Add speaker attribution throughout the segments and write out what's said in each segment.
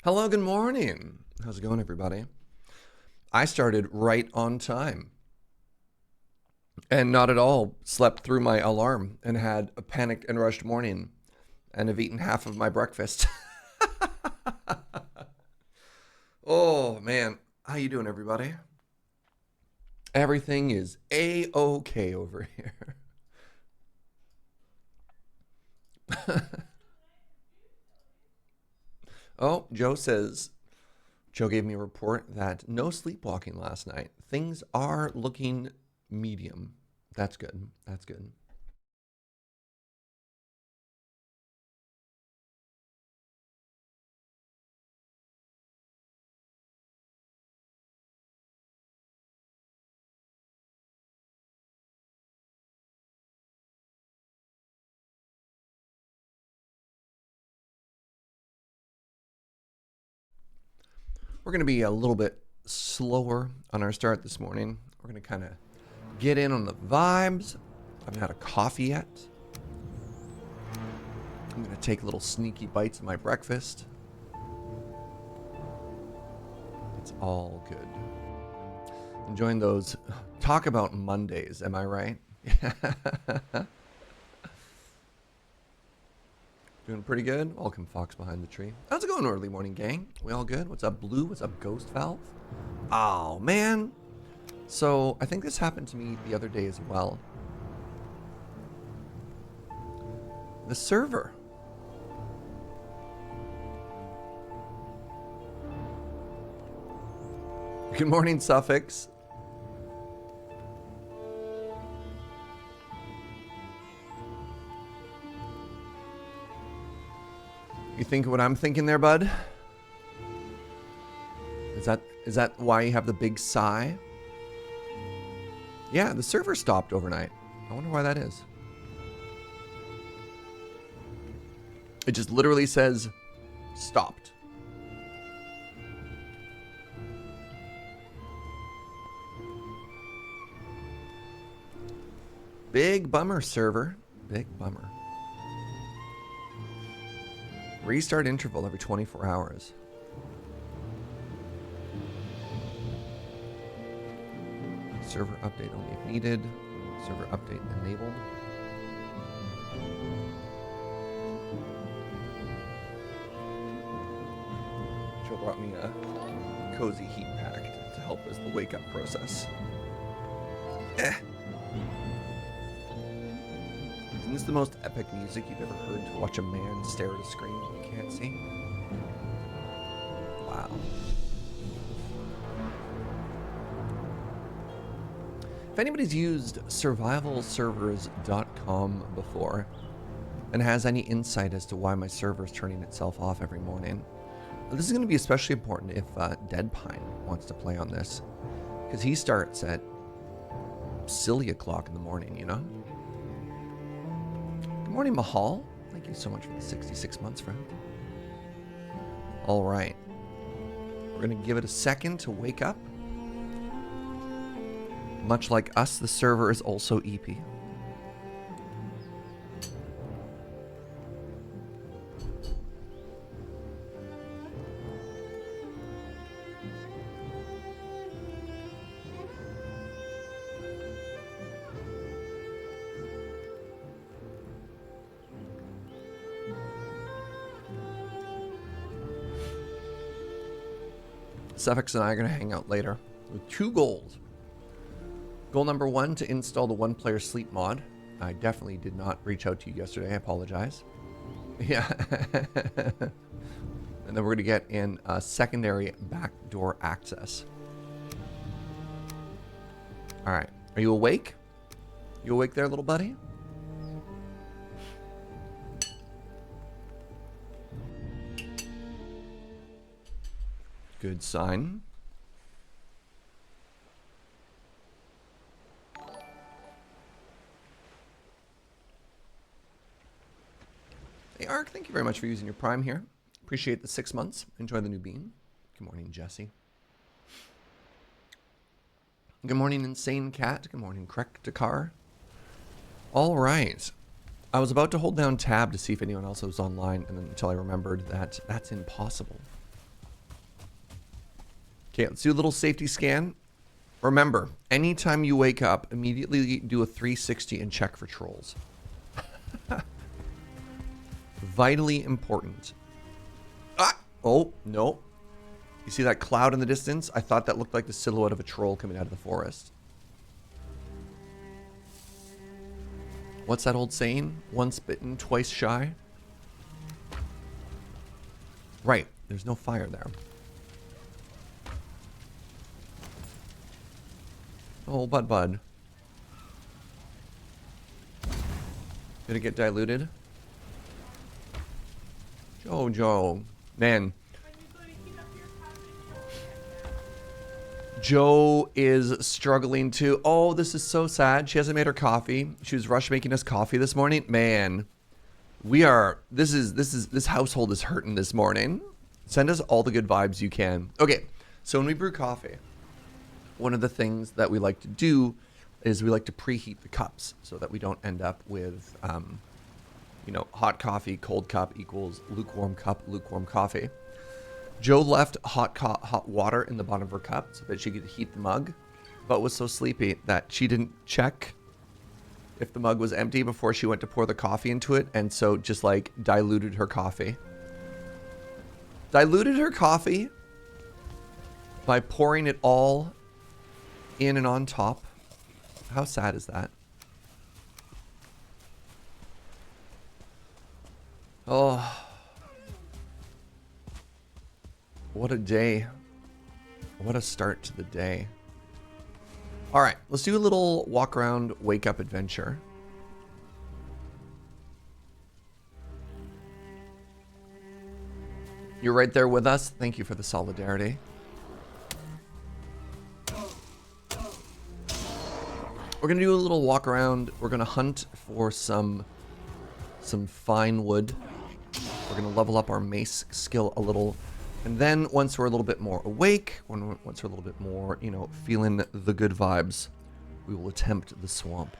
Speaker 1: Hello, good morning. How's it going, everybody? I started right on time and not at all slept through my alarm and had a panicked and rushed morning and have eaten half of my breakfast. Oh, man. How you doing, everybody? Everything is A-OK over here. Oh, Joe gave me a report that no sleepwalking last night. Things are looking medium. That's good. That's good. We're going to be a little bit slower on our start this morning. We're going to kind of get in on the vibes. I haven't had a coffee yet. I'm going to take little sneaky bites of my breakfast. It's all good. Enjoying those talk about Mondays, am I right? Doing pretty good. Welcome, Fox behind the tree. How's it going, early morning gang? We all good? What's up, Blue? What's up, Ghost Valve? Oh, man. So, I think this happened to me the other day as well. The server. Good morning, Suffix. You think what I'm thinking there, bud? Is that why you have the big sigh? Yeah, the server stopped overnight. I wonder why that is. It just literally says stopped. Big bummer, server. Big bummer. Restart interval every 24 hours. Server update only if needed. Server update enabled. Joe brought me a cozy heat pack to help as the wake up process. Isn't this the most epic music you've ever heard to watch a man stare at a screen you can't see? Wow. If anybody's used survivalservers.com before and has any insight as to why my server is turning itself off every morning, this is going to be especially important if Deadpine wants to play on this, because he starts at silly o'clock in the morning, you know? Good morning, Mahal. Thank you so much for the 66 months, friend. All right. We're going to give it a second to wake up. Much like us, the server is also EP. Suffix and I are going to hang out later with 2 goals. Goal number 1, to install the one-player sleep mod. I definitely did not reach out to you yesterday. I apologize. Yeah. And then we're going to get in secondary backdoor access. All right. Are you awake? You awake there, little buddy? Good sign. Hey, Ark, thank you very much for using your Prime here. Appreciate the 6 months. Enjoy the new bean. Good morning, Jesse. Good morning, Insane Cat. Good morning, Krek Dakar. All right. I was about to hold down tab to see if anyone else was online, and then until I remembered that that's impossible. Okay, let's do a little safety scan. Remember, anytime you wake up, immediately do a 360 and check for trolls. Vitally important. Ah! Oh, no. You see that cloud in the distance? I thought that looked like the silhouette of a troll coming out of the forest. What's that old saying? Once bitten, twice shy? Right. There's no fire there. Oh, bud. Did it get diluted? Joe. Man. Joe is struggling to... Oh, this is so sad. She hasn't made her coffee. She was rush making us coffee this morning. Man. We are... This household is hurting this morning. Send us all the good vibes you can. Okay. So when we brew coffee, one of the things that we like to do is we like to preheat the cups so that we don't end up with, you know, hot coffee, cold cup equals lukewarm cup, lukewarm coffee. Joe left hot water in the bottom of her cup so that she could heat the mug, but was so sleepy that she didn't check if the mug was empty before she went to pour the coffee into it, and so just like diluted her coffee. Diluted her coffee by pouring it all in and on top. How sad is that? Oh. What a day. What a start to the day. All right, let's do a little walk around, wake up adventure. You're right there with us. Thank you for the solidarity. We're gonna do a little walk around. We're gonna hunt for some fine wood. We're gonna level up our mace skill a little. And then once we're a little bit more awake, once we're a little bit more, you know, feeling the good vibes, we will attempt the swamp.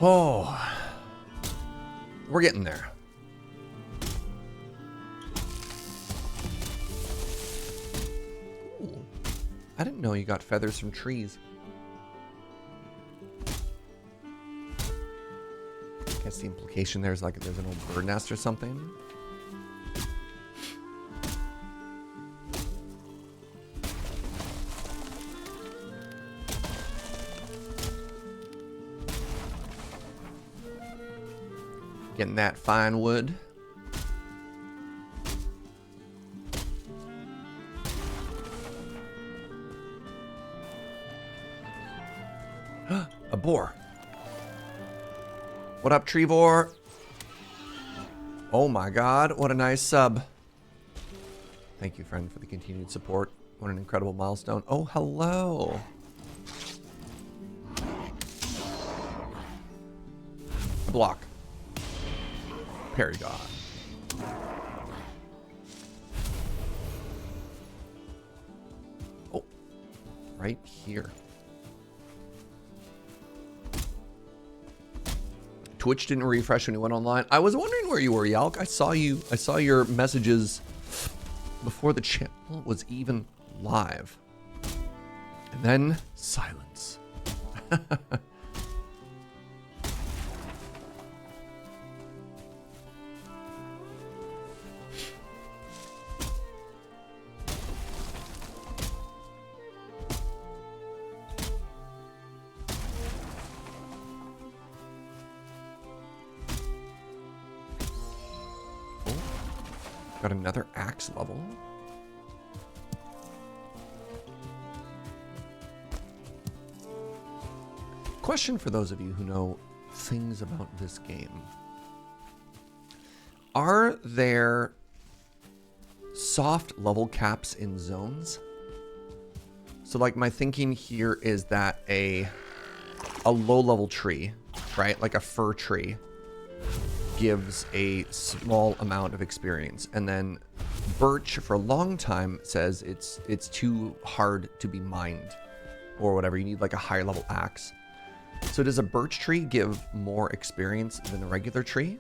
Speaker 1: Oh, we're getting there. Ooh, I didn't know you got feathers from trees. Guess the implication there's like there's an old bird nest or something. Getting that fine wood. A boar. What up, Trevor? Oh my god, what a nice sub. Thank you, friend, for the continued support. What an incredible milestone. Oh, hello. A block. Parry God. Oh, right here. Twitch didn't refresh when you went online. I was wondering where you were, Yalk. I saw your messages before the channel was even live. And then silence. Got another axe level. Question for those of you who know things about this game. Are there soft level caps in zones? So like my thinking here is that a low level tree, right? Like a fir tree gives a small amount of experience, and then birch for a long time says it's too hard to be mined or whatever. You need like a higher level axe. So does a birch tree give more experience than a regular tree?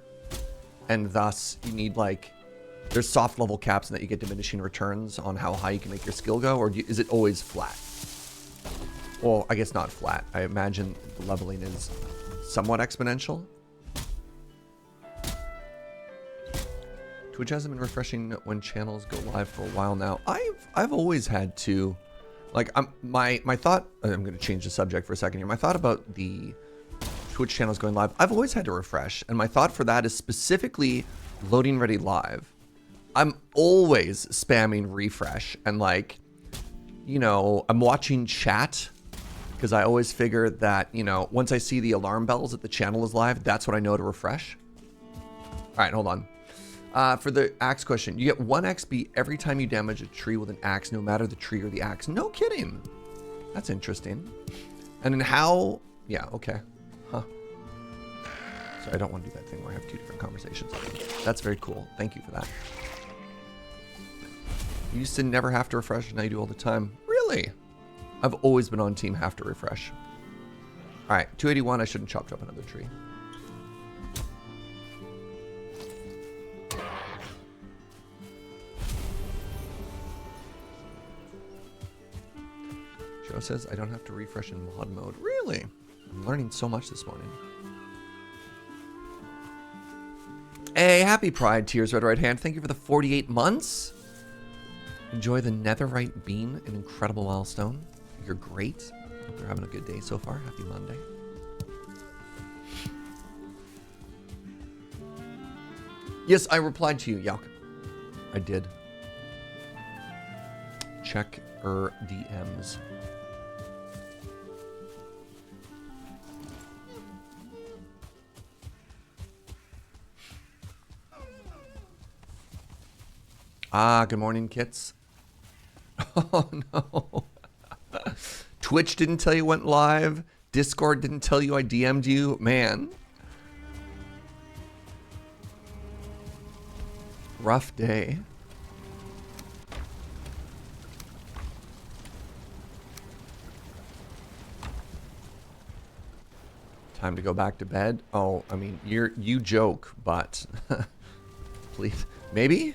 Speaker 1: And thus you need like, there's soft level caps and that you get diminishing returns on how high you can make your skill go, or is it always flat? Well, I guess not flat. I imagine the leveling is somewhat exponential. Twitch hasn't been refreshing when channels go live for a while now. I've always had to, like, my thought. I'm going to change the subject for a second here. My thought about the Twitch channels going live, I've always had to refresh, and my thought for that is specifically loading ready live. I'm always spamming refresh, and like, you know, I'm watching chat because I always figure that, you know, once I see the alarm bells that the channel is live, that's when I know to refresh. All right, hold on. For the axe question, you get 1 XP every time you damage a tree with an axe, no matter the tree or the axe. No kidding. That's interesting. And then how? Yeah, okay. Huh. So I don't want to do that thing where I have 2 different conversations. That's very cool. Thank you for that. You used to never have to refresh, and now you do all the time. Really? I've always been on team have to refresh. All right, 281. I shouldn't chop up another tree. Joe says I don't have to refresh in mod mode. Really? I'm learning so much this morning. Hey, happy Pride, Tears Red Right Hand. Thank you for the 48 months. Enjoy the netherite bean, an incredible milestone. You're great. Hope you're having a good day so far. Happy Monday. Yes, I replied to you, Yauk. I did. Check her DMs. Ah, good morning, kits. Oh, no. Twitch didn't tell you went live. Discord didn't tell you I DM'd you. Man. Rough day. Time to go back to bed. Oh, I mean, you joke, but please, maybe,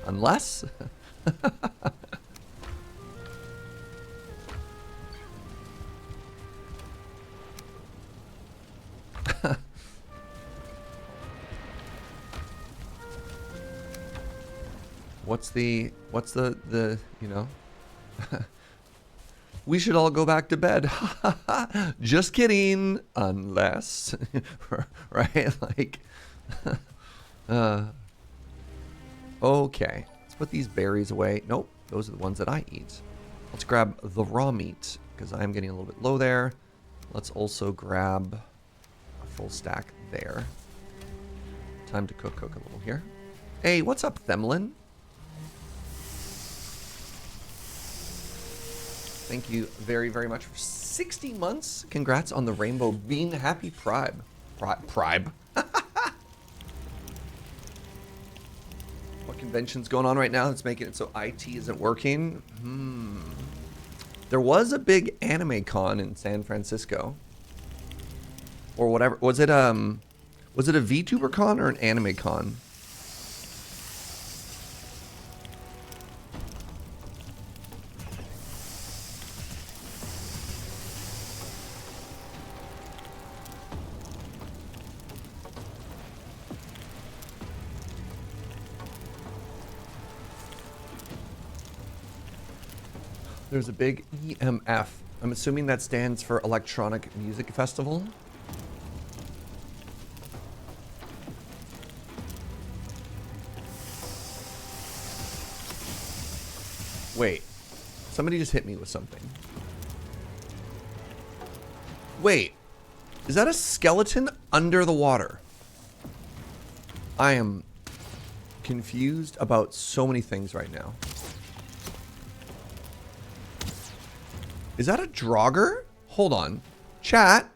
Speaker 1: unless. What's the you know, we should all go back to bed. Just kidding. Unless, right? Like, okay. Let's put these berries away. Nope. Those are the ones that I eat. Let's grab the raw meat because I'm getting a little bit low there. Let's also grab a full stack there. Time to cook a little here. Hey, what's up, Themlin? Thank you very, very much for 60 months. Congrats on the rainbow bean. Happy Pride. Pride. What convention's going on right now that's making it so IT isn't working? There was a big anime con in San Francisco. Or whatever. Was it a VTuber con or an anime con? There's a big EMF. I'm assuming that stands for Electronic Music Festival. Wait. Somebody just hit me with something. Wait. Is that a skeleton under the water? I am confused about so many things right now. Is that a Draugr? Hold on. Chat.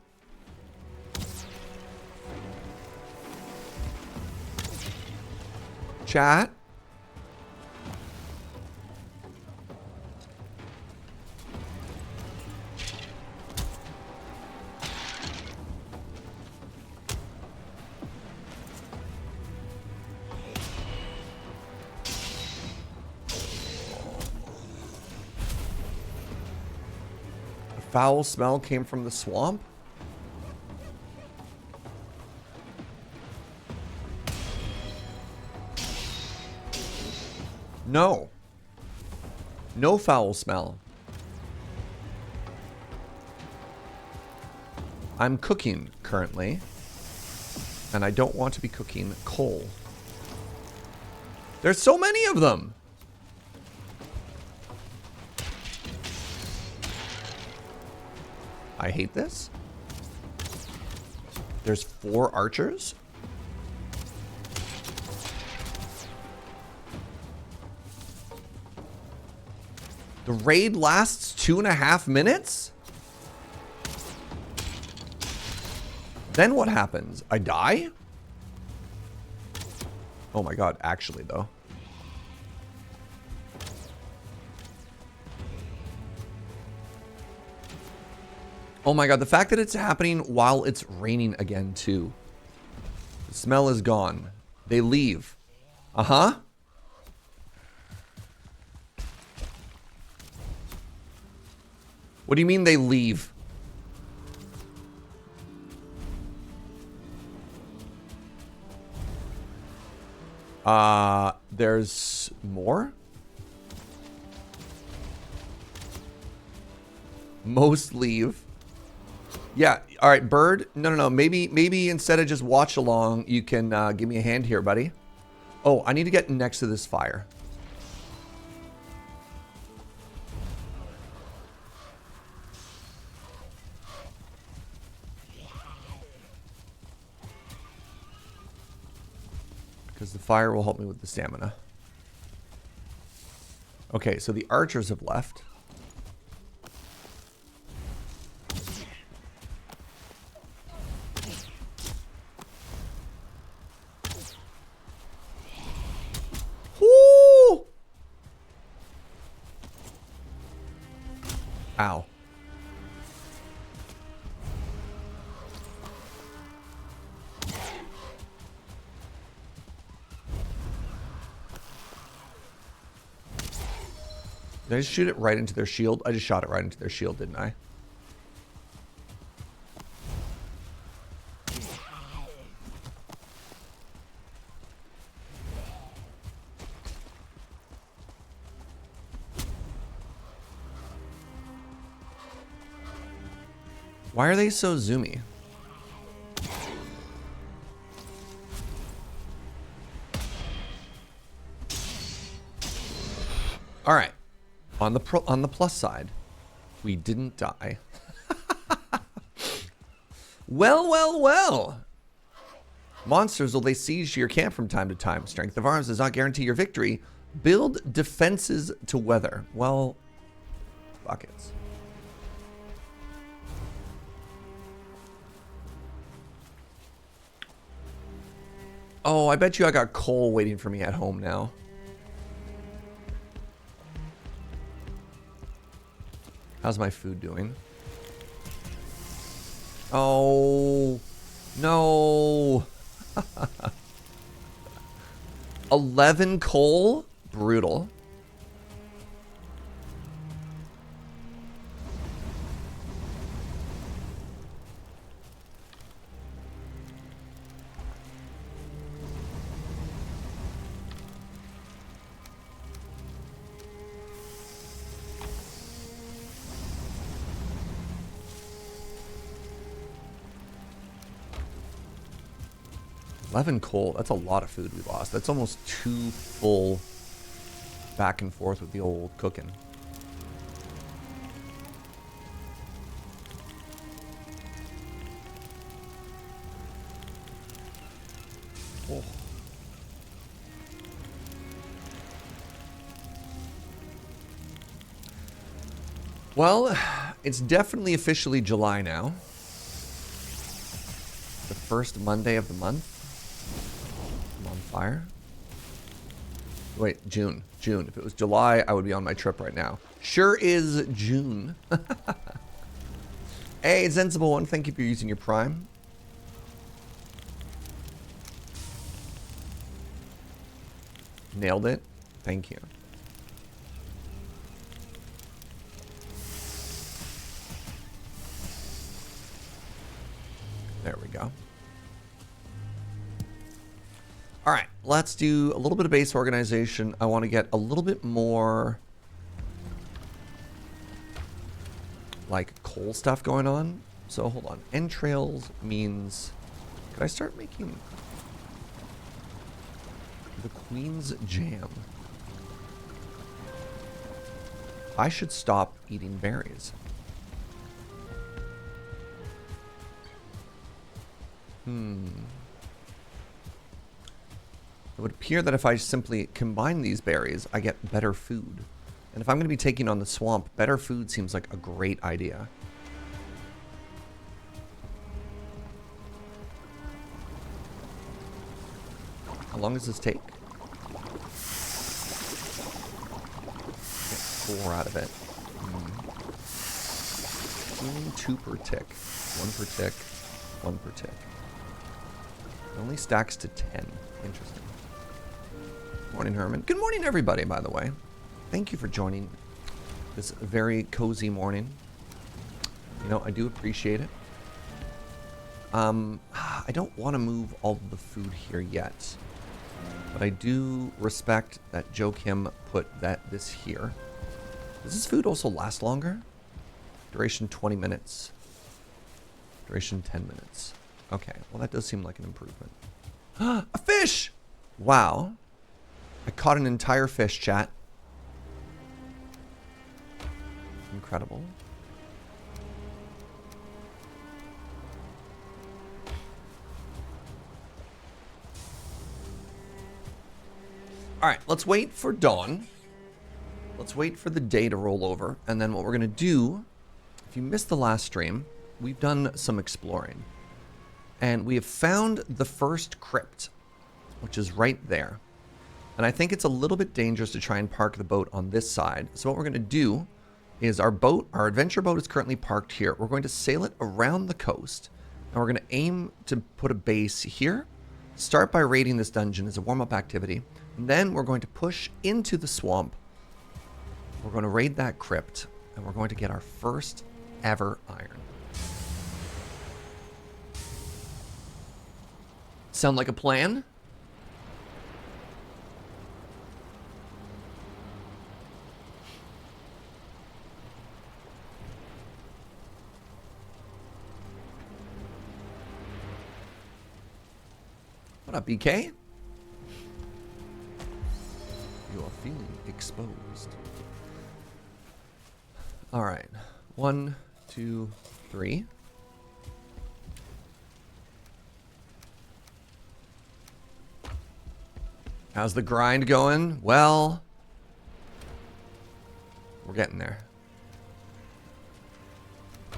Speaker 1: Chat. Foul smell came from the swamp? No. No foul smell. I'm cooking currently, and I don't want to be cooking coal. There's so many of them. I hate this. There's 4 archers. The raid lasts 2.5 minutes? Then what happens? I die? Oh my god, actually though. Oh my god, the fact that it's happening while it's raining again, too. The smell is gone. They leave. Uh-huh. What do you mean they leave? There's more? Most leave. Yeah, all right, Bird. No. Maybe instead of just watch along, you can give me a hand here, buddy. Oh, I need to get next to this fire. Because the fire will help me with the stamina. Okay, so the archers have left. Woo! Ow. Did I just shoot it right into their shield? I just shot it right into their shield, didn't I? Why are they so zoomy? All right. On the plus side, we didn't die. Well. Monsters will lay siege to your camp from time to time. Strength of arms does not guarantee your victory. Build defenses to weather. Well, buckets. Oh, I bet you I got coal waiting for me at home now. How's my food doing? Oh, no. 11 coal? Brutal. $11 coal. That's a lot of food we lost. That's almost 2 full back and forth with the old cooking. Oh. Well, it's definitely officially July now. The first Monday of the month. I'm on fire. Wait, June. June. If it was July, I would be on my trip right now. Sure is June. Hey, Sensible One, thank you for using your Prime. Nailed it. Thank you. There we go. All right, let's do a little bit of base organization. I want to get a little bit more like coal stuff going on. So hold on. Entrails means, could I start making the Queen's Jam? I should stop eating berries. It would appear that if I simply combine these berries, I get better food. And if I'm going to be taking on the swamp, better food seems like a great idea. How long does this take? Get 4 out of it. Only 2 per tick. 1 per tick. 1 per tick. It only stacks to 10. Interesting. Morning, Herman. Good morning, everybody, by the way. Thank you for joining this very cozy morning. You know, I do appreciate it. I don't want to move all of the food here yet. But I do respect that Joe Kim put this here. Does this food also last longer? Duration 20 minutes. Duration 10 minutes. Okay, well that does seem like an improvement. A fish! Wow. I caught an entire fish, chat. Incredible. All right, let's wait for dawn. Let's wait for the day to roll over. And then what we're going to do, if you missed the last stream, we've done some exploring. And we have found the first crypt, which is right there. And I think it's a little bit dangerous to try and park the boat on this side. So what we're going to do is our adventure boat is currently parked here. We're going to sail it around the coast. And we're going to aim to put a base here. Start by raiding this dungeon as a warm-up activity. And then we're going to push into the swamp. We're going to raid that crypt. And we're going to get our first ever iron. Sound like a plan? What up, BK? You are feeling exposed. All right. 1, 2, 3. How's the grind going? Well, we're getting there. I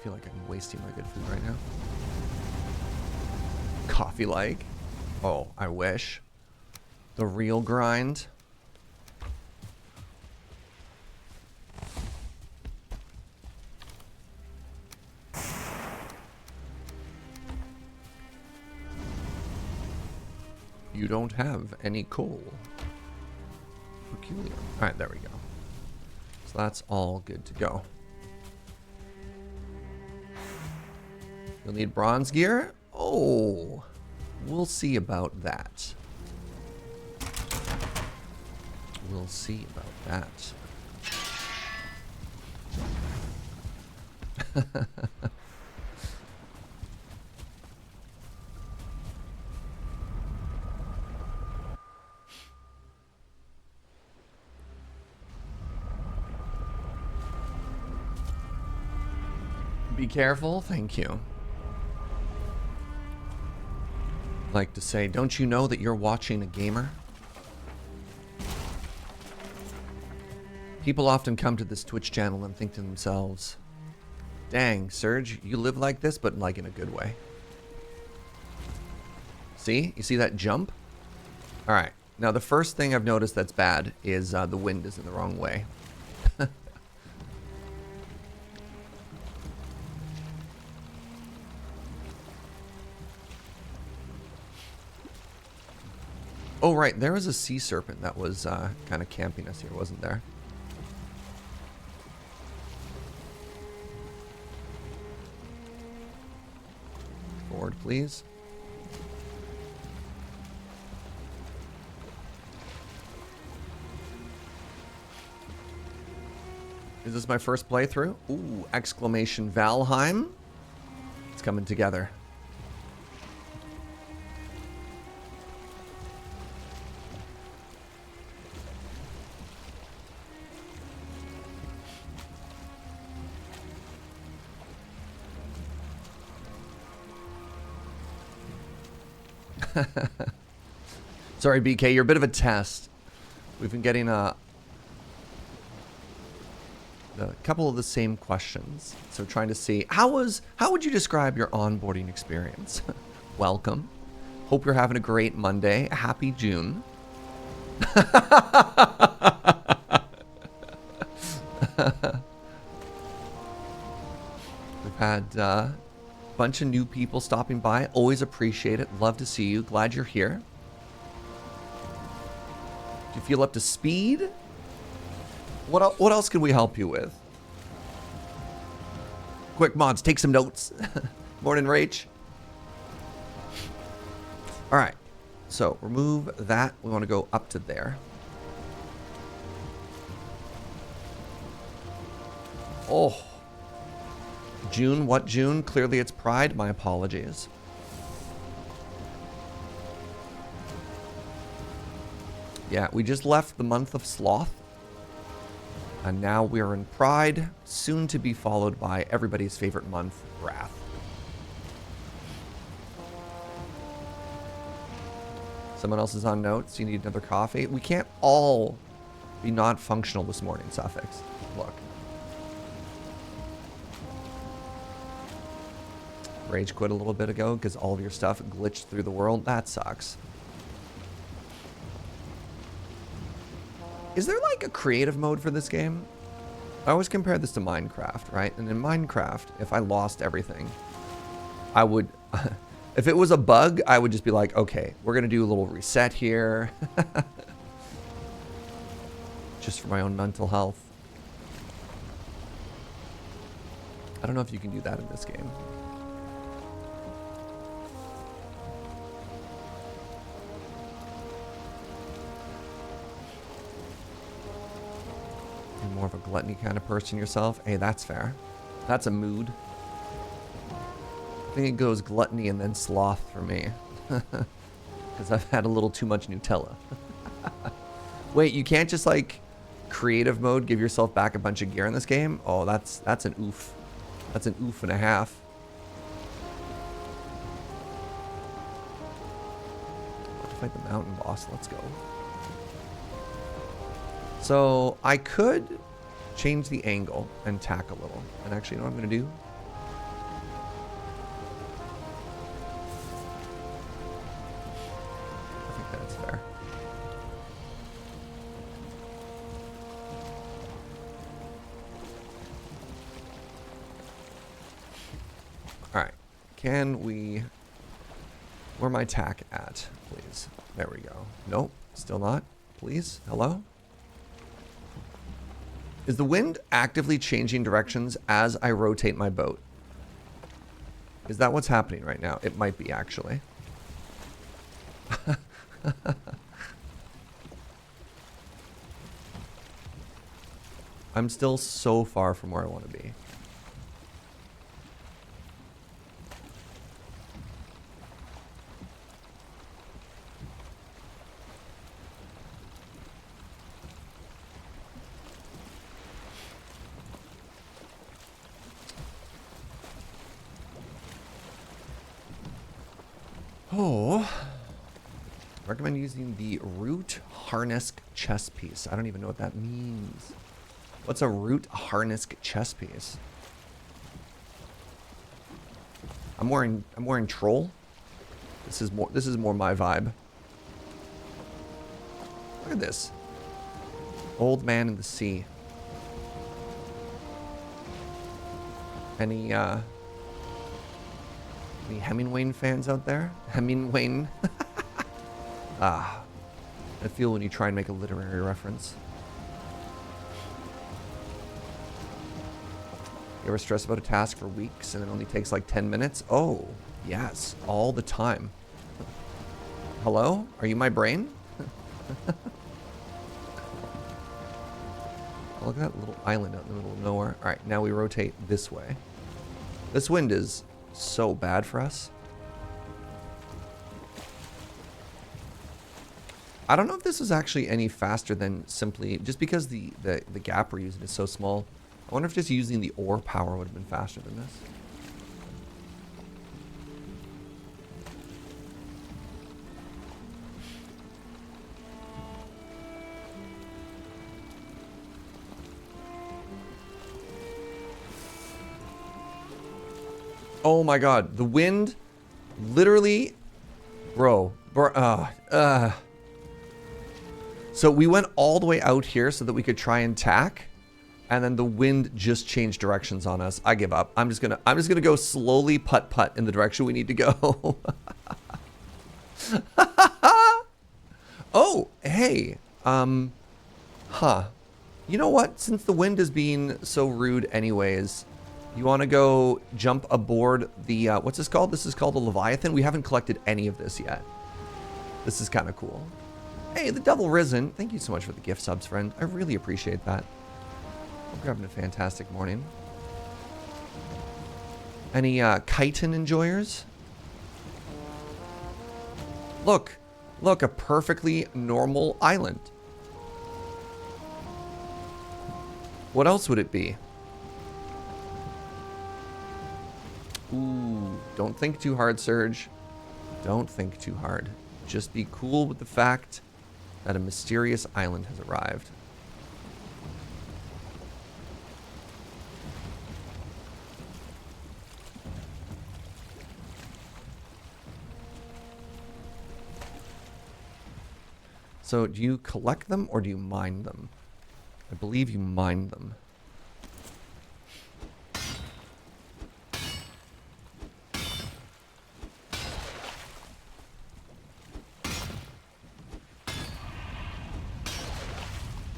Speaker 1: feel like I'm wasting my good food right now. Coffee like? Oh, I wish. The real grind. You don't have any coal. Peculiar. Alright, there we go. So that's all good to go. You'll need bronze gear? Oh, we'll see about that. We'll see about that. Be careful. Thank you. Like to say, don't you know that you're watching a gamer? People often come to this Twitch channel and think to themselves, dang, Serge, you live like this, but like in a good way. See? You see that jump? All right. Now, the first thing I've noticed that's bad is the wind is in the wrong way. Oh, right. There was a sea serpent that was kind of camping us here, wasn't there? Forward, please. Is this my first playthrough? Ooh, exclamation Valheim. It's coming together. Sorry, BK, you're a bit of a test. We've been getting a couple of the same questions. So trying to see, how would you describe your onboarding experience? Welcome. Hope you're having a great Monday. Happy June. We've had a bunch of new people stopping by. Always appreciate it. Love to see you. Glad you're here. Do you feel up to speed? What else can we help you with? Quick mods, take some notes. Morning, Rach. All right, so remove that. We want to go up to there. Oh, June, what June? Clearly it's Pride. My apologies. Yeah, we just left the month of Sloth. And now we are in Pride, soon to be followed by everybody's favorite month, Wrath. Someone else is on notes. You need another coffee. We can't all be not functional this morning, Suffix. Look. Rage quit a little bit ago because all of your stuff glitched through the world. That sucks. Is there like a creative mode for this game? I always compare this to Minecraft, right? And in Minecraft, if I lost everything, I would, if it was a bug, I would just be like, okay, we're going to do a little reset here. Just for my own mental health. I don't know if you can do that in this game. More of a gluttony kind of person yourself. Hey, that's fair. That's a mood. I think it goes gluttony and then sloth for me. Because I've had a little too much Nutella. Wait, you can't just like creative mode give yourself back a bunch of gear in this game? Oh, that's an oof. That's an oof and a half. To fight the mountain boss. Let's go. So I could change the angle and tack a little. And actually, you know what I'm going to do? I think that's fair. All right. Can we... Where my tack at, please? There we go. Nope. Still not. Please. Hello? Is the wind actively changing directions as I rotate my boat? Is that what's happening right now? It might be, actually. I'm still so far from where I want to be. Oh. Recommend using the root harness chess piece. I don't even know what that means. What's a root harness chess piece? I'm wearing troll. This is more my vibe. Look at this. Old man in the sea. Any Hemingway fans out there? Hemingway. Ah, I feel when you try and make a literary reference. You ever stress about a task for weeks and it only takes like 10 minutes? Oh, yes, all the time. Hello? Are you my brain? Oh, look at that little island out in the middle of nowhere. All right, now we rotate this way. This wind is so bad for us. I don't know if this is actually any faster than simply, just because the gap we're using is so small. I wonder if just using the ore power would have been faster than this. Oh my god, the wind literally, bro. So we went all the way out here so that we could try and tack, and then the wind just changed directions on us. I give up. I'm just gonna go slowly putt in the direction we need to go. Oh, hey. Huh. You know what? Since the wind is being so rude anyways, you want to go jump aboard the, what's this called? This is called the Leviathan. We haven't collected any of this yet. This is kind of cool. Hey, the Devil Risen. Thank you so much for the gift subs, friend. I really appreciate that. Hope you're having a fantastic morning. Any chitin enjoyers? Look, a perfectly normal island. What else would it be? Ooh, don't think too hard, Serge. Don't think too hard. Just be cool with the fact that a mysterious island has arrived. So, do you collect them or do you mine them? I believe you mine them.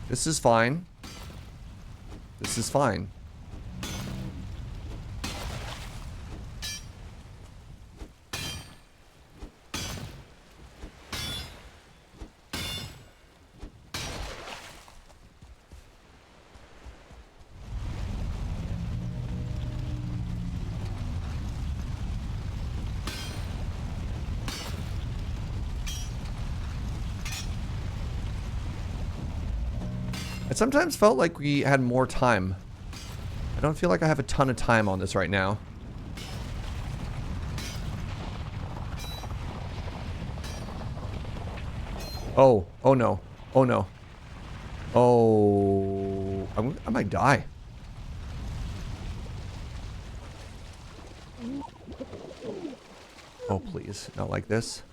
Speaker 1: This is fine. This is fine. It sometimes felt like we had more time. I don't feel like I have a ton of time on this right now. Oh, oh no. Oh no. Oh, I might die. Oh, please, not like this.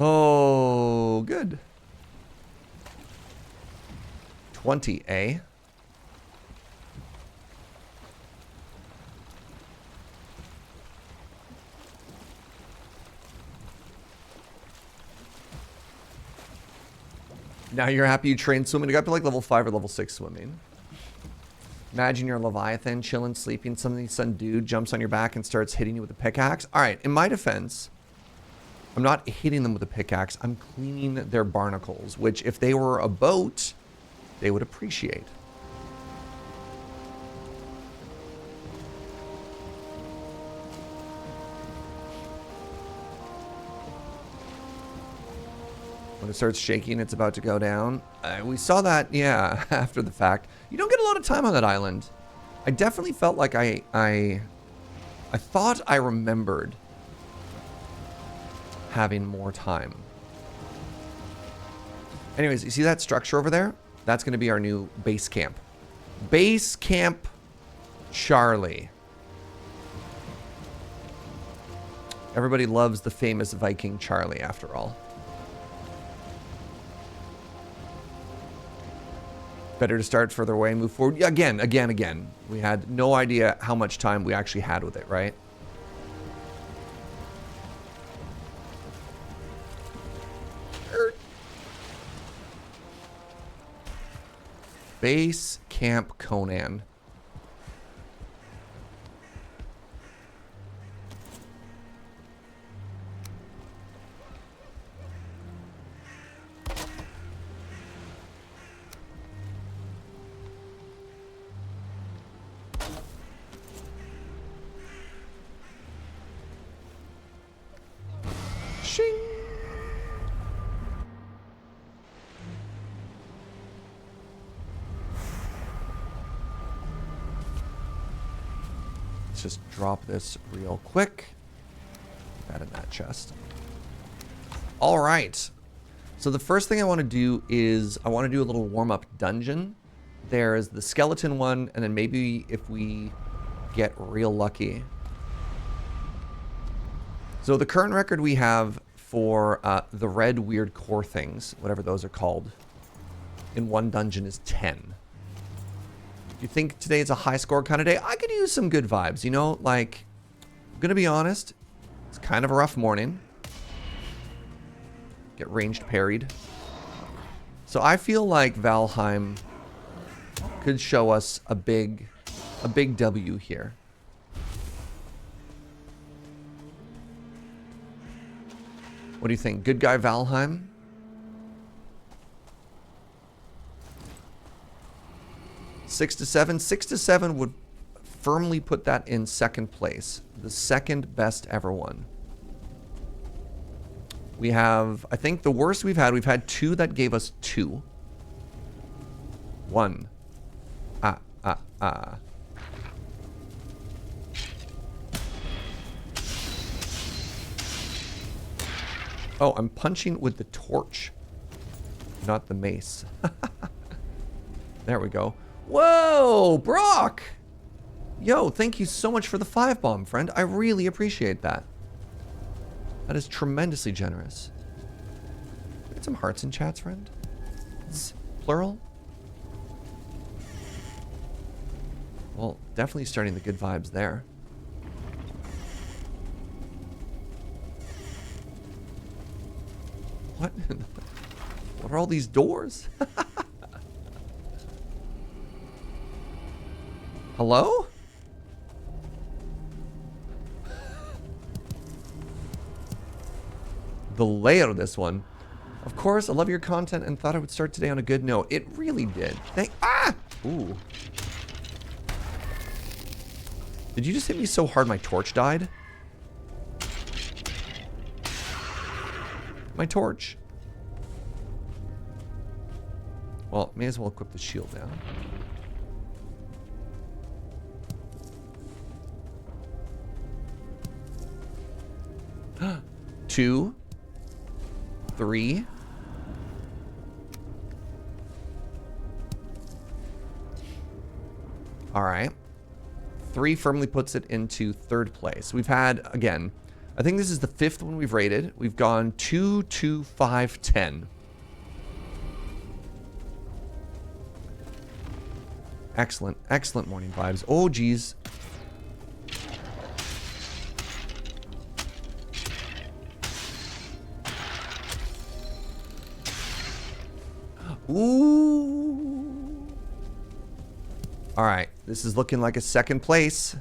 Speaker 1: Oh, good. 20, Now you're happy you trained swimming. You got to like level 5 or level 6 swimming. Imagine you're a Leviathan, chilling, sleeping. Some dude jumps on your back and starts hitting you with a pickaxe. All right, in my defense, I'm not hitting them with a pickaxe. I'm cleaning their barnacles, which if they were a boat, they would appreciate. When it starts shaking, it's about to go down. We saw that, yeah, after the fact. You don't get a lot of time on that island. I definitely felt like I thought I remembered having more time. Anyways, you see that structure over there? That's going to be our new base camp. Base Camp Charlie. Everybody loves the famous Viking Charlie, after all. Better to start further away and move forward. Again. We had no idea how much time we actually had with it, right? Base Camp Conan. Shing. Let's just drop this real quick. Put that in that chest. All right. So the first thing I want to do is I want to do a little warm-up dungeon. There's the skeleton one, and then maybe if we get real lucky. So the current record we have for the red weird core things, whatever those are called, in one dungeon is 10. Do you think today is a high score kind of day? I could use some good vibes, you know? Like, I'm going to be honest, it's kind of a rough morning. Get ranged parried. So I feel like Valheim could show us a big W here. What do you think? Good guy Valheim? Six to seven would firmly put that in second place. The second best ever one. We have, I think the worst we've had two that gave us 2. 1. Oh, I'm punching with the torch, not the mace. There we go. Whoa, Brock! Yo, thank you so much for the 5-bomb, friend. I really appreciate that. That is tremendously generous. Get some hearts in chats, friend. It's plural. Well, definitely starting the good vibes there. What? What are all these doors? Hello? The layout of this one. Of course, I love your content and thought I would start today on a good note. It really did. Ooh. Did you just hit me so hard my torch died? My torch. Well, may as well equip the shield now. 2, 3. All right. 3 firmly puts it into third place. We've had, again, I think this is the 5th one we've rated. We've gone 2, 2, 5, 10. Excellent, excellent morning vibes. Oh, geez. Ooh. All right, this is looking like a second place.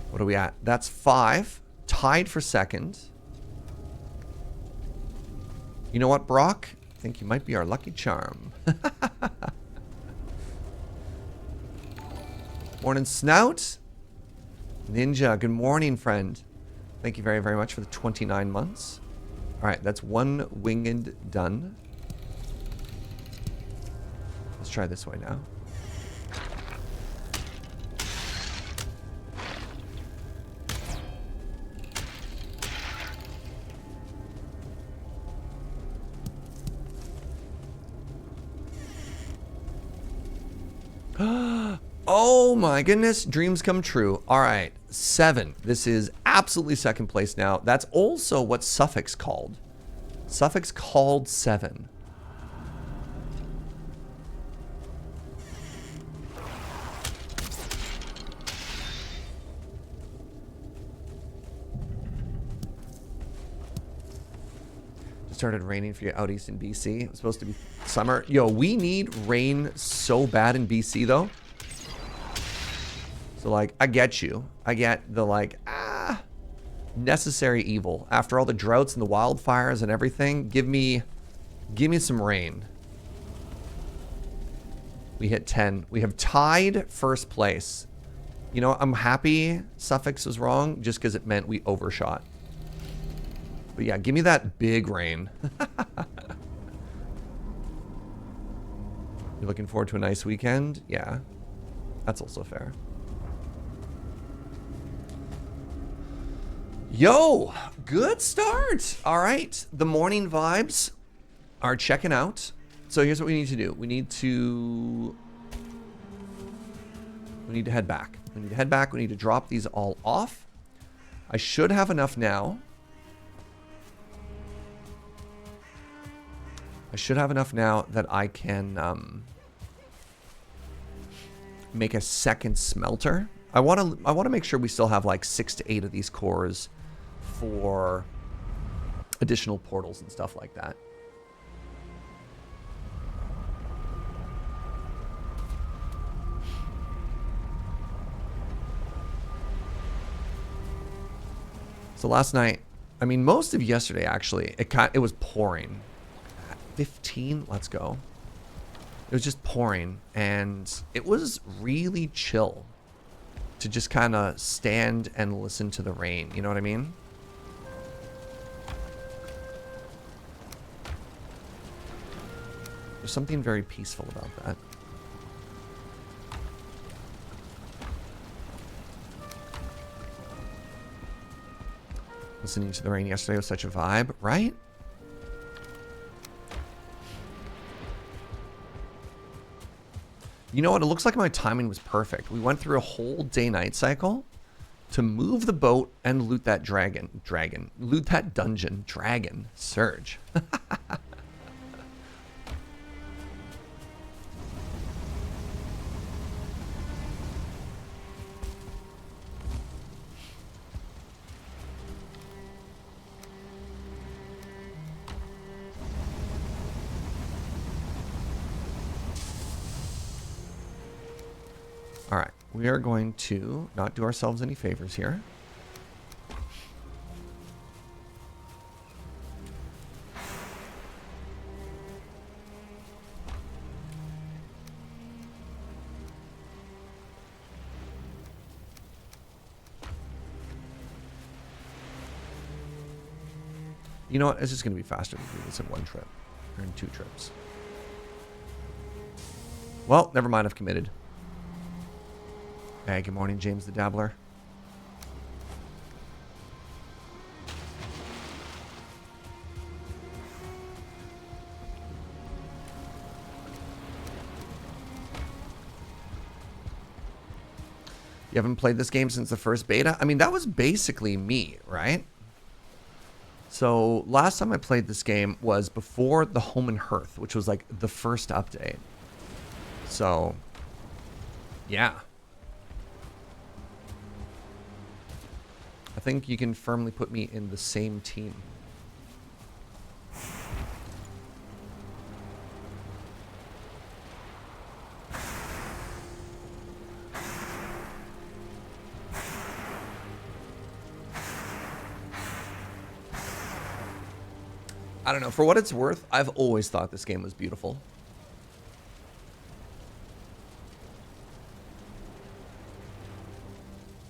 Speaker 1: What are we at? That's 5. Tied for second. You know what, Brock? I think you might be our lucky charm. Morning, Snout. Ninja, good morning, friend. Thank you very, very much for the 29 months. All right, that's one winged done. Let's try this way now. Oh my goodness, dreams come true. All right, 7. This is absolutely second place now. That's also what Suffolk's called. Suffolk's called 7. Started raining for you out east in BC. It was supposed to be summer. Yo, we need rain so bad in BC though. So like, I get you. I get the like, necessary evil. After all the droughts and the wildfires and everything, give me some rain. We hit 10. We have tied first place. You know, I'm happy Suffolk's was wrong just because it meant we overshot. But yeah, give me that big rain. You're looking forward to a nice weekend? Yeah, that's also fair. Yo, good start. All right, the morning vibes are checking out. So here's what we need to do. We need to head back. We need to head back. We need to drop these all off. I should have enough now. That I can make a second smelter. I want to make sure we still have like 6 to 8 of these cores for additional portals and stuff like that. So last night, I mean, most of yesterday actually, it was pouring. 15, let's go. It was just pouring, and it was really chill to just kind of stand and listen to the rain. You know what I mean? There's something very peaceful about that. Listening to the rain yesterday was such a vibe, right? You know what? It looks like my timing was perfect. We went through a whole day-night cycle to move the boat and loot that loot that dungeon. Dragon. Serge. All right, we are going to not do ourselves any favors here. You know what? It's just going to be faster to do this in one trip, or in 2 trips. Well, never mind. I've committed. Hey, good morning, James the Dabbler. You haven't played this game since the first beta? I mean, that was basically me, right? So last time I played this game was before the Home and Hearth, which was like the first update. So, yeah. I think you can firmly put me in the same team. I don't know. For what it's worth, I've always thought this game was beautiful.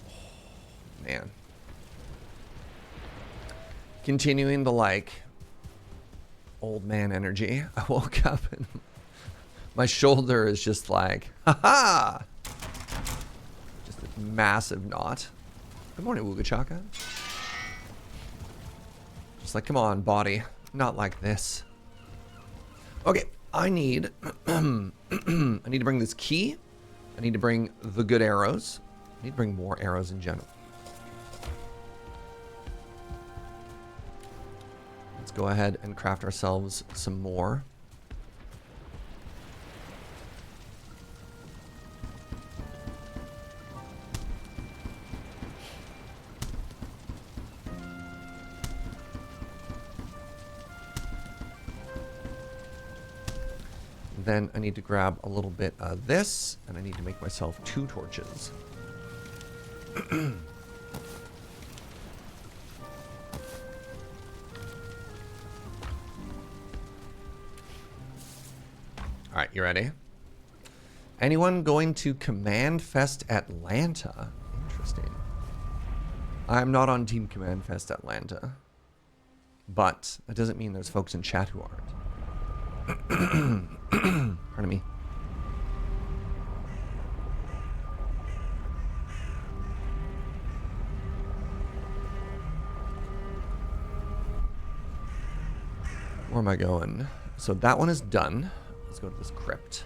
Speaker 1: Oh, man. Continuing the, like, old man energy. I woke up and my shoulder is just like, ha-ha! Just a massive knot. Good morning, Wugachaka. Just like, come on, body. Not like this. Okay, I need... I need to bring this key. I need to bring the good arrows. I need to bring more arrows in general. Let's go ahead and craft ourselves some more. Then I need to grab a little bit of this, and I need to make myself 2 torches. Alright, you ready? Anyone going to Command Fest Atlanta? Interesting. I'm not on Team Command Fest Atlanta. But that doesn't mean there's folks in chat who aren't. Pardon me. Where am I going? So that one is done. Let's go to this crypt.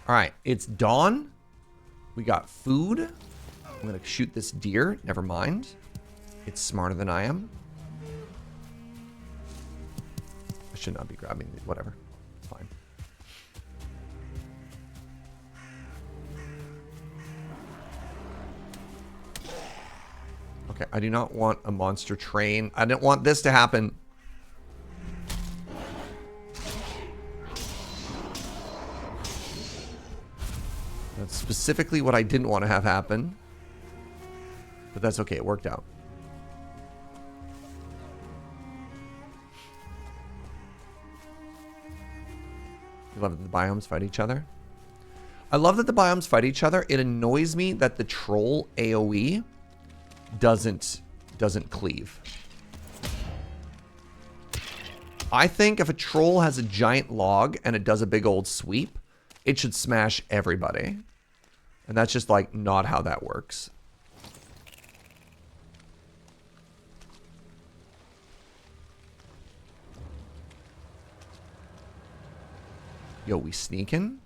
Speaker 1: Alright, it's dawn. We got food. I'm gonna shoot this deer. Never mind. It's smarter than I am. I should not be grabbing these. Whatever. It's fine. Okay, I do not want a monster train. I didn't want this to happen. That's specifically what I didn't want to have happen. But that's okay, it worked out. You love that the biomes fight each other? I love that the biomes fight each other. It annoys me that the troll AoE doesn't cleave. I think if a troll has a giant log and it does a big old sweep, it should smash everybody. And that's just like not how that works. Yo, we sneaking?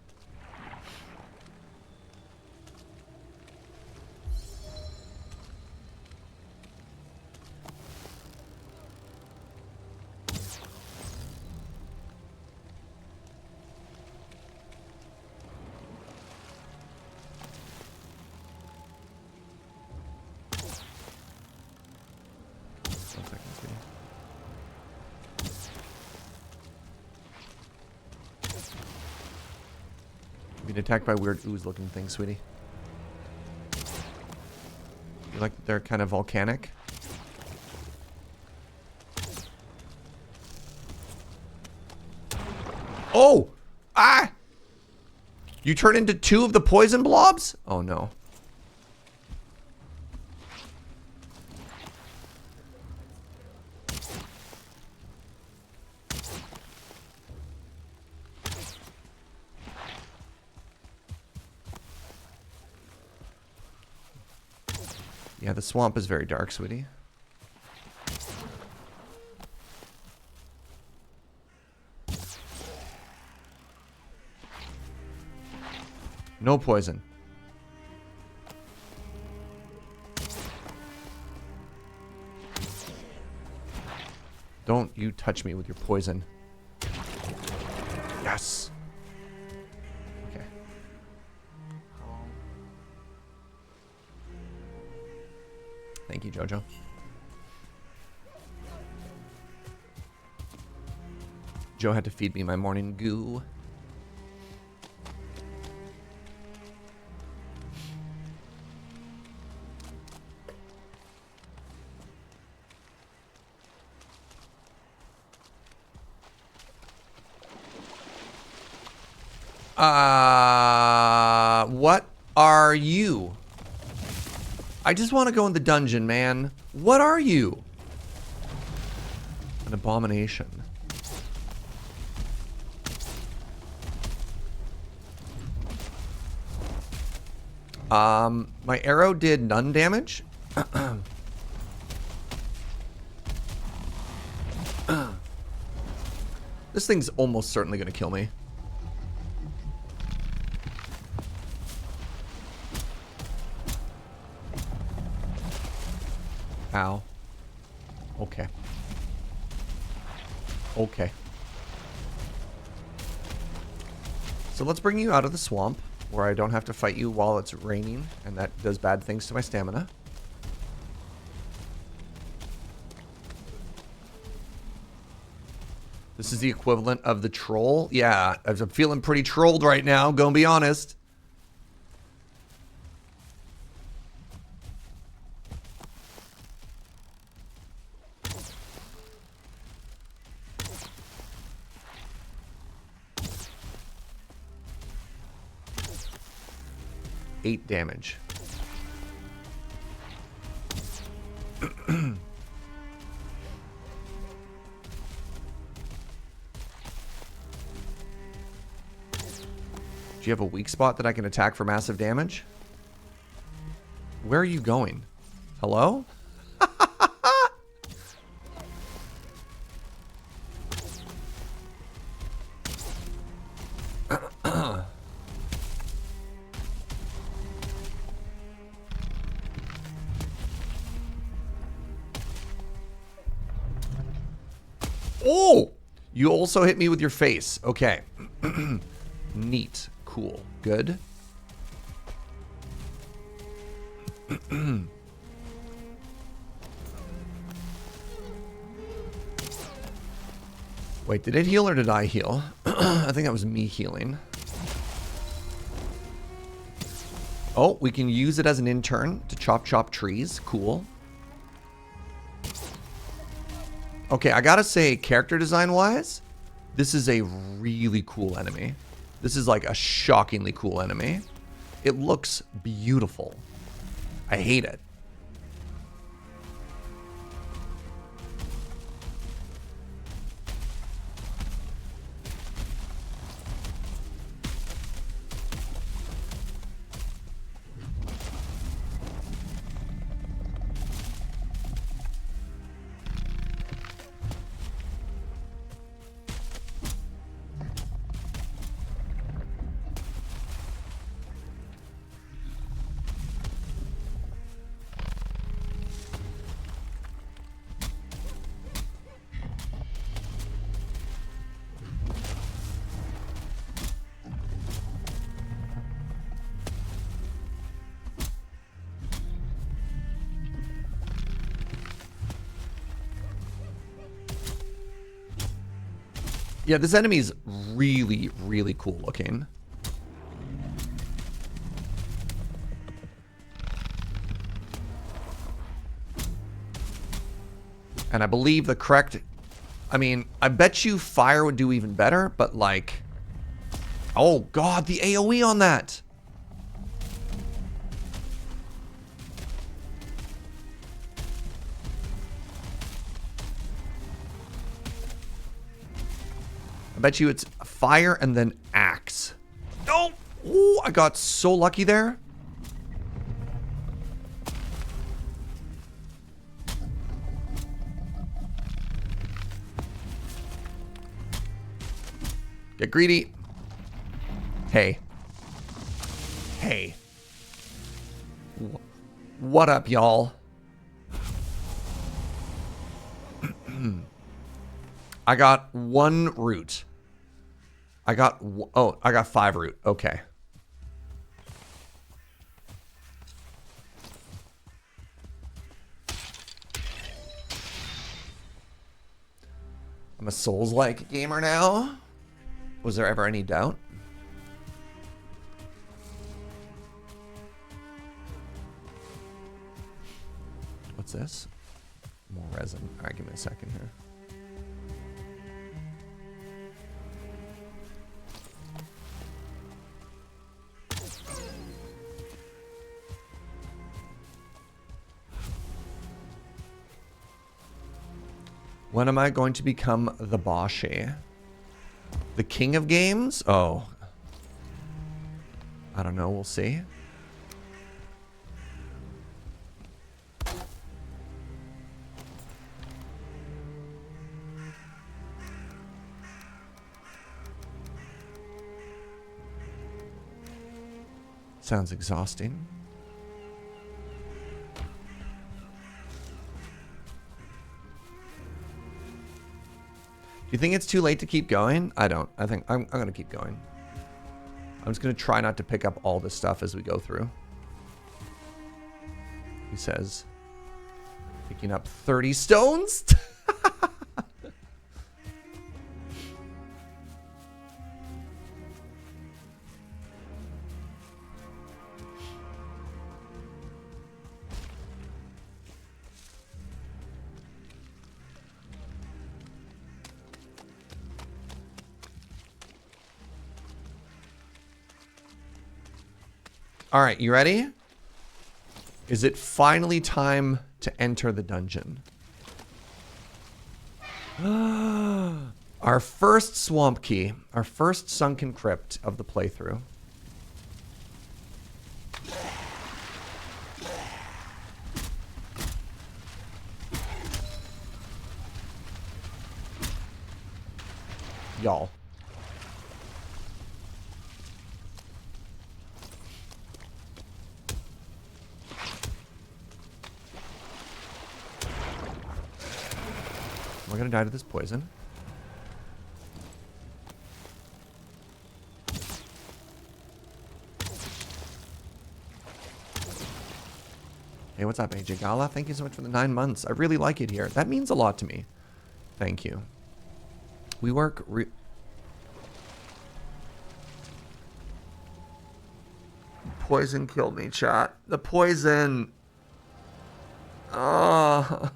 Speaker 1: Attacked by weird ooze looking things, sweetie. You like they're kind of volcanic? Oh! Ah! You turn into 2 of the poison blobs? Oh no. Yeah, the swamp is very dark, sweetie. No poison. Don't you touch me with your poison. Yes. Okay. Thank you, Jojo. Joe had to feed me my morning goo. What are you? I just want to go in the dungeon, man. What are you? An abomination. My arrow did none damage. This thing's almost certainly going to kill me. Ow. Okay. Okay. So let's bring you out of the swamp, where I don't have to fight you while it's raining, and that does bad things to my stamina. This is the equivalent of the troll. Yeah, I'm feeling pretty trolled right now, gonna be honest. Eight damage. Do you have a weak spot that I can attack for massive damage? Where are you going? Hello? Oh! You also hit me with your face. Okay. Neat. Cool. Good. Wait, did it heal or did I heal? I think that was me healing. Oh, we can use it as an intern to chop trees. Cool. Okay, I gotta say, character design-wise, this is a really cool enemy. This is like a shockingly cool enemy. It looks beautiful. I hate it. Yeah, this enemy's really, really cool looking. And I believe the correct... I mean, I bet you fire would do even better, but like... Oh, God, the AoE on that! I bet you it's fire and then axe. Oh! Ooh, I got so lucky there. Get greedy. Hey. Hey. What up, y'all? I got 1 root. I got 5 root. Okay. I'm a Souls-like gamer now. Was there ever any doubt? What's this? More resin. All right, give me a second here. When am I going to become the Bosche? The king of games? Oh. I don't know. We'll see. Sounds exhausting. Do you think it's too late to keep going? I don't. I think I'm going to keep going. I'm just going to try not to pick up all this stuff as we go through. He says, picking up 30 stones? All right, you ready? Is it finally time to enter the dungeon? Our first swamp key, our first sunken crypt of the playthrough. Y'all. We're gonna die to this poison. Hey, what's up, AJ Gahh? Thank you so much for the 9 months. I really like it here. That means a lot to me. Thank you. We work poison killed me, chat. The poison. Oh.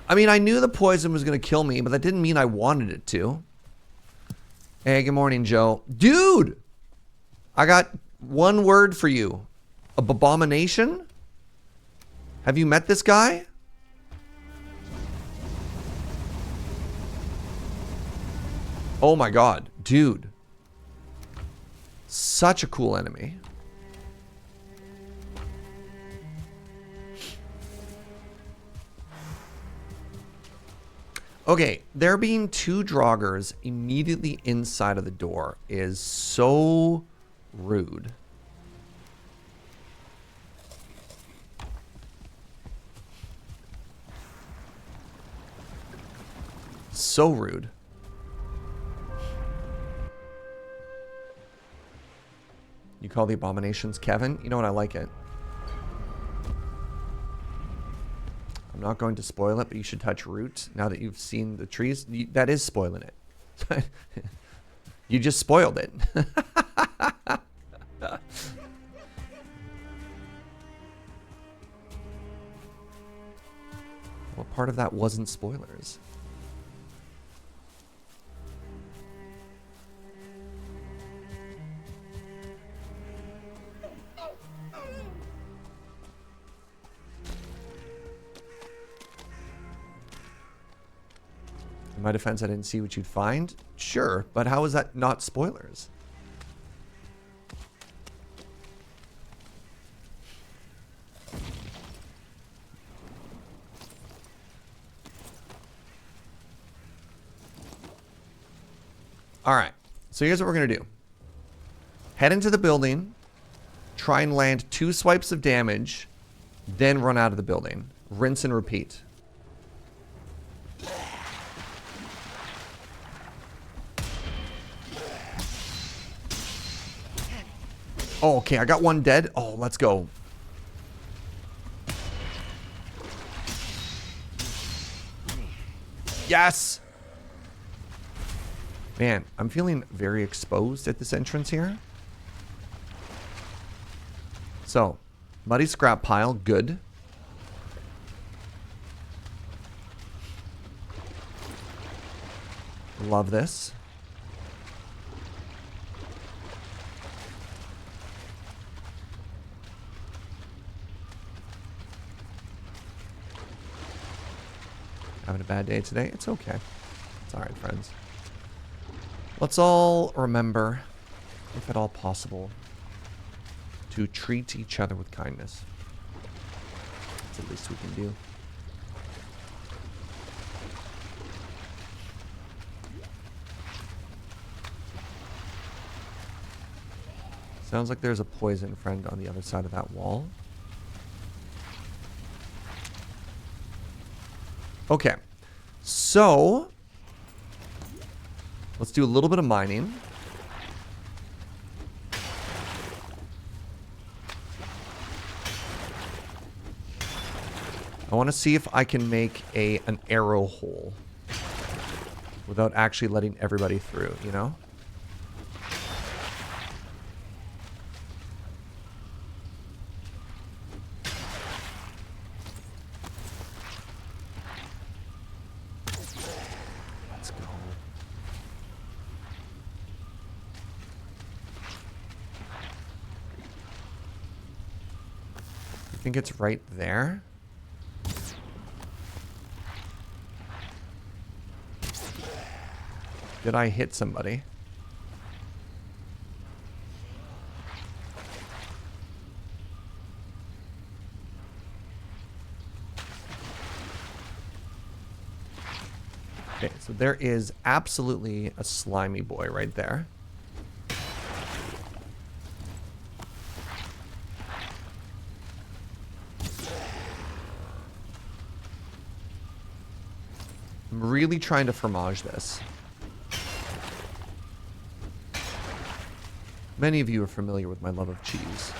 Speaker 1: I mean, I knew the poison was going to kill me, but that didn't mean I wanted it to. Hey, good morning, Joe. Dude! I got one word for you. Abomination? Have you met this guy? Oh my god. Dude. Such a cool enemy. Okay, there being 2 Draugrs immediately inside of the door is so rude. So rude. You call the Abominations Kevin? You know what? I like it. I'm not going to spoil it, but you should touch root now that you've seen the trees. That is spoiling it. You just spoiled it. What part of that wasn't spoilers? In my defense, I didn't see what you'd find. Sure, but how is that not spoilers? All right, so here's what we're gonna do. Head into the building, try and land 2 swipes of damage, then run out of the building. Rinse and repeat. Oh, okay, I got 1 dead. Oh, let's go. Yes! Man, I'm feeling very exposed at this entrance here. So, muddy scrap pile, good. Love this. Having a bad day today? It's okay. It's alright, friends. Let's all remember, if at all possible, to treat each other with kindness. That's the least we can do. Sounds like there's a poison friend on the other side of that wall. Okay, so let's do a little bit of mining. I want to see if I can make an arrow hole without actually letting everybody through, you know? I think it's right there. Did I hit somebody? Okay, so there is absolutely a slimy boy right there. I'm really trying to fromage this. Many of you are familiar with my love of cheese.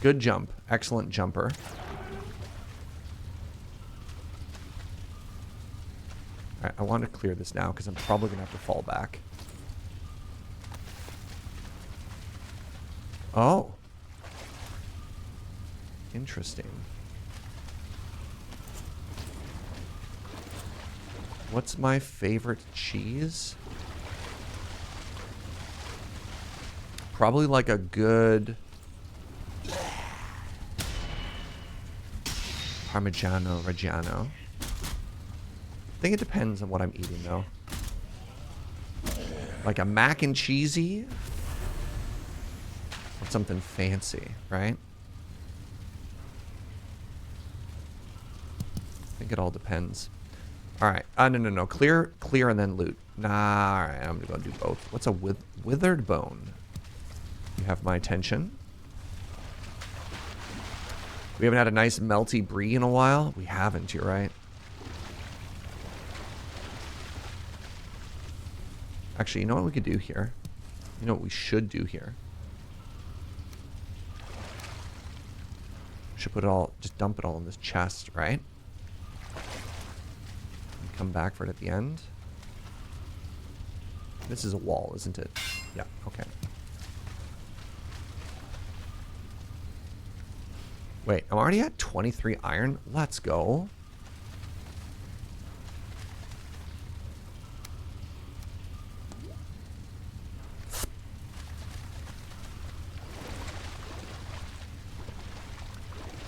Speaker 1: Good jump. Excellent jumper. Alright, I want to clear this now because I'm probably going to have to fall back. Oh. Interesting. What's my favorite cheese? Probably like a good Parmigiano Reggiano. I think it depends on what I'm eating though. Like a mac and cheesy or something fancy, right? I think it all depends. Alright. No. Clear and then loot. Nah, alright. I'm gonna go do both. What's a withered bone? You have my attention. We haven't had a nice melty brie in a while. We haven't, you're right. Actually, you know what we could do here? You know what we should do here? We should put it all, just dump it all in this chest, right? Come back for it at the end. This is a wall, isn't it? Yeah, okay. Wait, I'm already at 23 iron? Let's go.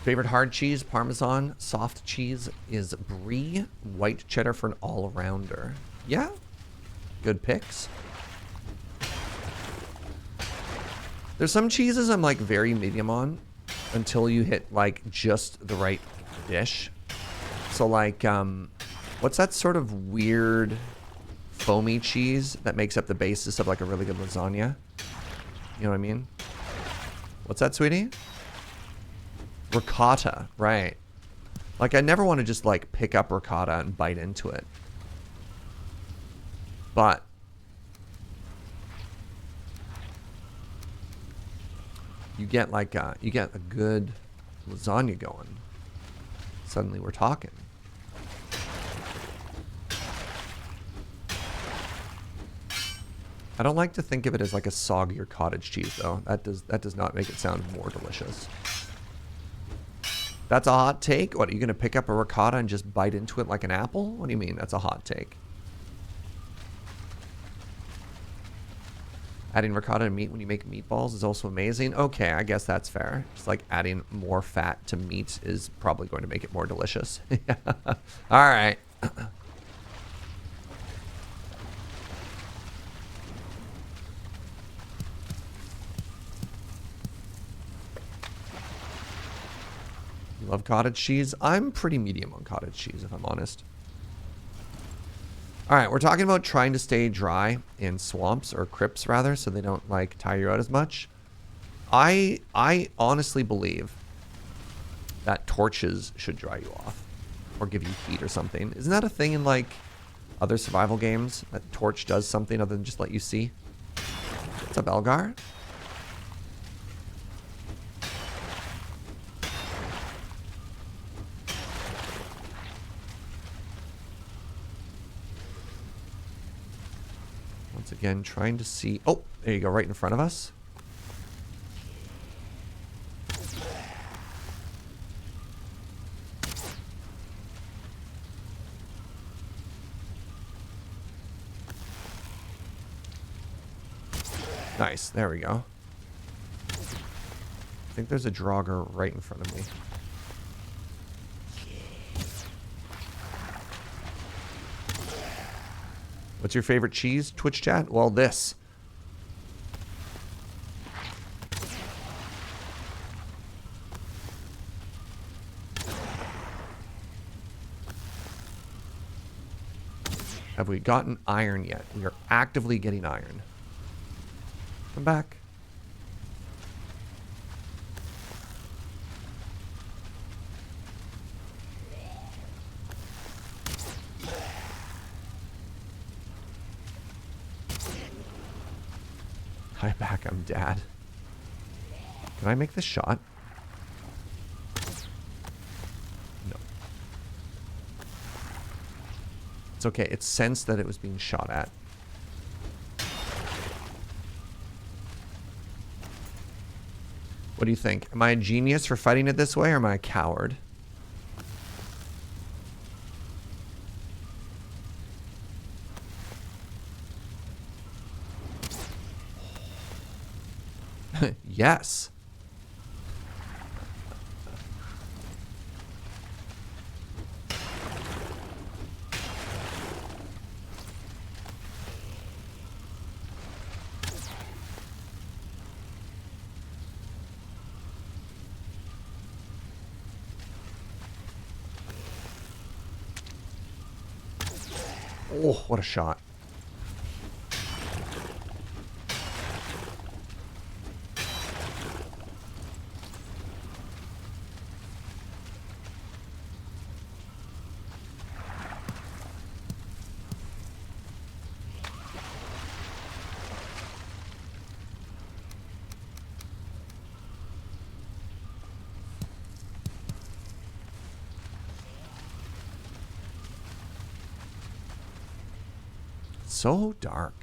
Speaker 1: Favorite hard cheese, Parmesan. Soft cheese is brie. White cheddar for an all-rounder. Yeah, good picks. There's some cheeses I'm like very medium on until you hit like just the right dish. So like, what's that sort of weird foamy cheese that makes up the basis of like a really good lasagna? You know what I mean? What's that, sweetie? Ricotta, right. Like, I never want to just, like, pick up ricotta and bite into it. But you get, like, you get a good lasagna going. Suddenly we're talking. I don't like to think of it as, like, a soggier cottage cheese, though. That does not make it sound more delicious. That's a hot take? What, are you going to pick up a ricotta and just bite into it like an apple? What do you mean that's a hot take? Adding ricotta to meat when you make meatballs is also amazing. Okay, I guess that's fair. Just like adding more fat to meat is probably going to make it more delicious. All right. You love cottage cheese? I'm pretty medium on cottage cheese, if I'm honest. All right, we're talking about trying to stay dry in swamps, or crypts rather, so they don't like tire you out as much. I honestly believe that torches should dry you off or give you heat or something. Isn't that a thing in like other survival games, that torch does something other than just let you see? What's up, Elgar? Once again, trying to see. Oh, there you go, right in front of us. Nice, there we go. I think there's a Draugr right in front of me. What's your favorite cheese, Twitch chat? Well, this. Have we gotten iron yet? We are actively getting iron. Come back. Hi back, I'm dad. Can I make this shot? No. It's okay, it sensed that it was being shot at. What do you think? Am I a genius for fighting it this way, or am I a coward? Yes. Oh, what a shot. So dark.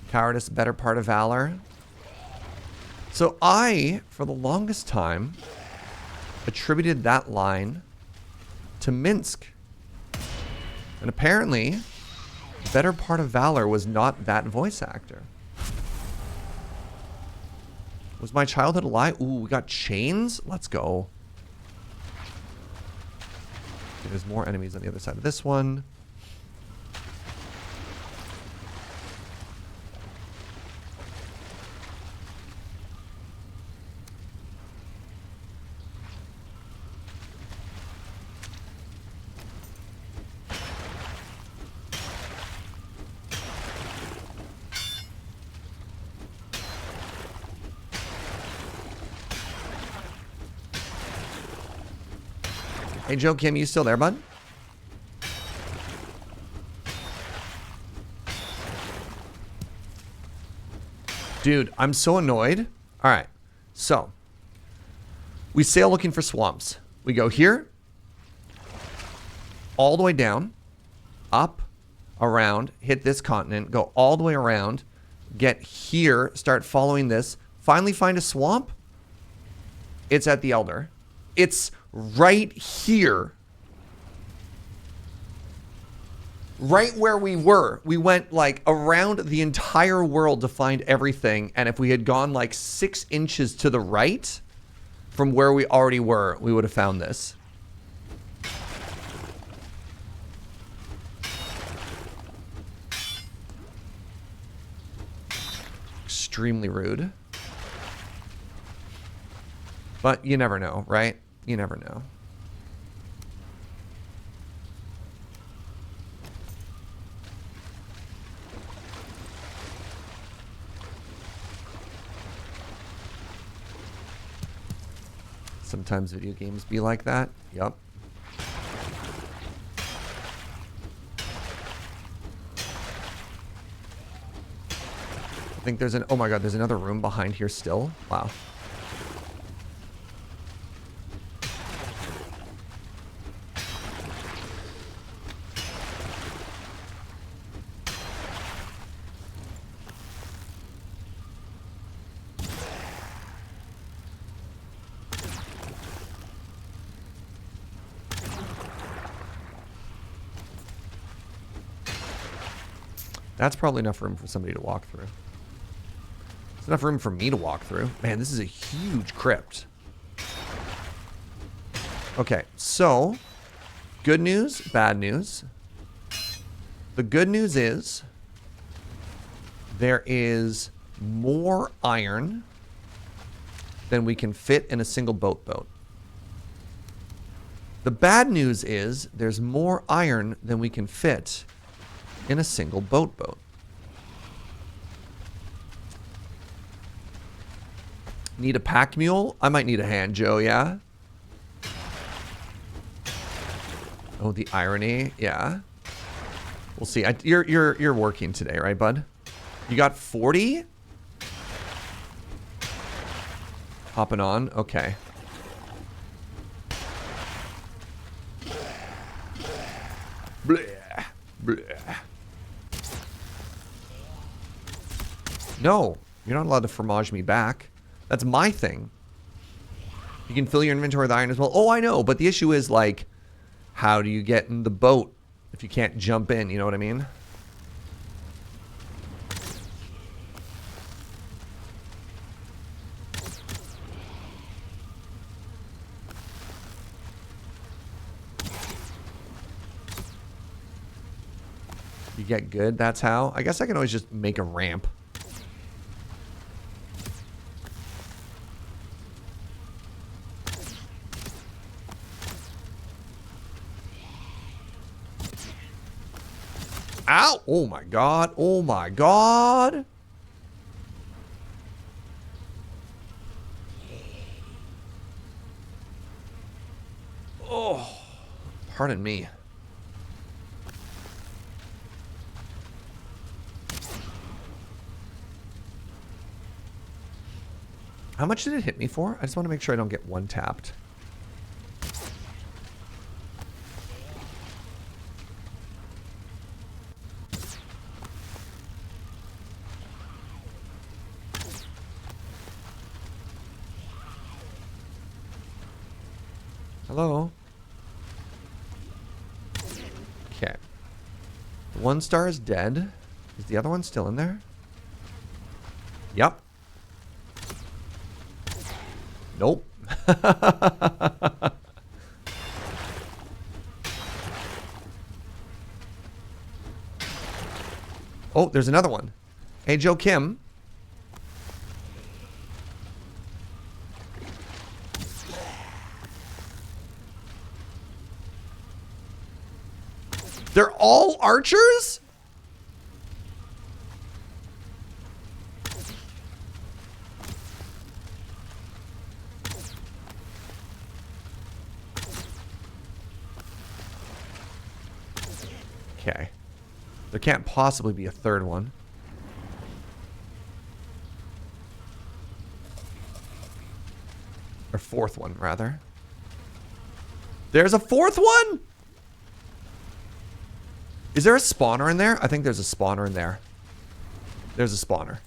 Speaker 1: Cowardice, better part of valor. So I, for the longest time, attributed that line to Minsk. And apparently, better part of valor was not that voice actor. Was my childhood a lie? Ooh, we got chains? Let's go. Okay, there's more enemies on the other side of this one. Hey, Joe Kim, you still there, bud? Dude, I'm so annoyed. All right, so we sail looking for swamps. We go here, all the way down, up, around, hit this continent, go all the way around, get here, start following this, finally find a swamp. It's at the Elder. It's right here. right where we were. We went like around the entire world to find everything. And if we had gone like 6 inches to the right from where we already were, we would have found this. Extremely rude. But you never know, right? You never know. Sometimes video games be like that. Yup. I think there's an... Oh my god, there's another room behind here still. Wow. That's probably enough room for somebody to walk through. There's enough room for me to walk through. Man, this is a huge crypt. Okay, so good news, bad news. The good news is there is more iron than we can fit in a single boat. The bad news is there's more iron than we can fit in a single boat. Need a pack mule? I might need a hand, Joe, yeah? Oh, the irony, yeah. We'll see. You're working today, right, bud? You got 40? Hopping on? Okay. Bleh. Bleh. No, you're not allowed to fromage me back. That's my thing. You can fill your inventory with iron as well. Oh, I know, but the issue is, like, how do you get in the boat if you can't jump in? You know what I mean? You get good, that's how. I guess I can always just make a ramp. Ow! Oh my god. Oh my god. Oh. Pardon me. How much did it hit me for? I just want to make sure I don't get one tapped. Hello? Okay. One star is dead. Is the other one still in there? Yep. Nope. Oh, there's another one. Hey, Joe Kim. They're all archers? Okay. There can't possibly be a third one. Or fourth one, rather. There's a fourth one? Is there a spawner in there? I think there's a spawner in there. There's a spawner.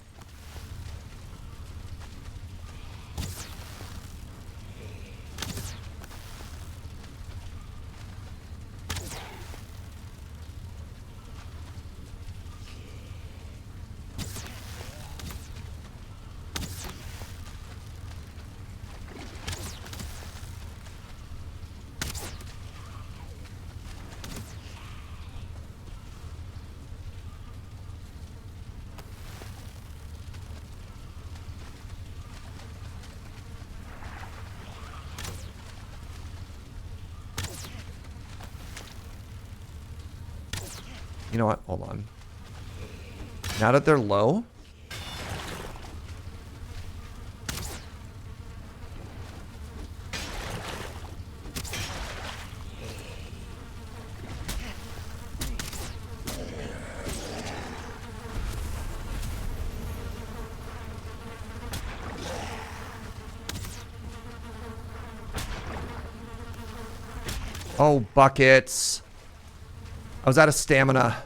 Speaker 1: You know what? Hold on. Now that they're low. Oh, buckets. I was out of stamina.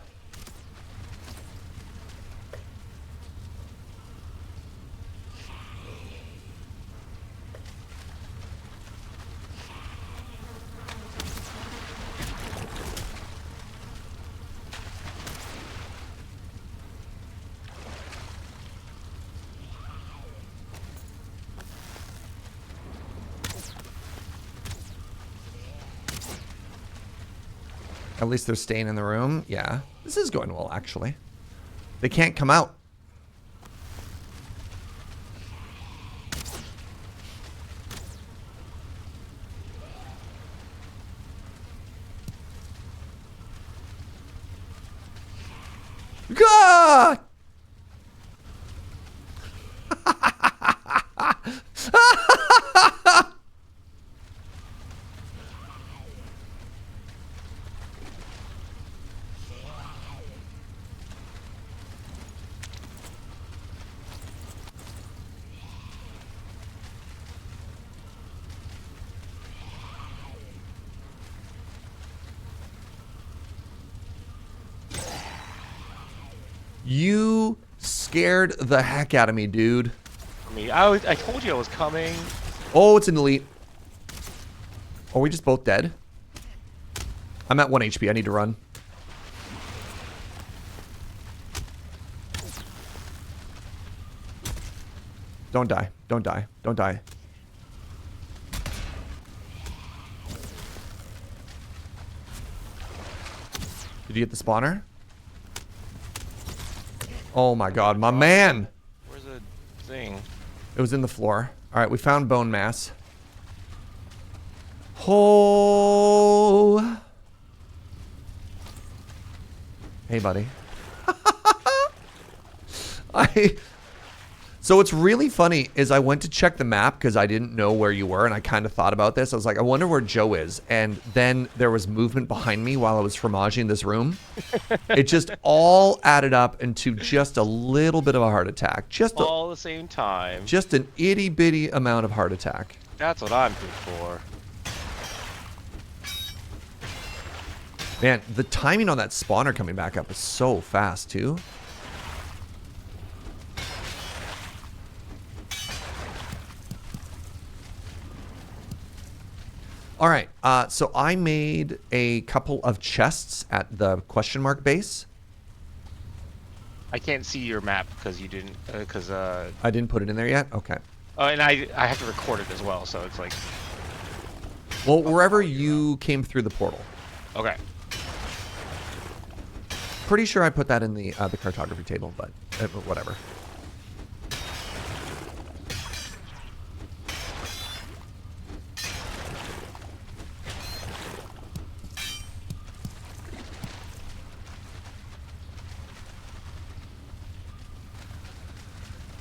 Speaker 1: At least they're staying in the room. Yeah. This is going well, actually. They can't come out. Gahh! You scared the heck out of me, dude.
Speaker 2: I told you I was coming.
Speaker 1: Oh, it's an elite. Are we just both dead? I'm at 1 HP. I need to run. Don't die. Don't die. Don't die. Did you get the spawner? Oh my god, my man!
Speaker 2: Where's the thing?
Speaker 1: It was in the floor. Alright, we found bone mass. Oh! Hey, buddy. So what's really funny is I went to check the map because I didn't know where you were, and I kind of thought about this. I was like, I wonder where Joe is. And then there was movement behind me while I was fromaging this room. It just all added up into just a little bit of a heart attack. Just
Speaker 2: all the same time.
Speaker 1: Just an itty bitty amount of heart attack.
Speaker 2: That's what I'm good for.
Speaker 1: Man, the timing on that spawner coming back up is so fast too. All right, so I made a couple of chests at the question mark base.
Speaker 2: I can't see your map because you didn't,
Speaker 1: I didn't put it in there yet? Okay.
Speaker 2: Oh, and I have to record it as well, so it's like...
Speaker 1: Well, wherever you came through the portal.
Speaker 2: Okay.
Speaker 1: Pretty sure I put that in the cartography table, but whatever.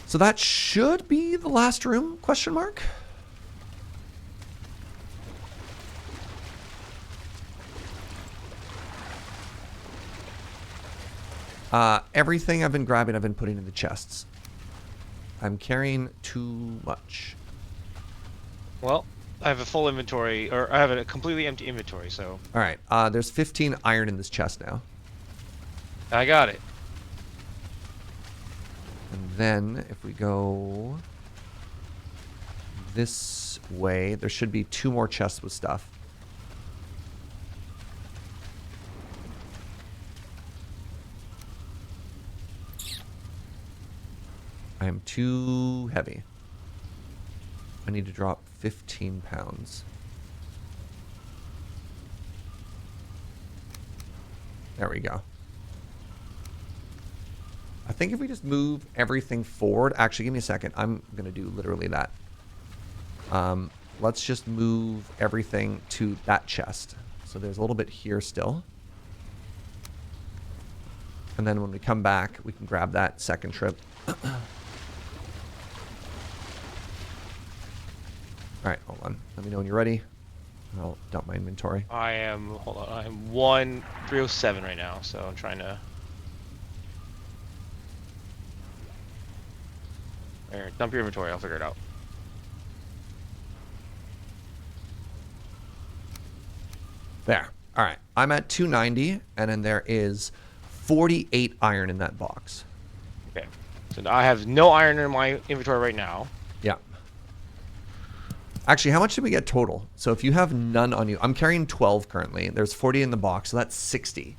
Speaker 1: So that should be the last room, question mark? Everything I've been grabbing, I've been putting in the chests. I'm carrying too much.
Speaker 2: Well, I have a full inventory, or I have a completely empty inventory, so...
Speaker 1: All right, there's 15 iron in this chest now.
Speaker 2: I got it.
Speaker 1: And then if we go this way, there should be 2 more chests with stuff. I am too heavy. I need to drop 15 pounds. There we go. I think if we just move everything forward, actually give me a second. I'm going to do literally that. Let's just move everything to that chest. So there's a little bit here still. And then when we come back, we can grab that second trip. All right, hold on. Let me know when you're ready. I'll dump my inventory.
Speaker 2: I am, hold on, I'm 1-307 right now, so I'm trying to... There, dump your inventory, I'll figure it out.
Speaker 1: There. All right. I'm at 290, and then there is 48 iron in that box.
Speaker 2: Okay. So I have no iron in my inventory right now.
Speaker 1: Yeah. Actually, how much did we get total? So if you have none on you, I'm carrying 12 currently. There's 40 in the box, so that's 60.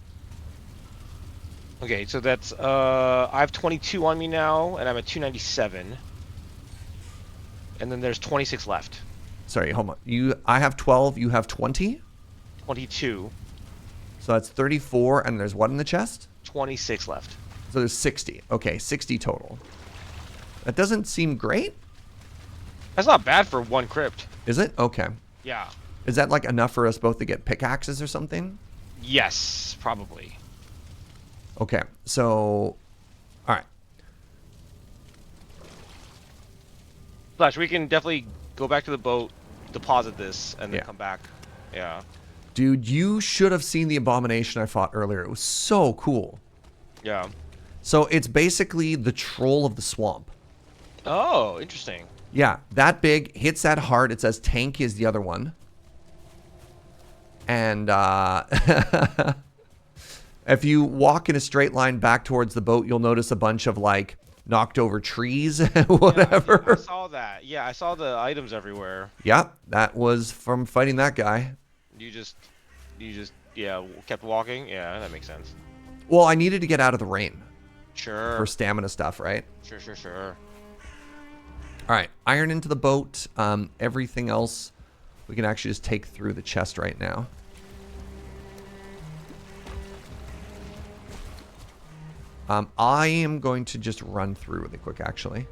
Speaker 2: Okay, so that's, I have 22 on me now, and I'm at 297. And then there's 26 left.
Speaker 1: Sorry, hold on. I have 12, you have 20?
Speaker 2: 22.
Speaker 1: So that's 34, and there's what in the chest?
Speaker 2: 26 left.
Speaker 1: So there's 60. Okay, 60 total. That doesn't seem great.
Speaker 2: That's not bad for one crypt.
Speaker 1: Is it? Okay.
Speaker 2: Yeah.
Speaker 1: Is that like enough for us both to get pickaxes or something?
Speaker 2: Yes, probably.
Speaker 1: Okay, so... All right.
Speaker 2: Flash, we can definitely go back to the boat, deposit this, and then come back. Yeah.
Speaker 1: Dude, you should have seen the Abomination I fought earlier. It was so cool.
Speaker 2: Yeah.
Speaker 1: So it's basically the troll of the swamp.
Speaker 2: Oh, interesting.
Speaker 1: Yeah, that big, hits that hard. It says tank is the other one. And if you walk in a straight line back towards the boat, you'll notice a bunch of like knocked over trees, whatever.
Speaker 2: Yeah, I saw that. Yeah, I saw the items everywhere.
Speaker 1: Yeah, that was from fighting that guy.
Speaker 2: You just, yeah, kept walking. Yeah, that makes sense.
Speaker 1: Well, I needed to get out of the rain.
Speaker 2: Sure.
Speaker 1: For stamina stuff, right?
Speaker 2: Sure.
Speaker 1: All right, iron into the boat. Everything else we can actually just take through the chest right now. I am going to just run through really quick, actually.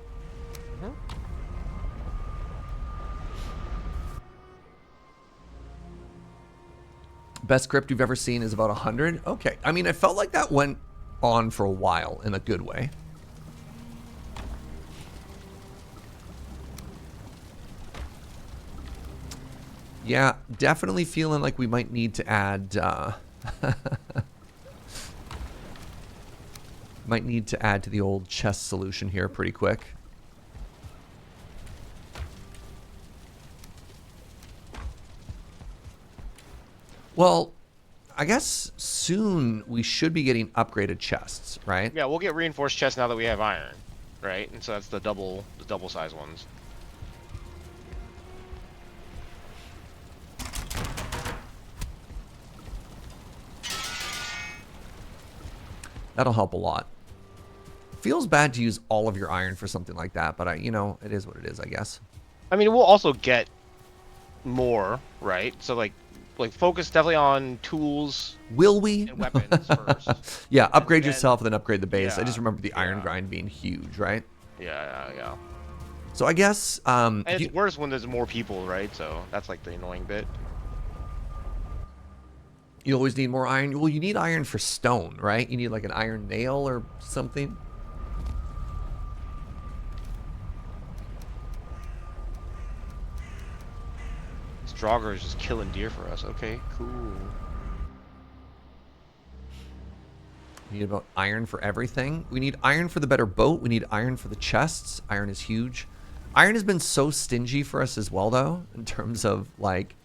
Speaker 2: Mm-hmm.
Speaker 1: Best crypt you've ever seen is about 100. Okay, I mean, I felt like that went on for a while in a good way. Yeah, definitely feeling like we might need to add might need to add to the old chest solution here pretty quick. Well, I guess soon we should be getting upgraded chests, right?
Speaker 2: Yeah, we'll get reinforced chests now that we have iron, right? And so that's the double size ones.
Speaker 1: That'll help a lot. Feels bad to use all of your iron for something like that, but you know, it is what it is, I guess.
Speaker 2: I mean, we'll also get more, right? So like focus definitely on tools.
Speaker 1: Will we?
Speaker 2: And weapons first.
Speaker 1: Yeah, upgrade yourself and then upgrade the base.
Speaker 2: Yeah,
Speaker 1: I just remember the iron grind being huge, right?
Speaker 2: Yeah.
Speaker 1: So I guess
Speaker 2: and it's worse when there's more people, right? So that's like the annoying bit.
Speaker 1: You always need more iron. Well, you need iron for stone, right? You need like an iron nail or something.
Speaker 2: Draugr is just killing deer for us. Okay, cool.
Speaker 1: We need about iron for everything. We need iron for the better boat. We need iron for the chests. Iron is huge. Iron has been so stingy for us as well, though, in terms of like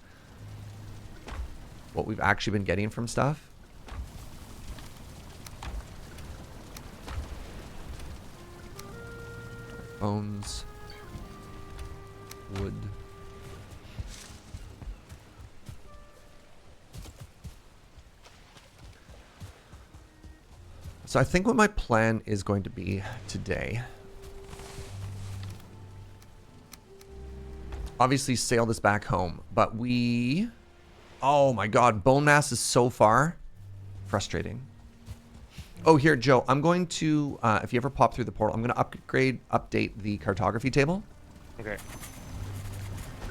Speaker 1: what we've actually been getting from stuff. Bones. Wood. So I think what my plan is going to be today, obviously sail this back home, but oh my god, bone mass is so far. Frustrating. Oh, here, Joe, I'm going to, if you ever pop through the portal, I'm going to update the cartography table.
Speaker 2: Okay.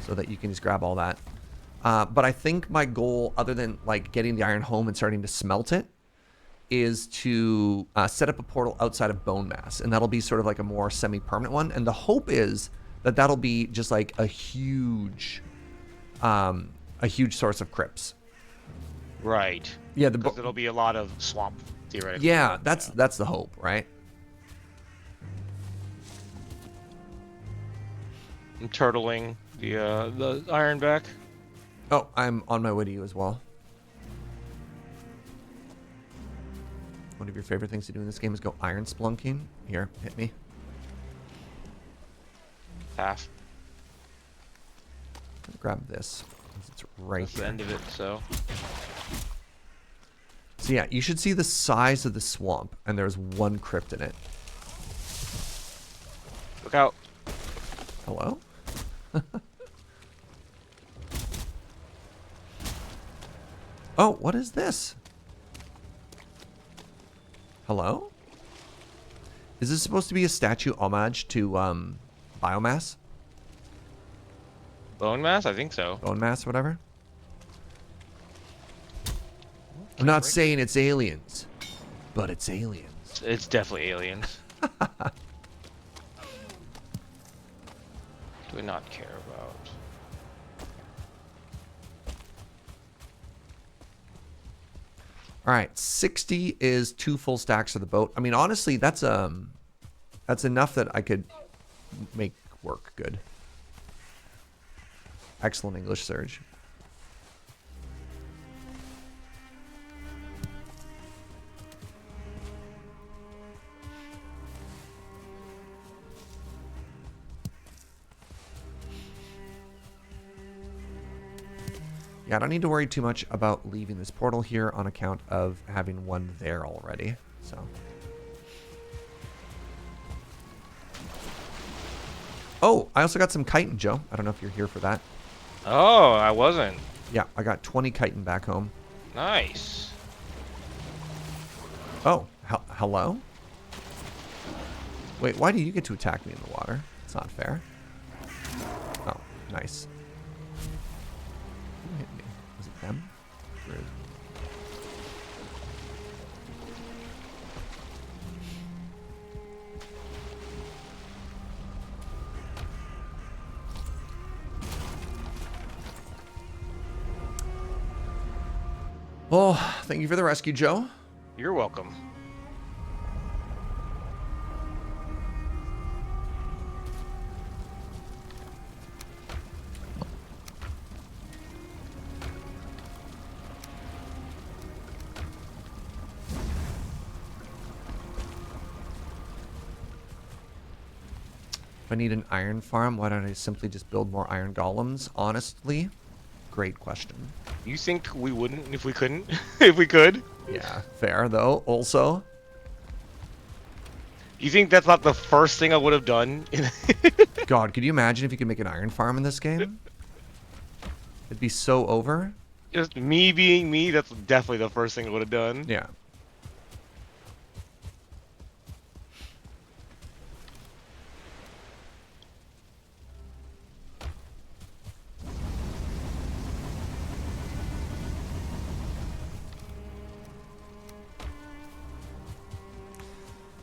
Speaker 1: So that you can just grab all that. But I think my goal, other than like getting the iron home and starting to smelt it, is to set up a portal outside of Bone Mass, and that'll be sort of like a more semi-permanent one. And the hope is that that'll be just like a huge source of crypts.
Speaker 2: Right.
Speaker 1: Yeah,
Speaker 2: because it'll be a lot of swamp theoretically.
Speaker 1: Yeah, that's the hope, right?
Speaker 2: I'm turtling the Ironback.
Speaker 1: Oh, I'm on my way to you as well. One of your favorite things to do in this game is go iron splunking. Here, hit me.
Speaker 2: Half.
Speaker 1: Grab this. It's right
Speaker 2: That's
Speaker 1: here.
Speaker 2: the end of it, so.
Speaker 1: So yeah, you should see the size of the swamp, and there's one crypt in it.
Speaker 2: Look out.
Speaker 1: Hello? Oh, what is this? Hello? Is this supposed to be a statue homage to biomass?
Speaker 2: Bone mass? I think so.
Speaker 1: Bone mass, whatever? I'm not saying it's aliens, but it's aliens.
Speaker 2: It's definitely aliens. Do we not care about?
Speaker 1: All right, 60 is 2 full stacks of the boat. I mean, honestly, that's enough that I could make work good. Excellent English, Serge. Yeah, I don't need to worry too much about leaving this portal here on account of having one there already. So. Oh, I also got some chitin, Joe. I don't know if you're here for that.
Speaker 2: Oh, I wasn't.
Speaker 1: Yeah, I got 20 chitin back home.
Speaker 2: Nice.
Speaker 1: Oh, hello? Wait, why do you get to attack me in the water? It's not fair. Oh, nice. Who hit me? Was it them? Rude. Well, thank you for the rescue, Joe.
Speaker 2: You're welcome.
Speaker 1: If I need an iron farm, why don't I simply just build more iron golems? Honestly, great question.
Speaker 2: You think we wouldn't if we couldn't? If we could?
Speaker 1: Yeah, fair though. Also,
Speaker 2: You think that's not the first thing I would have done?
Speaker 1: God, could you imagine if you could make an iron farm in this game? It'd be so over.
Speaker 2: Just me being me, that's definitely the first thing I would have done.
Speaker 1: Yeah.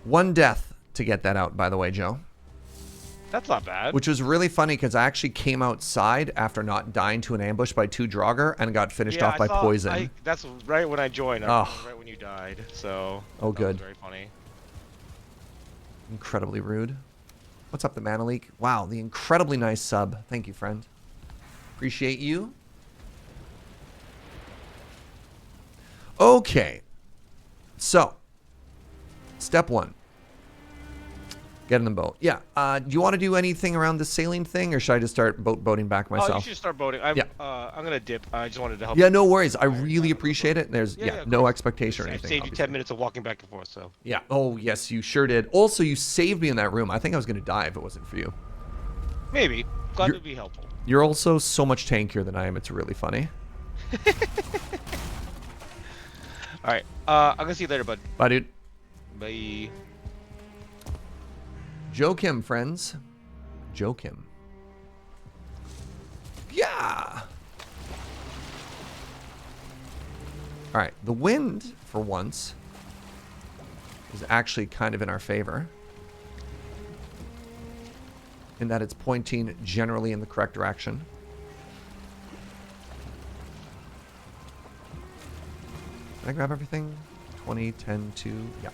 Speaker 1: One death to get that out, by the way, Joe.
Speaker 2: That's not bad.
Speaker 1: Which was really funny because I actually came outside after not dying to an ambush by 2 Draugr and got finished off by poison.
Speaker 2: That's right when I joined.
Speaker 1: Oh.
Speaker 2: Right when you died. So.
Speaker 1: Oh, good.
Speaker 2: That was very funny.
Speaker 1: Incredibly rude. What's up, the Mana Leak? Wow, the incredibly nice sub. Thank you, friend. Appreciate you. Okay. So, step 1. Get in the boat. Yeah. Do you want to do anything around the sailing thing, or should I just start boating back myself?
Speaker 2: Oh, you should start boating. I'm gonna dip. I just wanted to help.
Speaker 1: Yeah, no worries. I really appreciate it. There's no expectation or
Speaker 2: I
Speaker 1: anything.
Speaker 2: saved you 10 minutes of walking back and forth, so.
Speaker 1: Yeah. Oh, yes, you sure did. Also, you saved me in that room. I think I was going to die if it wasn't for you.
Speaker 2: Maybe. Glad to be helpful.
Speaker 1: You're also so much tankier than I am. It's really funny.
Speaker 2: All right. I'm gonna see you later, bud.
Speaker 1: Bye, dude.
Speaker 2: Bye.
Speaker 1: Joe Kim, friends. Joe Kim. Yeah. All right. The wind, for once, is actually kind of in our favor, in that it's pointing generally in the correct direction. Can I grab everything? 20, 10, 2, yeah.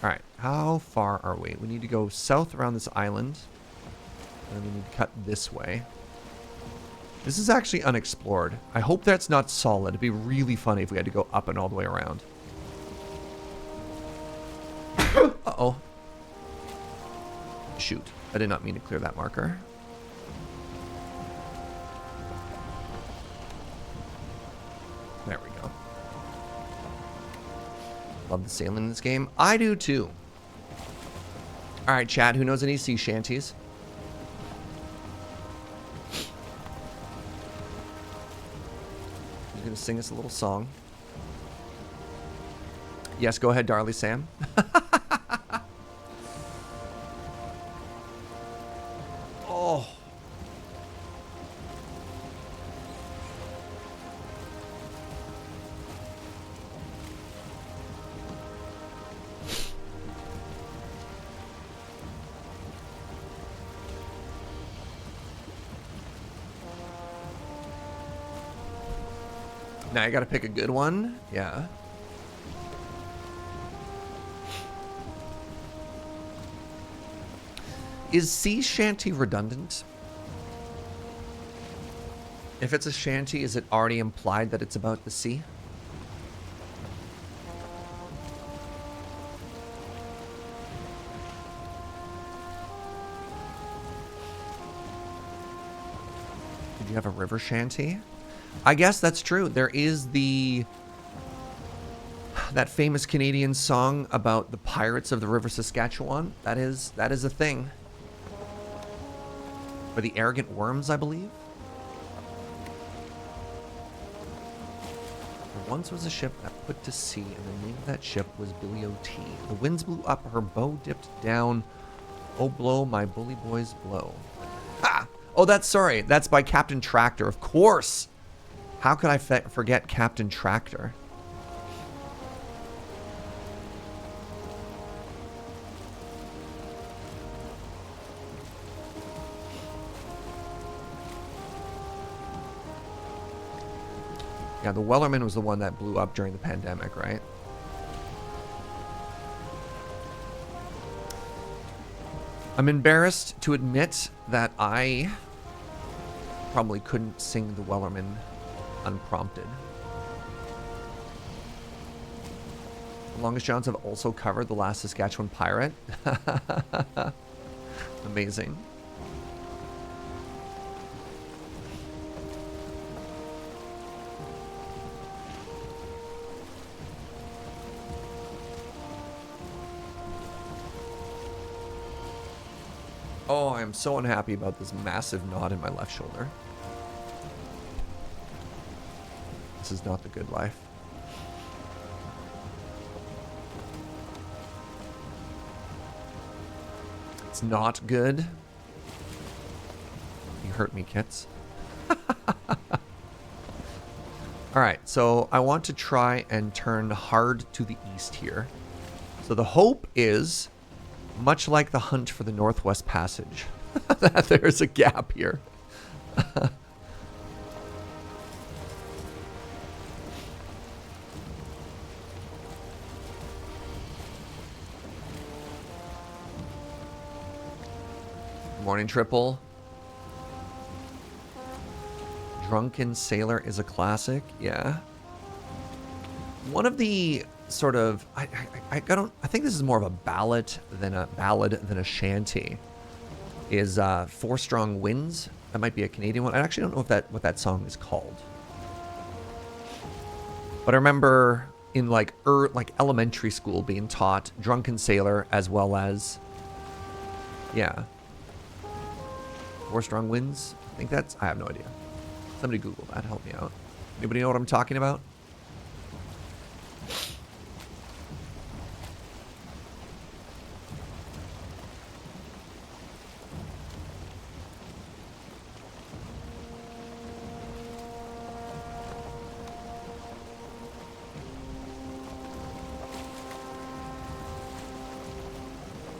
Speaker 1: All right, how far are we? We need to go south around this island, and then we need to cut this way. This is actually unexplored. I hope that's not solid. It'd be really funny if we had to go up and all the way around. Uh-oh. Shoot. I did not mean to clear that marker. There we go. Love the sailing in this game. I do too. All right, chat. Who knows any sea shanties? He's going to sing us a little song. Yes, go ahead, Darly Sam. Oh. Now I gotta pick a good one. Yeah. Is sea shanty redundant? If it's a shanty, is it already implied that it's about the sea? Did you have a river shanty? I guess that's true. There is that famous Canadian song about the pirates of the River Saskatchewan. That is a thing. Or the arrogant worms, I believe. There once was a ship that put to sea, and the name of that ship was Billy O.T. The winds blew up, her bow dipped down. Oh, blow, my bully boys, blow. Ha! Oh, that's by Captain Tractor, of course. How could I forget Captain Tractor? Yeah, the Wellerman was the one that blew up during the pandemic, right? I'm embarrassed to admit that I probably couldn't sing the Wellerman unprompted. The Longest Johns have also covered The Last Saskatchewan Pirate. Amazing. Oh, I am so unhappy about this massive knot in my left shoulder. This is not the good life. It's not good. You hurt me, Kits. Alright, so I want to try and turn hard to the east here. So the hope is, much like the hunt for the Northwest Passage, that there's a gap here. Morning, Triple. Drunken Sailor is a classic. Yeah. One of the sort of I think this is more of a ballad than a shanty. Is Four Strong Winds. That might be a Canadian one. I actually don't know what that song is called. But I remember in like elementary school being taught Drunken Sailor as well as Four Strong Winds. I think I have no idea. Somebody Google that. Help me out. Anybody know what I'm talking about?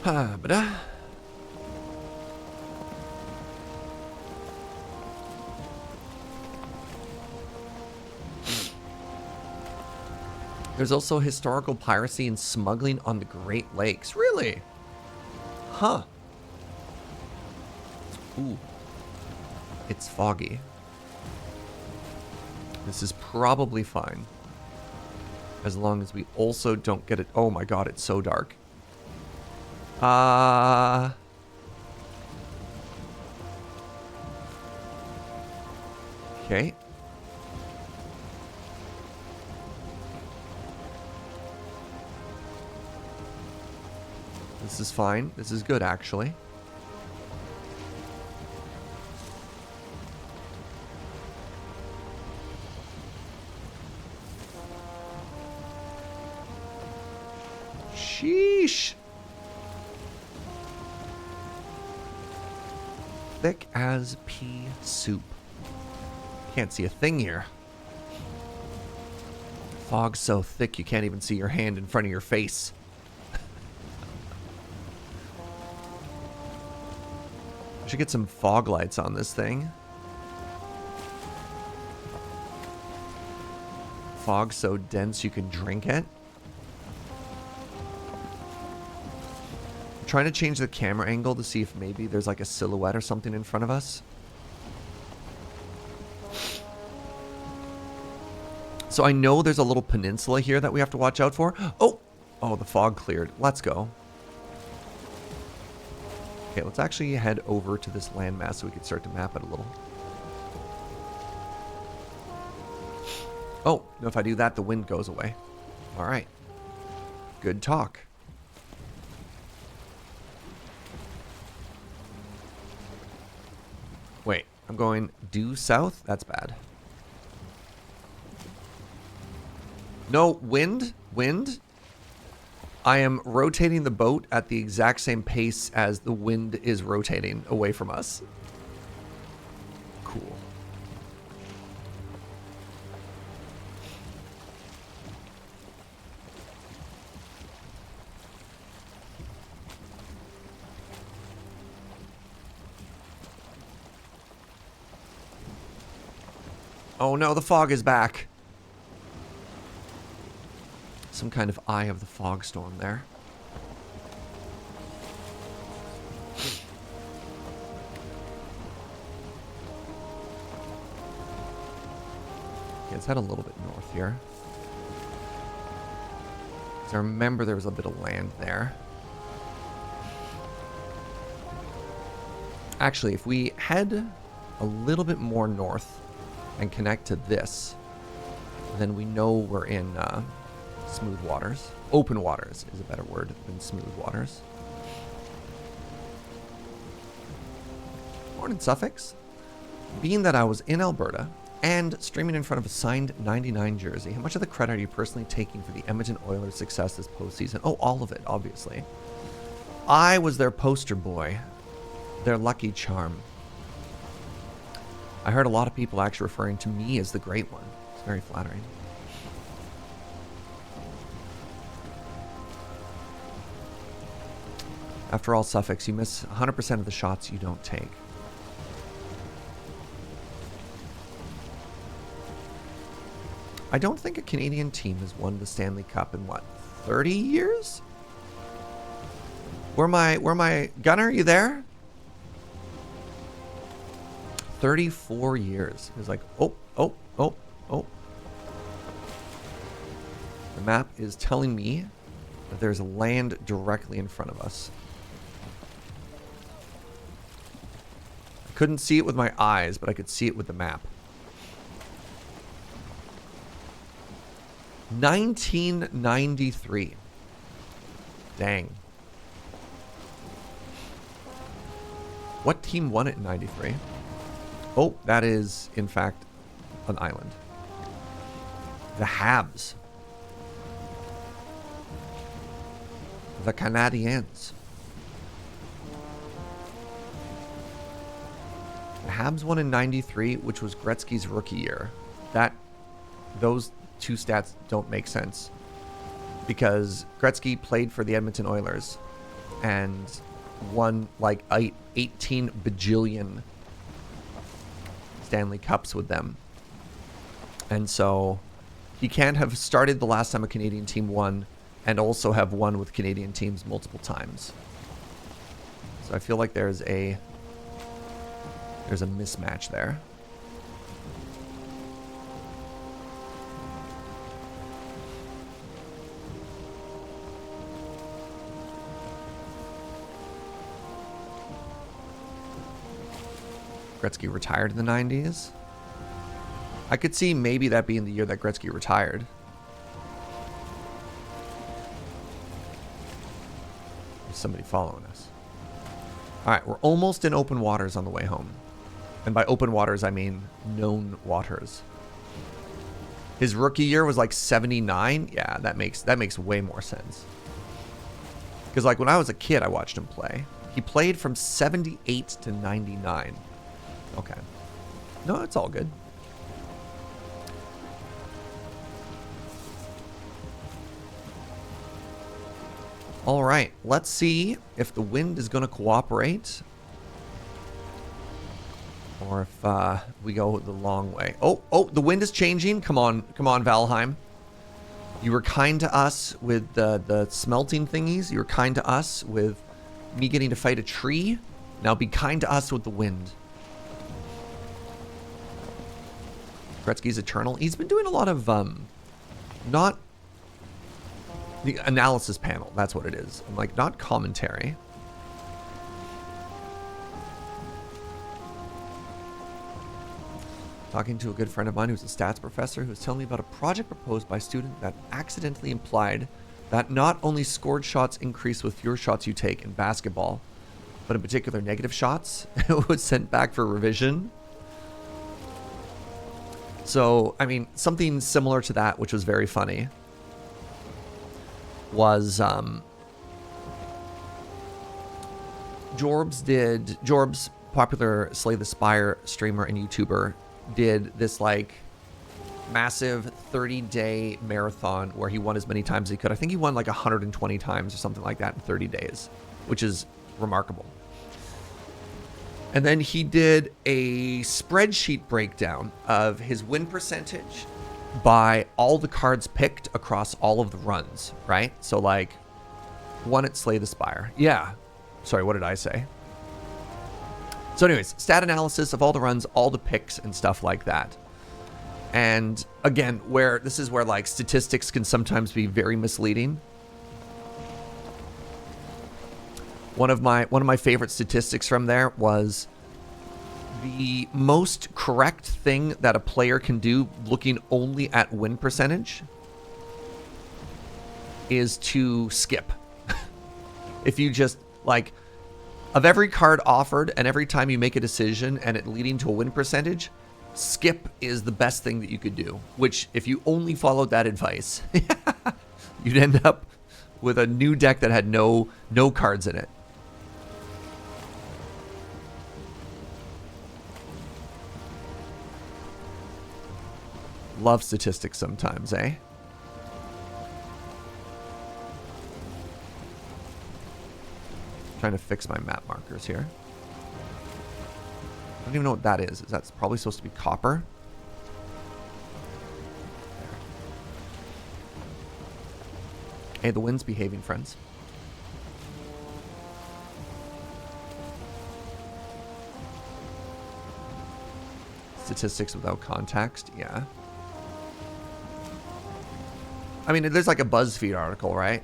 Speaker 1: Ba-da. There's also historical piracy and smuggling on the Great Lakes. Really? Huh. Ooh. It's foggy. This is probably fine. As long as we also don't get it. Oh my god, it's so dark. Okay. This is fine. This is good, actually. Sheesh. Thick as pea soup. Can't see a thing here. Fog's so thick you can't even see your hand in front of your face. I should get some fog lights on this thing. Fog so dense you can drink it. I'm trying to change the camera angle to see if maybe there's like a silhouette or something in front of us. So I know there's a little peninsula here that we have to watch out for. Oh, the fog cleared. Let's go. Okay, let's actually head over to this landmass so we can start to map it a little. Oh, no, if I do that, the wind goes away. All right. Good talk. Wait, I'm going due south? That's bad. No, wind. I am rotating the boat at the exact same pace as the wind is rotating away from us. Cool. Oh no, the fog is back. Some kind of eye of the fog storm there. Okay, let's head a little bit north here. Because I remember there was a bit of land there. Actually, if we head a little bit more north and connect to this, then we know we're in smooth waters. Open waters is a better word than smooth waters. Morning, Suffolk. Being that I was in Alberta and streaming in front of a signed 99 jersey, how much of the credit are you personally taking for the Edmonton Oilers' success this postseason? Oh, all of it, obviously. I was their poster boy, their lucky charm. I heard a lot of people actually referring to me as the great one. It's very flattering. After all, Suffolk, you miss 100% of the shots you don't take. I don't think a Canadian team has won the Stanley Cup in, what, 30 years? Where my Gunner, are you there? 34 years. It's like, oh. The map is telling me that there's land directly in front of us. Couldn't see it with my eyes, but I could see it with the map. 1993. Dang. What team won it in 93? Oh, that is, in fact, an island. The Habs. The Canadiens. The Habs won in 93, which was Gretzky's rookie year. Those two stats don't make sense. Because Gretzky played for the Edmonton Oilers and won like 18 bajillion Stanley Cups with them. And so he can't have started the last time a Canadian team won and also have won with Canadian teams multiple times. So I feel like there's a mismatch there. Gretzky retired in the 90s. I could see maybe that being the year that Gretzky retired. There's somebody following us. All right, we're almost in open waters on the way home. And by open waters, I mean known waters. His rookie year was like 79. Yeah, that makes way more sense. Because like when I was a kid, I watched him play. He played from 78 to 99. Okay. No, it's all good. All right, let's see if the wind is going to cooperate. Or if we go the long way. Oh, the wind is changing. Come on, Valheim. You were kind to us with the smelting thingies. You were kind to us with me getting to fight a tree. Now be kind to us with the wind. Gretzky's Eternal. He's been doing a lot of, not the analysis panel. That's what it is. Like, not commentary. Talking to a good friend of mine who's a stats professor who was telling me about a project proposed by a student that accidentally implied that not only scored shots increase with fewer shots you take in basketball, but in particular negative shots, it was sent back for revision. So, I mean, something similar to that, which was very funny, was Jorbs, popular Slay the Spire streamer and YouTuber, did this like massive 30-day marathon where he won as many times as he could. I think he won like 120 times or something like that in 30 days, which is remarkable. And then he did a spreadsheet breakdown of his win percentage by all the cards picked across all of the runs, right? So like won at Slay the Spire. Yeah. Sorry, what did I say? So anyways, stat analysis of all the runs, all the picks and stuff like that. And again, this is where like statistics can sometimes be very misleading. One of my favorite statistics from there was the most correct thing that a player can do looking only at win percentage is to skip. If you just like, of every card offered and every time you make a decision and it leading to a win percentage, skip is the best thing that you could do. Which if you only followed that advice, you'd end up with a new deck that had no cards in it. Love statistics sometimes, eh? Trying to fix my map markers here. I don't even know what that is. That's probably supposed to be copper. Hey, the wind's behaving, friends. Statistics without context, yeah. I mean, there's like a BuzzFeed article, right?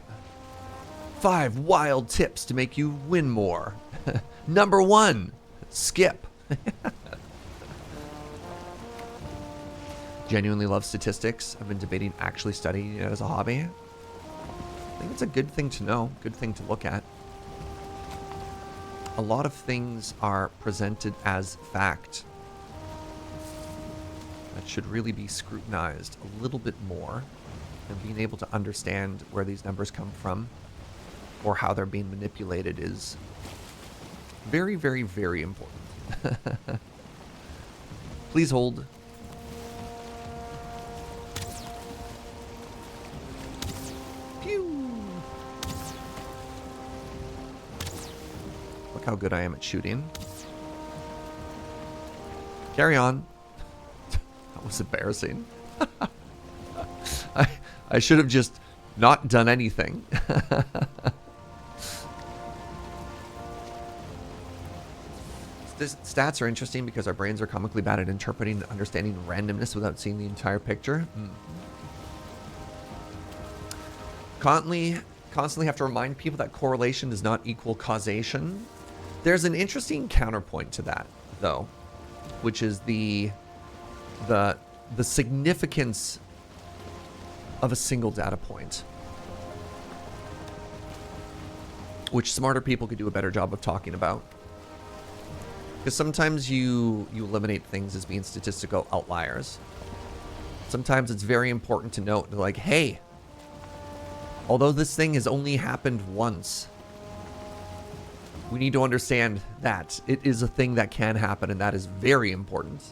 Speaker 1: 5 wild tips to make you win more. Number 1, skip. Genuinely love statistics. I've been debating actually studying it as a hobby. I think it's a good thing to know, good thing to look at. A lot of things are presented as fact that should really be scrutinized a little bit more, and being able to understand where these numbers come from or how they're being manipulated is very, very, very important. Please hold. Pew! Look how good I am at shooting. Carry on. That was embarrassing. I should have just not done anything. Stats are interesting because our brains are comically bad at interpreting and understanding randomness without seeing the entire picture. Constantly have to remind people that correlation does not equal causation. There's an interesting counterpoint to that, though, which is the significance of a single data point, which smarter people could do a better job of talking about. Because sometimes you eliminate things as being statistical outliers. Sometimes it's very important to note, like, hey, although this thing has only happened once, we need to understand that it is a thing that can happen, and that is very important.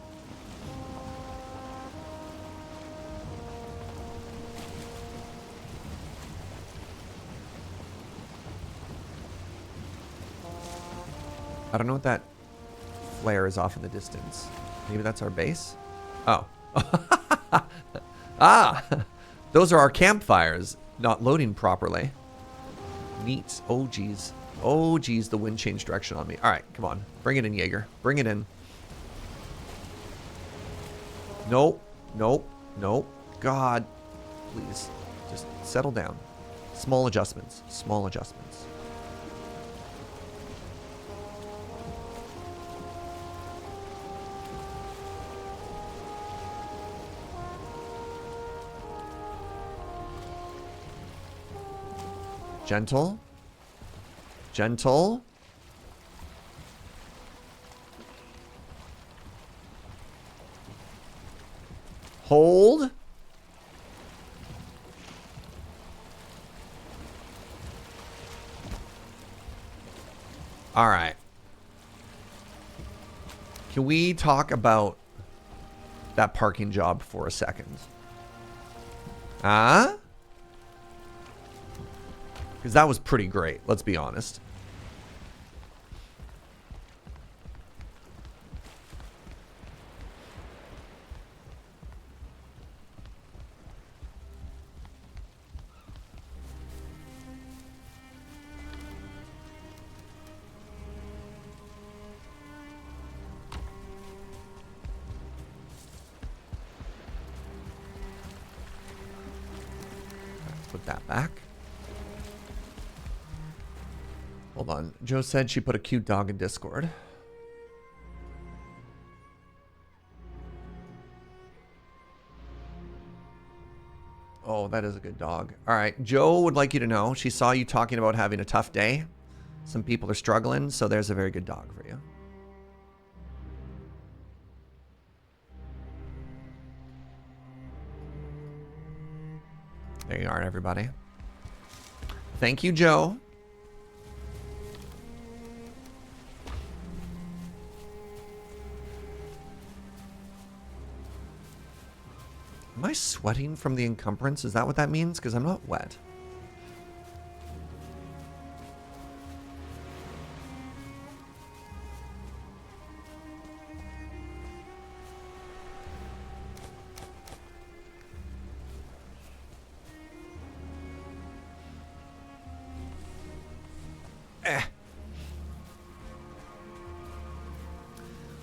Speaker 1: I don't know what that flare is off in the distance. Maybe that's our base? Oh. Ah! Those are our campfires not loading properly. Neat. Oh, geez. Oh, geez, the wind changed direction on me. All right, come on. Bring it in, Jaeger. Bring it in. Nope. Nope. Nope. God. Please. Just settle down. Small adjustments. Small adjustments. Gentle. Gentle. Hold. All right. Can we talk about that parking job for a second? Huh? Because that was pretty great, let's be honest. Put that back. Hold on. Joe said she put a cute dog in Discord. Oh, that is a good dog. All right. Joe would like you to know she saw you talking about having a tough day. Some people are struggling, so there's a very good dog for you. There you are, everybody. Thank you, Joe. Am I sweating from the encumbrance? Is that what that means? Because I'm not wet.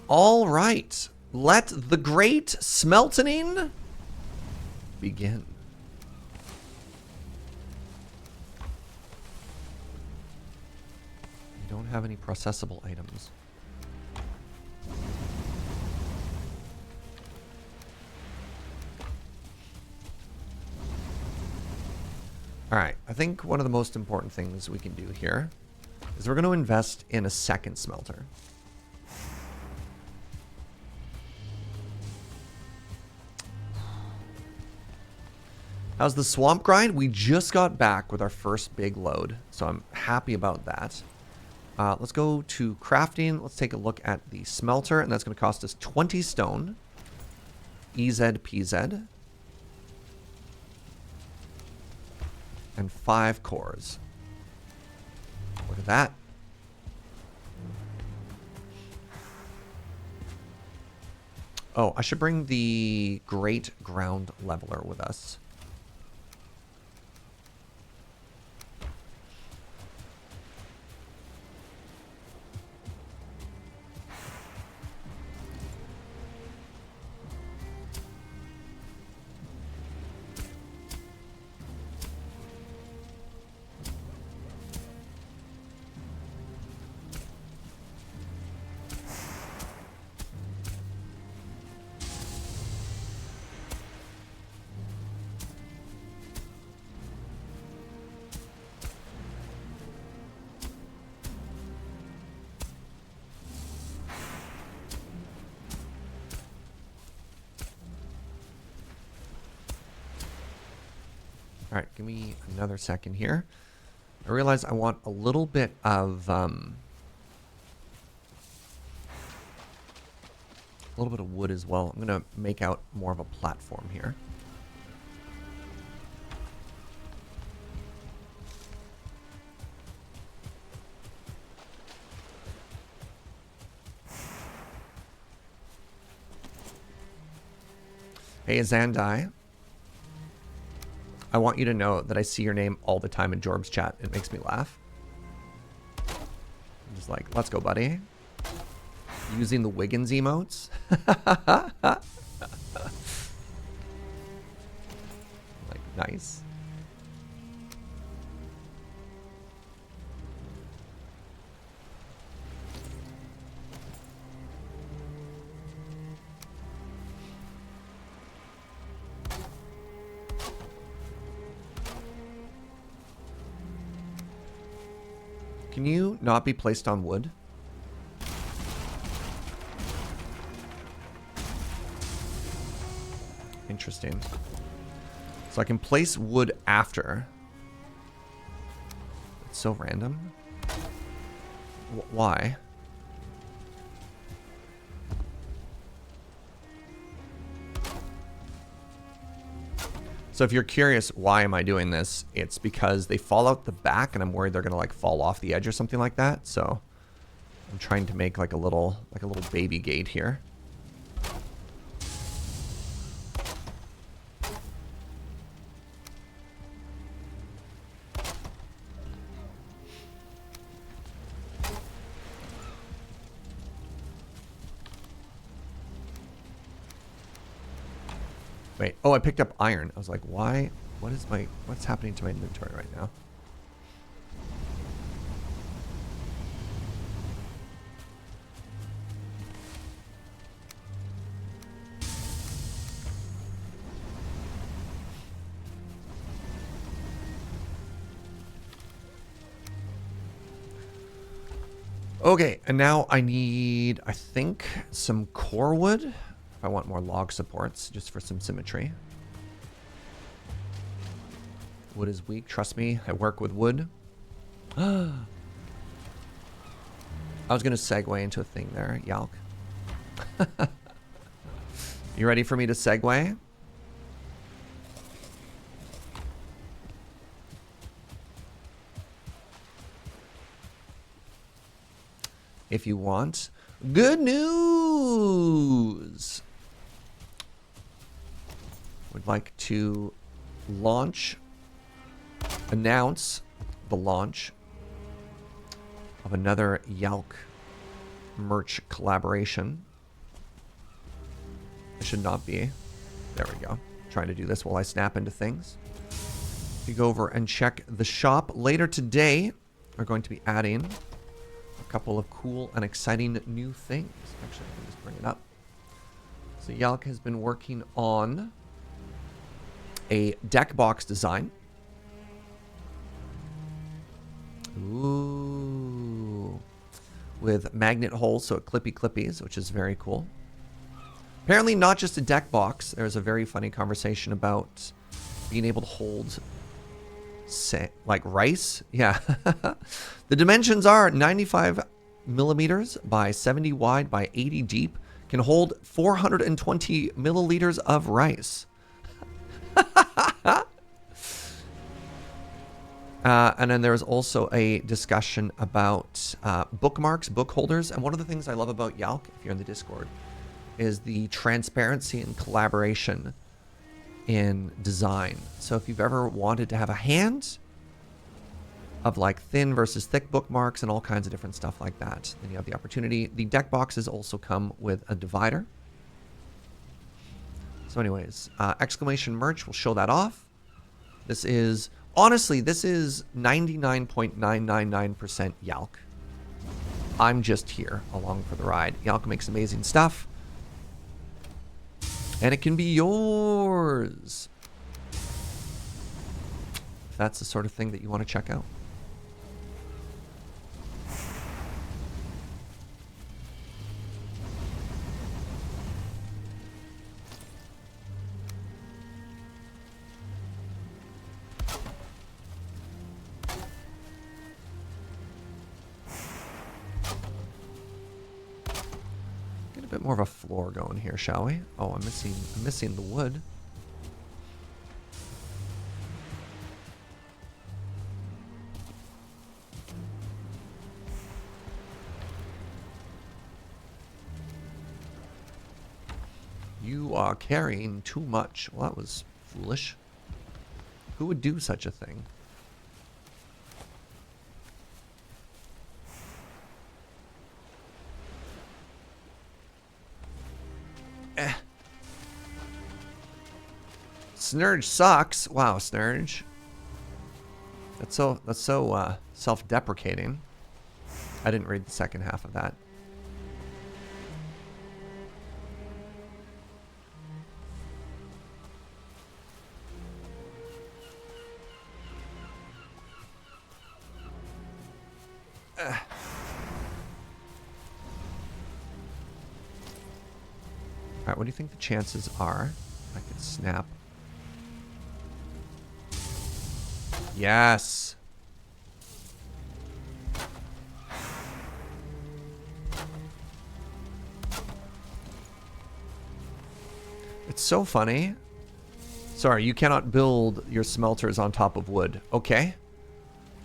Speaker 1: All right. Let the great smelting begin. We don't have any processable items. All right, I think one of the most important things we can do here is we're going to invest in a second smelter. How's the swamp grind? We just got back with our first big load, so I'm happy about that. Let's go to crafting. Let's take a look at the smelter, and that's going to cost us 20 stone. EZPZ. And 5 cores. Look at that. Oh, I should bring the Great Ground Leveler with us. All right, give me another second here. I realize I want a little bit of wood as well. I'm gonna make out more of a platform here. Hey, Azandai. I want you to know that I see your name all the time in Jorb's chat. It makes me laugh. I'm just like, let's go, buddy. Using the Wiggins emotes. Like, nice. Can you not be placed on wood? Interesting. So I can place wood after. It's so random. Why? So if you're curious, why am I doing this? It's because they fall out the back and I'm worried they're gonna like fall off the edge or something like that. So I'm trying to make like a little baby gate here. Wait, oh, I picked up iron. I was like, why? What's happening to my inventory right now? Okay, and now I need, I think, some core wood. If I want more log supports, just for some symmetry. Wood is weak. Trust me, I work with wood. I was going to segue into a thing there, Yalk. You ready for me to segue? If you want. Good news! Would like to announce the launch of another Yalk merch collaboration. It should not be. There we go. Trying to do this while I snap into things. If you go over and check the shop later today, we're going to be adding a couple of cool and exciting new things. Actually, I can just bring it up. So Yalk has been working on a deck box design. Ooh. With magnet holes, so clippy clippies, which is very cool. Apparently not just a deck box. There's a very funny conversation about being able to hold, say, like rice. Yeah. The dimensions are 95 millimeters by 70 wide by 80 deep. Can hold 420 milliliters of rice. And then there's also a discussion about bookmarks, book holders. And one of the things I love about Yalk, if you're in the Discord, is the transparency and collaboration in design. So if you've ever wanted to have a hand of like thin versus thick bookmarks and all kinds of different stuff like that, then you have the opportunity. The deck boxes also come with a divider. So anyways, exclamation merch will show that off. This is, honestly, this is 99.999% Yalk. I'm just here along for the ride. Yalk makes amazing stuff. And it can be yours. If that's the sort of thing that you want to check out. Get a bit more of a floor going here, shall we? Oh, I'm missing the wood. You are carrying too much. Well, that was foolish. Who would do such a thing? Snurge sucks. Wow, Snurge. That's so self-deprecating. I didn't read the second half of that. Alright, what do you think the chances are I could snap? Yes! It's so funny. Sorry, you cannot build your smelters on top of wood. Okay.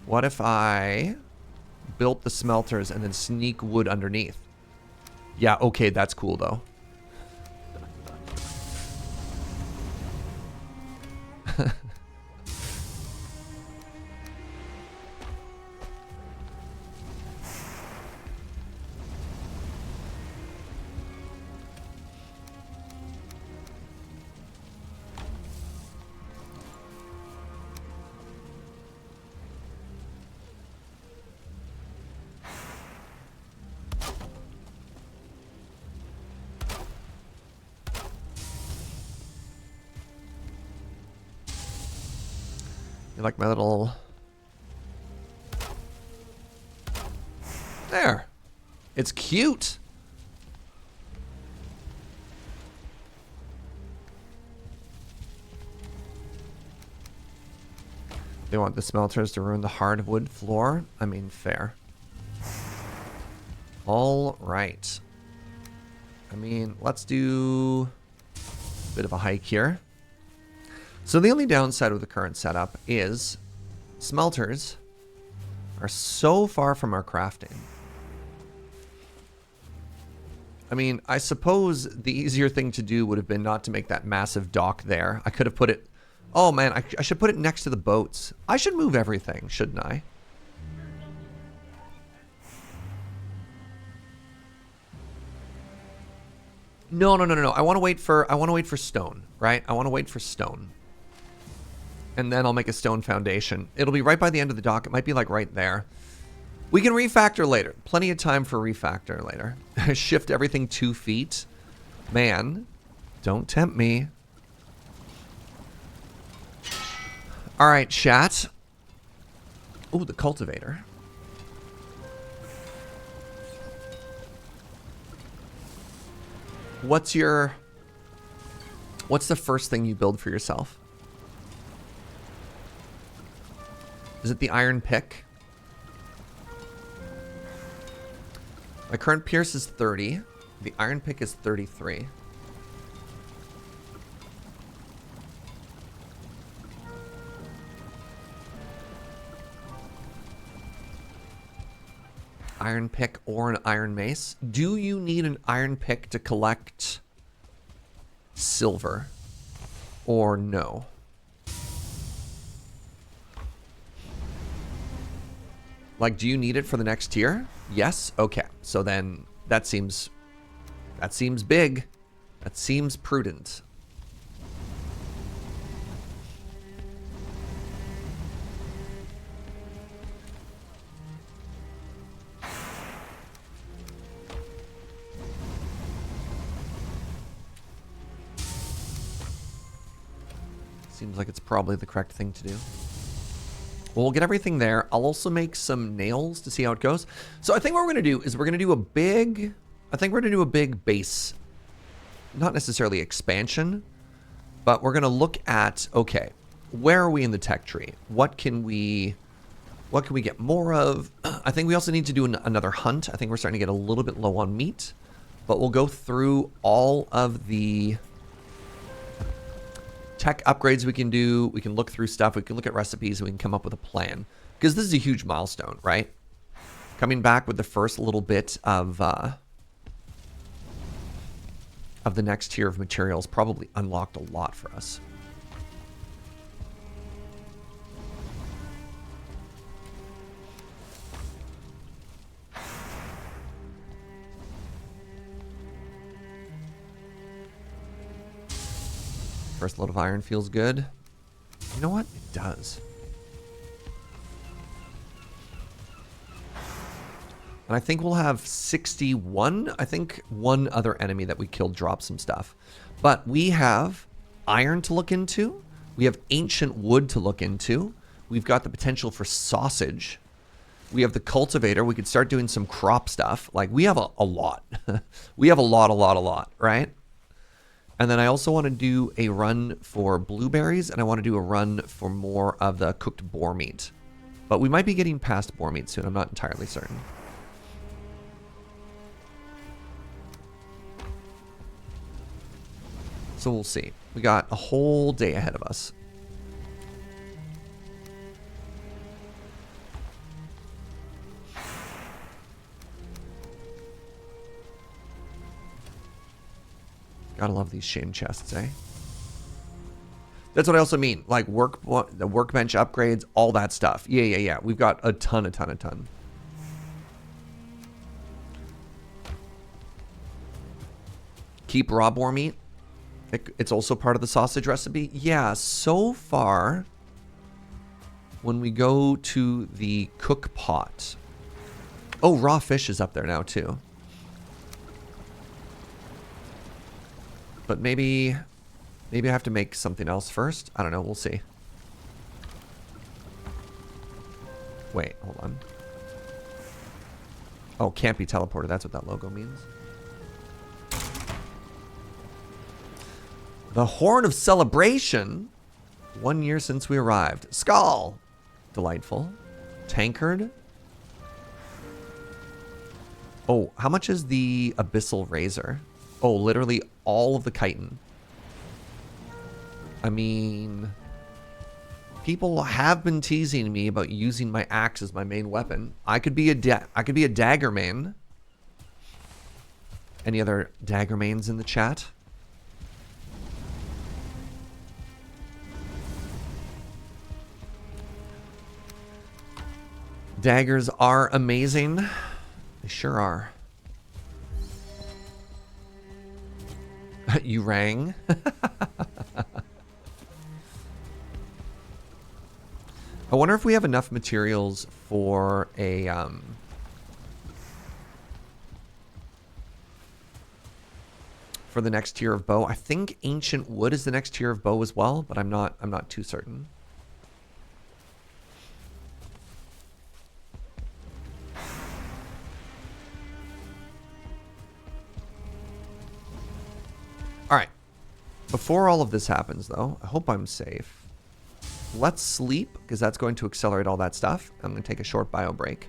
Speaker 1: What if I built the smelters and then sneak wood underneath? Yeah, okay, that's cool though. You like my little... There. It's cute. They want the smelters to ruin the hardwood floor? I mean, fair. All right. I mean, let's do a bit of a hike here. So the only downside with the current setup is smelters are so far from our crafting. I mean, I suppose the easier thing to do would have been not to make that massive dock there. I could have put it... Oh man, I should put it next to the boats. I should move everything, shouldn't I? No. I want to wait for stone, right? I want to wait for stone. And then I'll make a stone foundation. It'll be right by the end of the dock. It might be like right there. We can refactor later. Plenty of time for refactor later. Shift everything 2 feet. Man, don't tempt me. All right, chat. Ooh, the cultivator. What's the first thing you build for yourself? Is it the iron pick? My current pierce is 30. The iron pick is 33. Iron pick or an iron mace. Do you need an iron pick to collect silver. Or no? Like, do you need it for the next tier? Yes? Okay. So then that seems big. That seems prudent. Seems like it's probably the correct thing to do. Well, we'll get everything there. I'll also make some nails to see how it goes. So I think what we're going to do is we're going to do a big... I think we're going to do a big base. Not necessarily expansion, but we're going to look at, okay, where are we in the tech tree? What can we get more of? I think we also need to do another hunt. I think we're starting to get a little bit low on meat, but we'll go through all of the tech upgrades we can do. We can look through stuff. We can look at recipes. And we can come up with a plan, because this is a huge milestone, right? Coming back with the first little bit of the next tier of materials probably unlocked a lot for us. First load of iron feels good. You know what? It does. And I think we'll have 61. I think one other enemy that we killed dropped some stuff. But we have iron to look into. We have ancient wood to look into. We've got the potential for sausage. We have the cultivator. We could start doing some crop stuff. Like, we have a lot. We have a lot, right? And then I also want to do a run for blueberries, and I want to do a run for more of the cooked boar meat. But we might be getting past boar meat soon. I'm not entirely certain. So we'll see. We got a whole day ahead of us. Gotta love these shame chests, eh? That's what I also mean. Like the workbench upgrades, all that stuff. Yeah. We've got a ton. Keep raw boar meat. It's also part of the sausage recipe. Yeah, so far, when we go to the cook pot. Oh, raw fish is up there now, too. But maybe I have to make something else first. I don't know. We'll see. Wait, hold on. Oh, can't be teleported. That's what that logo means. The Horn of Celebration. 1 year since we arrived. Skull. Delightful. Tankard. Oh, how much is the Abyssal Razor? Oh, literally all of the chitin. I mean, people have been teasing me about using my axe as my main weapon. I could be a dagger man. Any other dagger mains in the chat? Daggers are amazing. They sure are. You rang. I wonder if we have enough materials for a for the next tier of bow. I think ancient wood is the next tier of bow as well, but I'm not too certain. All right. Before all of this happens, though, I hope I'm safe. Let's sleep, because that's going to accelerate all that stuff. I'm going to take a short bio break.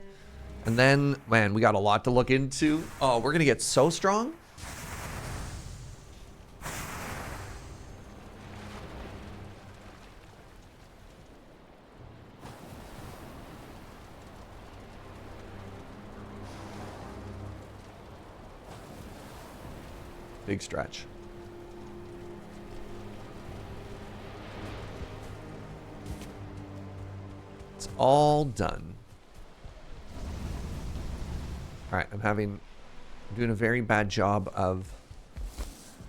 Speaker 1: And then, man, we got a lot to look into. Oh, we're going to get so strong. Big stretch. It's all done. Alright, I'm doing a very bad job of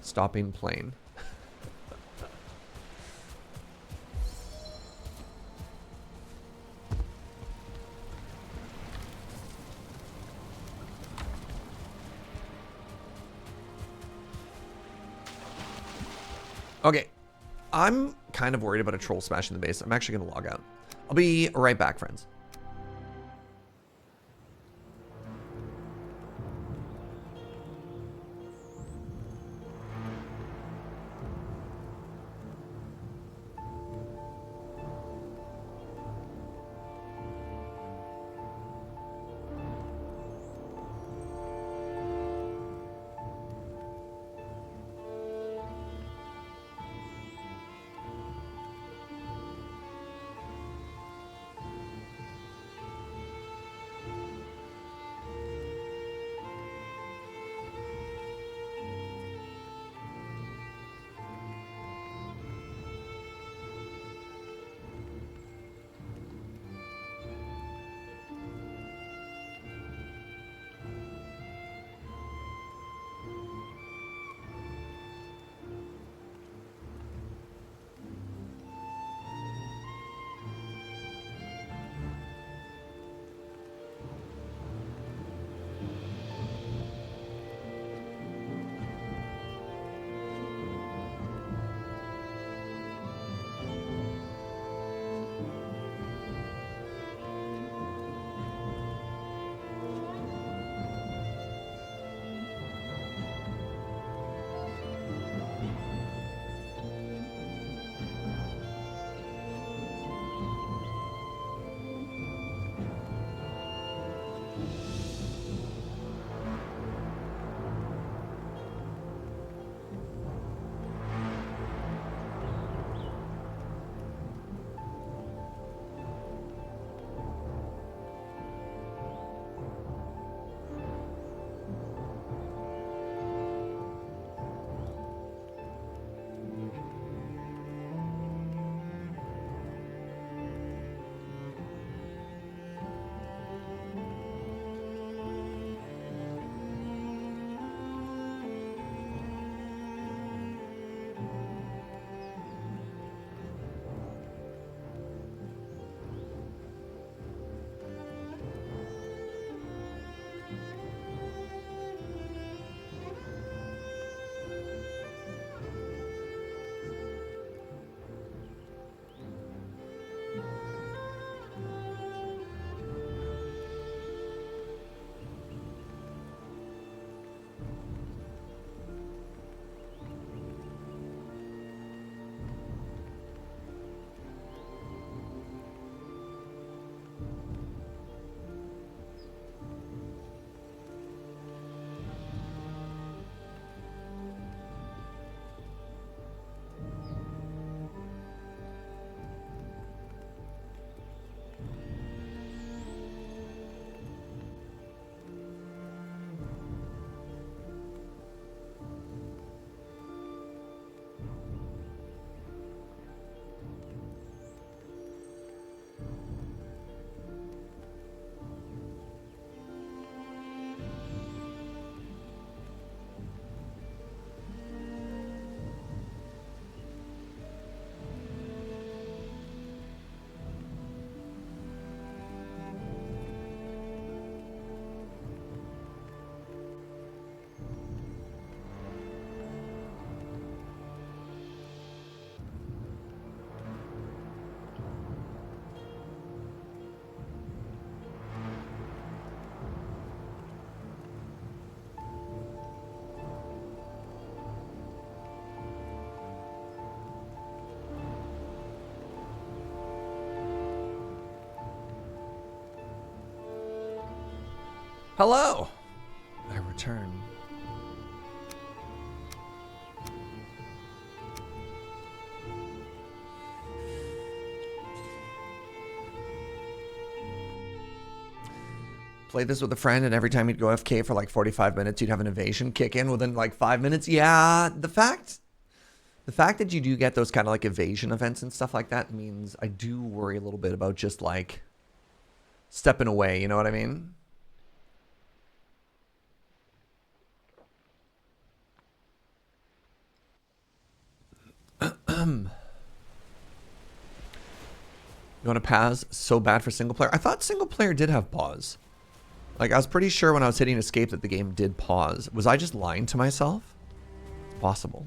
Speaker 1: stopping plane. Okay, I'm kind of worried about a troll smashing the base. I'm actually going to log out. I'll be right back, friends. Hello! I return. Play this with a friend, and every time you'd go FK for like 45 minutes, you'd have an evasion kick in within like 5 minutes. Yeah, the fact that you do get those kind of like evasion events and stuff like that means I do worry a little bit about just like stepping away, you know what I mean? You want to pause so bad for single player? I thought single player did have pause. Like, I was pretty sure when I was hitting escape that the game did pause. Was I just lying to myself? It's possible.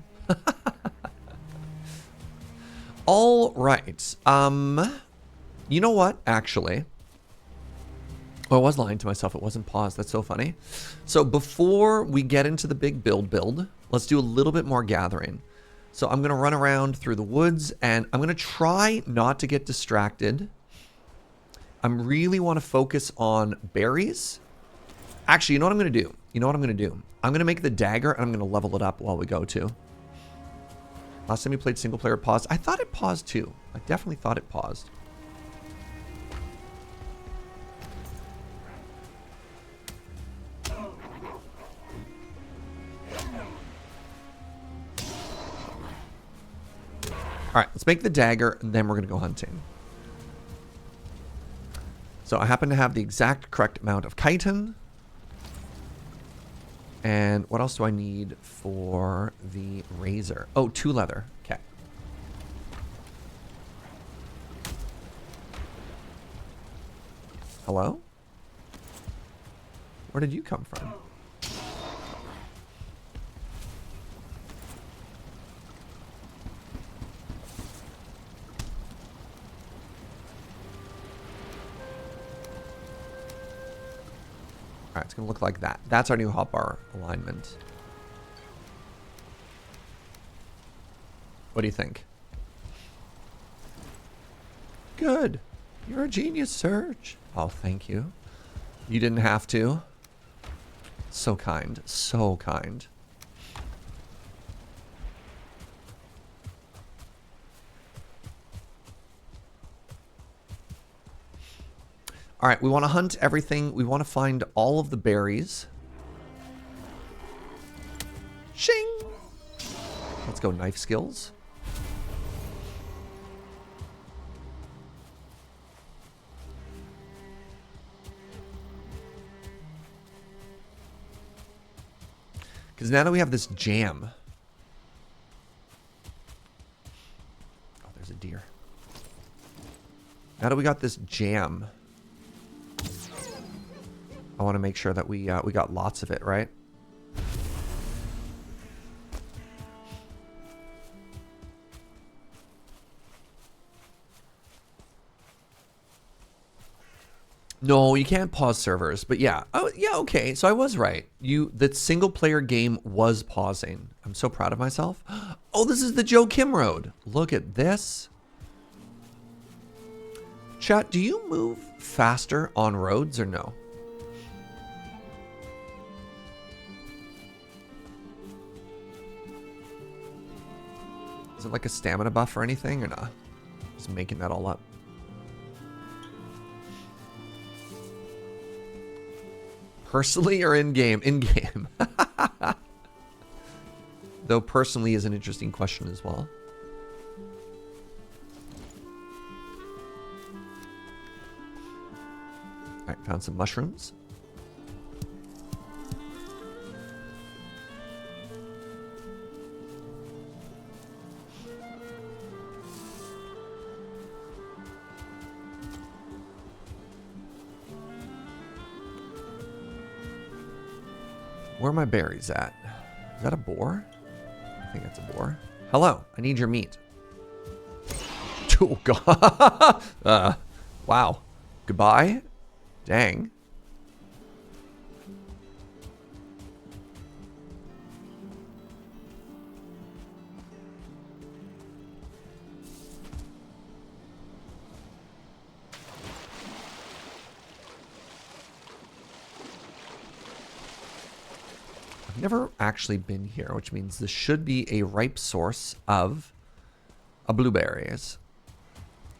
Speaker 1: All right. You know what? Actually, I was lying to myself. It wasn't pause. That's so funny. So before we get into the big build, let's do a little bit more gathering. So I'm going to run around through the woods, and I'm going to try not to get distracted. I really want to focus on berries. Actually, you know what I'm going to do? You know what I'm going to do? I'm going to make the dagger, and I'm going to level it up while we go, too. Last time you played single player paused. I thought it paused, too. I definitely thought it paused. All right, let's make the dagger, and then we're going to go hunting. So I happen to have the exact correct amount of chitin. And what else do I need for the razor? Oh, 2 leather. Okay. Hello? Where did you come from? Alright, it's going to look like that. That's our new hotbar alignment. What do you think? Good. You're a genius, Serge. Oh, thank you. You didn't have to. So kind. So kind. All right, we want to hunt everything. We want to find all of the berries. Shing! Let's go knife skills. Because now that we have this jam. Oh, there's a deer. Now that we got this jam, I want to make sure that we got lots of it, right? No, you can't pause servers, but yeah. Oh, yeah, okay. So I was right. The single player game was pausing. I'm so proud of myself. Oh, this is the Joe Kim road. Look at this. Chat, do you move faster on roads or no? Is it like a stamina buff or anything or not? Just making that all up. Personally or in-game? In-game. Though personally is an interesting question as well. Alright, found some mushrooms. Where are my berries at? Is that a boar? I think that's a boar. Hello, I need your meat. Oh, God. Wow. Goodbye. Dang. Never actually been here, which means this should be a ripe source of blueberries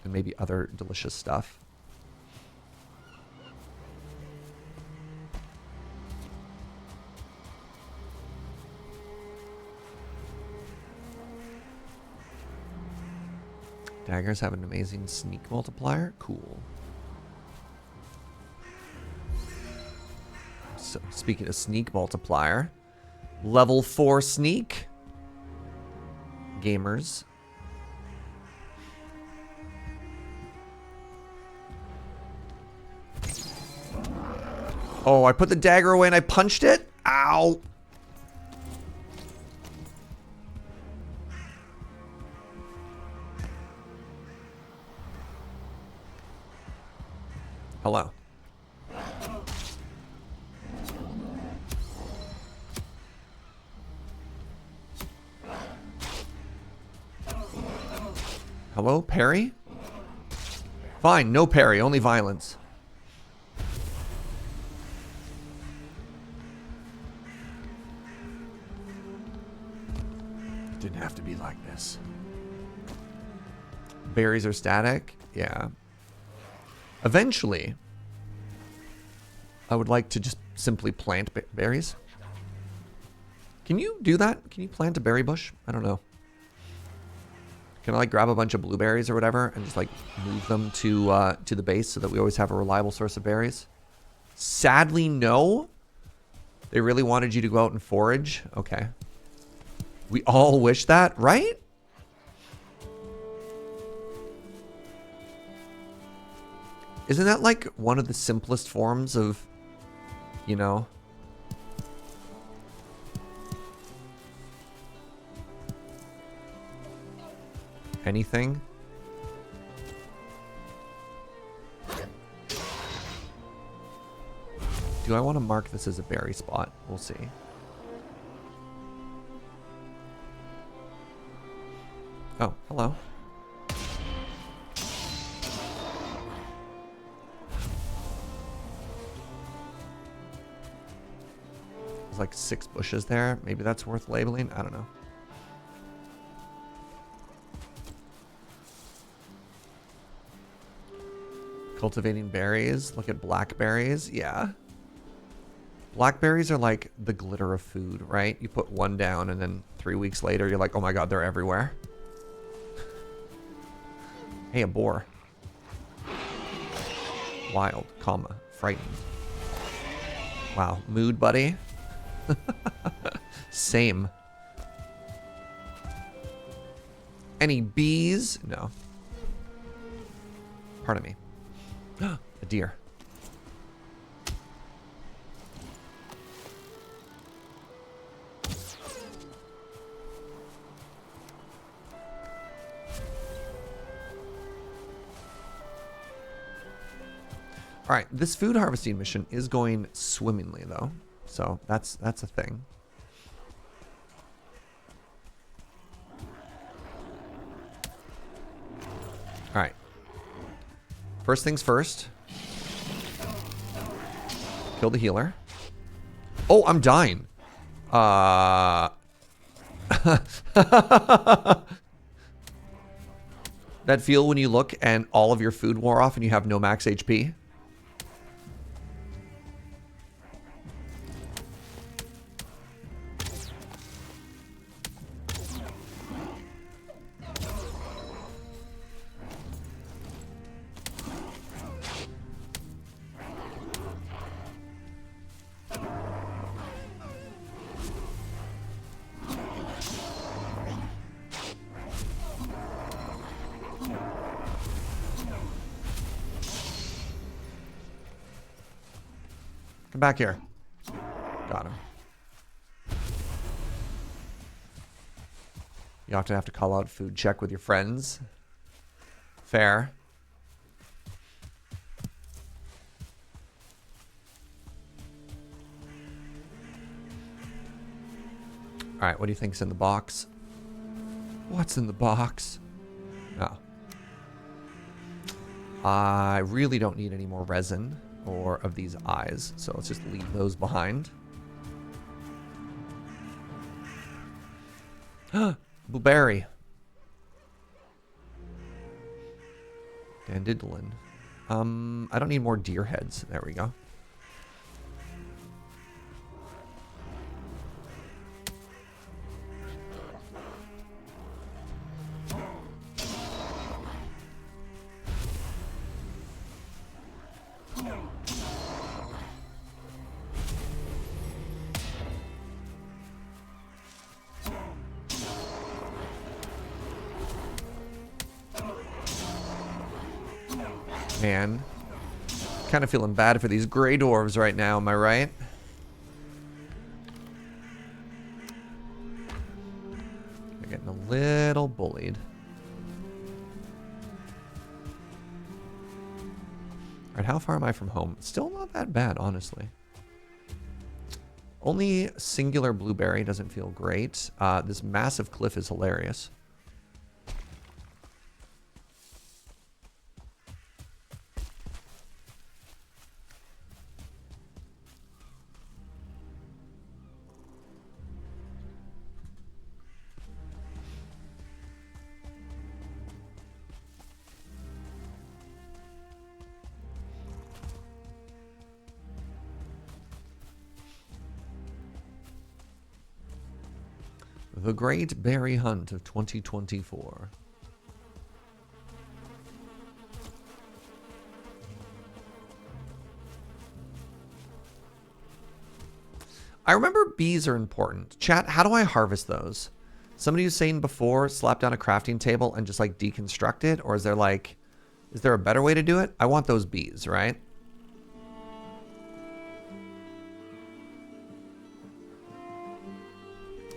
Speaker 1: and maybe other delicious stuff. Daggers have an amazing sneak multiplier. Cool. So speaking of sneak multiplier, level 4 sneak. Gamers. Oh, I put the dagger away and I punched it? Ow. Hello. Hello, parry? Fine, no parry, only violence. Didn't have to be like this. Berries are static? Yeah. Eventually, I would like to just simply plant berries. Can you do that? Can you plant a berry bush? I don't know. Can I like grab a bunch of blueberries or whatever and just like move them to the base so that we always have a reliable source of berries? Sadly, no. They really wanted you to go out and forage. Okay. We all wish that, right? Isn't that like one of the simplest forms of, you know, anything? Do I want to mark this as a berry spot? We'll see. Oh, hello. There's like 6 bushes there. Maybe that's worth labeling. I don't know. Cultivating berries. Look at blackberries. Yeah. Blackberries are like the glitter of food, right? You put one down and then 3 weeks later, you're like, oh my God, they're everywhere. Hey, a boar. Wild, comma, frightened. Wow, mood, buddy. Same. Any bees? No. Pardon me. A deer. All right, this food harvesting mission is going swimmingly though. So that's a thing. All right. First things first. Kill the healer. Oh, I'm dying. That feel when you look and all of your food wore off and you have no max HP? Come back here. Got him. You often have to call out food check with your friends. Fair. All right, what do you think's in the box? What's in the box? No. I really don't need any more resin or of these eyes, so let's just leave those behind. Blueberry. Dandelion. I don't need more deer heads. There we go. Man, kind of feeling bad for these gray dwarves right now, am I right? They're getting a little bullied. Alright, how far am I from home? Still not that bad, honestly. Only singular blueberry doesn't feel great. This massive cliff is hilarious. The Great Berry Hunt of 2024. I remember bees are important. Chat, how do I harvest those? Somebody was saying before, slap down a crafting table and just like deconstruct it? Or is there like, is there a better way to do it? I want those bees, right?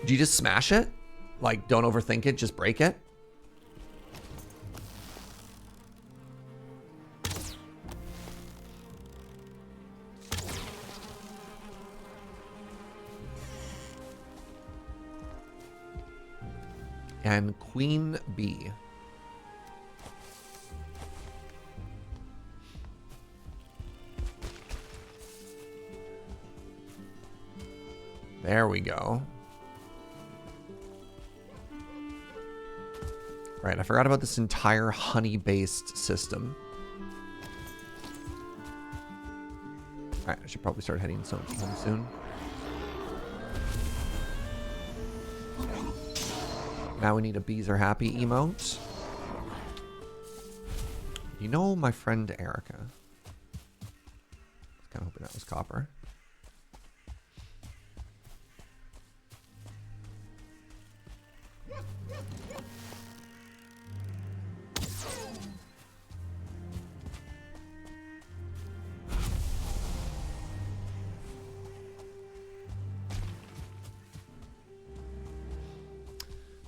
Speaker 1: Do you just smash it? Like, don't overthink it, just break it? And Queen Bee. There we go. Right, I forgot about this entire honey-based system. Alright, I should probably start heading home soon. Now we need a bees are happy emote. You know my friend Erica. I was kind of hoping that was copper.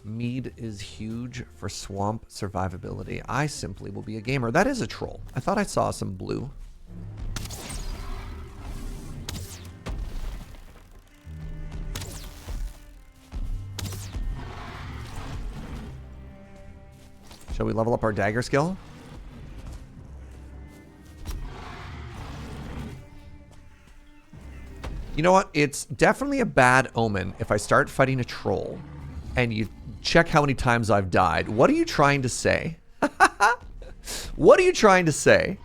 Speaker 1: Mead is huge for swamp survivability. I simply will be a gamer. That is a troll. I thought I saw some blue. Shall we level up our dagger skill? You know what? It's definitely a bad omen if I start fighting a troll and you check how many times I've died. What are you trying to say? What are you trying to say?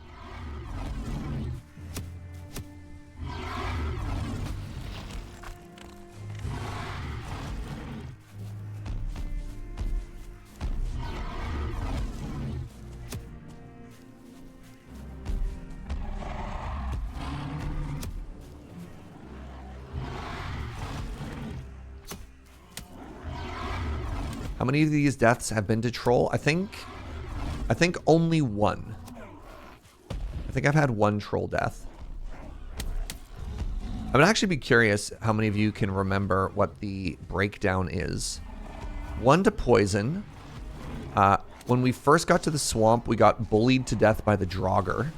Speaker 1: How many of these deaths have been to troll? I think only one. I think I've had one troll death. I would actually be curious how many of you can remember what the breakdown is. 1 to poison. When we first got to the swamp, we got bullied to death by the Draugr.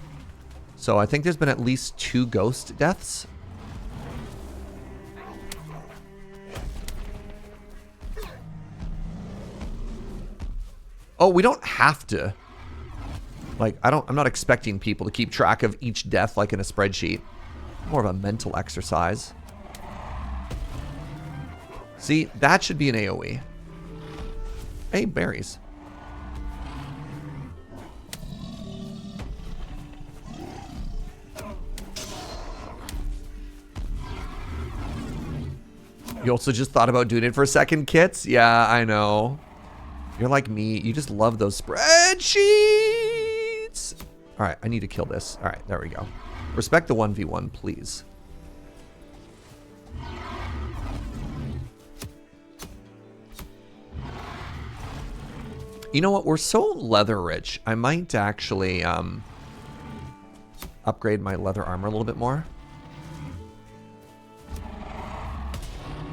Speaker 1: So I think there's been at least 2 ghost deaths. Oh, we don't have to. Like, I'm not expecting people to keep track of each death like in a spreadsheet. More of a mental exercise. See, that should be an AoE. Hey, berries. You also just thought about doing it for a second, Kits? Yeah, I know. You're like me. You just love those spreadsheets. All right, I need to kill this. All right, there we go. Respect the 1v1, please. You know what? We're so leather rich. I might actually upgrade my leather armor a little bit more.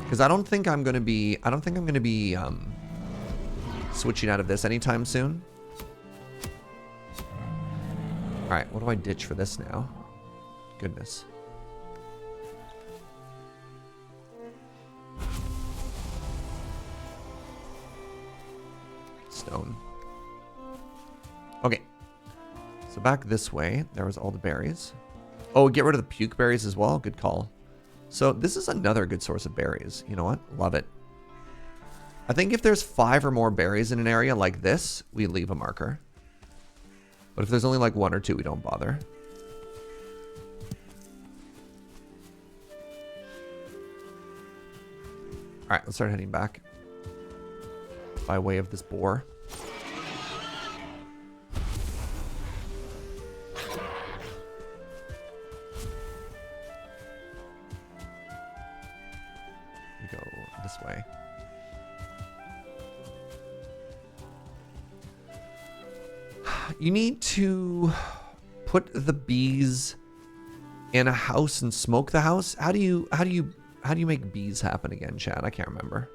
Speaker 1: Because I don't think I'm gonna be switching out of this anytime soon. Alright, what do I ditch for this now? Goodness. Stone. Okay. So back this way, there was all the berries. Oh, get rid of the puke berries as well. Good call. So this is another good source of berries. You know what? Love it. I think if there's 5 or more berries in an area like this, we leave a marker. But if there's only like 1 or 2, we don't bother. All right, let's start heading back by way of this boar. We go this way. You need to put the bees in a house and smoke the house. How do you make bees happen again, Chad? I can't remember.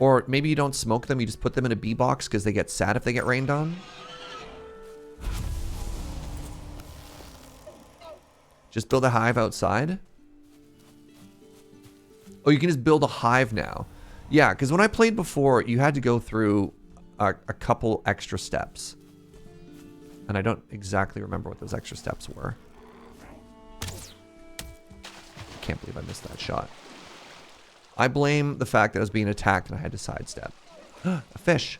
Speaker 1: Or maybe you don't smoke them, you just put them in a bee box because they get sad if they get rained on. Just build a hive outside. Oh, you can just build a hive now. Yeah, because when I played before, you had to go through a couple extra steps. And I don't exactly remember what those extra steps were. Can't believe I missed that shot. I blame the fact that I was being attacked and I had to sidestep. A fish.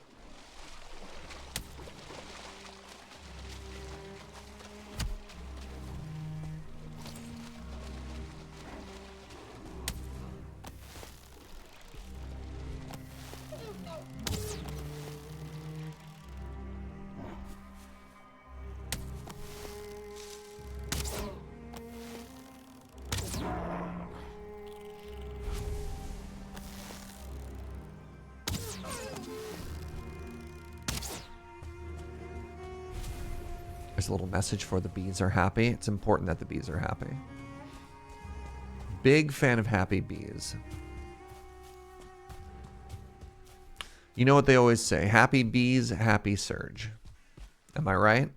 Speaker 1: There's a little message for the bees are happy. It's important that the bees are happy. Big fan of happy bees. You know what they always say? Happy bees, happy Serge. Am I right?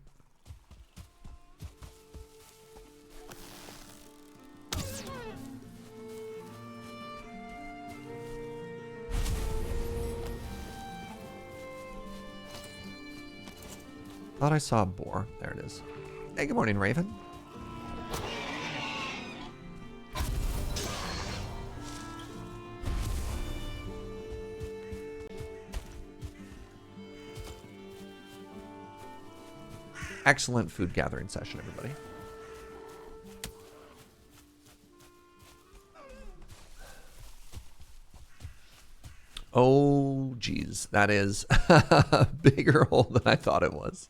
Speaker 1: Thought I saw a boar. There it is. Hey, good morning, Raven. Excellent food gathering session, everybody. Oh, geez. That is a bigger hole than I thought it was.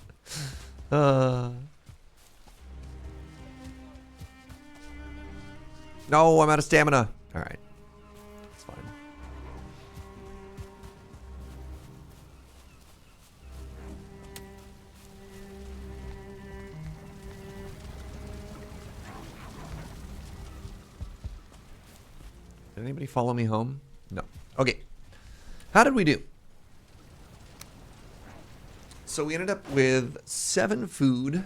Speaker 1: No, I'm out of stamina. All right. It's fine. Did anybody follow me home? No. Okay. How did we do? So we ended up with 7 food,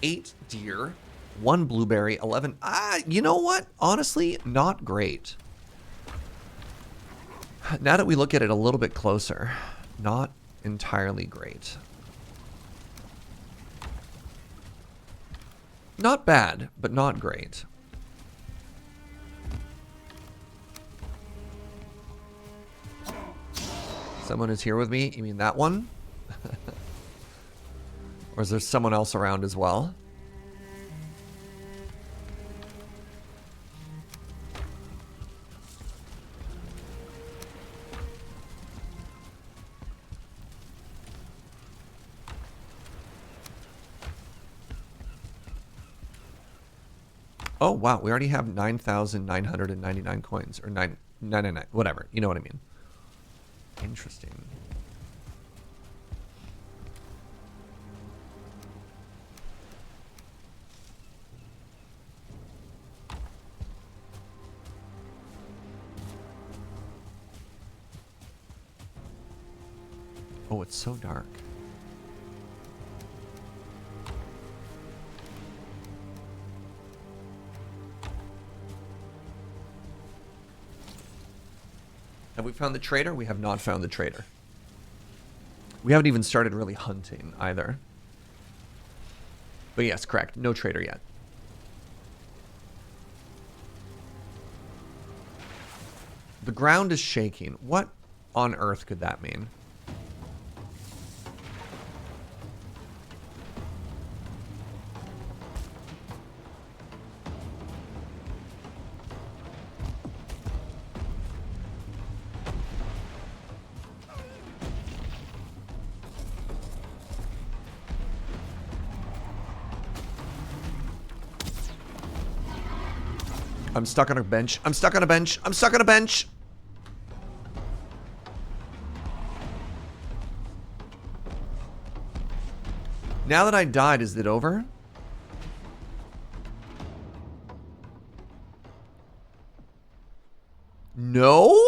Speaker 1: 8 deer, 1 blueberry, 11. You know what? Honestly, not great. Now that we look at it a little bit closer, not entirely great. Not bad, but not great. Someone is here with me? You mean that one? Or is there someone else around as well? Oh, wow. We already have 9,999 coins. Or 999. Whatever. You know what I mean. Interesting. Oh, it's so dark. Have we found the trader? We have not found the trader. We haven't even started really hunting either. But yes, correct. No trader yet. The ground is shaking. What on earth could that mean? I'm stuck on a bench. I'm stuck on a bench. I'm stuck on a bench. Now that I died, is it over? No?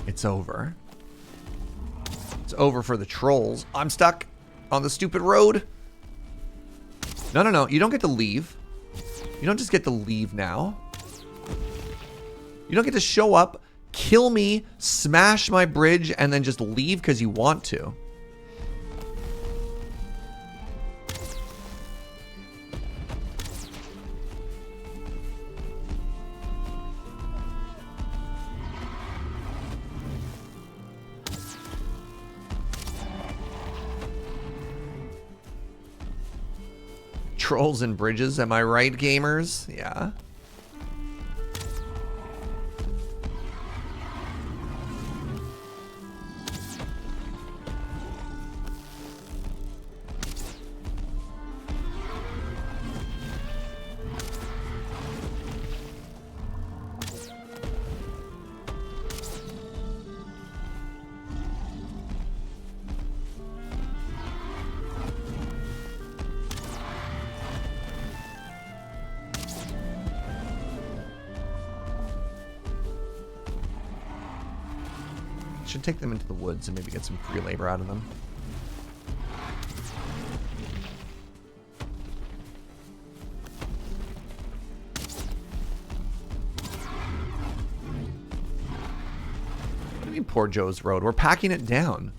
Speaker 1: It's over. It's over for the trolls. I'm stuck on the stupid road. No, no, no. You don't get to leave. You don't just get to leave now. You don't get to show up, kill me, smash my bridge, and then just leave because you want to. Trolls and bridges, am I right, gamers? Yeah. Should take them into the woods and maybe get some free labor out of them. What do you mean poor Joe's Road? We're packing it down.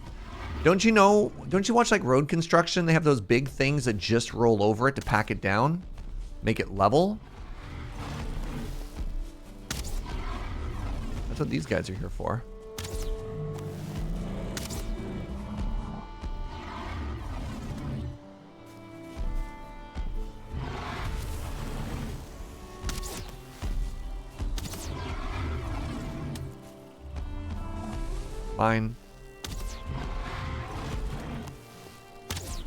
Speaker 1: Don't you know, don't you watch like road construction? They have those big things that just roll over it to pack it down, make it level. That's what these guys are here for. Fine.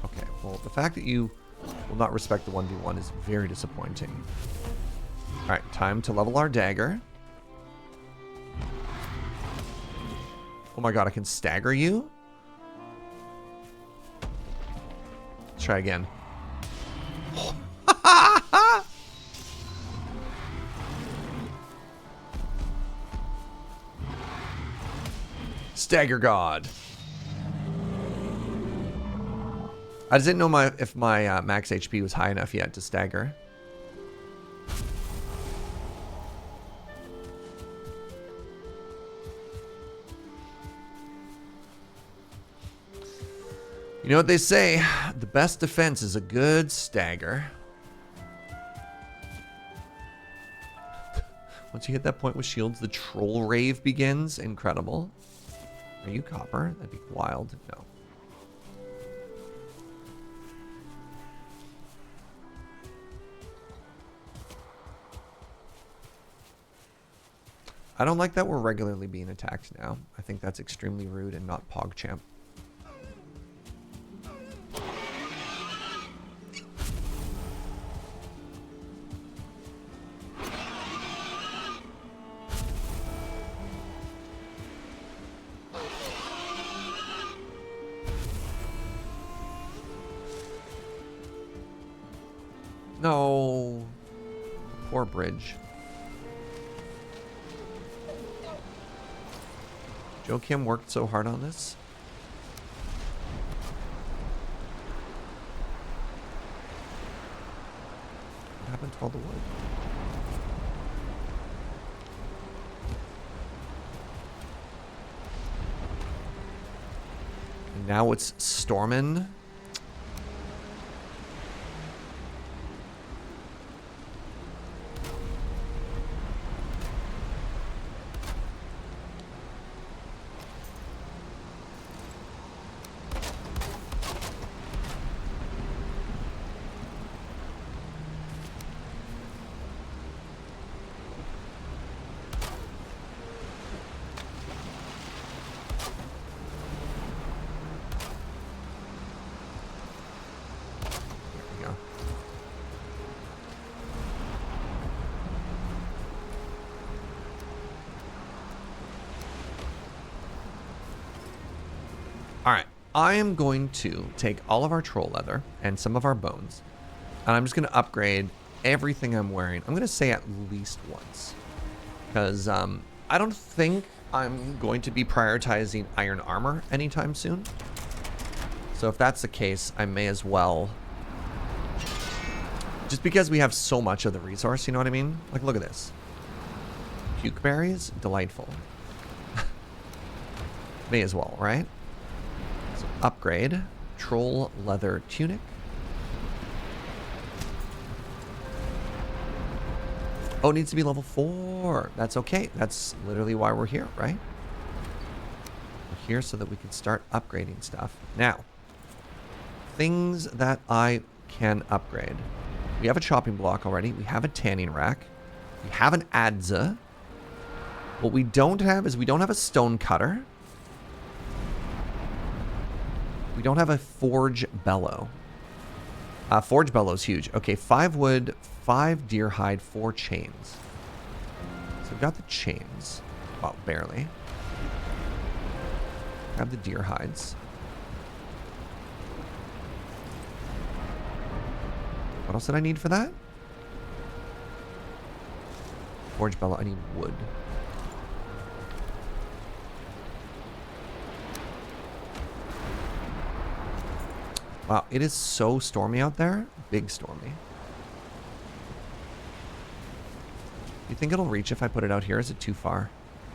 Speaker 1: Okay, well, the fact that you will not respect the 1v1 is very disappointing. Alright, time to level our dagger. Oh my god, I can stagger you? Let's try again. Stagger God. I just didn't know if my max HP was high enough yet to stagger. You know what they say, the best defense is a good stagger. Once you hit that point with shields, the troll rave begins. Incredible. Are you copper? That'd be wild. No. I don't like that we're regularly being attacked now. I think that's extremely rude and not PogChamp. No. Poor bridge. Joe Kim worked so hard on this. What happened to all the wood? And now it's storming. Alright, I am going to take all of our troll leather and some of our bones, and I'm just going to upgrade everything I'm wearing. I'm going to say at least once, because I don't think I'm going to be prioritizing iron armor anytime soon. So if that's the case, I may as well, just because we have so much of the resource, you know what I mean? Like, look at this. Puke berries, delightful. May as well, right? Upgrade. Troll leather tunic. Oh, it needs to be level 4. That's okay. That's literally why we're here, right? We're here so that we can start upgrading stuff. Now, things that I can upgrade. We have a chopping block already. We have a tanning rack. We have an adze. What we don't have is we don't have a stone cutter. We don't have a forge bellow. Forge bellow is huge. Okay, 5 wood, 5 deer hide, 4 chains. So we've got the chains. Well, barely. Grab the deer hides. What else did I need for that? Forge bellow, I need wood. Wow, it is so stormy out there. Big stormy. You think it'll reach if I put it out here? Is it too far?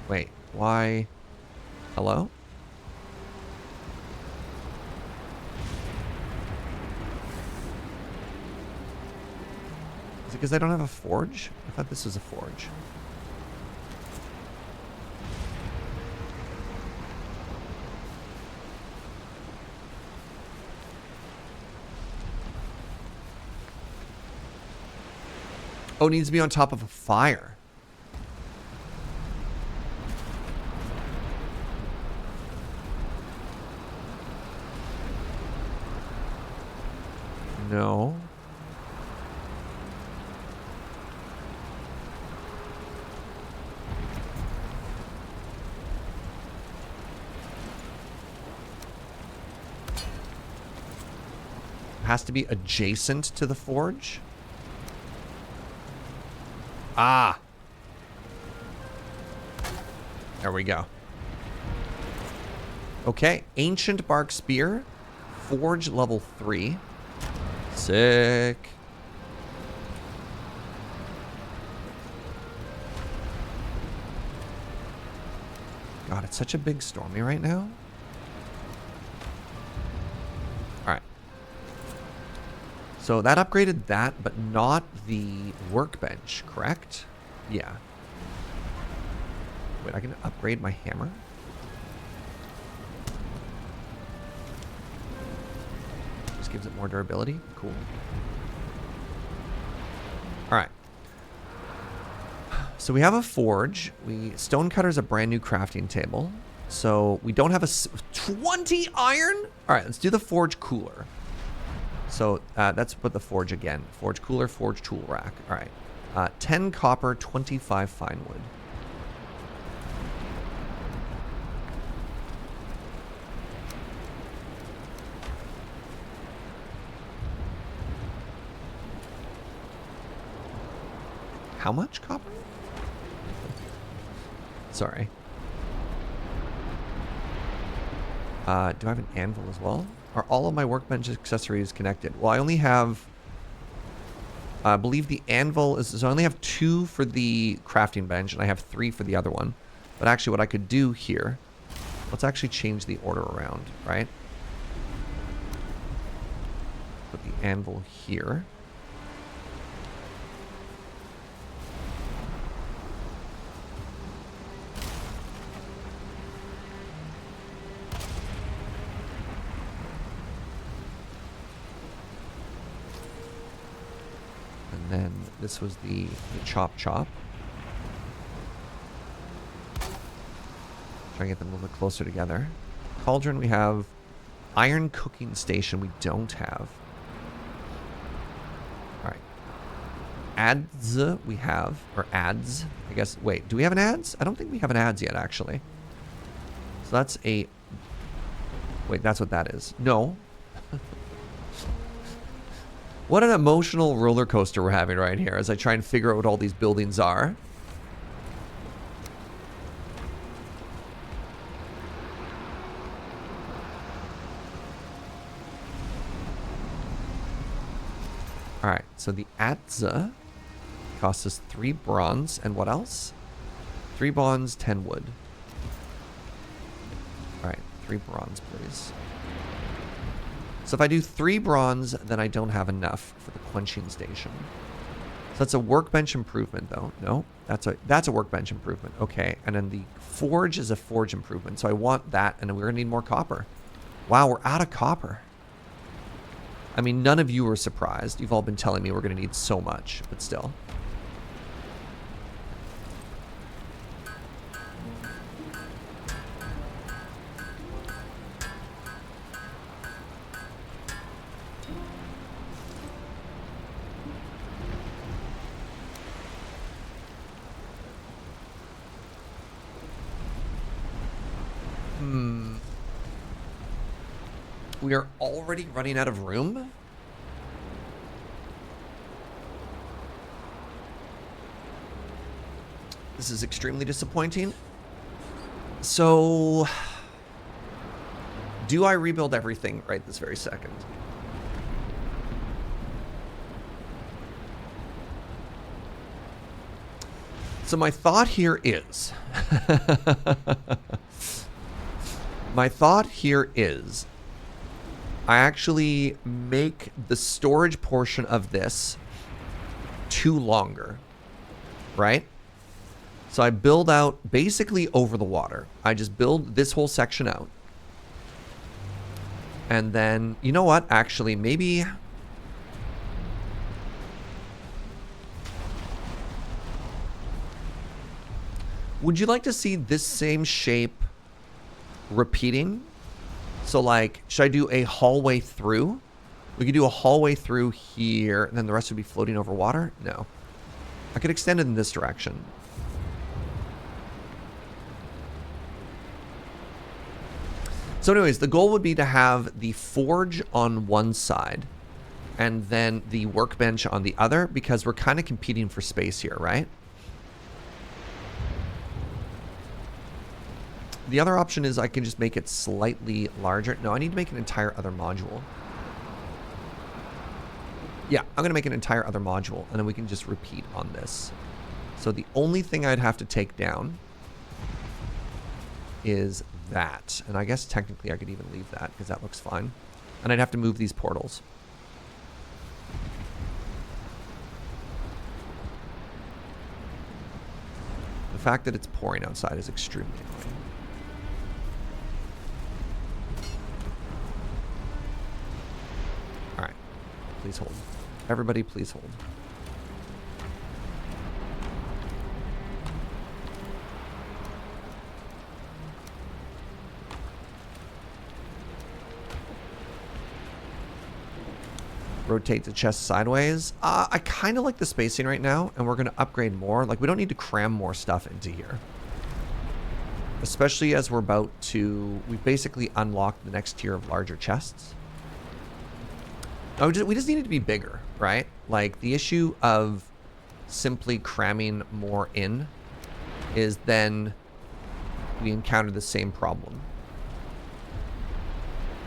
Speaker 1: Wait, why? Hello? Is it because I don't have a forge? I thought this was a forge. Oh, it needs to be on top of a fire. No. It has to be adjacent to the forge. Ah. There we go. Okay, ancient bark spear, forge level 3. Sick. God, it's such a big stormy right now. All right. So that upgraded that, but not the workbench, correct? Yeah. Wait, I can upgrade my hammer? Just gives it more durability. Cool. All right. So we have a forge. Stonecutter's a brand new crafting table. So we don't have a 20 iron. All right, let's do the forge cooler. So that's put the forge again. Forge cooler, forge tool rack. All right. 10 copper, 25 fine wood. How much copper? Sorry. Do I have an anvil as well? Are all of my workbench accessories connected? Well, I only have... I believe the anvil is... So I only have 2 for the crafting bench, and I have 3 for the other one. But actually, what I could do here... Let's actually change the order around, right? Put the anvil here. And then this was the chop. Try and get them a little bit closer together. Cauldron we have. Iron cooking station we don't have. Alright. Adze we have. Or ads. I guess. Wait, do we have an ads? I don't think we have an ads yet, actually. So that's a... Wait, that's what that is. No. What an emotional roller coaster we're having right here as I try and figure out what all these buildings are. Alright, so the Atza costs us 3 bronze, and what else? 3 bronze, 10 wood. Alright, 3 bronze, please. So if I do 3 bronze, then I don't have enough for the quenching station. So that's a workbench improvement, though. No, that's a workbench improvement. Okay, and then the forge is a forge improvement. So I want that, and then we're going to need more copper. Wow, we're out of copper. I mean, none of you were surprised. You've all been telling me we're going to need so much, but still. We are already running out of room? This is extremely disappointing. So, do I rebuild everything right this very second? So my thought here is... my thought here is... I actually make the storage portion of this 2 longer, right? So I build out basically over the water. I just build this whole section out. And then, you know what? Actually, maybe... Would you like to see this same shape repeating? So, like, should I do a hallway through? We could do a hallway through here, and then the rest would be floating over water? No. I could extend it in this direction. So anyways, the goal would be to have the forge on one side, and then the workbench on the other, because we're kind of competing for space here, right? The other option is I can just make it slightly larger. No, I need to make an entire other module. Yeah, I'm going to make an entire other module, and then we can just repeat on this. So the only thing I'd have to take down is that. And I guess technically I could even leave that, because that looks fine. And I'd have to move these portals. The fact that it's pouring outside is extremely annoying. Alright. Please hold. Everybody, please hold. Rotate the chest sideways. I kind of like the spacing right now, and we're going to upgrade more. Like, we don't need to cram more stuff into here. Especially as we're about to... We've basically unlocked the next tier of larger chests. We just need it to be bigger, right? Like, the issue of simply cramming more in is then we encounter the same problem.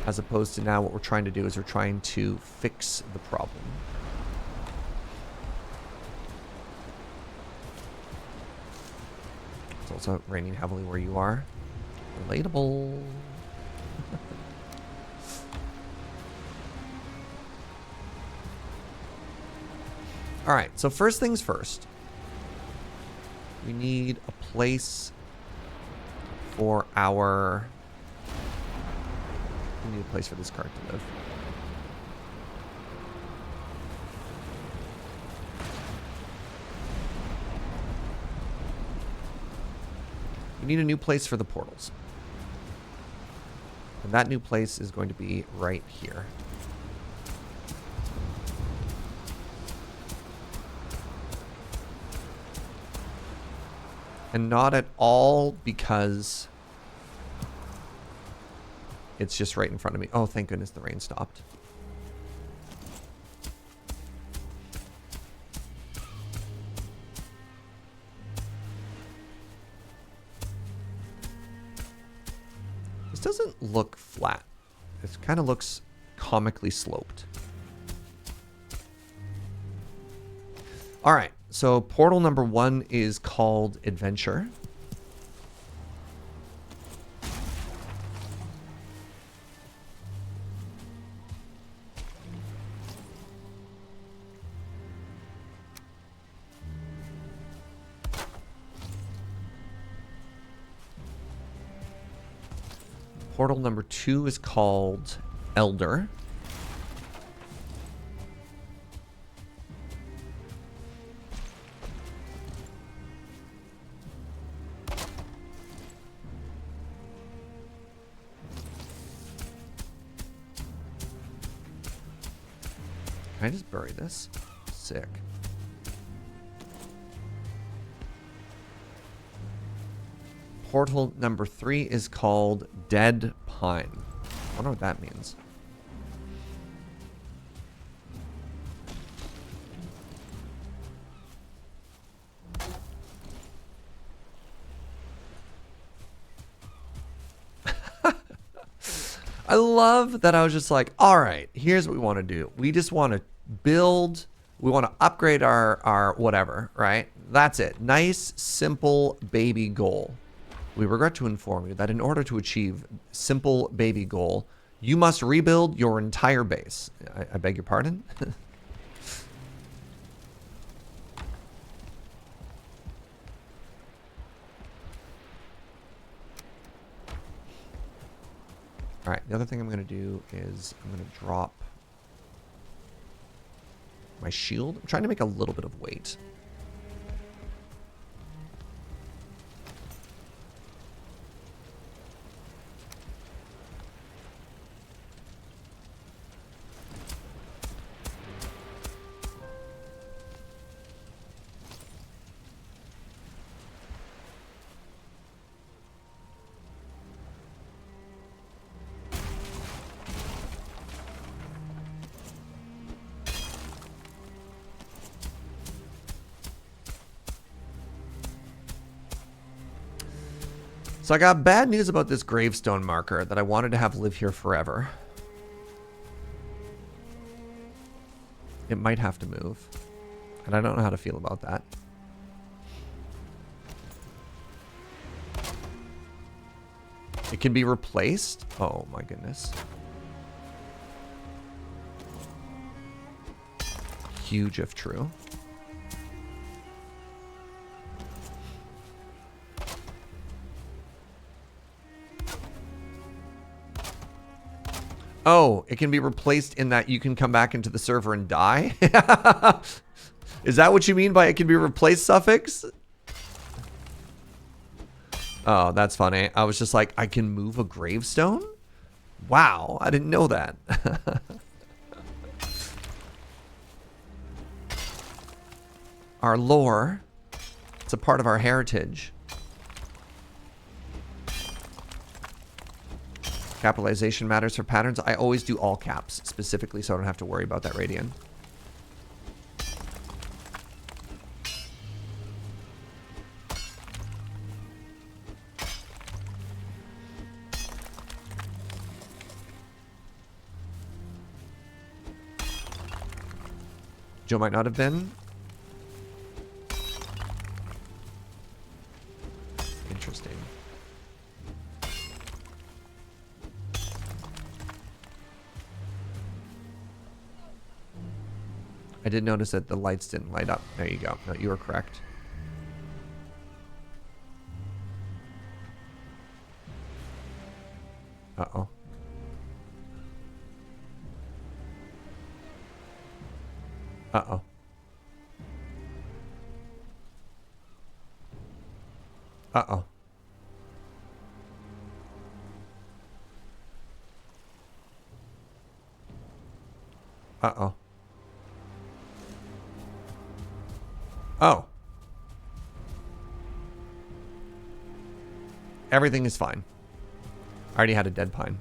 Speaker 1: As opposed to now what we're trying to do is we're trying to fix the problem. It's also raining heavily where you are. Relatable. Alright, so first things first. We need a place for our... We need a place for this card to live. We need a new place for the portals. And that new place is going to be right here. And not at all because... It's just right in front of me. Oh, thank goodness the rain stopped. This doesn't look flat. It kind of looks comically sloped. All right, so portal number 1 is called Adventure. Portal number 2 is called Elder. Can I just bury this? Sick. Portal number 3 is called Dead Pine. I wonder what that means. I love that I was just like, all right, here's what we want to do. We just want to build, we want to upgrade our whatever, right? That's it. Nice, simple baby goal. We regret to inform you that in order to achieve simple baby goal, you must rebuild your entire base. I beg your pardon? All right, the other thing I'm going to do is I'm going to drop my shield. I'm trying to make a little bit of weight. So I got bad news about this gravestone marker that I wanted to have live here forever. It might have to move. And I don't know how to feel about that. It can be replaced? Oh my goodness. Huge if true. Oh, it can be replaced in that you can come back into the server and die? Is that what you mean by it can be replaced suffix? Oh, that's funny. I was just like, I can move a gravestone? Wow, I didn't know that. Our lore. It's a part of our heritage. Capitalization matters for patterns. I always do all caps, specifically so I don't have to worry about that radian. Joe might not have been. Interesting. I did notice that the lights didn't light up. There you go. No, you were correct. Uh-oh. Uh-oh. Uh-oh. Uh-oh. Oh. Everything is fine. I already had a dead pine.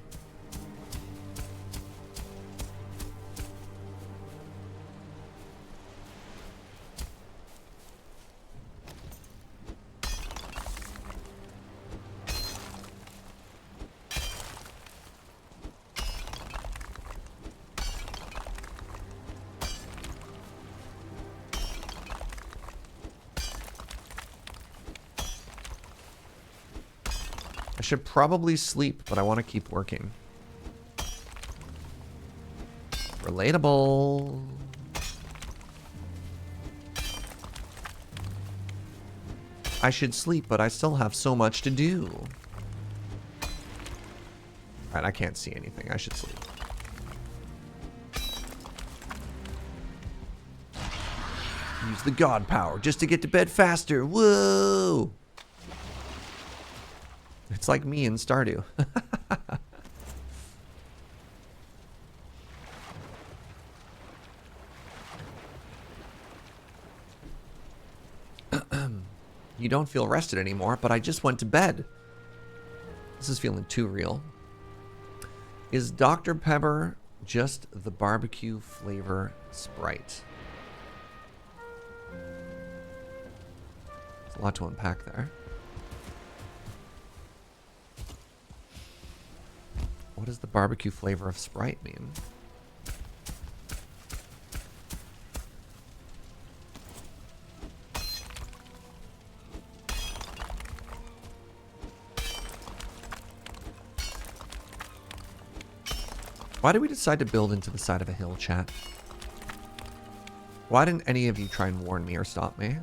Speaker 1: I should probably sleep, but I want to keep working. Relatable. I should sleep, but I still have so much to do. Alright, I can't see anything. I should sleep. Use the god power just to get to bed faster. Whoa! It's like me in Stardew. You don't feel rested anymore, but I just went to bed. This is feeling too real. Is Dr. Pepper just the barbecue flavor Sprite? There's a lot to unpack there. What does the barbecue flavor of Sprite mean? Why did we decide to build into the side of a hill, chat? Why didn't any of you try and warn me or stop me?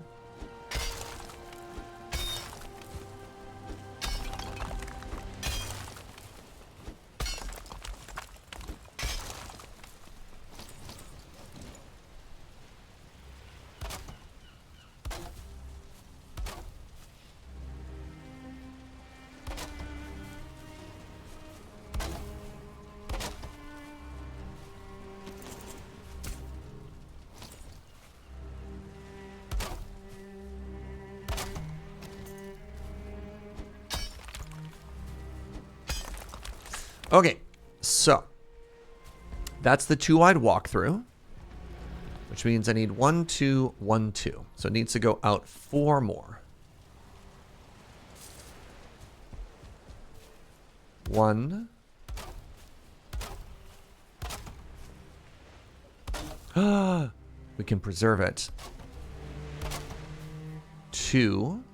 Speaker 1: Okay, so that's the 2-wide walkthrough, which means I need 1, 2, 1, 2. So it needs to go out 4 more. 1. We can preserve it. 2.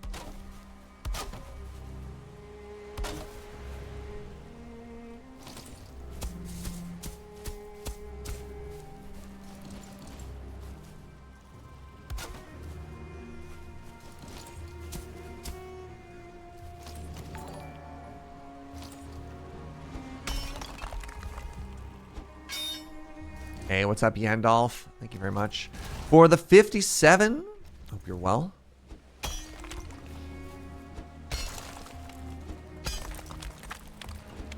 Speaker 1: Hey, what's up, Yandolf? Thank you very much. For the 57, hope you're well.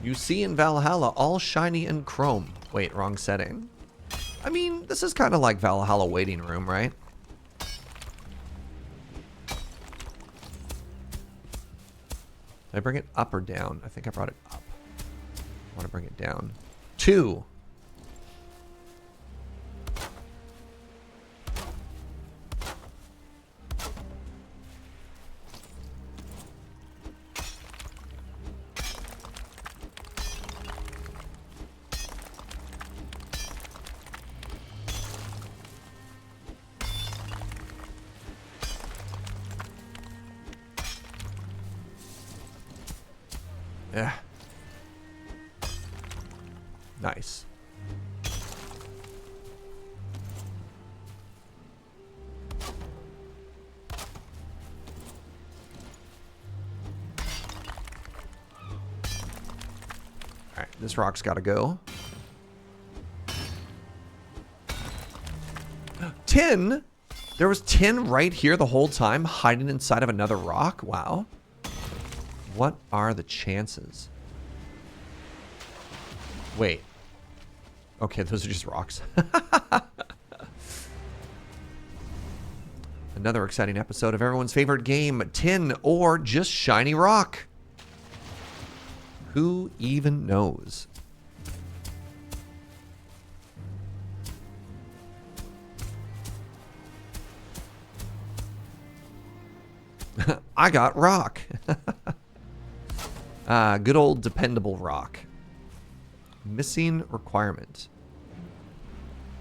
Speaker 1: You see in Valhalla all shiny and chrome. Wait, wrong setting. I mean, this is kind of like Valhalla waiting room, right? Did I bring it up or down? I think I brought it up. I want to bring it down. 2. Yeah. Nice. All right, this rock's got to go. 10? There was 10 right here the whole time, hiding inside of another rock? Wow. What are the chances? Wait. Okay, those are just rocks. Another exciting episode of everyone's favorite game, Tin or just Shiny Rock. Who even knows? I got rock. Good old dependable rock. Missing requirement.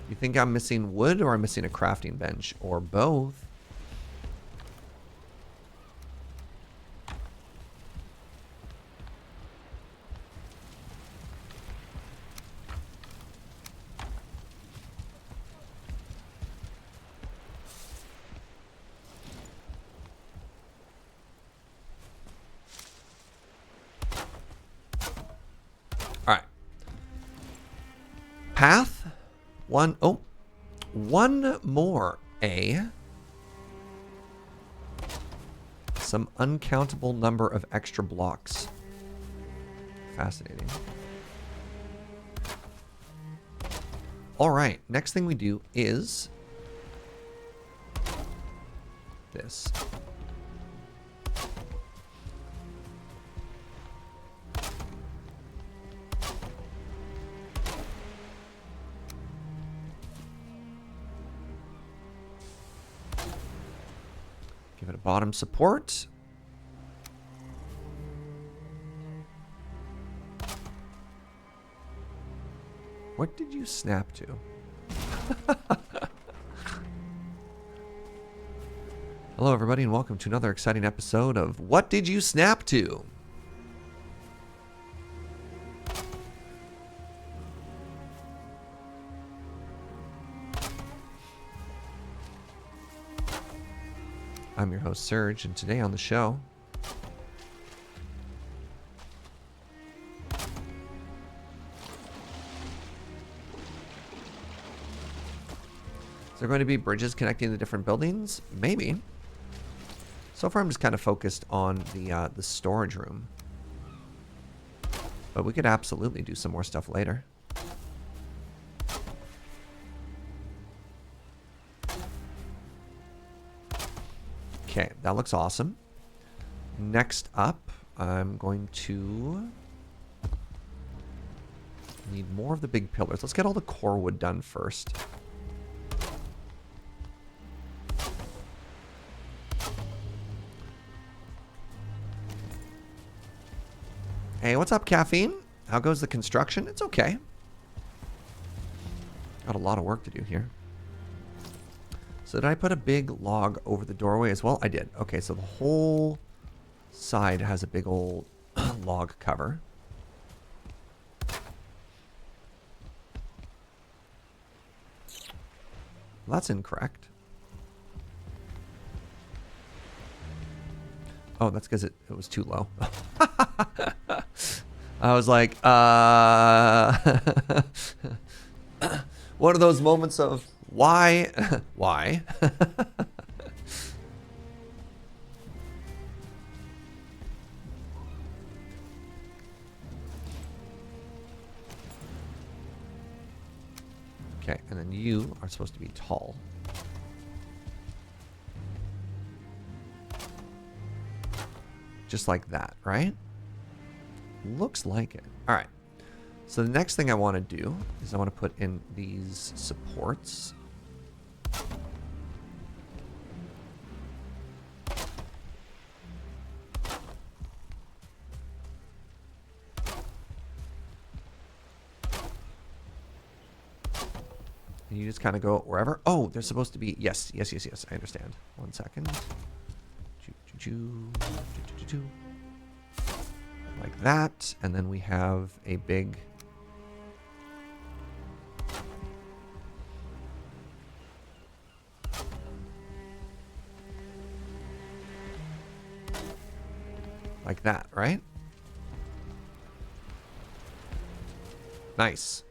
Speaker 1: You think I'm missing wood or I'm missing a crafting bench or both? Path. One more. Some uncountable number of extra blocks. Fascinating. All right. Next thing we do is this. Give it a bottom support. What did you snap to? Hello, everybody, and welcome to another exciting episode of What Did You Snap To? I'm your host, Serge, and today on the show, is there going to be bridges connecting the different buildings? Maybe. So far, I'm just kind of focused on the storage room. But we could absolutely do some more stuff later. Okay, that looks awesome. Next up, I'm going to need more of the big pillars. Let's get all the core wood done first. Hey, what's up, Caffeine? How goes the construction? It's okay. Got a lot of work to do here. So did I put a big log over the doorway as well? I did. Okay, so the whole side has a big old log cover. Well, that's incorrect. Oh, that's because it was too low. I was like, one of those moments of why? Why? Okay, and then you are supposed to be tall. Just like that, right? Looks like it. All right. So the next thing I want to do is I want to put in these supports. And you just kind of go wherever. Oh, they're supposed to be. Yes, yes, yes, yes. I understand. 1 second. Like that. And then we have a big... like that, right? Nice.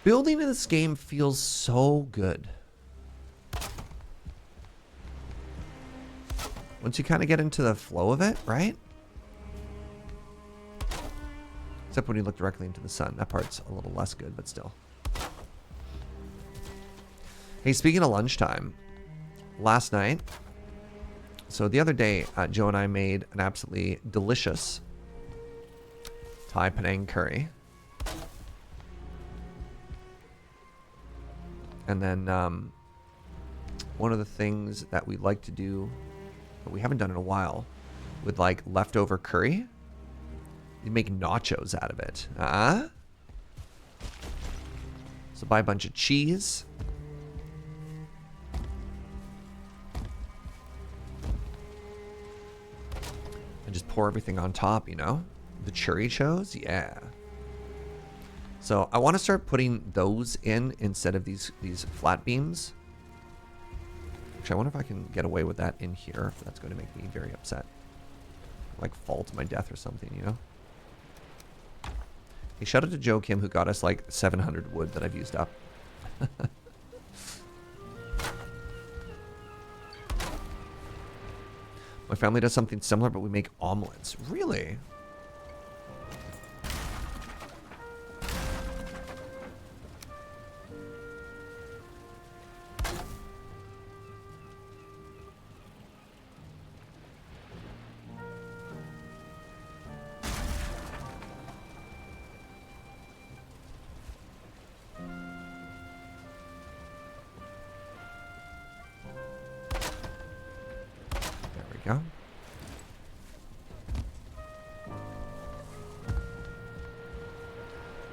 Speaker 1: Building in this game feels so good. Once you kind of get into the flow of it, right? Except when you look directly into the sun. That part's a little less good, but still. Hey, speaking of lunchtime, last night, so the other day, Joe and I made an absolutely delicious Thai Penang curry. And then one of the things that we like to do, but we haven't done in a while, with like leftover curry, you make nachos out of it. So buy a bunch of cheese. And just pour everything on top, you know? The churros, yeah. So I want to start putting those in instead of these flat beams. Actually, I wonder if I can get away with that in here. That's going to make me very upset. Like fall to my death or something, you know? Hey, shout out to Joe Kim who got us like 700 wood that I've used up. My family does something similar, but we make omelets. Really? Go.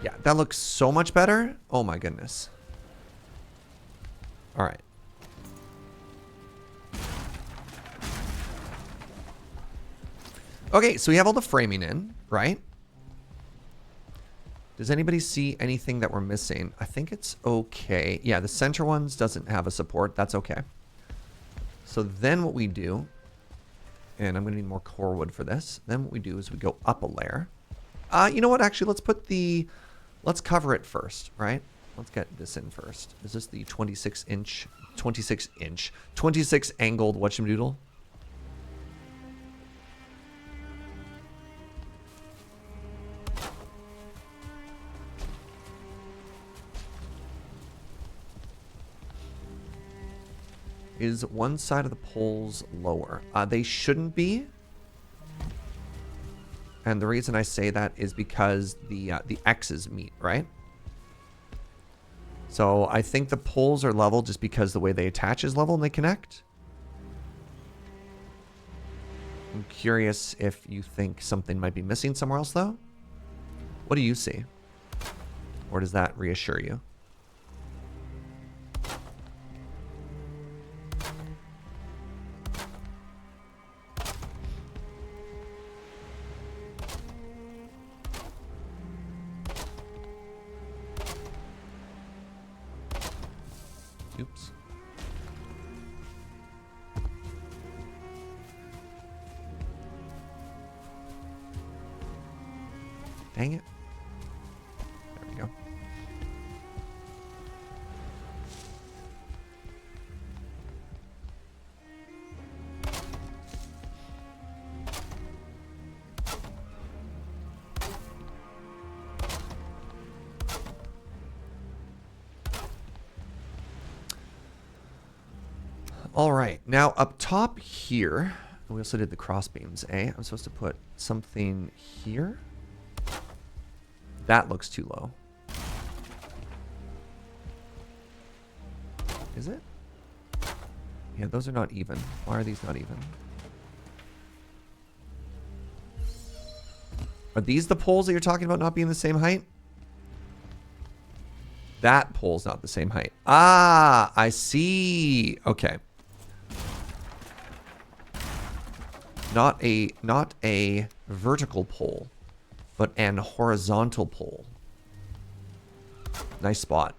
Speaker 1: Yeah, that looks so much better. Oh my goodness. All right. Okay, so we have all the framing in, right? Does anybody see anything that we're missing? I think it's okay. Yeah, the center ones doesn't have a support. That's okay. So then what we do, and I'm going to need more core wood for this. Then what we do is we go up a layer. You know what? Actually, let's cover it first, right? Let's get this in first. Is this the 26 angled whatchamadoodle? Is one side of the poles lower? They shouldn't be. And the reason I say that is because the X's meet, right? So I think the poles are level just because the way they attach is level and they connect. I'm curious if you think something might be missing somewhere else, though. What do you see? Or does that reassure you? Oops. Dang it. There we go. All right, now up top here, we also did the cross beams, eh? I'm supposed to put something here. That looks too low. Is it? Yeah, those are not even. Why are these not even? Are these the poles that you're talking about not being the same height? That pole's not the same height. Ah, I see. Okay. Not a vertical pole, but an horizontal pole. Nice spot.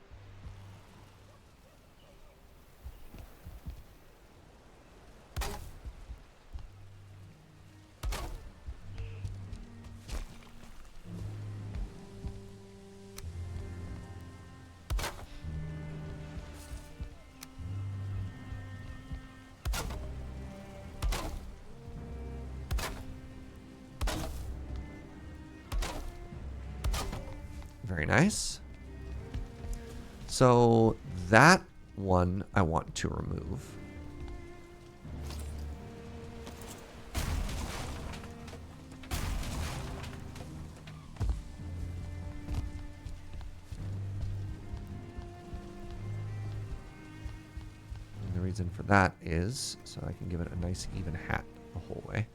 Speaker 1: Very nice. So that one I want to remove. And the reason for that is so I can give it a nice even hat the whole way.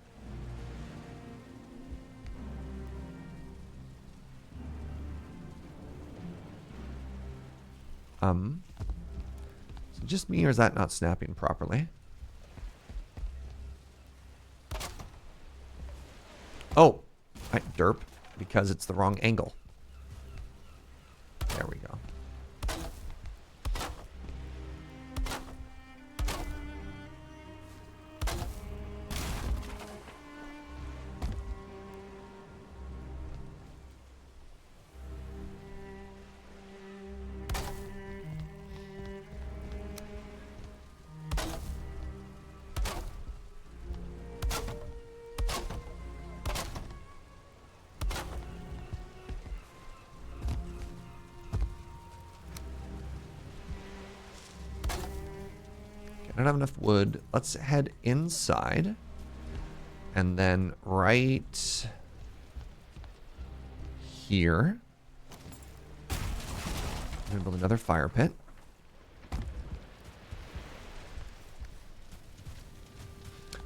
Speaker 1: Is it just me or is that not snapping properly? Oh, I derp, because it's the wrong angle. There we go. I don't have enough wood. Let's head inside. And then right here, I'm going to build another fire pit.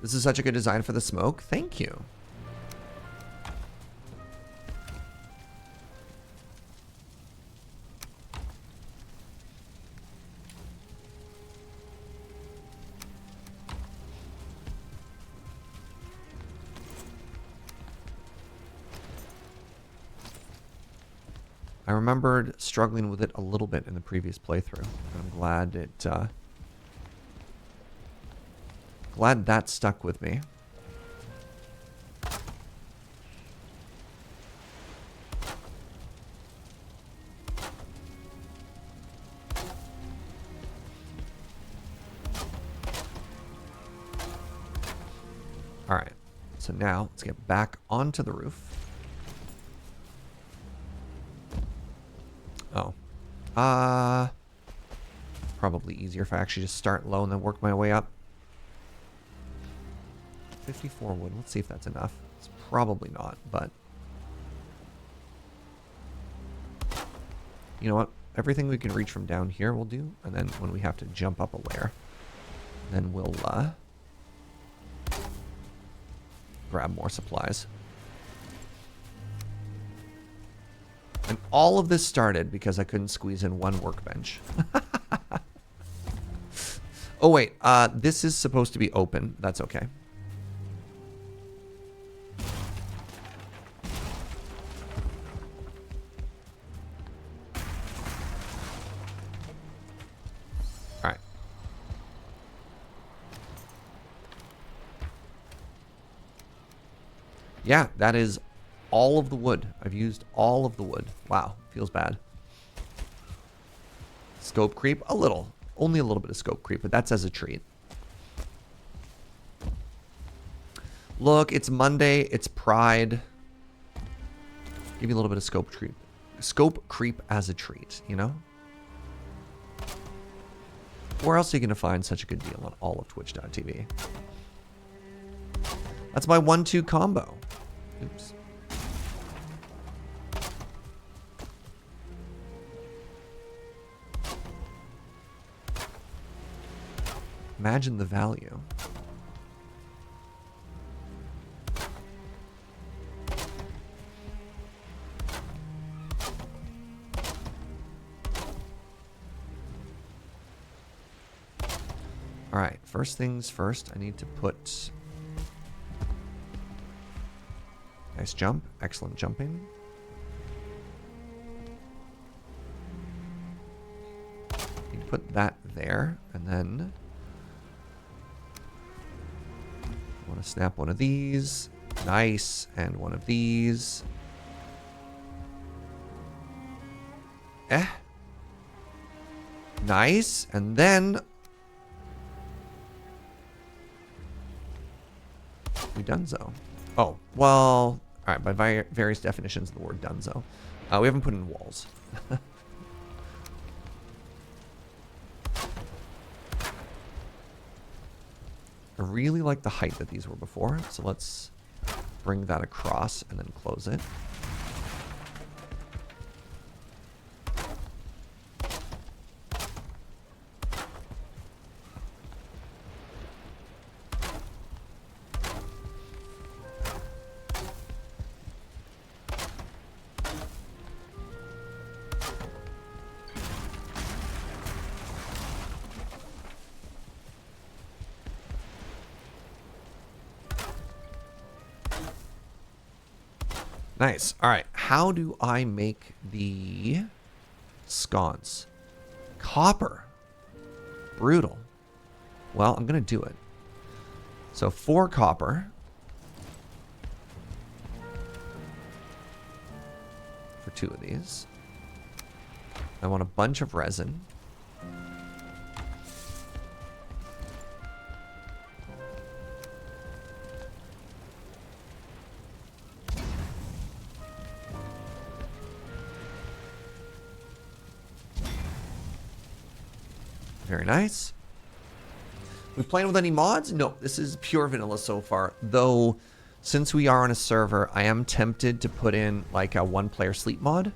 Speaker 1: This is such a good design for the smoke. Thank you. I remembered struggling with it a little bit in the previous playthrough. I'm glad it, glad that stuck with me. All right, so now let's get back onto the roof. Oh. Probably easier if I actually just start low and then work my way up. 54 wood. Let's see if that's enough. It's probably not, but... You know what? everything we can reach from down here we'll do. And then when we have to jump up a layer, then we'll grab more supplies. And all of this started because I couldn't squeeze in one workbench. Oh, wait. This is supposed to be open. That's okay. All right. Yeah, that is all of the wood. I've used all of the wood. Wow, feels bad. Scope creep? A little. Only a little bit of scope creep, but that's as a treat. Look, it's Monday. It's Pride. Give you a little bit of scope creep. Scope creep as a treat, you know? Where else are you going to find such a good deal on all of Twitch.tv? That's my 1-2 combo. Oops. Imagine the value. All right, first things first, I need to put... Nice jump. Excellent jumping. Need to put that there, and then I want to snap one of these. Nice, and one of these. Nice, and then we donezo. Oh, well, all right, by various definitions of the word donezo. We haven't put in walls. I really like the height that these were before, so let's bring that across and then close it. Nice. All right. How do I make the sconce? Copper. Brutal. Well, I'm going to do it. So 4 copper. For 2 of these. I want a bunch of resin. Very nice. We playing with any mods? No, this is pure vanilla so far. Though, since we are on a server, I am tempted to put in like a 1-player sleep mod.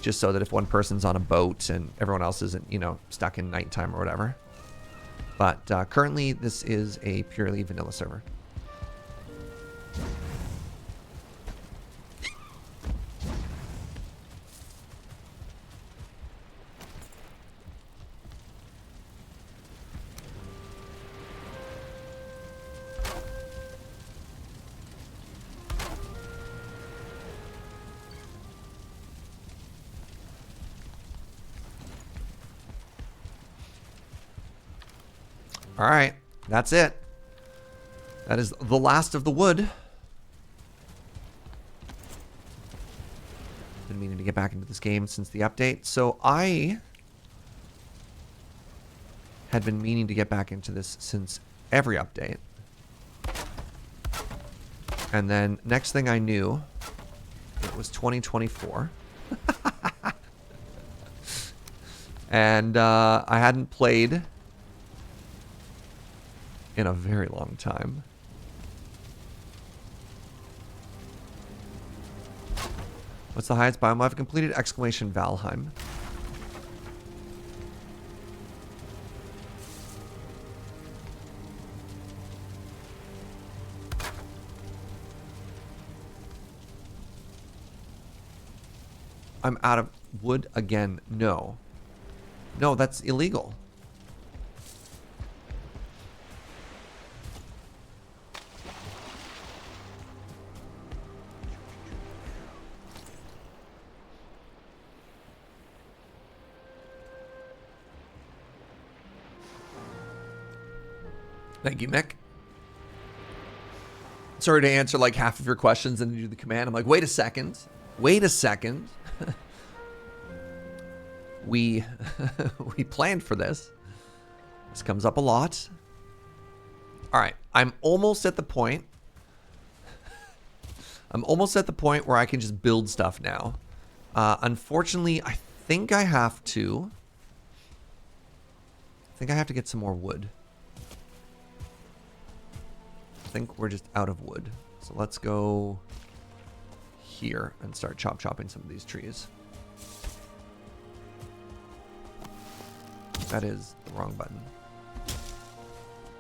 Speaker 1: Just so that if one person's on a boat and everyone else isn't, you know, stuck in nighttime or whatever. But currently, this is a purely vanilla server. All right, that's it. That is the last of the wood. Been meaning to get back into this game since the update. So I had been meaning to get back into this since every update. And then next thing I knew, it was 2024. And I hadn't played in a very long time. What's the highest biome I've completed? Exclamation Valheim. I'm out of wood again. No. No, that's illegal. Thank you, Mick. Sorry to answer like half of your questions and do the command. I'm like, wait a second. Wait a second. We we planned for this. This comes up a lot. All right, I'm almost at the point. I'm almost at the point where I can just build stuff now. Unfortunately, I think I have to. I think I have to get some more wood. I think we're just out of wood. So let's go here and start chopping some of these trees. That is the wrong button.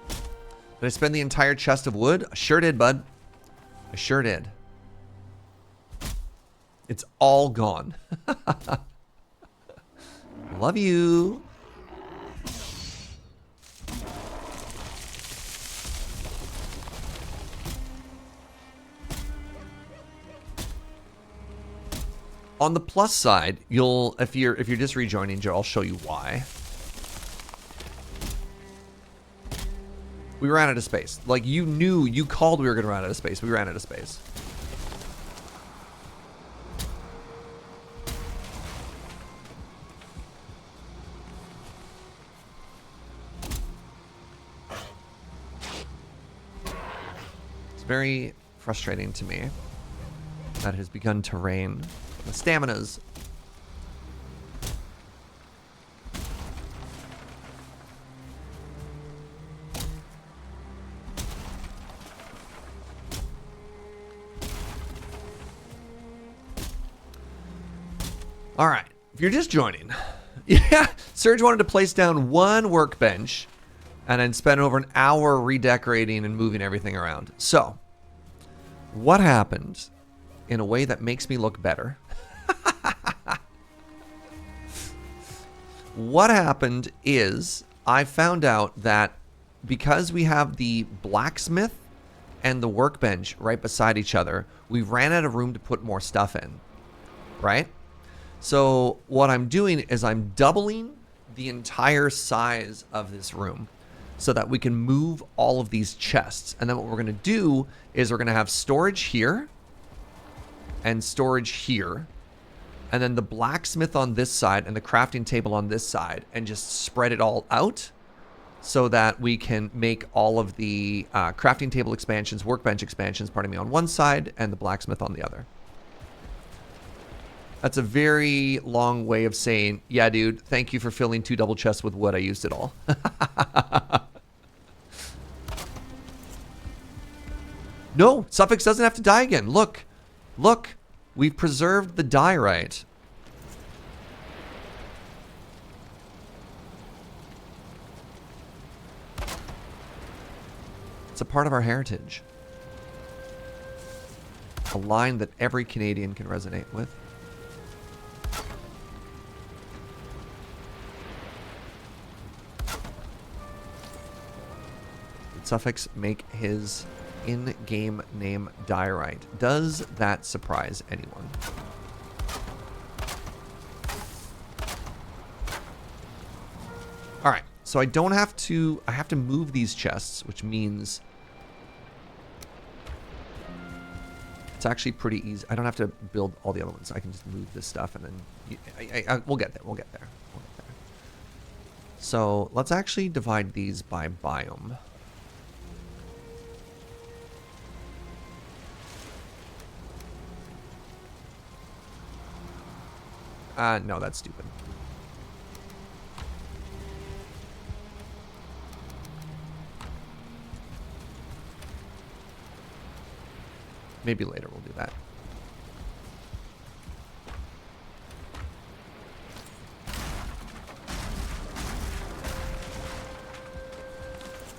Speaker 1: Did I spend the entire chest of wood? I sure did, bud. I sure did. It's all gone. Love you. On the plus side, you'll if you're just rejoining, Joe, I'll show you why. We ran out of space. Like, you called we were going to run out of space. We ran out of space. It's very frustrating to me that it has begun to rain. The stamina's all right. If you're just joining, yeah, Serge wanted to place down one workbench and then spend over an hour redecorating and moving everything around. So, what happened in a way that makes me look better? What happened is I found out that because we have the blacksmith and the workbench right beside each other, we ran out of room to put more stuff in, right? So what I'm doing is I'm doubling the entire size of this room so that we can move all of these chests. And then what we're going to do is we're going to have storage here and storage here. And then the blacksmith on this side and the crafting table on this side, and just spread it all out so that we can make all of the crafting table expansions, workbench expansions, pardon me, on one side and the blacksmith on the other. That's a very long way of saying, yeah, dude, thank you for filling 2 double chests with wood. I used it all. No, Suffix doesn't have to die again. Look, look, we've preserved the diorite. It's a part of our heritage. A line that every Canadian can resonate with. Suffix make his in-game name diorite. Does that surprise anyone? All right, so I don't have to, I have to move these chests, which means it's actually pretty easy. I don't have to build all the other ones. I can just move this stuff and then we'll get there. We'll get there. We'll get there. So let's actually divide these by biome. No, that's stupid. Maybe later we'll do that.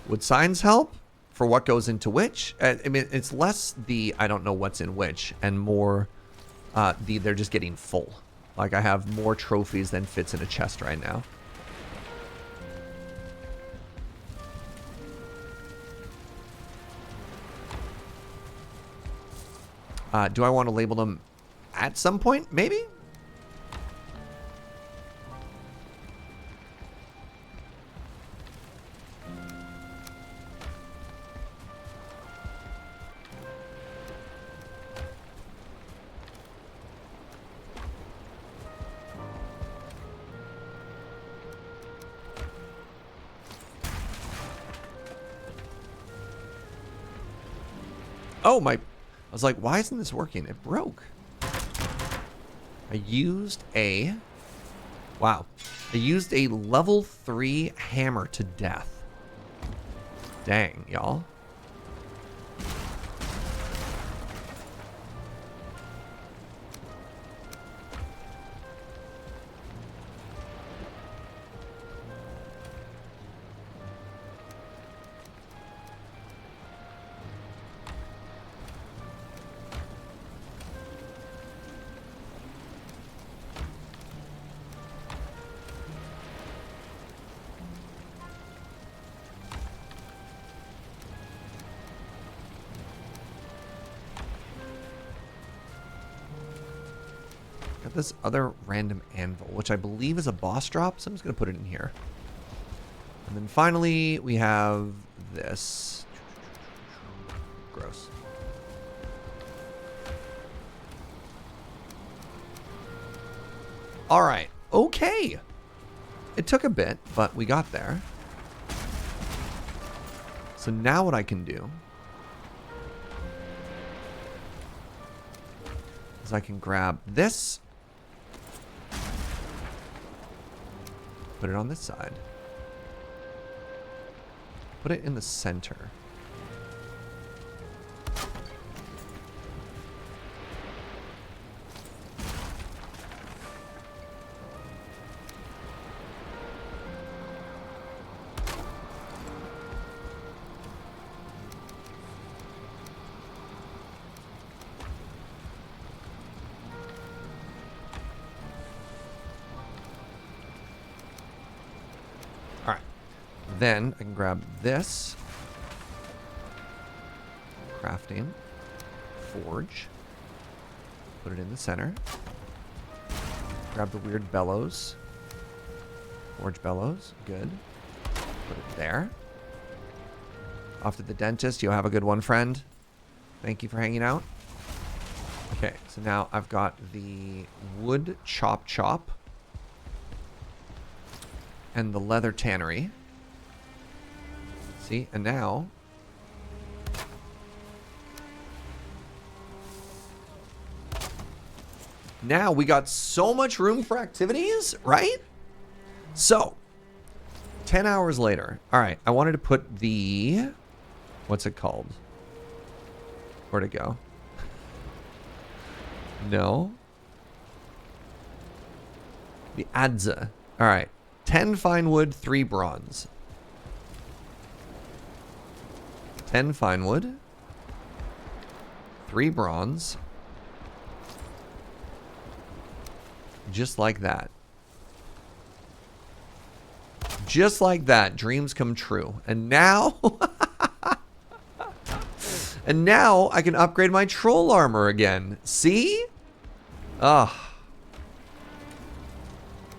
Speaker 1: Would signs help for what goes into which? I mean, it's less the I don't know what's in which and more the they're just getting full. Like, I have more trophies than fits in a chest right now. Do I want to label them at some point? Maybe? Oh, my... I was like, why isn't this working? It broke. I used a... Wow. I used a level 3 hammer to death. Dang, y'all. Got this other random anvil, which I believe is a boss drop, so I'm just going to put it in here. And then finally, we have this. Gross. All right. Okay. It took a bit, but we got there. So now what I can do is I can grab this, put it on this side, put it in the center. Then I can grab this, crafting, forge, put it in the center, grab the weird bellows, forge bellows, good, put it there. Off to the dentist, you'll have a good one, friend. Thank you for hanging out. Okay, so now I've got the wood chop and the leather tannery. See, and now we got so much room for activities, right? So 10 hours later. All right, I wanted to put the, what's it called? Where'd it go? No. The adze. All right, 10 fine wood, 3 bronze. 10 fine wood, 3 bronze, just like that. Just like that, dreams come true. And now, and now I can upgrade my troll armor again. See? Ah,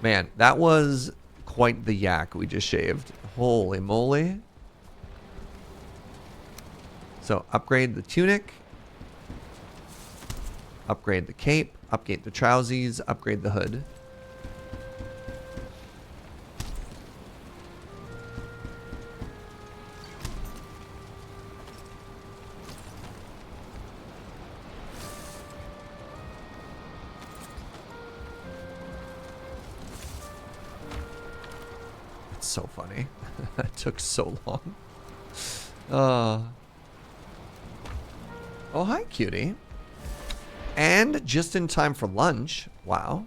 Speaker 1: man, that was quite the yak we just shaved. Holy moly. So upgrade the tunic, upgrade the cape, upgrade the trousies, upgrade the hood. It's so funny. It took so long. Oh, hi, cutie. And just in time for lunch. Wow.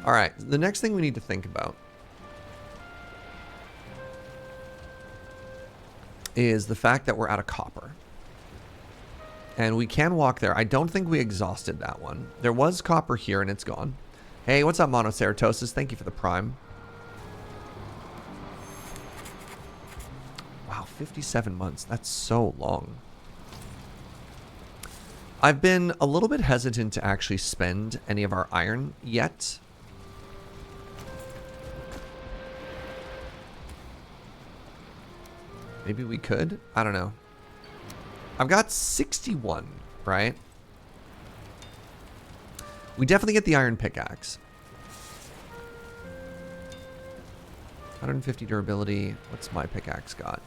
Speaker 1: All right, the next thing we need to think about is the fact that we're out of copper. And we can walk there. I don't think we exhausted that one. There was copper here and it's gone. Hey, what's up, Monoceratosis? Thank you for the prime. Wow, 57 months. That's so long. I've been a little bit hesitant to actually spend any of our iron yet. Maybe we could? I don't know. I've got 61, right? We definitely get the iron pickaxe. 150 durability. What's my pickaxe got?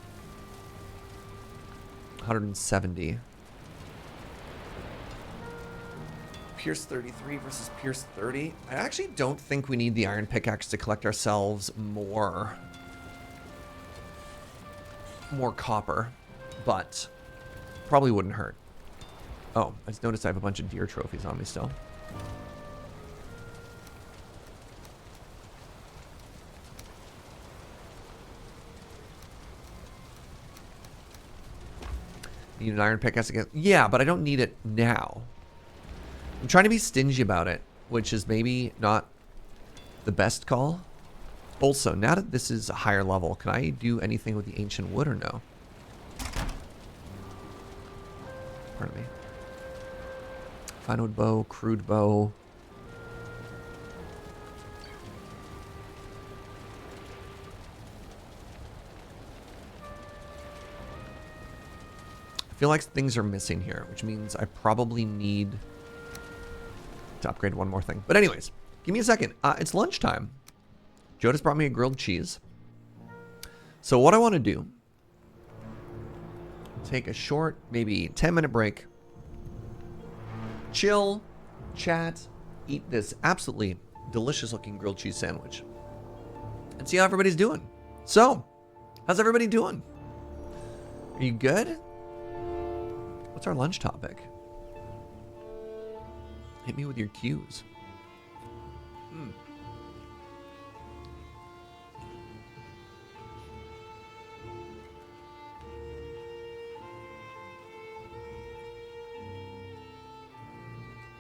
Speaker 1: 170. Pierce 33 versus Pierce 30. I actually don't think we need the iron pickaxe to collect ourselves more copper, but probably wouldn't hurt. Oh, I just noticed I have a bunch of deer trophies on me still. Need an iron pickaxe again? Yeah, but I don't need it now. I'm trying to be stingy about it, which is maybe not the best call. Also, now that this is a higher level, can I do anything with the ancient wood or no? Pardon me. Fine wood bow, crude bow. I feel like things are missing here, which means I probably need to upgrade one more thing. But anyways, give me a second. It's lunchtime. Joe just brought me a grilled cheese. So what I want to do, take a short, maybe 10-minute break, chill, chat, eat this absolutely delicious looking grilled cheese sandwich, and see how everybody's doing. So, how's everybody doing? Are you good? What's our lunch topic? Hit me with your cues.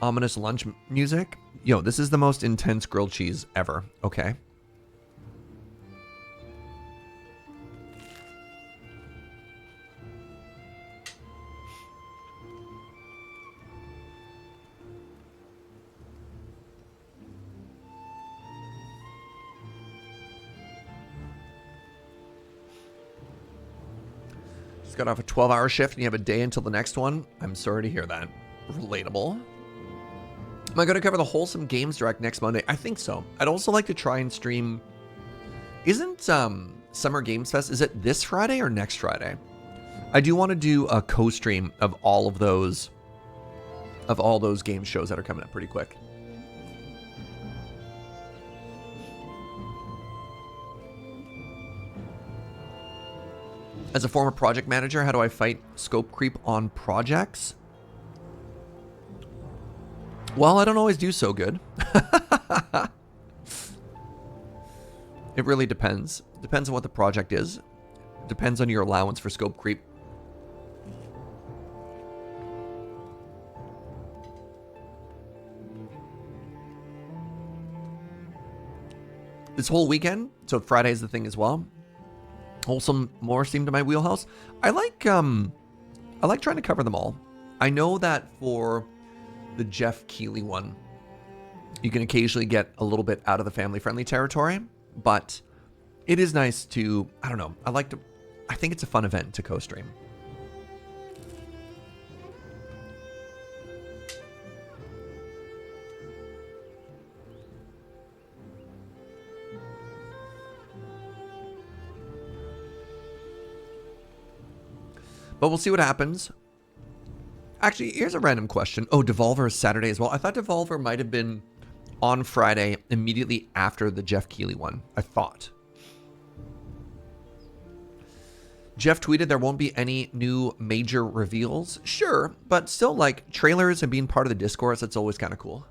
Speaker 1: Ominous lunch music. Yo, this is the most intense grilled cheese ever. Okay. Just got off a 12-hour shift and you have a day until the next one. I'm sorry to hear that. Relatable. Am I going to cover the Wholesome Games Direct next Monday? I think so. I'd also like to try and stream. Isn't Summer Games Fest, is it this Friday or next Friday? I do want to do a co-stream of all those game shows that are coming up pretty quick. As a former project manager, how do I fight scope creep on projects? Well, I don't always do so good. It really depends. Depends on what the project is. Depends on your allowance for scope creep. This whole weekend, so Friday is the thing as well. Wholesome more seemed to my wheelhouse. I like trying to cover them all. I know that for the Jeff Keighley one, you can occasionally get a little bit out of the family-friendly territory, but it is nice to, I don't know, I think it's a fun event to co-stream. But we'll see what happens. Actually, here's a random question. Oh, Devolver is Saturday as well. I thought Devolver might have been on Friday immediately after the Jeff Keighley one. I thought. Jeff tweeted there won't be any new major reveals. Sure, but still, like, trailers and being part of the discourse, that's always kind of cool.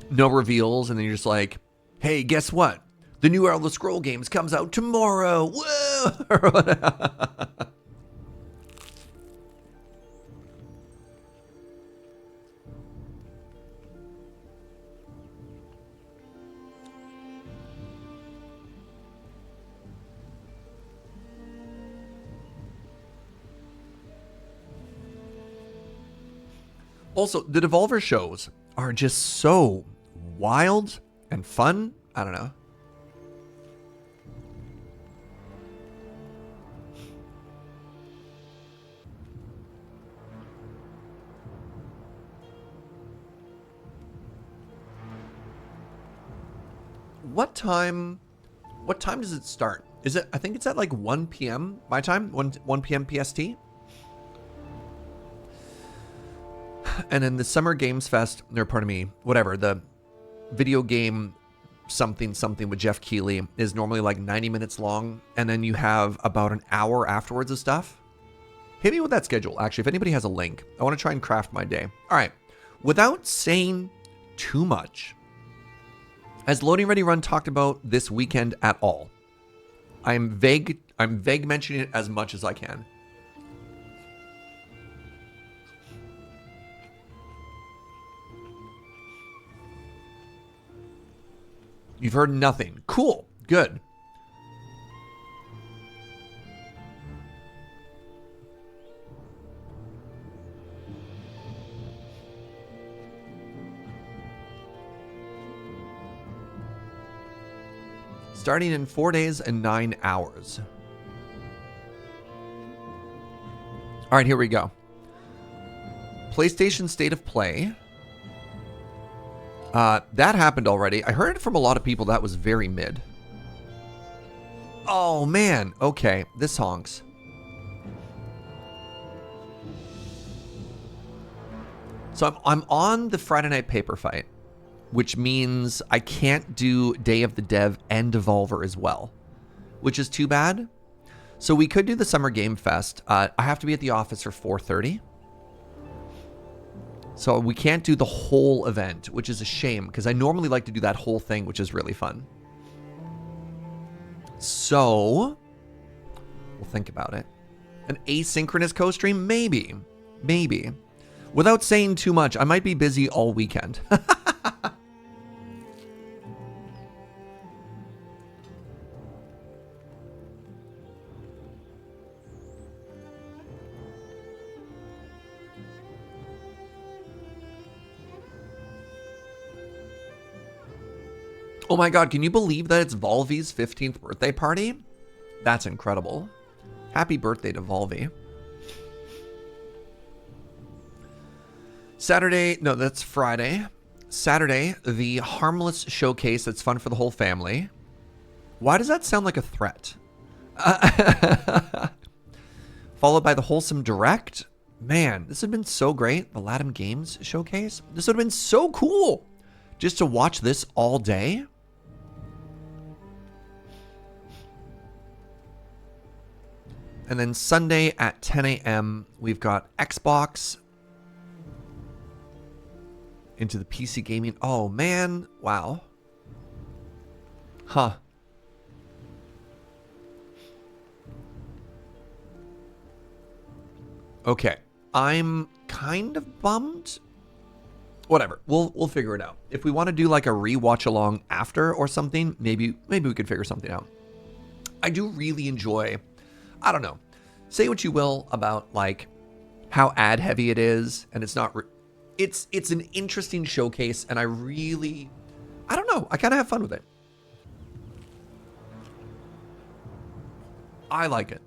Speaker 1: No reveals, and then you're just like, hey, guess what? The new Elder Scroll games comes out tomorrow. Whoa! Also, the Devolver shows are just so wild and fun. I don't know. What time does it start? Is it, I think it's at like 1 p.m. my time, 1 p.m. PST. And then the Summer Games Fest, or pardon me, whatever, the video game something with Jeff Keighley is normally like 90 minutes long, and then you have about an hour afterwards of stuff. Hit me with that schedule, actually, if anybody has a link. I want to try and craft my day. All right, without saying too much, has Loading Ready Run talked about this weekend at all? I'm vague mentioning it as much as I can. You've heard nothing. Cool. Good. Starting in 4 days and 9 hours. All right, here we go. PlayStation State of Play. That happened already. I heard from a lot of people that was very mid. Oh, man. Okay, this honks. So I'm on the Friday Night Paper Fight, which means I can't do Day of the Dev and Devolver as well, which is too bad. So we could do the Summer Game Fest. I have to be at the office for 4:30. So we can't do the whole event, which is a shame, because I normally like to do that whole thing, which is really fun. So we'll think about it. An asynchronous co-stream? Maybe. Maybe. Without saying too much, I might be busy all weekend. Oh my god, can you believe that it's Volvy's 15th birthday party? That's incredible. Happy birthday to Volvy. Saturday, no, that's Friday. Saturday, the harmless showcase that's fun for the whole family. Why does that sound like a threat? Followed by the wholesome direct. Man, this would have been so great. The Latin Games showcase. This would have been so cool. Just to watch this all day. And then Sunday at 10 a.m., we've got Xbox into the PC gaming. Oh, man. Wow. Huh. Okay. I'm kind of bummed. Whatever. We'll figure it out. If we want to do like a rewatch along after or something, maybe we could figure something out. I do really enjoy, I don't know. Say what you will about like how ad heavy it is, and it's not it's an interesting showcase, and I don't know, I kind of have fun with it. I like it.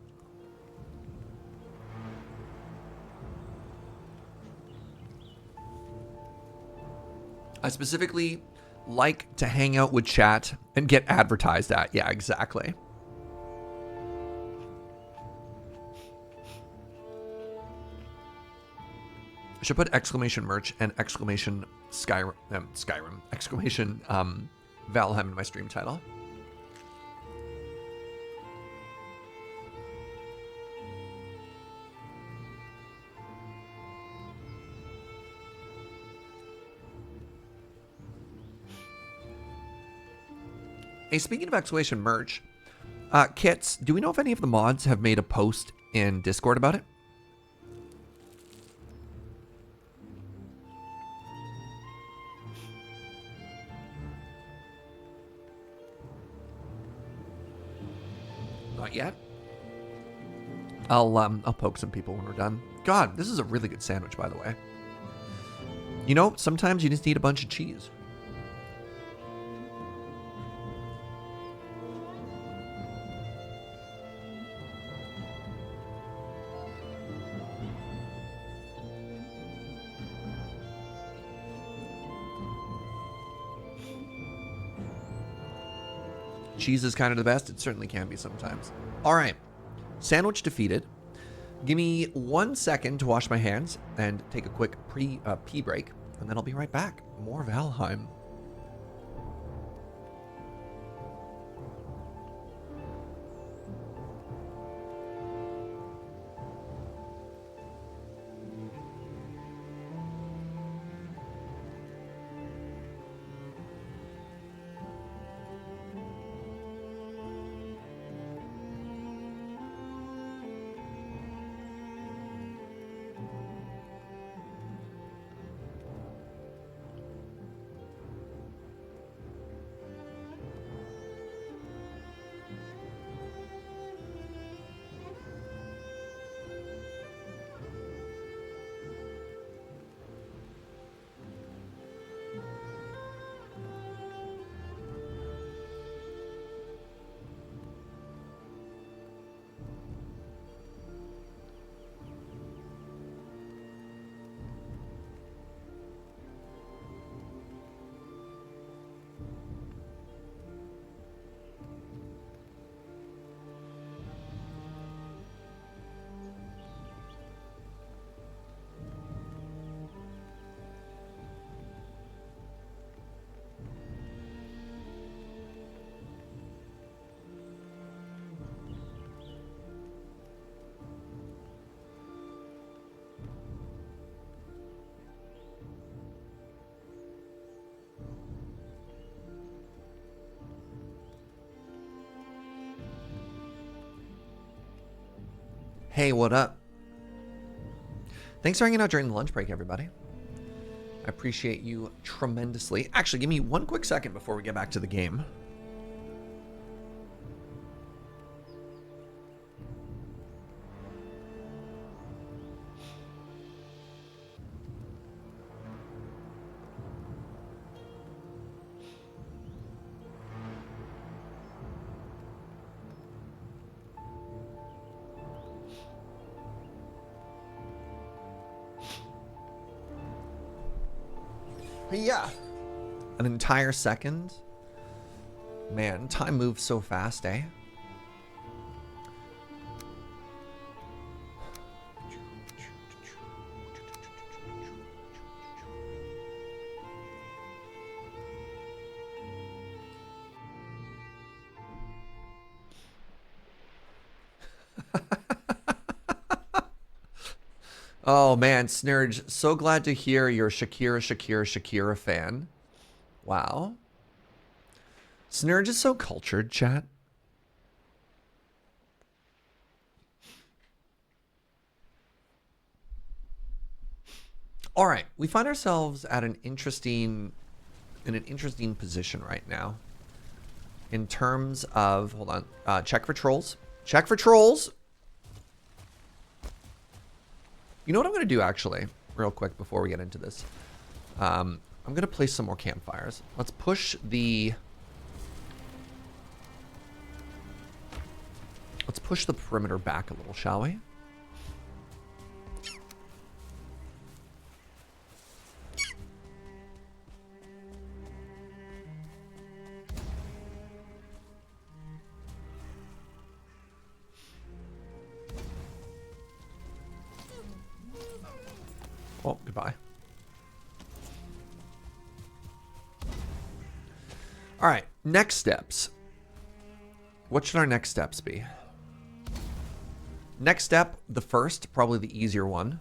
Speaker 1: I specifically like to hang out with chat and get advertised at. Yeah, exactly. I should put exclamation merch and exclamation Skyrim, exclamation Valheim in my stream title. Hey, speaking of Exclamation merch, Kits, do we know if any of the mods have made a post in Discord about it? Not yet. I'll poke some people when we're done. God, this is a really good sandwich, by the way. You know, sometimes you just need a bunch of cheese. Cheese is kind of the best. It certainly can be sometimes. All right. Sandwich defeated. Give me 1 second to wash my hands and take a quick pee break, and then I'll be right back. More Valheim. Hey, what up? Thanks for hanging out during the lunch break, everybody. I appreciate you tremendously. Actually, give me 1 quick second before we get back to the game. Yeah. An entire second? Man, time moves so fast, eh? Oh man, Snurge, so glad to hear you're Shakira fan. Wow. Snurge is so cultured, chat. All right, we find ourselves at in an interesting position right now. In terms of, hold on, check for trolls. Check for trolls. You know what I'm going to do, actually, real quick before we get into this? I'm going to place some more campfires. Let's push the perimeter back a little, shall we? Oh, goodbye. All right, next steps. What should our next steps be? Next step, the first, probably the easier one,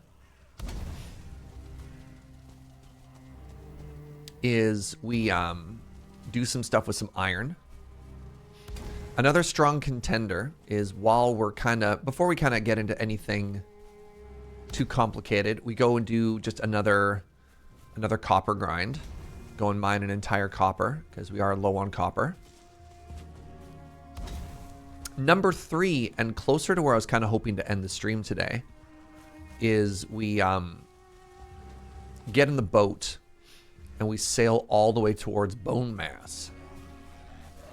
Speaker 1: is we do some stuff with some iron. Another strong contender is before we kind of get into anything too complicated, we go and do just another copper grind. Go and mine an entire copper because we are low on copper. Number 3, and closer to where I was kind of hoping to end the stream today, is we get in the boat and we sail all the way towards Bone Mass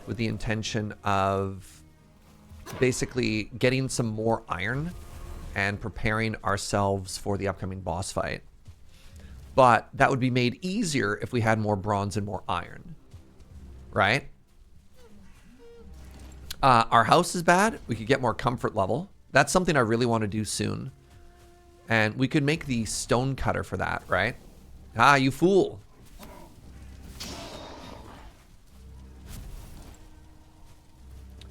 Speaker 1: with the intention of basically getting some more iron and preparing ourselves for the upcoming boss fight. But that would be made easier if we had more bronze and more iron, right? Our house is bad. We could get more comfort level. That's something I really want to do soon. And we could make the stone cutter for that, right? Ah, you fool.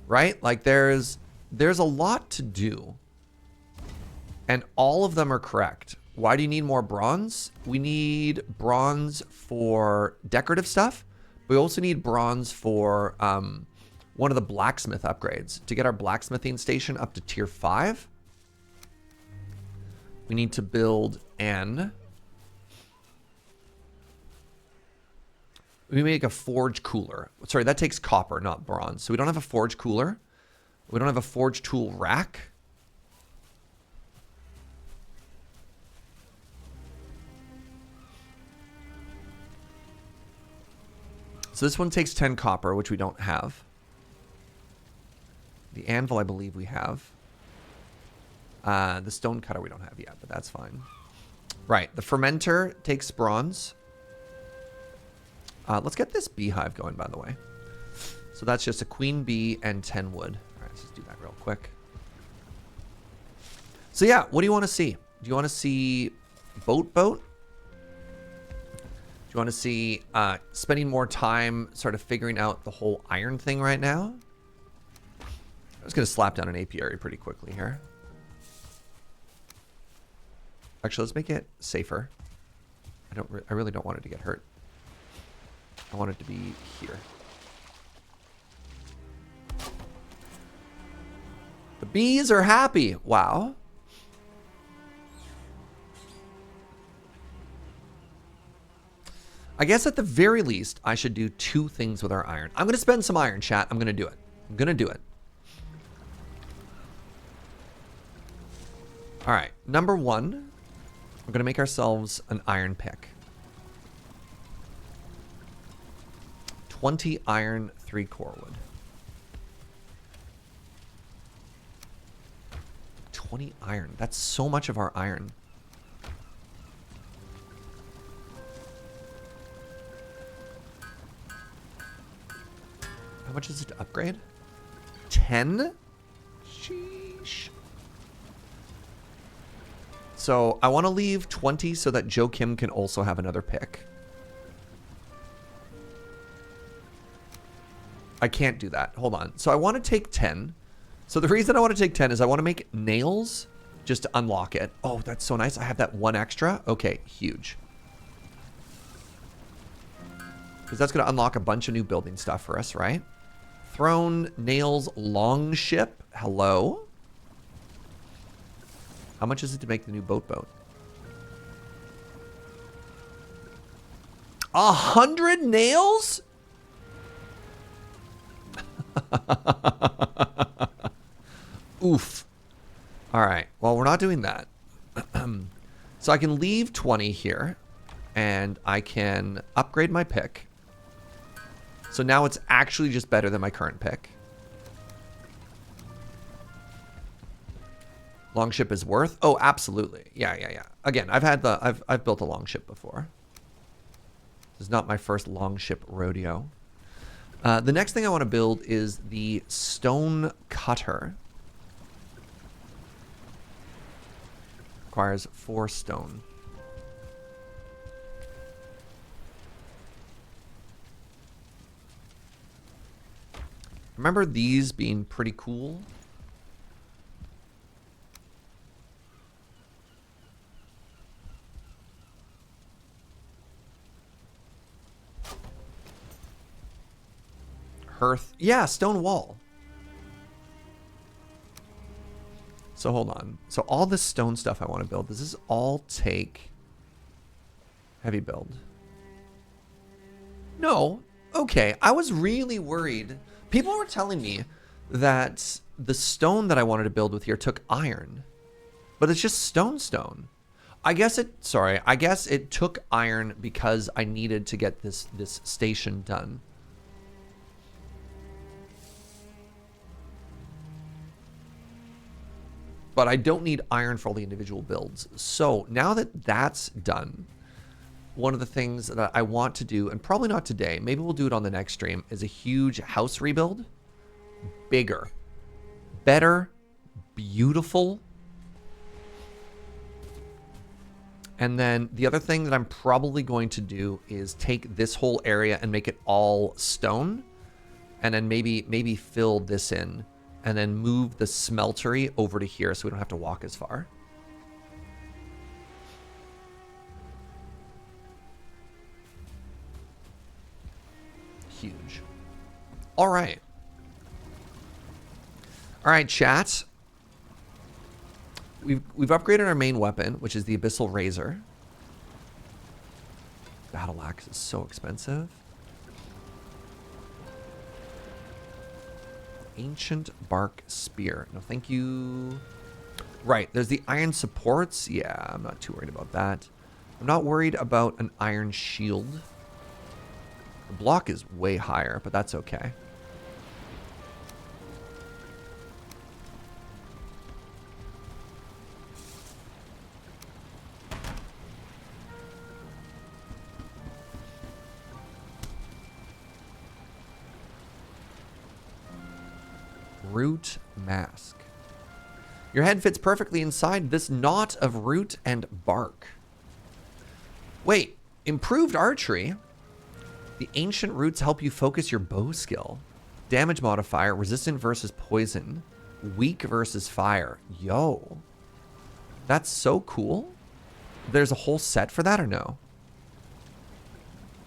Speaker 1: Right? Like there's a lot to do. And all of them are correct. Why do you need more bronze? We need bronze for decorative stuff. We also need bronze for one of the blacksmith upgrades. To get our blacksmithing station up to tier 5, we need to build we make a forge cooler. Sorry, that takes copper, not bronze. So we don't have a forge cooler. We don't have a forge tool rack. So this one takes 10 copper, which we don't have. The anvil, I believe we have. The stone cutter we don't have yet, but that's fine. Right, the fermenter takes bronze. Let's get this beehive going, by the way. So that's just a queen bee and 10 wood. All right, let's just do that real quick. So yeah, what do you want to see? Do you want to see boat? Do you want to see spending more time sort of figuring out the whole iron thing right now? I was going to slap down an apiary pretty quickly here. Actually, let's make it safer. I really don't want it to get hurt. I want it to be here. The bees are happy. Wow. I guess at the very least, I should do 2 things with our iron. I'm going to spend some iron, chat. I'm going to do it. I'm going to do it. All right. Number 1, we're going to make ourselves an iron pick. 20 iron, 3 core wood. 20 iron. That's so much of our iron. How much is it to upgrade? 10? Sheesh. So I want to leave 20 so that Joe Kim can also have another pick. I can't do that. Hold on. So I want to take 10. So the reason I want to take 10 is I want to make nails just to unlock it. Oh, that's so nice. I have that 1 extra. Okay, huge. Because that's going to unlock a bunch of new building stuff for us, right? Throne, nails, long ship. Hello. How much is it to make the new boat? 100 nails? Oof. All right. Well, we're not doing that. So I can leave 20 here, and I can upgrade my pick. So now it's actually just better than my current pick. Longship is worth? Oh, absolutely. Yeah. Again, I've built a longship before. This is not my first longship rodeo. The next thing I want to build is the stone cutter. Requires 4 stone. Remember these being pretty cool? Hearth. Yeah, stone wall. So hold on. So all this stone stuff I want to build, does this all take heavy build? No. Okay. I was really worried. People were telling me that the stone that I wanted to build with here took iron. But it's just stone. I guess it took iron because I needed to get this station done. But I don't need iron for all the individual builds. So now that that's done, one of the things that I want to do, and probably not today, maybe we'll do it on the next stream, is a huge house rebuild. Bigger, better, beautiful. And then the other thing that I'm probably going to do is take this whole area and make it all stone. And then maybe fill this in. And then move the smeltery over to here so we don't have to walk as far. Huge. All right. All right, chat. We've upgraded our main weapon, which is the Abyssal Razor. Battle Axe is so expensive. Ancient Bark Spear. No, thank you. Right, there's the iron supports. Yeah, I'm not too worried about that. I'm not worried about an iron shield. The block is way higher, but that's okay. Root mask. Your head fits perfectly inside this knot of root and bark. Wait, improved archery? The ancient roots help you focus your bow skill. Damage modifier, resistant versus poison, weak versus fire. Yo, that's so cool. There's a whole set for that or no?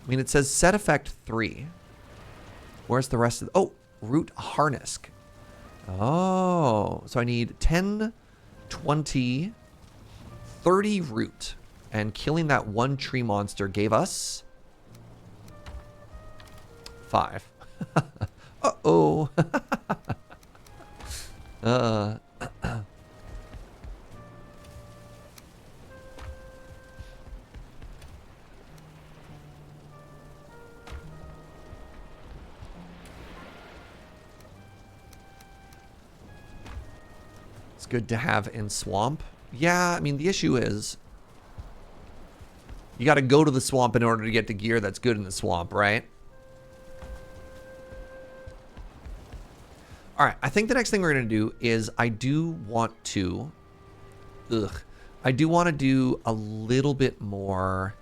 Speaker 1: I mean, it says set effect 3. Where's the rest of the... Oh, root harness. Oh, so I need 10, 20, 30 root. And killing that one tree monster gave us 5. Uh-oh. Good to have in swamp. Yeah, I mean, the issue is you got to go to the swamp in order to get the gear that's good in the swamp, right? All right, I think the next thing we're going to do is I do want to do a little bit more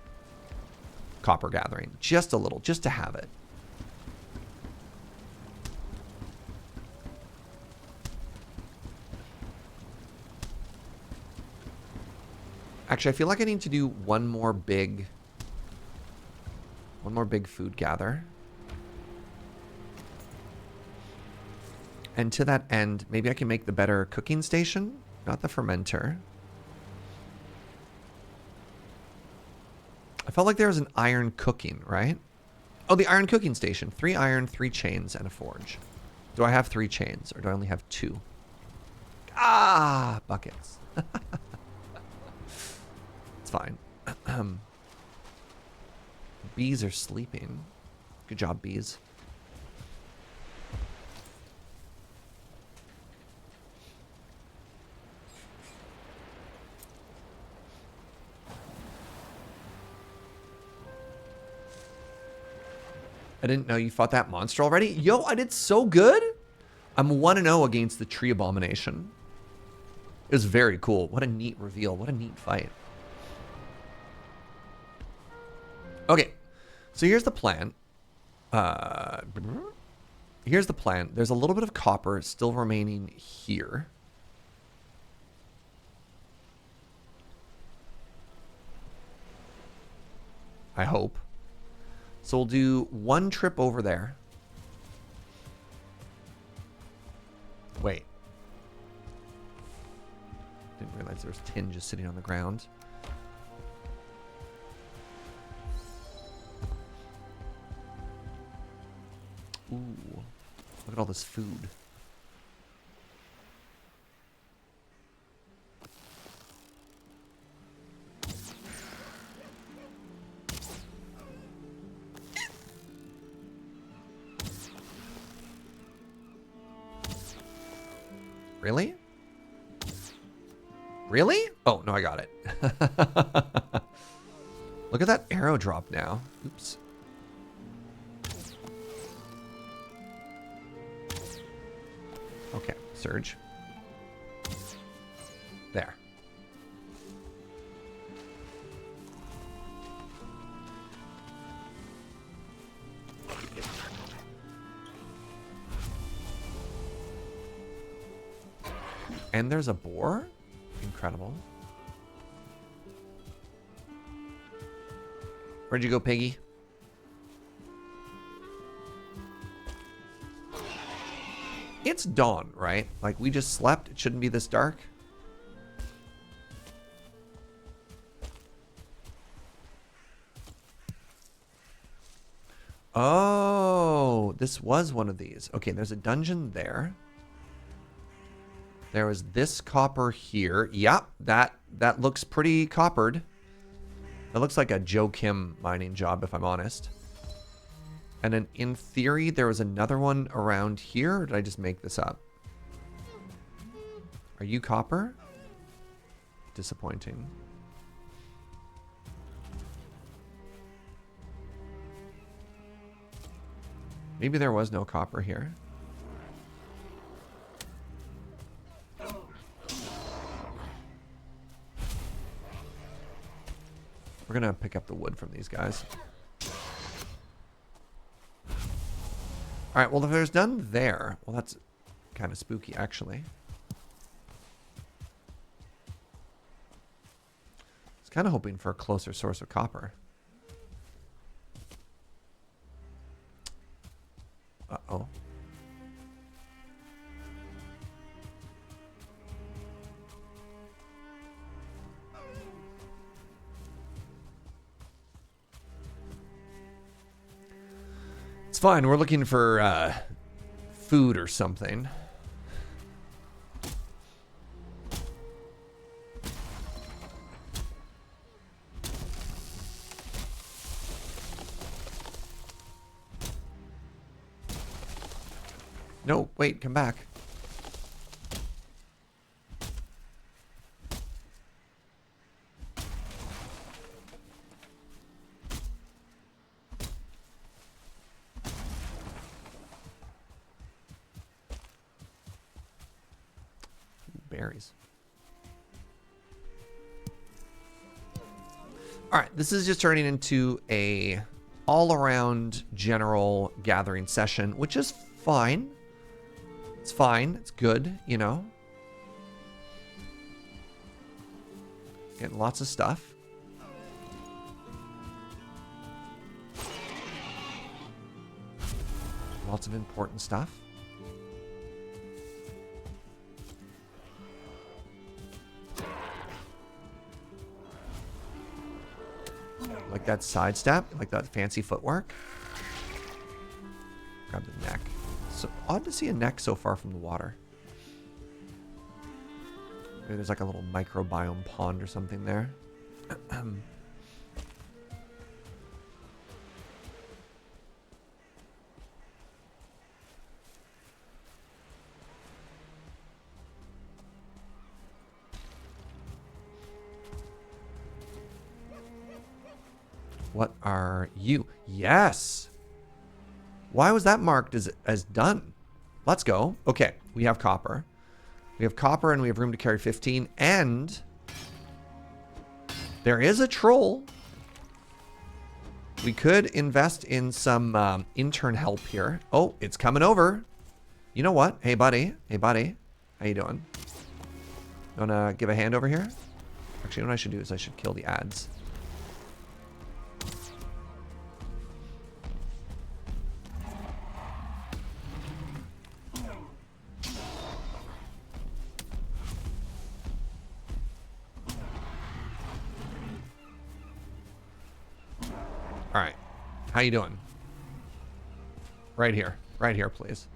Speaker 1: copper gathering. Just a little, just to have it. Actually, I feel like I need to do one more big food gather. And to that end, maybe I can make the better cooking station, not the fermenter. I felt like there was an iron cooking, right? Oh, the iron cooking station. 3 iron, 3 chains, and a forge. Do I have 3 chains, or do I only have 2? Ah, buckets. It's fine. Bees are sleeping. Good job, bees. I didn't know you fought that monster already. Yo, I did so good. I'm 1-0 against the tree abomination. It was very cool. What a neat reveal. What a neat fight. Okay, so here's the plan. Here's the plan. There's a little bit of copper still remaining here. I hope. So we'll do 1 trip over there. Wait. Didn't realize there was tin just sitting on the ground. Ooh, look at all this food. Really? Really? Oh, no, I got it. Look at that arrow drop now. Oops. Okay, Serge. There. And there's a boar? Incredible. Where'd you go, Piggy? It's dawn, right? Like, we just slept. It shouldn't be this dark. Oh, this was one of these. Okay, there's a dungeon there. There was this copper here. Yep, that looks pretty coppered. That looks like a Joe Kim mining job, if I'm honest. And then, in theory, there was another one around here. Or did I just make this up? Are you copper? Disappointing. Maybe there was no copper here. We're gonna pick up the wood from these guys. Alright, well, if there's none there, well, that's kind of spooky, actually. I was kind of hoping for a closer source of copper. Uh-oh. It's fine. We're looking for food or something. No, wait, come back. Berries. All right, this is just turning into a all-around general gathering session, which is fine. It's fine. It's good, you know. Getting lots of stuff. Lots of important stuff. Like that sidestep, like that fancy footwork. Grab the neck. So odd to see a neck so far from the water. Maybe there's like a little microbiome pond or something there. What are you? Yes! Why was that marked as done? Let's go. Okay, we have copper. We have copper and we have room to carry 15. And there is a troll. We could invest in some intern help here. Oh, it's coming over. You know what? Hey, buddy. Hey, buddy. How you doing? You wanna give a hand over here? Actually, what I should do is I should kill the ads. How you doing? Right here. Right here, please.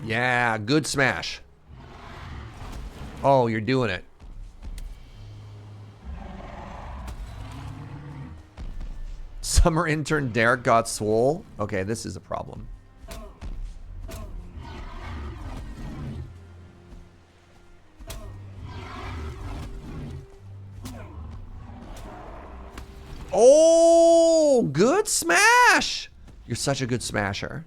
Speaker 1: Yeah, good smash. Oh, you're doing it. Summer intern Derek got swole. Okay, this is a problem. Oh, good smash. You're such a good smasher.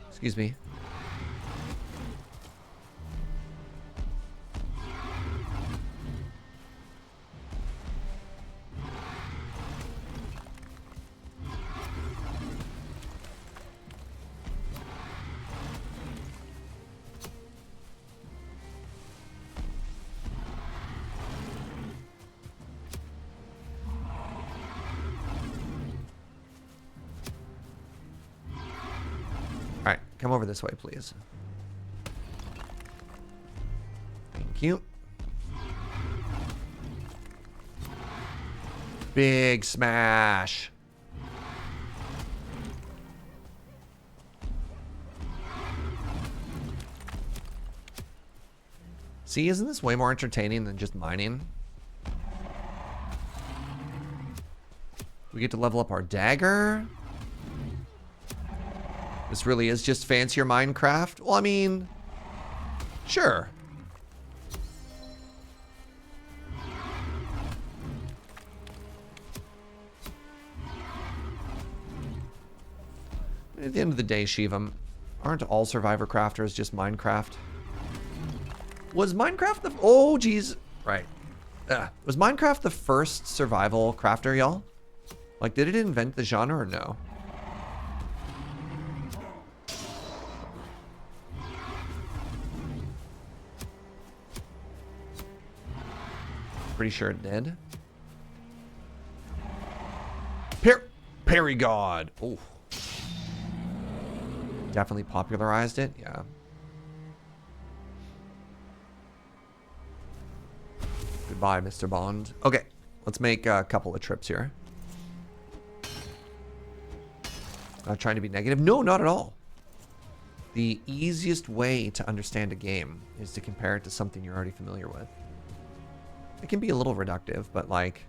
Speaker 1: Excuse me. Alright, come over this way, please. Thank you. Big smash. See, isn't this way more entertaining than just mining? We get to level up our dagger. This really is just fancier Minecraft. Well, I mean, sure. At the end of the day, Shivam, aren't all survivor crafters just Minecraft? Was Minecraft the... Oh, geez. Right. Was Minecraft the first survival crafter, y'all? Like, did it invent the genre or no? Pretty sure it did. Parry God. Oh. Definitely popularized it. Yeah. Goodbye, Mr. Bond. Okay, let's make a couple of trips here. Not trying to be negative. No, not at all. The easiest way to understand a game is to compare it to something you're already familiar with. It can be a little reductive, but like,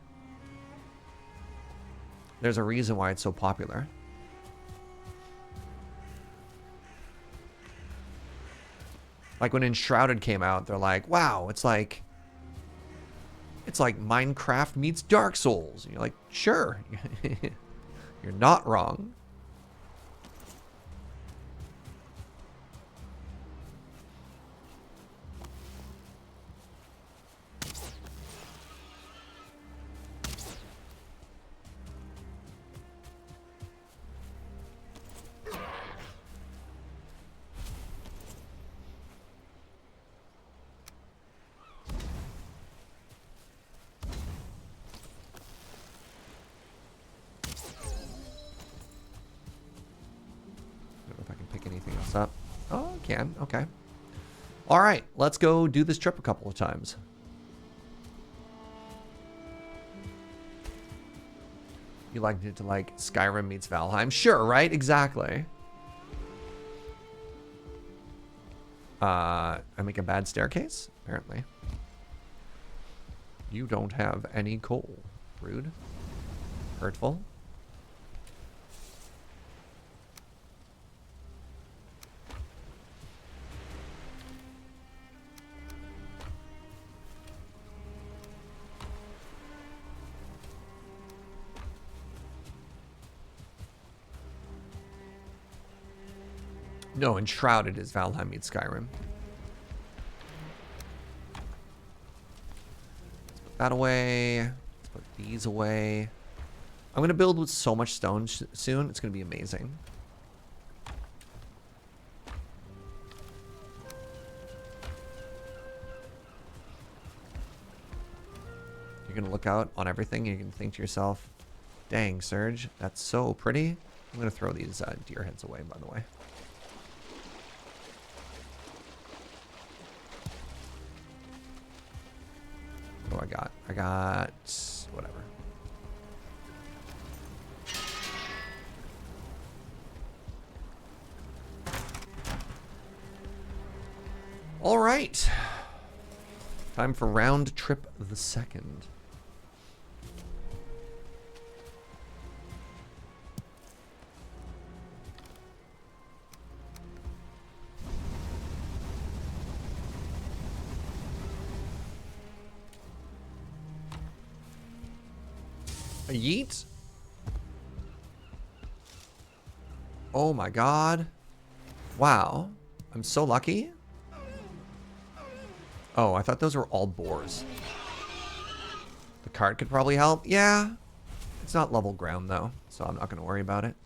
Speaker 1: there's a reason why it's so popular. Like when Enshrouded came out, they're like, wow, it's like Minecraft meets Dark Souls. And you're like, sure. You're not wrong. Up. Oh, I can. Okay. All right. Let's go do this trip a couple of times. You liked it to like Skyrim meets Valheim? Sure, right? Exactly. I make a bad staircase? Apparently. You don't have any coal. Rude. Hurtful. No, Enshrouded is Valheim meets Skyrim. Let's put that away. Let's put these away. I'm going to build with so much stone soon. It's going to be amazing. You're going to look out on everything and you're going to think to yourself, dang, Serge, that's so pretty. I'm going to throw these deer heads away, by the way. do I got? I got whatever. All right. Time for round trip the second. A yeet? Oh my god. Wow. I'm so lucky. Oh, I thought those were all boars. The cart could probably help. Yeah. It's not level ground though, so I'm not going to worry about it.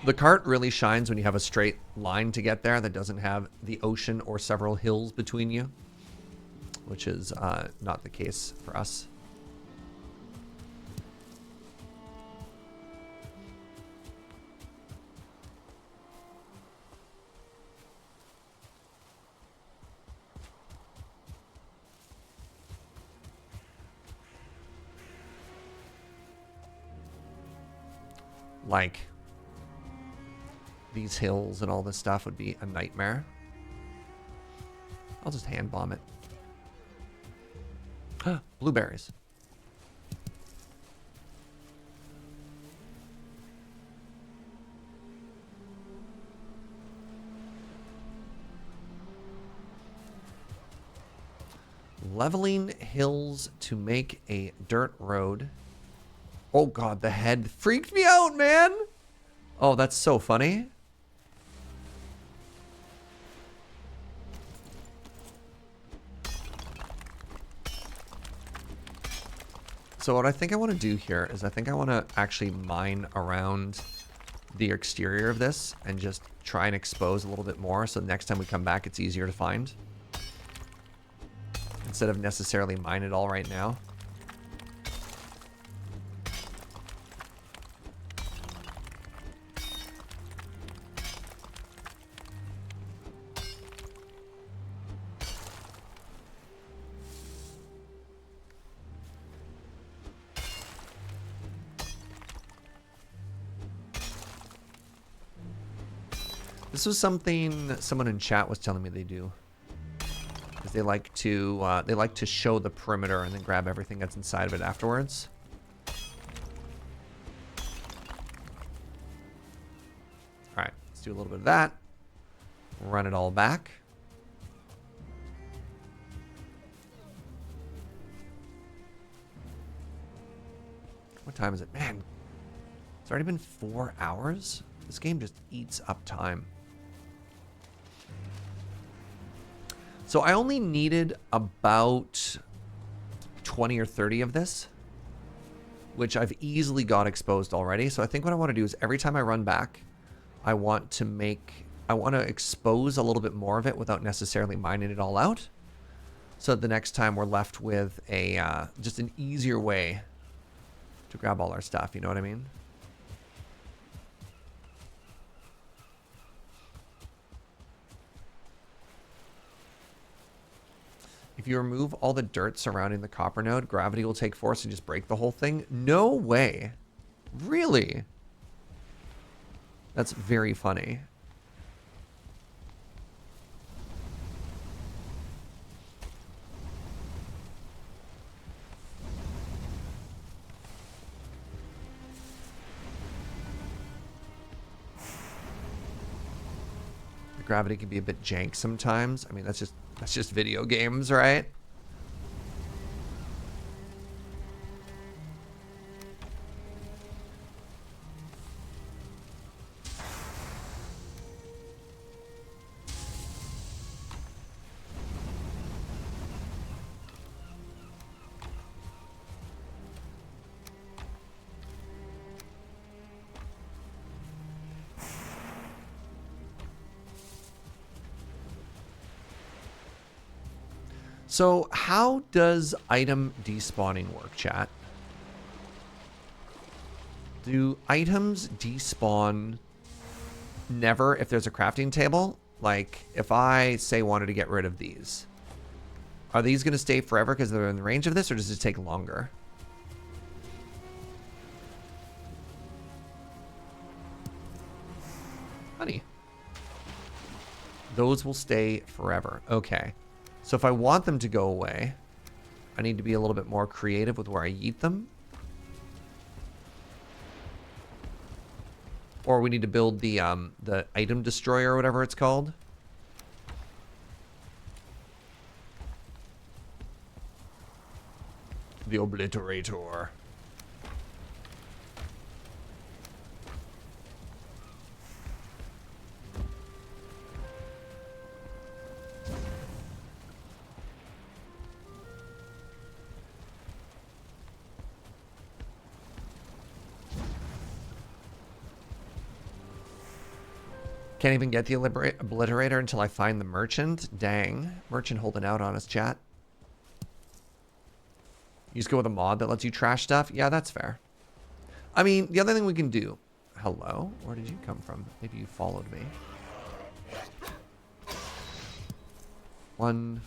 Speaker 1: The cart really shines when you have a straight line to get there that doesn't have the ocean or several hills between you, which is not the case for us. Like, these hills and all this stuff would be a nightmare. I'll just hand bomb it. Blueberries. Leveling hills to make a dirt road. Oh god, the head freaked me out, man! Oh, that's so funny. So what I think I want to do here is I think I want to actually mine around the exterior of this and just try and expose a little bit more so next time we come back it's easier to find. Instead of necessarily mine it all right now. This was something someone in chat was telling me they do. Because they like to show the perimeter and then grab everything that's inside of it afterwards. Alright, let's do a little bit of that. Run it all back. What time is it? Man, it's already been 4 hours. This game just eats up time. So I only needed about 20 or 30 of this, which I've easily got exposed already. So I think what I want to do is every time I run back, I want to expose a little bit more of it without necessarily mining it all out. So that the next time we're left with a just an easier way to grab all our stuff. You know what I mean? If you remove all the dirt surrounding the copper node, gravity will take force and just break the whole thing? No way. Really? That's very funny. The gravity can be a bit jank sometimes. I mean, that's just video games, right? So how does item despawning work, chat? Do items despawn never if there's a crafting table? Like if I say wanted to get rid of these, Are these going to stay forever because they're in range of this, or does it take longer? Honey. Those will stay forever. Okay. So if I want them to go away, I need to be a little bit more creative with where I eat them. Or we need to build the item destroyer or whatever it's called. The obliterator. Can't even get the obliterator until I find the merchant. Dang. Merchant holding out on us, chat. You just go with a mod that lets you trash stuff? Yeah, that's fair. I mean, the other thing we can do... Hello? Where did you come from? Maybe you followed me. One...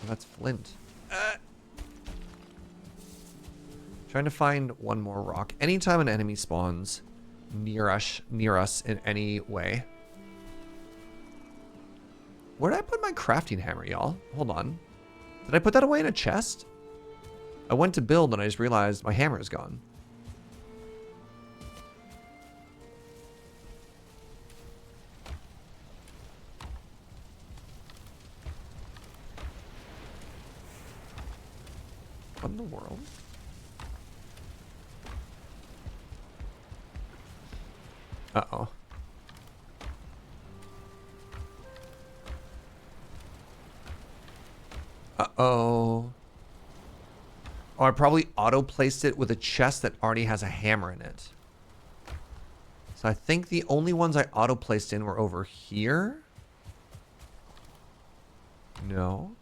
Speaker 1: That's flint. Trying to find one more rock. Anytime an enemy spawns near us in any way. Where did I put my crafting hammer, y'all? Hold on. Did I put that away in a chest? I went to build and I just realized my hammer is gone. What in the world? Uh-oh. Uh-oh. Oh, I probably auto-placed it with a chest that already has a hammer in it. So I think the only ones I auto-placed in were over here. No.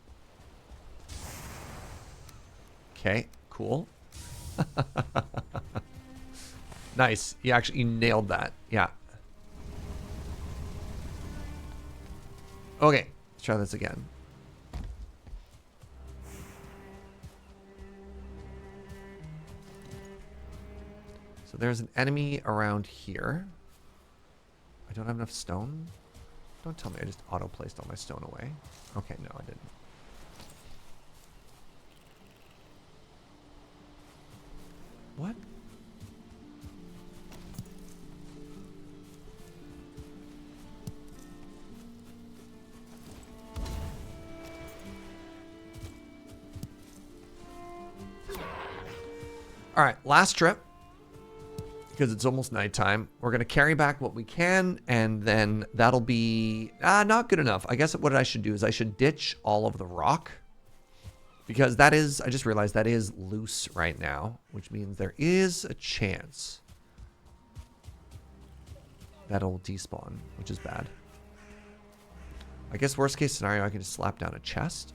Speaker 1: Okay, cool. Nice. You nailed that. Yeah. Okay, let's try this again. So there's an enemy around here. I don't have enough stone. Don't tell me I just auto-placed all my stone away. Okay, no, I didn't. What? All right, last trip, because it's almost nighttime. We're going to carry back what we can, and then that'll be not good enough. I guess what I should do is I should ditch all of the rock, because that is, I just realized that is loose right now, which means there is a chance that'll despawn, which is bad. I guess worst case scenario, I can just slap down a chest.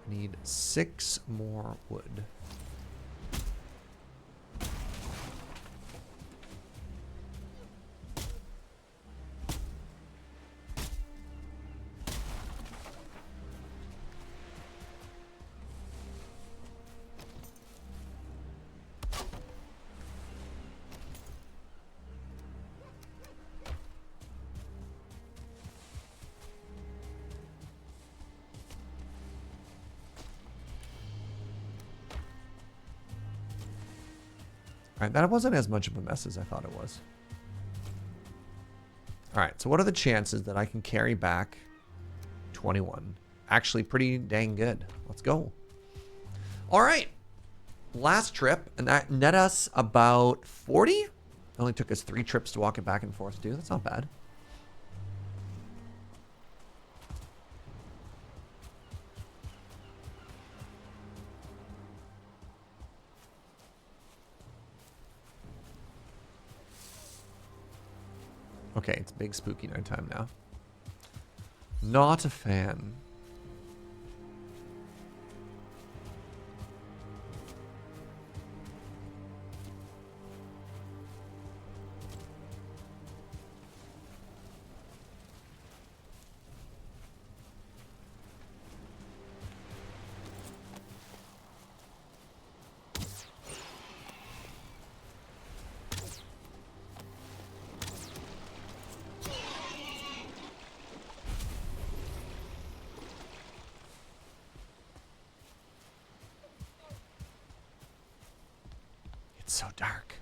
Speaker 1: Need 6 more wood. Alright, that wasn't as much of a mess as I thought it was. Alright, so what are the chances that I can carry back 21? Actually, pretty dang good. Let's go. Alright. Last trip, and that net us about 40? It only took us 3 trips to walk it back and forth, too. That's not bad. Okay, it's big spooky night time now. Not a fan. So dark.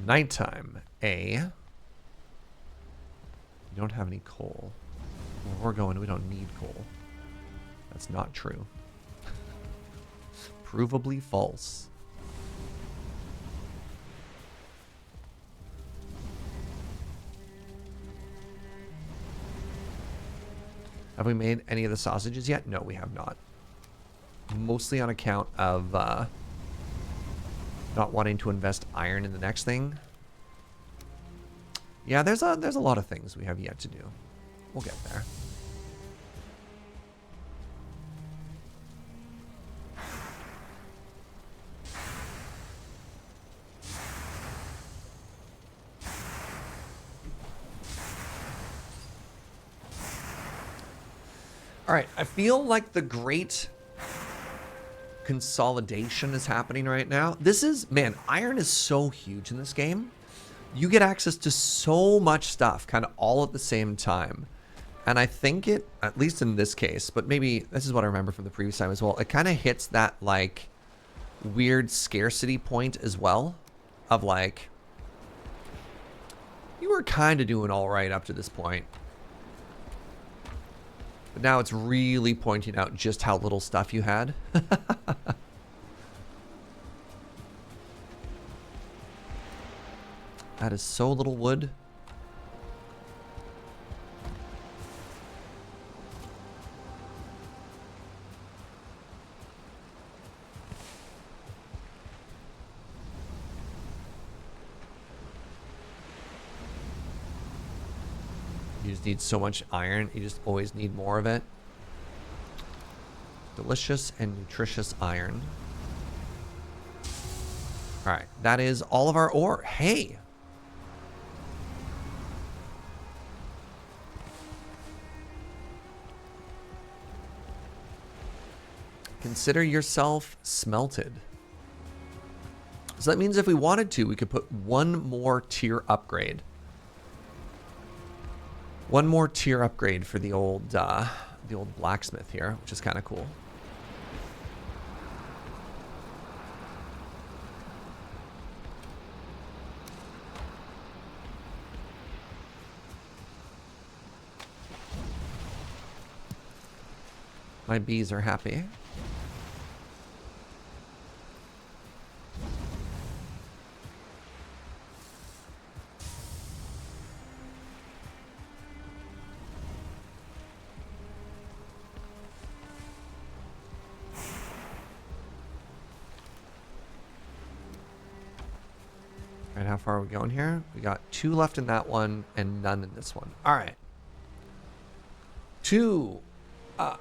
Speaker 1: Nighttime, A. We don't have any coal. Where we're going, we don't need coal. That's not true. Provably false. Have we made any of the sausages yet? No, we have not. Mostly on account of not wanting to invest iron in the next thing. Yeah, there's a lot of things we have yet to do. We'll get there. All right, I feel like the great consolidation is happening right now. This is, man, iron is so huge in this game. You get access to so much stuff kind of all at the same time. And I think it, at least in this case, but maybe this is what I remember from the previous time as well, it kind of hits that like weird scarcity point as well of like, you were kind of doing all right up to this point. But now it's really pointing out just how little stuff you had. That is so little wood. You just need so much iron. You just always need more of it. Delicious and nutritious iron. All right, that is all of our ore. Hey! Consider yourself smelted. So that means if we wanted to, we could put one more tier upgrade. One more tier upgrade for the old blacksmith here, which is kind of cool. My bees are happy. Alright, how far are we going here? We got 2 left in that one and none in this one. Alright. 2. Oh.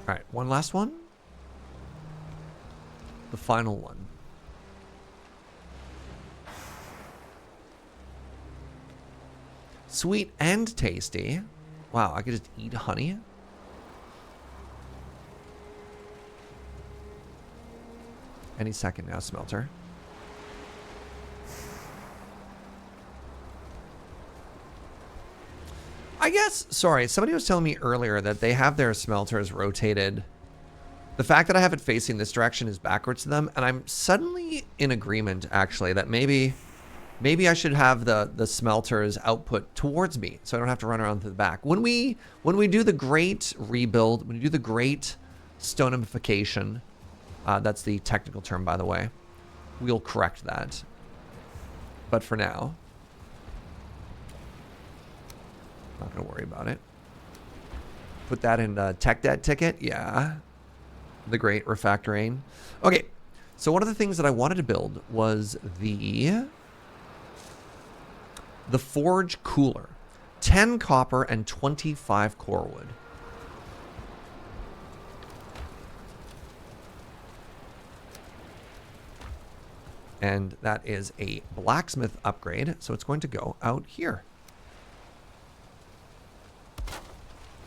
Speaker 1: Alright, one last one. The final one. Sweet and tasty. Wow, I could just eat honey. Any second now, smelter. I guess, sorry, somebody was telling me earlier that they have their smelters rotated. The fact that I have it facing this direction is backwards to them, and I'm suddenly in agreement, actually, that maybe I should have the smelters output towards me, so I don't have to run around to the back. When we do the great rebuild, when we do the great stoneification, that's the technical term, by the way, we'll correct that. But for now, not going to worry about it. Put that in the tech debt ticket. Yeah. The great refactoring. Okay. So one of the things that I wanted to build was the forge cooler. 10 copper and 25 core wood. And that is a blacksmith upgrade, so it's going to go out here.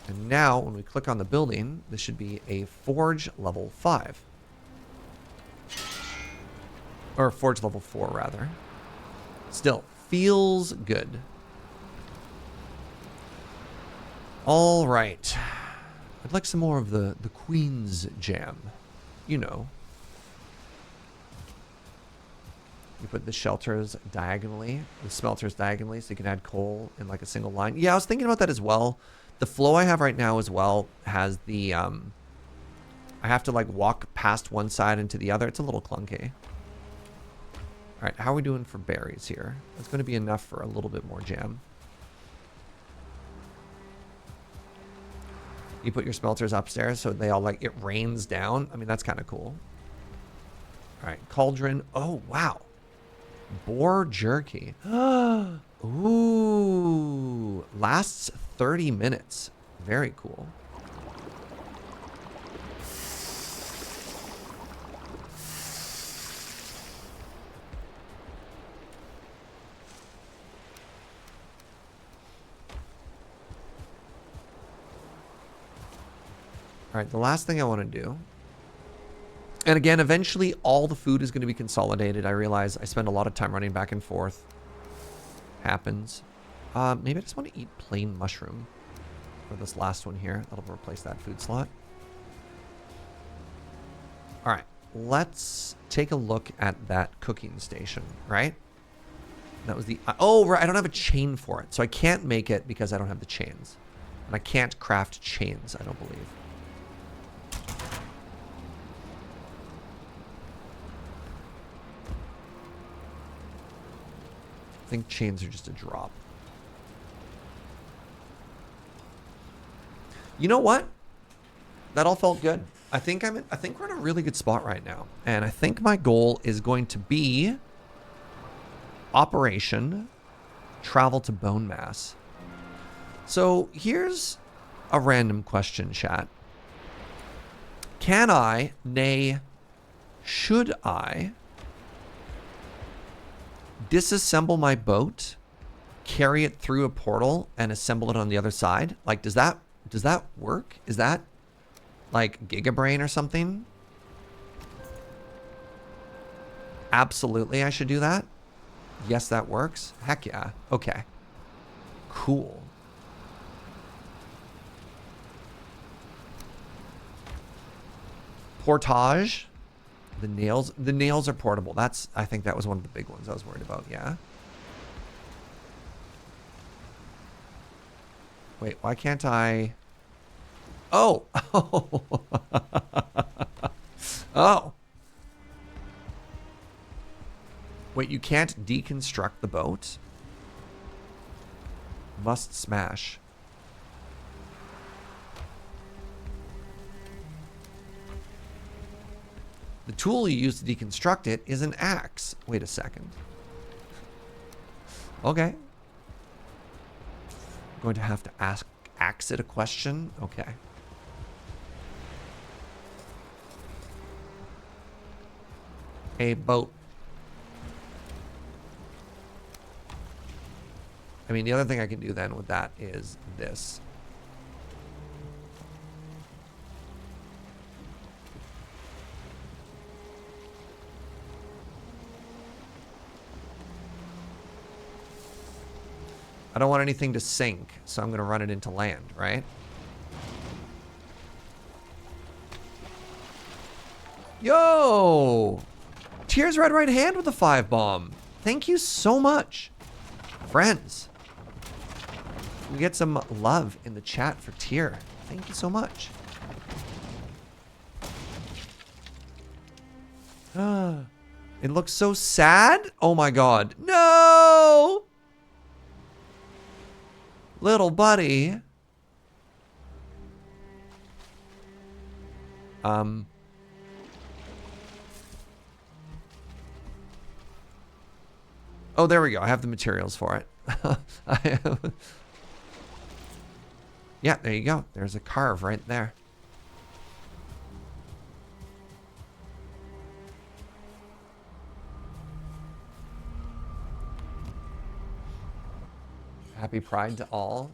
Speaker 1: And now, when we click on the building, this should be a forge level 5. Or forge level 4, rather. Still, feels good. All right. I'd like some more of the Queen's Jam. You know. You put the shelters diagonally, the smelters diagonally, so you can add coal in like a single line. Yeah, I was thinking about that as well. The flow I have right now as well has the, I have to like walk past one side into the other. It's a little clunky. All right, how are we doing for berries here? That's going to be enough for a little bit more jam. You put your smelters upstairs so they all like, it rains down. I mean, that's kind of cool. All right, cauldron. Oh, wow. Boar jerky. Ooh. Lasts 30 minutes. Very cool. All right, the last thing I want to do. And again, eventually all the food is going to be consolidated. I realize I spend a lot of time running back and forth. Happens. Maybe I just want to eat plain mushroom for this last one here. That'll replace that food slot. All right, let's take a look at that cooking station, right? That was the... oh, right, I don't have a chain for it. So I can't make it because I don't have the chains. And I can't craft chains, I don't believe. I think chains are just a drop. You know what? That all felt good. I think we're in a really good spot right now. And I think my goal is going to be Operation Travel to Bone Mass. So here's a random question, chat. Can I, nay, should I disassemble my boat, carry it through a portal, and assemble it on the other side? Like, does that work? Is that like Gigabrain or something? Absolutely, I should do that. Yes, that works. Heck yeah. Okay. Cool. Portage. The nails are portable. I think that was one of the big ones I was worried about. Yeah. Wait, why can't I? Oh. Oh. Wait, you can't deconstruct the boat? Must smash. The tool you use to deconstruct it is an axe. Wait a second. Okay. I'm going to have to axe it a question. Okay. A boat. I mean, the other thing I can do then with that is this. I don't want anything to sink, so I'm going to run it into land, right? Yo! Tier's red right hand with the 5-bomb. Thank you so much. Friends. We get some love in the chat for Tier. Thank you so much. It looks so sad. Oh my god. No! Little buddy. Oh, there we go. I have the materials for it. Yeah, there you go. There's a carve right there. Happy Pride to all.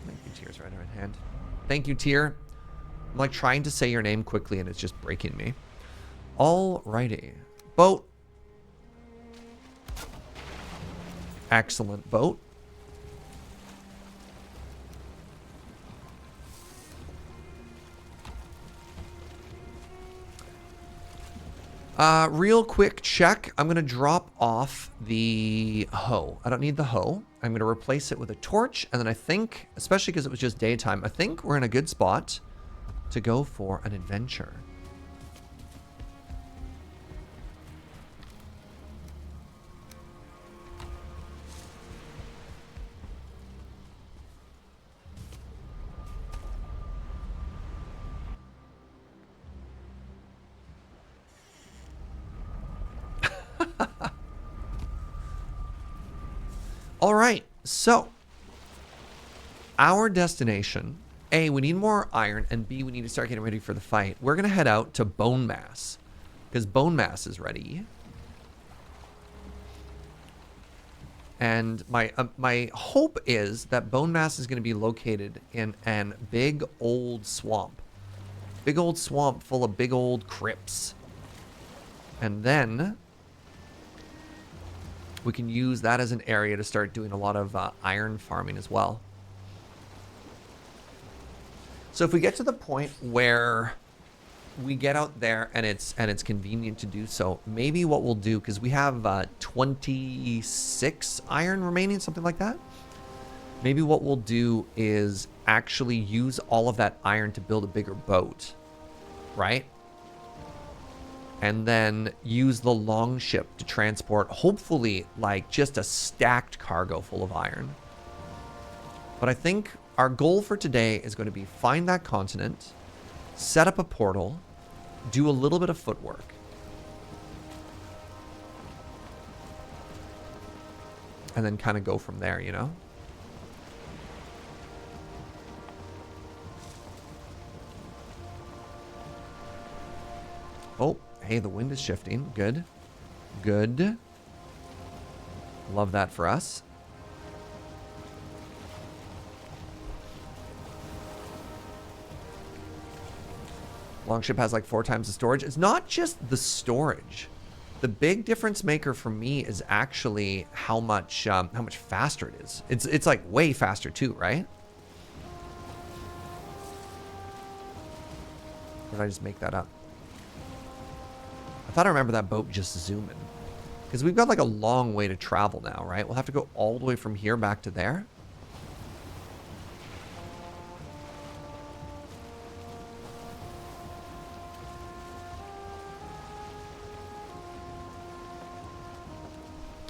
Speaker 1: Thank you, Tier's right hand. Thank you, Tier. I'm like trying to say your name quickly and it's just breaking me. Alrighty. Boat. Excellent boat. Real quick check. I'm going to drop off the hoe. I don't need the hoe. I'm going to replace it with a torch. And then I think, especially because it was just daytime, I think we're in a good spot to go for an adventure. All right, so our destination, A, we need more iron, and B, we need to start getting ready for the fight. We're going to head out to Bone Mass, because Bone Mass is ready. And my hope is that Bone Mass is going to be located in an big old swamp. Big old swamp full of big old crypts. And then we can use that as an area to start doing a lot of iron farming as well. So if we get to the point where we get out there and it's convenient to do so, maybe what we'll do, because we have 26 iron remaining, something like that. Maybe what we'll do is actually use all of that iron to build a bigger boat, right? And then use the long ship to transport, hopefully, like just a stacked cargo full of iron. But I think our goal for today is going to be find that continent, set up a portal, do a little bit of footwork. And then kind of go from there, you know? Oh. Hey, the wind is shifting. Good. Good. Love that for us. Longship has like 4 times the storage. It's not just the storage. The big difference maker for me is actually how much faster it is. It's like way faster too, right? Or did I just make that up? I thought I remember that boat just zooming. Because we've got like a long way to travel now, right? We'll have to go all the way from here back to there.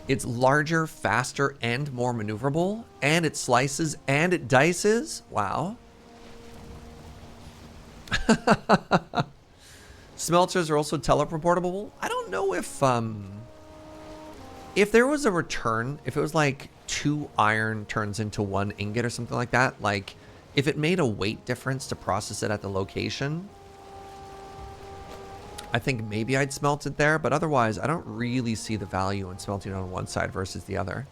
Speaker 1: It's larger, faster, and more maneuverable. And it slices and it dices. Wow. Smelters are also teleportable. I don't know if there was a return, if it was like 2 iron turns into 1 ingot or something like that, like if it made a weight difference to process it at the location, I think maybe I'd smelt it there, but otherwise I don't really see the value in smelting on one side versus the other.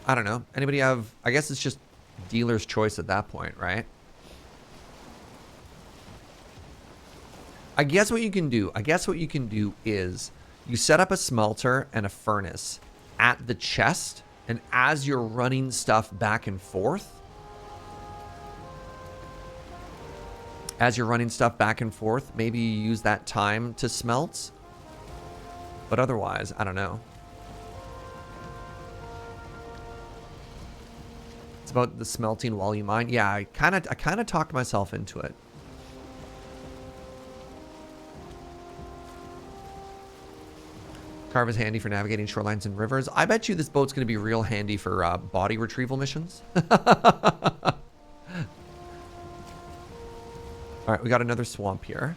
Speaker 1: I don't know. Anybody have... I guess it's just dealer's choice at that point, right? I guess what you can do is you set up a smelter and a furnace at the chest, and as you're running stuff back and forth, maybe you use that time to smelt. But otherwise, I don't know. It's about the smelting while you mine. Yeah, I kind of talked myself into it. Carve is handy for navigating shorelines and rivers. I bet you this boat's going to be real handy for body retrieval missions. All right, we got another swamp here.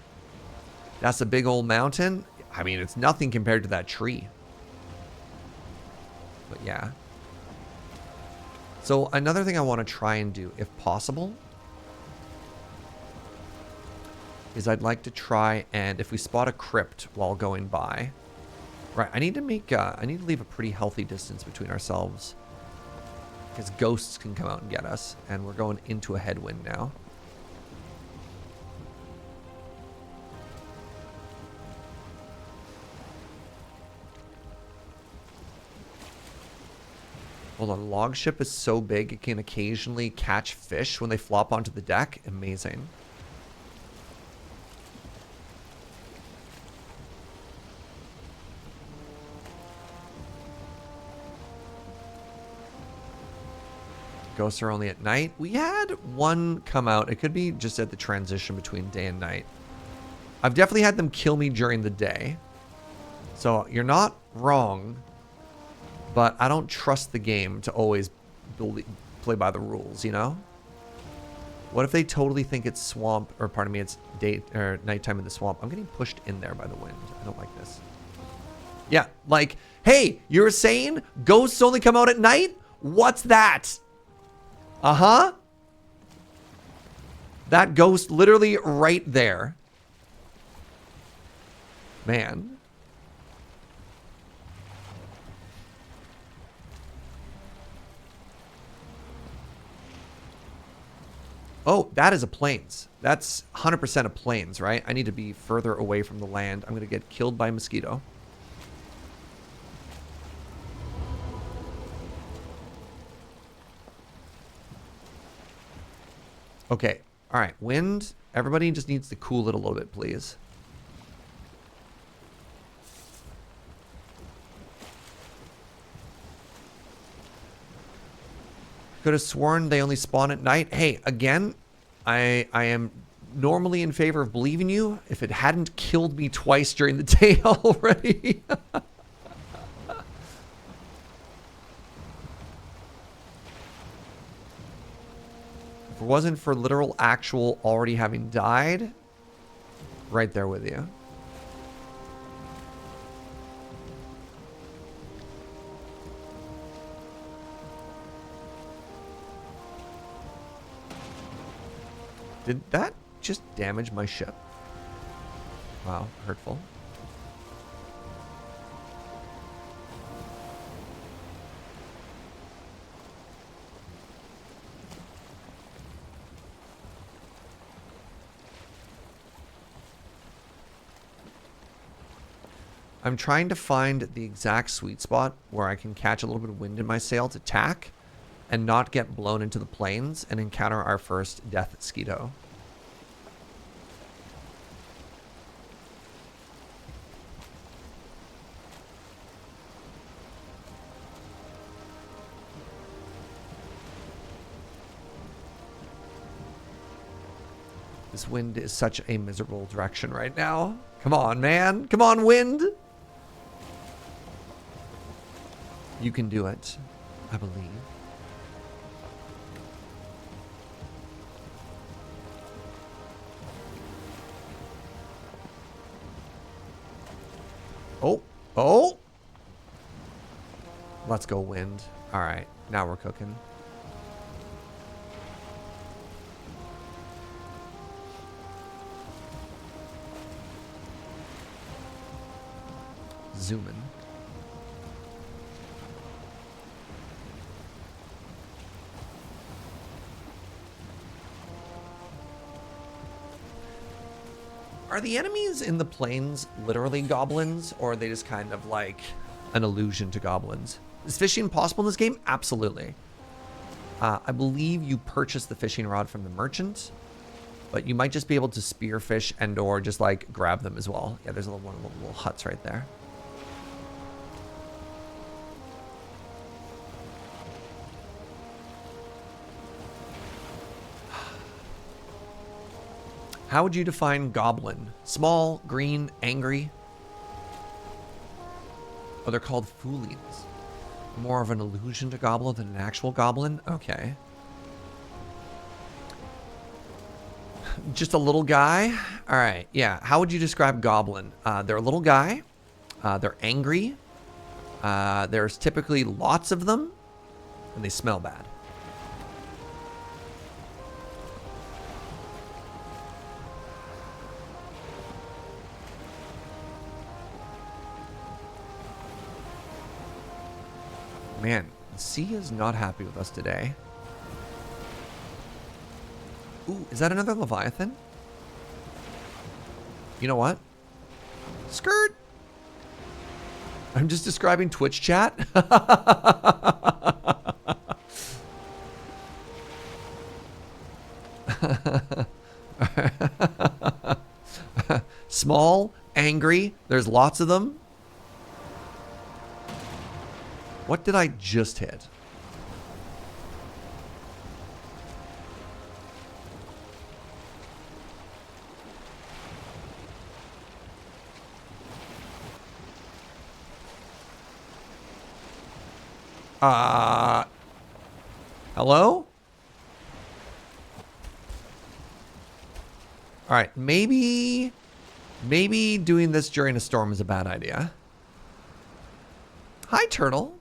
Speaker 1: That's a big old mountain. I mean, it's nothing compared to that tree. But yeah. So another thing I want to try and do, if possible, is I'd like to try and, if we spot a crypt while going by, right, I need to leave a pretty healthy distance between ourselves, because ghosts can come out and get us, and we're going into a headwind now. Hold on, log ship is so big it can occasionally catch fish when they flop onto the deck. Amazing. Ghosts are only at night. We had one come out. It could be just at the transition between day and night. I've definitely had them kill me during the day. So you're not wrong. But I don't trust the game to always play by the rules, you know? What if they totally think it's swamp, or pardon me, it's day or nighttime in the swamp? I'm getting pushed in there by the wind. I don't like this. Yeah, like, hey, you're saying ghosts only come out at night? What's that? Uh-huh. That ghost literally right there. Man. Oh, that is a plains. That's 100% a plains, right? I need to be further away from the land. I'm going to get killed by a mosquito. Okay. All right. Wind. Everybody just needs to cool it a little bit, please. Could have sworn they only spawn at night. Hey, again, I am normally in favor of believing you if it hadn't killed me twice during the day already. If it wasn't for literal actual already having died, right there with you. Did that just damage my ship? Wow, hurtful. I'm trying to find the exact sweet spot where I can catch a little bit of wind in my sail to tack and not get blown into the plains and encounter our first death mosquito. This wind is such a miserable direction right now. Come on, man. Come on, wind. You can do it, I believe. Oh, oh. Let's go, wind. All right, now we're cooking. Zooming. Are the enemies in the plains literally goblins, or are they just kind of like an allusion to goblins? Is fishing possible in this game? Absolutely. I believe you purchase the fishing rod from the merchant, but you might just be able to spearfish and or just like grab them as well. Yeah, there's one of the little huts right there. How would you define goblin? Small, green, angry? Oh, they're called foolings. More of an allusion to goblin than an actual goblin? Okay. Just a little guy? All right, yeah. How would you describe goblin? They're a little guy. They're angry. There's typically lots of them, and they smell bad. Man, the sea is not happy with us today. Ooh, is that another Leviathan? You know what? Skirt! I'm just describing Twitch chat. Small, angry, there's lots of them. What did I just hit? Hello? All right, maybe doing this during a storm is a bad idea. Hi, turtle.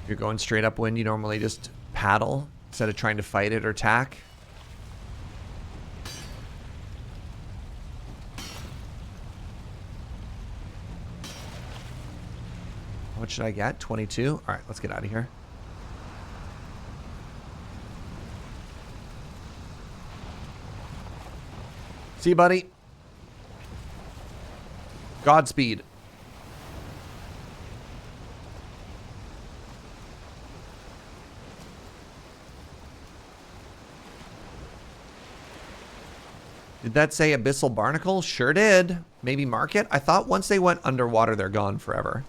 Speaker 1: If you're going straight upwind, you normally just paddle instead of trying to fight it or tack. What should I get? 22? All right, let's get out of here. See you, buddy. Godspeed. Did that say abyssal barnacle? Sure did. Maybe market? I thought once they went underwater, they're gone forever.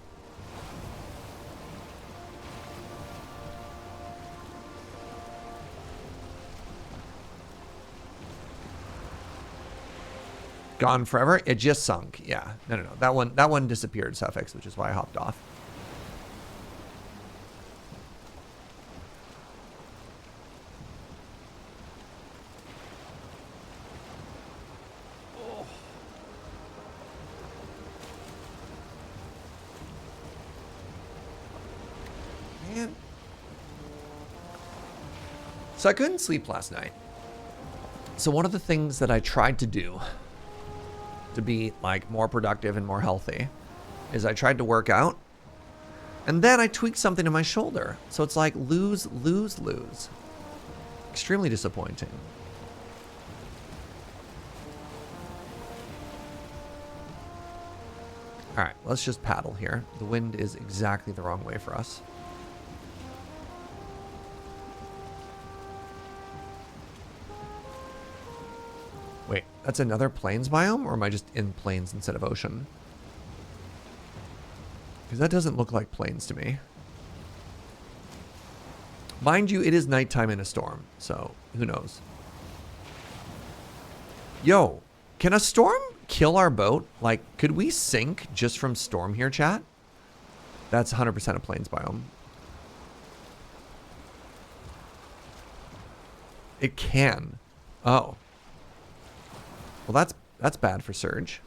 Speaker 1: Gone forever? It just sunk. Yeah. No. That one disappeared, suffix, which is why I hopped off. Man. So I couldn't sleep last night. So one of the things that I tried to do to be like more productive and more healthy is I tried to work out, and then I tweaked something in my shoulder. So it's like lose, lose, lose. Extremely disappointing. All right, let's just paddle here. The wind is exactly the wrong way for us. Wait, that's another plains biome, or am I just in plains instead of ocean? Because that doesn't look like plains to me. Mind you, it is nighttime in a storm, so who knows? Yo, can a storm kill our boat? Like, could we sink just from storm here, chat? That's 100% a plains biome. It can. Oh. Well, that's bad for Serge.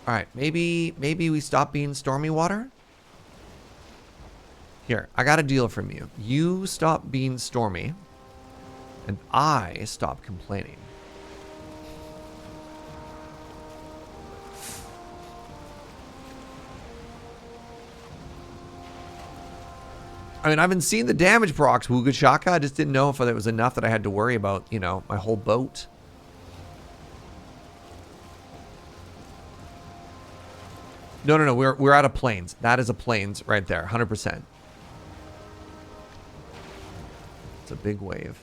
Speaker 1: All right, maybe we stop being stormy water. Here, I got a deal from you. You stop being stormy, and I stop complaining. I mean, I've been seeing the damage procs, Wooga Shaka. I just didn't know if it was enough that I had to worry about, you know, my whole boat. No, we're out of planes. That is a planes right there, 100%. It's a big wave.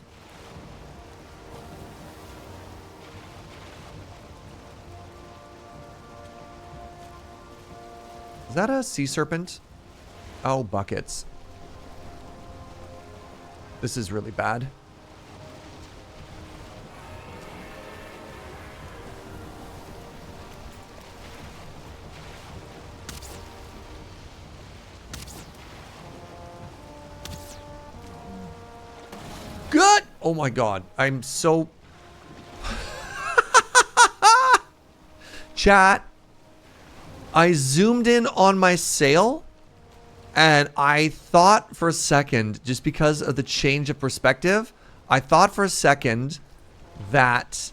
Speaker 1: Is that a sea serpent? Oh, buckets. This is really bad. Good! Oh my god. I'm so... Chat. I zoomed in on my sail, and I thought for a second, just because of the change of perspective, I thought for a second that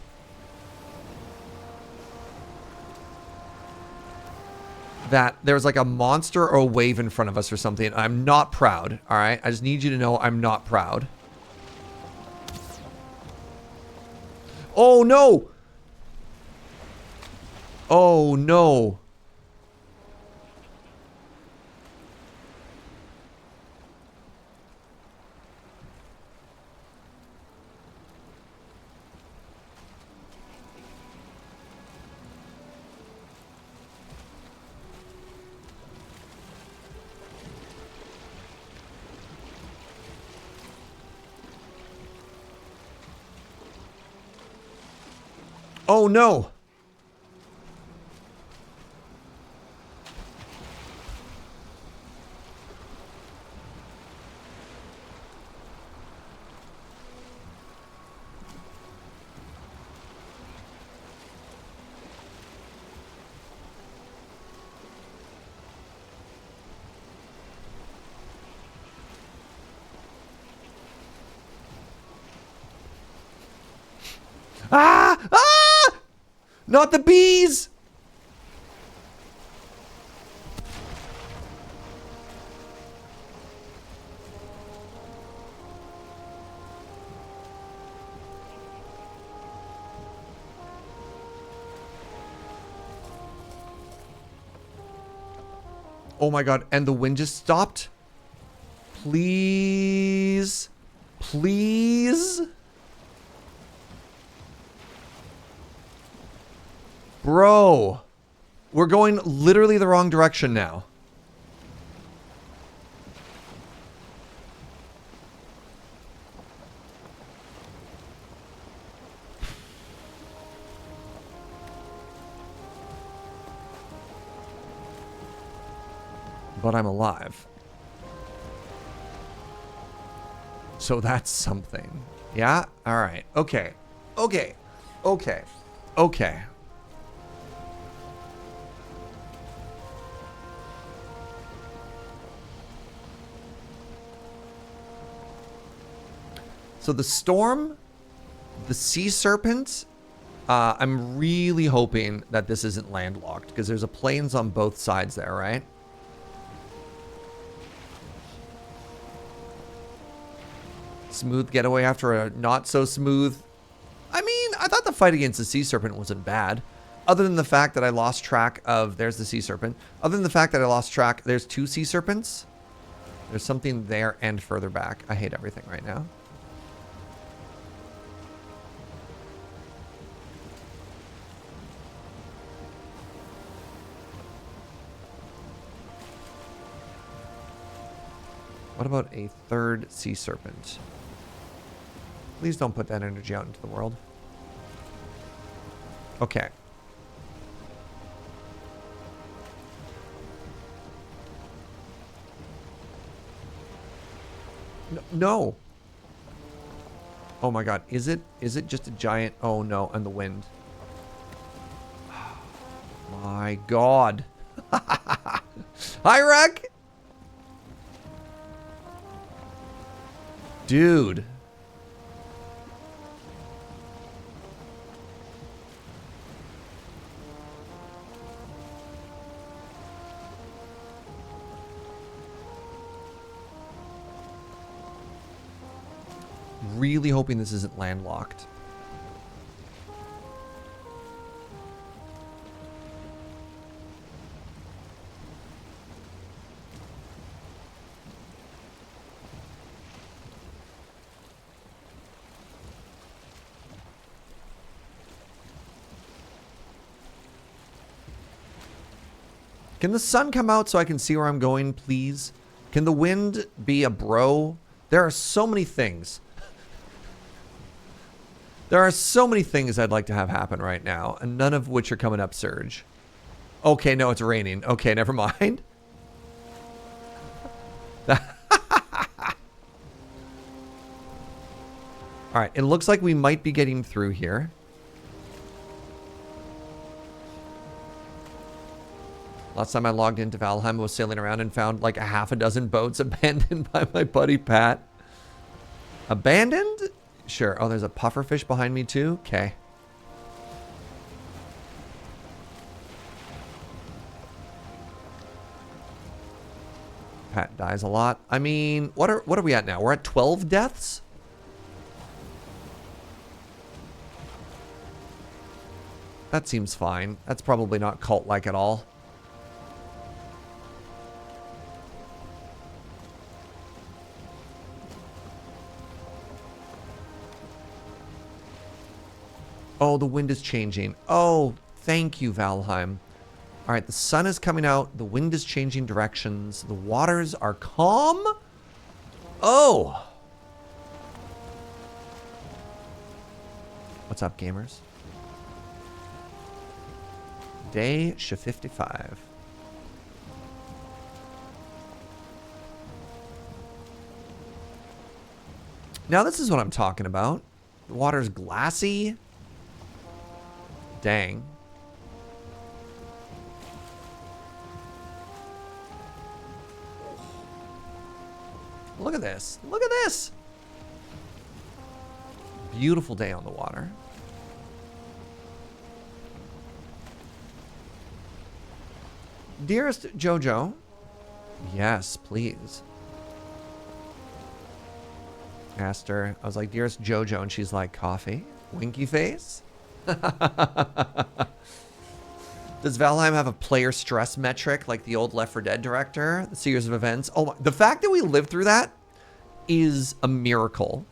Speaker 1: there was like a monster or a wave in front of us or something. I'm not proud, all right? I just need you to know I'm not proud. Oh, no! Oh, no. Oh, no. Ah! Ah! Not the bees! Oh my god, and the wind just stopped? Please? Please? Bro, we're going literally the wrong direction now. But I'm alive. So that's something. Yeah? Alright. Okay. Okay. Okay. Okay. So the storm, the sea serpent, I'm really hoping that this isn't landlocked because there's a plains on both sides there, right? Smooth getaway after a not so smooth. I mean, I thought the fight against the sea serpent wasn't bad. Other than the fact that I lost track of, there's the sea serpent. Other than the fact that I lost track, there's two sea serpents. There's something there and further back. I hate everything right now. What about a third sea serpent? Please don't put that energy out into the world. Okay. No. Oh my god. Is it just a giant? Oh no, and the wind. My God. Hi, Rec. Dude. Really hoping this isn't landlocked. Can the sun come out so I can see where I'm going, please? Can the wind be a bro? There are so many things. There are so many things I'd like to have happen right now, and none of which are coming up, Serge. Okay, no, it's raining. Okay, never mind. Alright, it looks like we might be getting through here. Last time I logged into Valheim, I was sailing around and found like a half a dozen boats abandoned by my buddy Pat. Abandoned? Sure. Oh, there's a pufferfish behind me too? Okay. Pat dies a lot. I mean, what are we at now? We're at 12 deaths? That seems fine. That's probably not cult-like at all. Oh, the wind is changing. Oh, thank you, Valheim. All right, the sun is coming out. The wind is changing directions. The waters are calm. Oh. What's up, gamers? Day 55. Now, this is what I'm talking about. The water's glassy. Dang. Look at this. Look at this. Beautiful day on the water. Dearest Jojo. Yes, please. Asked her. I was like, dearest Jojo, and she's like, coffee? Winky face? Does Valheim have a player stress metric like the old Left 4 Dead director? The series of events? Oh, the fact that we lived through that is a miracle.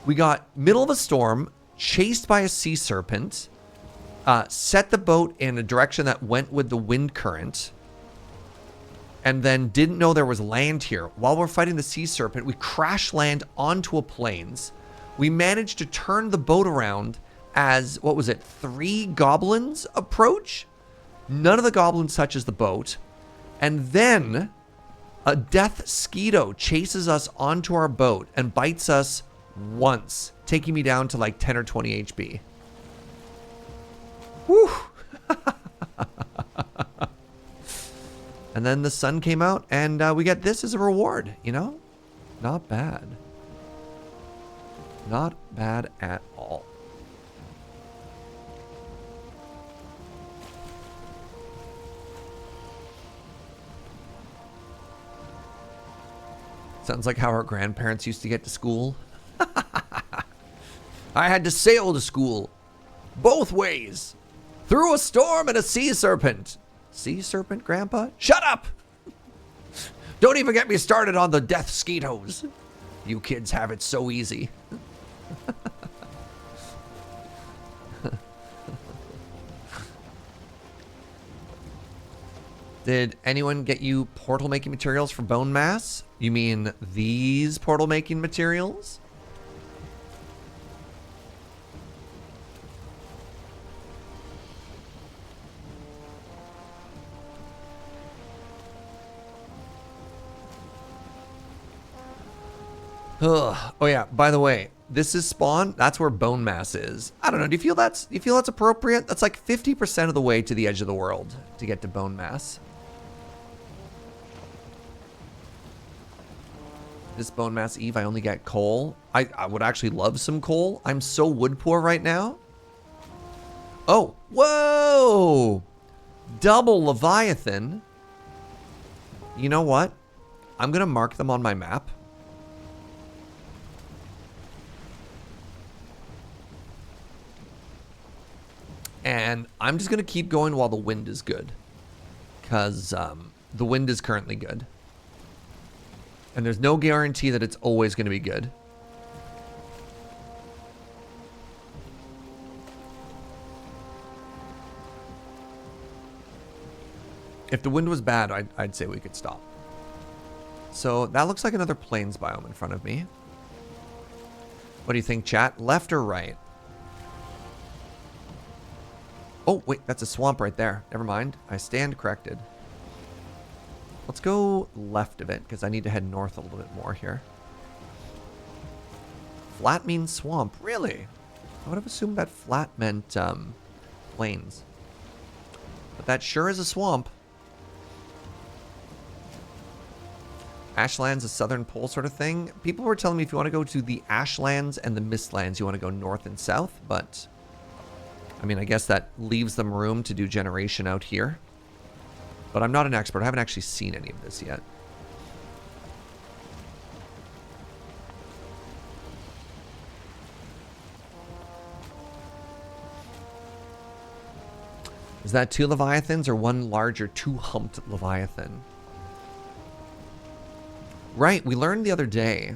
Speaker 1: We got middle of a storm, chased by a sea serpent, set the boat in a direction that went with the wind current, and then didn't know there was land here. While we're fighting the sea serpent, we crash land onto a plains. We managed to turn the boat around as, what was it, 3 goblins approach? None of the goblins touches the boat. And then a death skeeto chases us onto our boat and bites us once, taking me down to like 10 or 20 HP. Whew. And then the sun came out, and we get this as a reward, you know? Not bad. Not bad at all. Sounds like how our grandparents used to get to school. I had to sail to school. Both ways. Through a storm and a sea serpent. Sea serpent, Grandpa? Shut up! Don't even get me started on the death skeetos. You kids have it so easy. Did anyone get you portal making materials for bone mass? You mean these portal making materials? Ugh. Oh yeah, by the way, This is spawn. That's where bone mass is. I don't know. Do you feel that's appropriate? That's like 50% of the way to the edge of the world to get to bone mass. This bone mass Eve, I only get coal. I would actually love some coal. I'm so wood poor right now. Oh, whoa! Double Leviathan. You know what? I'm gonna mark them on my map. And I'm just gonna keep going while the wind is good. Because the wind is currently good. And there's no guarantee that it's always gonna be good. If the wind was bad, I'd say we could stop. So that looks like another plains biome in front of me. What do you think, chat? Left or right? Oh, wait, that's a swamp right there. Never mind. I stand corrected. Let's go left of it, because I need to head north a little bit more here. Flat means swamp. Really? I would have assumed that flat meant plains. But that sure is a swamp. Ashlands, a southern pole sort of thing. People were telling me if you want to go to the Ashlands and the Mistlands, you want to go north and south, but I mean, I guess that leaves them room to do generation out here. But I'm not an expert. I haven't actually seen any of this yet. Is that 2 Leviathans or one larger 2-humped Leviathan? Right, we learned the other day.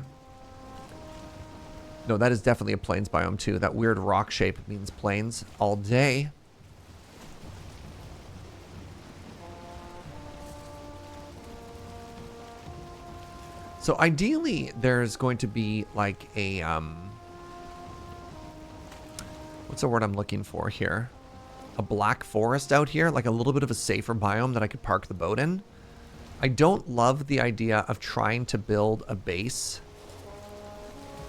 Speaker 1: No, that is definitely a plains biome too. That weird rock shape means plains all day. So ideally, there's going to be like a, what's the word I'm looking for here? A black forest out here, like a little bit of a safer biome that I could park the boat in. I don't love the idea of trying to build a base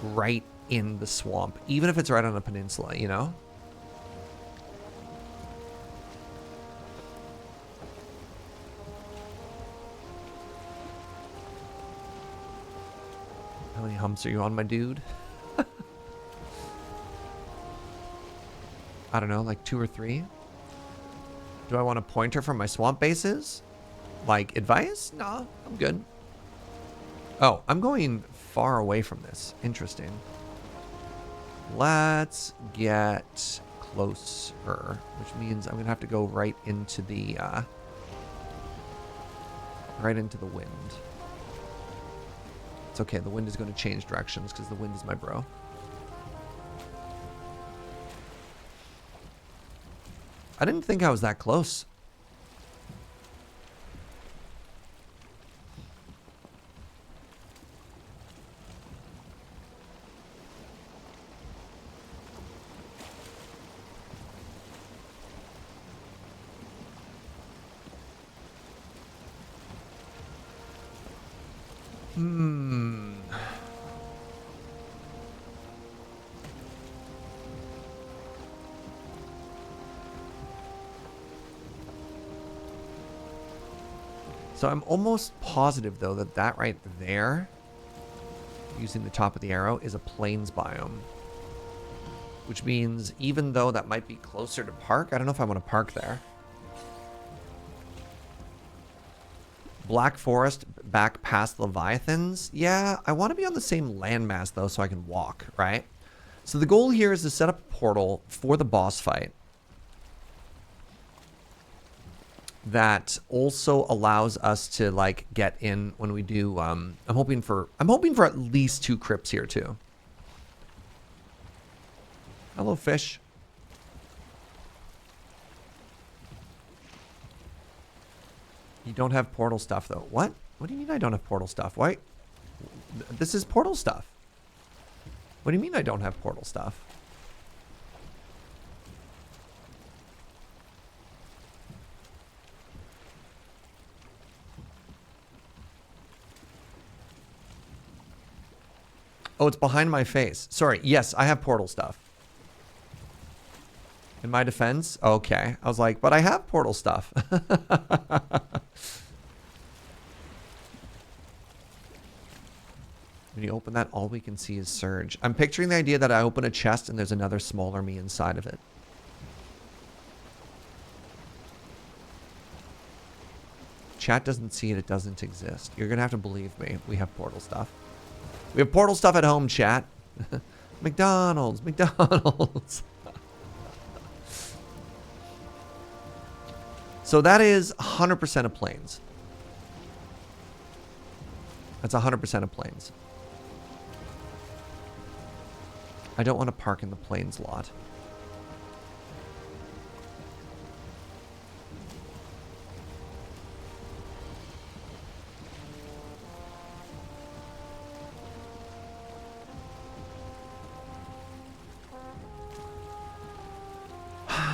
Speaker 1: right in the swamp, even if it's right on a peninsula, you know? How many humps are you on, my dude? I don't know, like 2 or 3? Do I want a pointer from my swamp bases? Like, advice? No, I'm good. Oh, I'm going far away from this. Interesting. Let's get closer, which means I'm going to have to go right into the wind. It's okay, the wind is going to change directions because the wind is my bro. I didn't think I was that close. So I'm almost positive, though, that that right there, using the top of the arrow, is a plains biome. Which means even though that might be closer to park, I don't know if I want to park there. Black Forest back past Leviathans. Yeah, I want to be on the same landmass, though, so I can walk, right? So the goal here is to set up a portal for the boss fight that also allows us to like get in when we do I'm hoping for at least 2 crypts here too. Hello, fish. You don't have portal stuff though. What do you mean I don't have portal stuff? Why? This is portal stuff. What do you mean I don't have portal stuff? Oh, it's behind my face. Sorry. Yes, I have portal stuff. In my defense? Okay. I was like, but I have portal stuff. When you open that, all we can see is Serge. I'm picturing the idea that I open a chest and there's another smaller me inside of it. Chat doesn't see it. It doesn't exist. You're going to have to believe me. We have portal stuff. We have portal stuff at home, chat. McDonald's. McDonald's. So that is 100% of planes. That's 100% of planes. I don't want to park in the planes lot.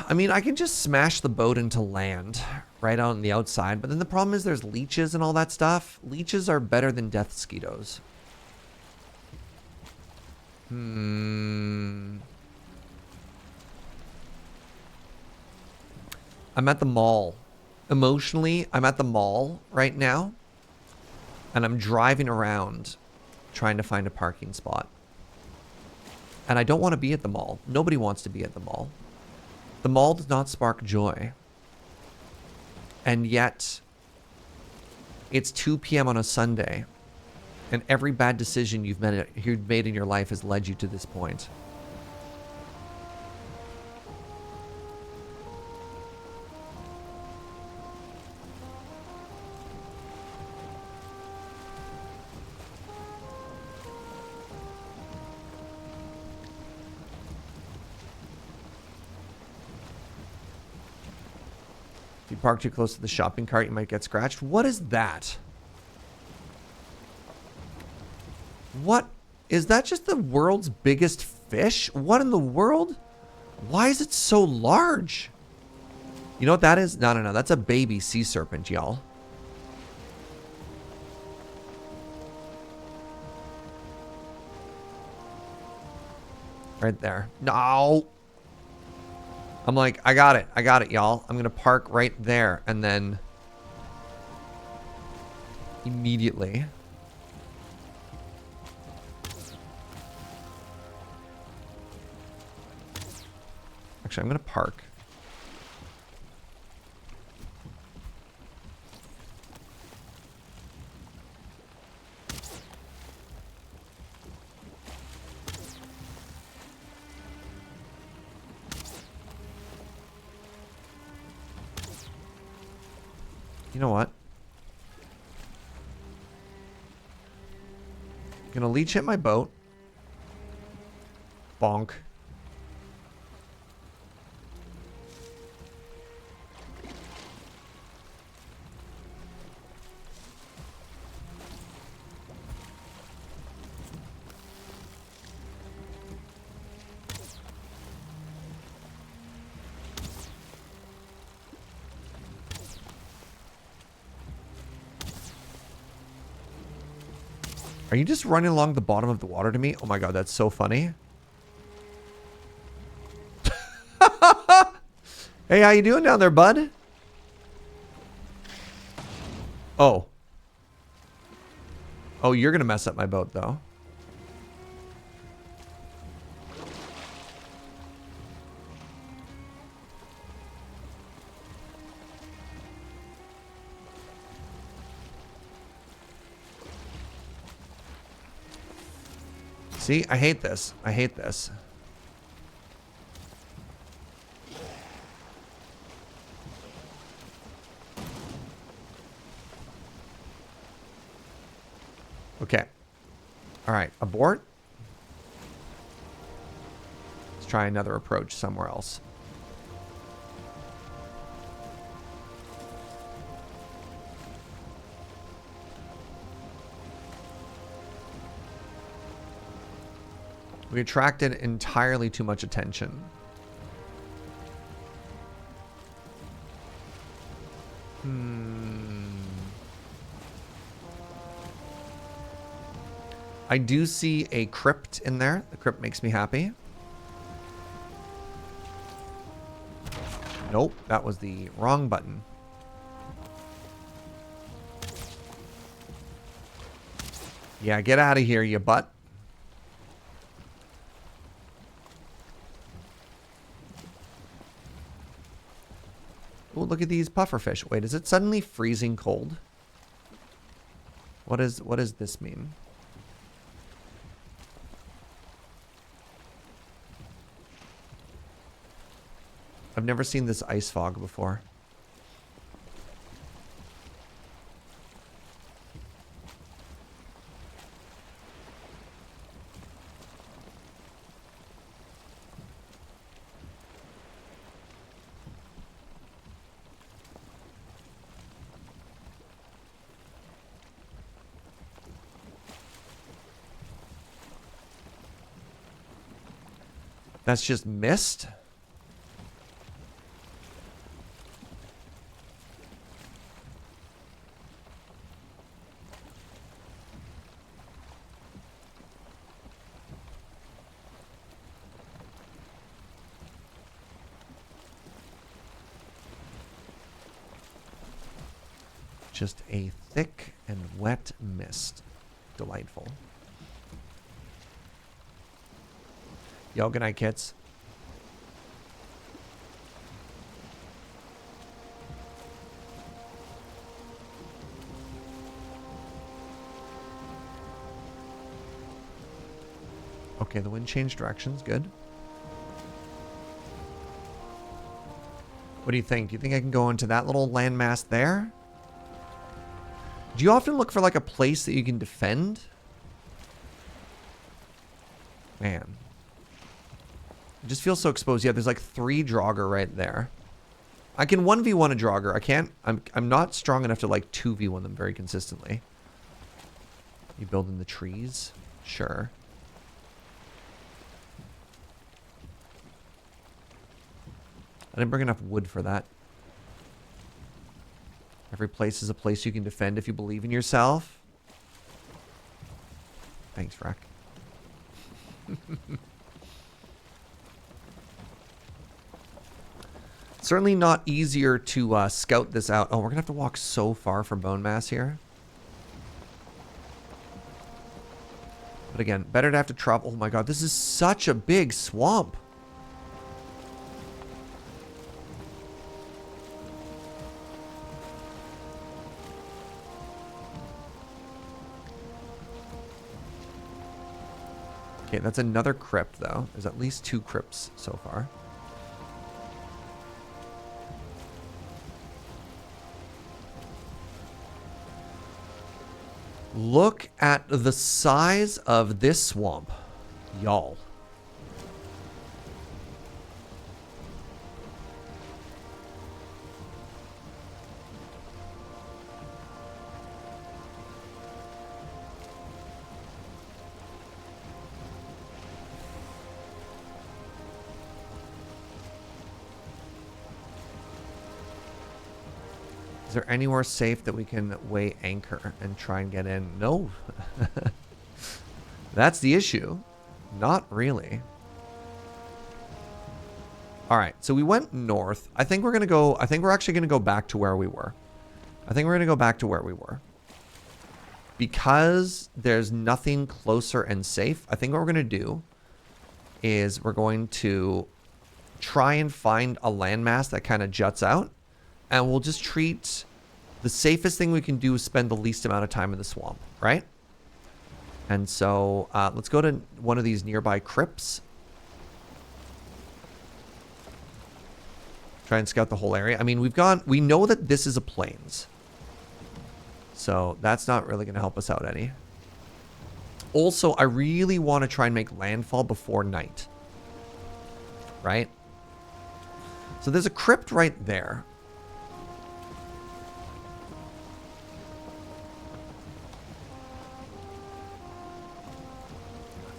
Speaker 1: I mean, I can just smash the boat into land right out on the outside, but then the problem is there's leeches and all that stuff. Leeches are better than death mosquitoes. I'm at the mall. Emotionally, I'm at the mall right now, and I'm driving around trying to find a parking spot. And I don't want to be at the mall. Nobody wants to be at the mall. The mall does not spark joy. And yet, it's 2 p.m. on a Sunday, and every bad decision you've made in your life has led you to this point. If you park too close to the shopping cart, you might get scratched. What is that? What? Is that just the world's biggest fish? What in the world? Why is it so large? You know what that is? No. That's a baby sea serpent, y'all. Right there. No. I'm like, I got it, y'all. I'm going to park right there. And then immediately. Actually, I'm going to park. You know what? Gonna leech hit my boat. Bonk. Are you just running along the bottom of the water to me? Oh my god, that's so funny. Hey, how you doing down there, bud? Oh. Oh, you're gonna mess up my boat, though. See, I hate this. I hate this. Okay. All right, abort. Let's try another approach somewhere else. We attracted entirely too much attention. I do see a crypt in there. The crypt makes me happy. Nope, that was the wrong button. Yeah, get out of here, you butt. Oh, look at these pufferfish. Wait, is it suddenly freezing cold? What does this mean? I've never seen this ice fog before. That's just mist? Just a thick and wet mist. Delightful. Yo, good night, kids. Okay, the wind changed directions. Good. What do you think? Do you think I can go into that little landmass there? Do you often look for like a place that you can defend? Man. It just feels so exposed. Yeah, there's like 3 Draugr right there. I can 1v1 a Draugr. I can't. I'm not strong enough to like 2v1 them very consistently. You build in the trees? Sure. I didn't bring enough wood for that. Every place is a place you can defend if you believe in yourself. Thanks, Frack. Certainly not easier to scout this out. Oh, we're going to have to walk so far for bone mass here. But again, better to have to travel. Oh my god, this is such a big swamp. Okay, that's another crypt, though. There's at least 2 crypts so far. Look at the size of this swamp, y'all. Is there anywhere safe that we can weigh anchor and try and get in? No. That's the issue. Not really. All right, so we went north. I think we're actually going to go back to where we were. Because there's nothing closer and safe, I think what we're going to do is we're going to try and find a landmass that kind of juts out. And we'll just treat the safest thing we can do is spend the least amount of time in the swamp, right? And so let's go to one of these nearby crypts. Try and scout the whole area. I mean, we know that this is a plains. So that's not really going to help us out any. Also, I really want to try and make landfall before night. Right? So there's a crypt right there.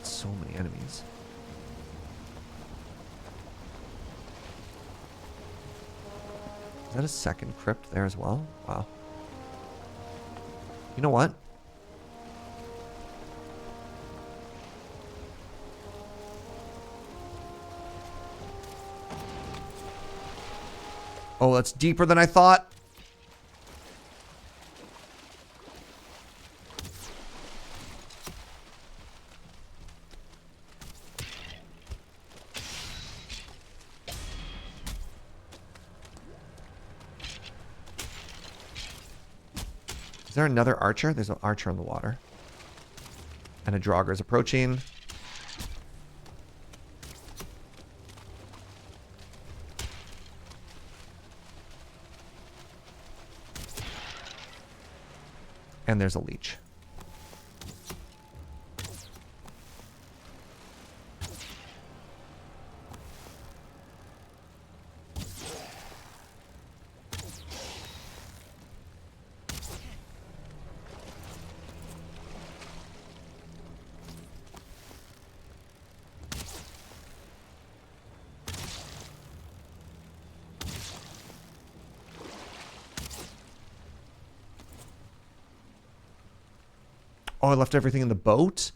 Speaker 1: So many enemies. Is that a second crypt there as well? Wow. You know what? Oh, that's deeper than I thought. Is there another archer? There's an archer in the water. And a Draugr is approaching. And there's a leech. Oh, I left everything in the boat?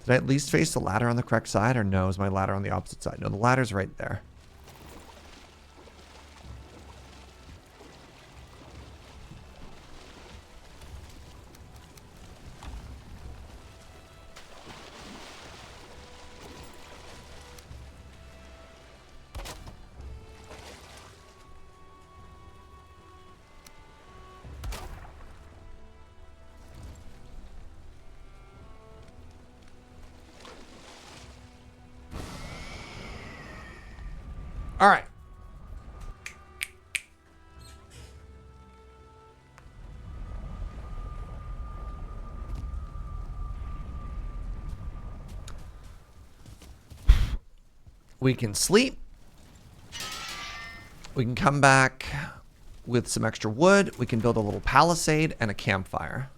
Speaker 1: Did I at least face the ladder on the correct side, or no? Is my ladder on the opposite side? No, the ladder's right there. All right. We can sleep. We can come back with some extra wood. We can build a little palisade and a campfire.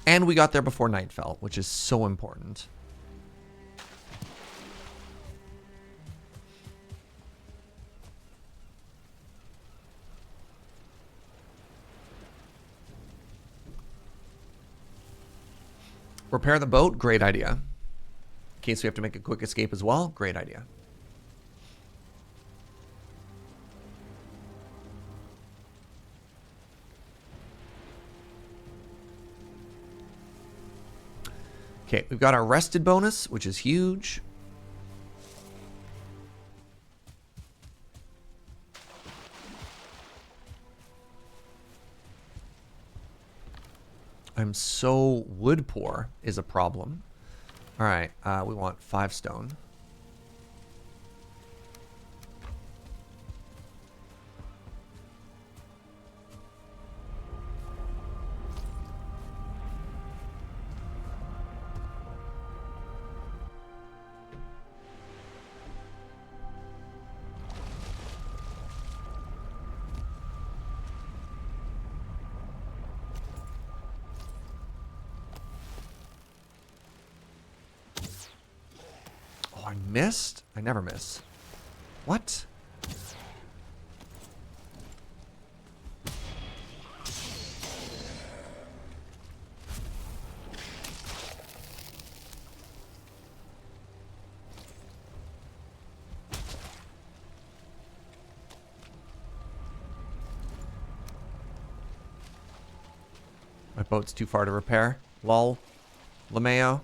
Speaker 1: And we got there before night fell, which is so important. Repair the boat, great idea. In case we have to make a quick escape as well, great idea. Okay, we've got our rested bonus, which is huge. I'm so wood poor is a problem. All right, we want 5 stone. I missed? I never miss. What? My boat's too far to repair. Lol. LeMayo.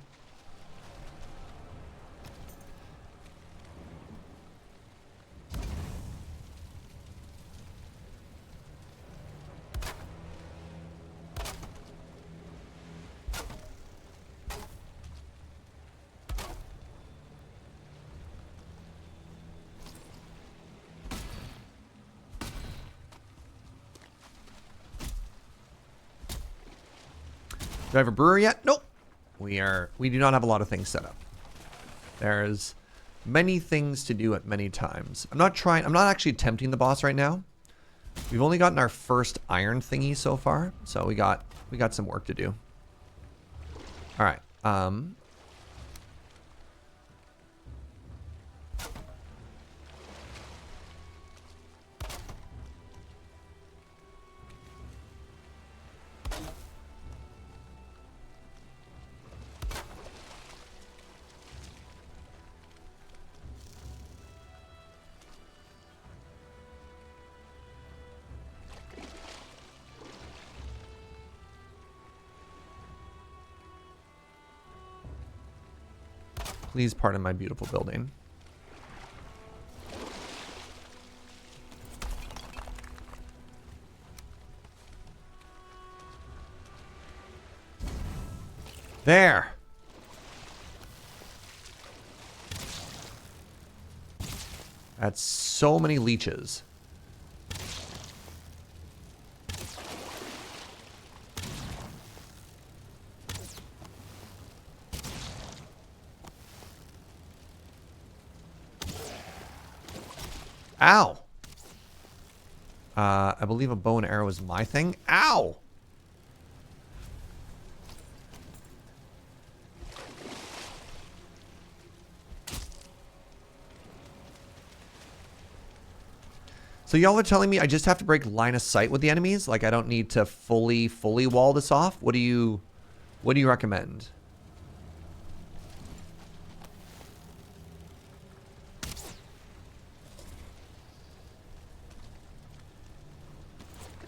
Speaker 1: Do I have a brewer yet? Nope. We do not have a lot of things set up. There's Many things to do at many times. I'm not actually attempting the boss right now. We've only gotten our first iron thingy so far, so we got some work to do. All right. Please pardon my beautiful building. There. That's so many leeches. Ow. I believe a bow and arrow is my thing. Ow. So y'all are telling me I just have to break line of sight with the enemies? Like I don't need to fully wall this off? What do you recommend?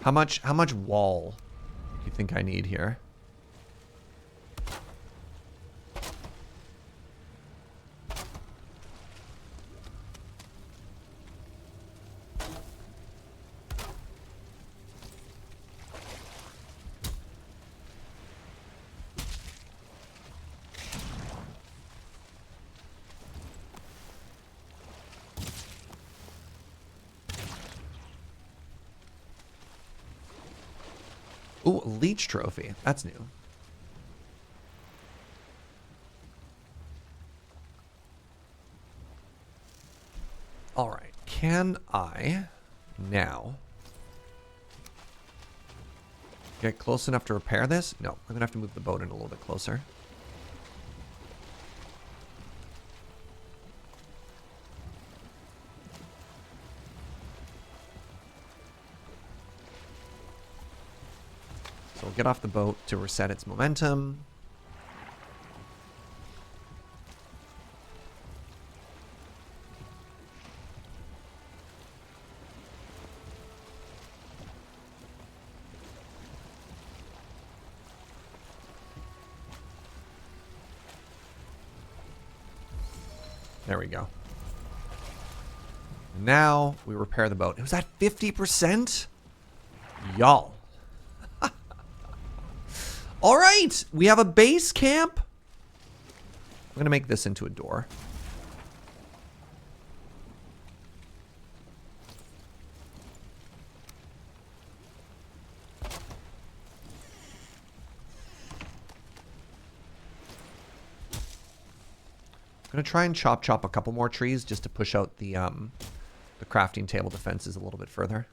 Speaker 1: How much wall do you think I need here? Ooh, a leech trophy. That's new. All right. Can I now get close enough to repair this? No, I'm going to have to move the boat in a little bit closer. So we'll get off the boat to reset its momentum. There we go. Now we repair the boat. It was at 50%? Y'all. All right, we have a base camp. I'm gonna make this into a door. I'm gonna try and chop a couple more trees just to push out the crafting table defenses a little bit further.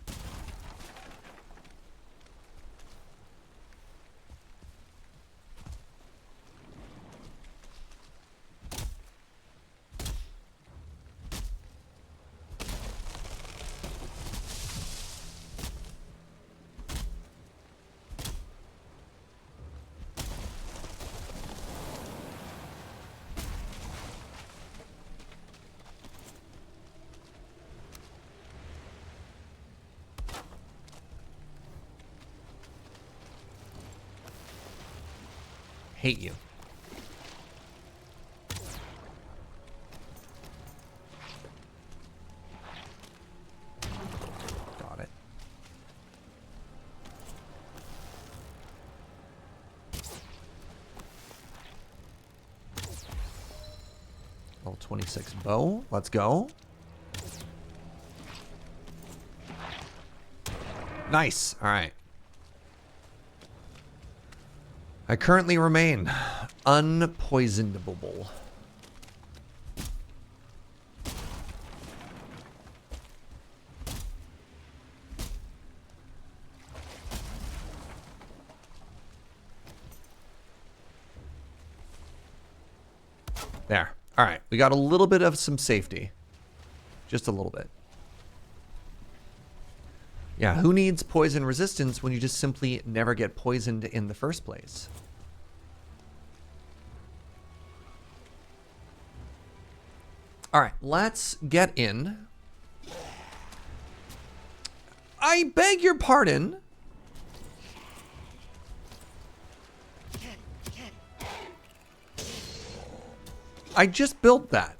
Speaker 1: Hate you. Got it. Level 26 bow. Let's go. Nice. All right. I currently remain unpoisonable. There. All right. We got a little bit of some safety. Just a little bit. Yeah, who needs poison resistance when you just simply never get poisoned in the first place? All right, let's get in. I beg your pardon. I just built that.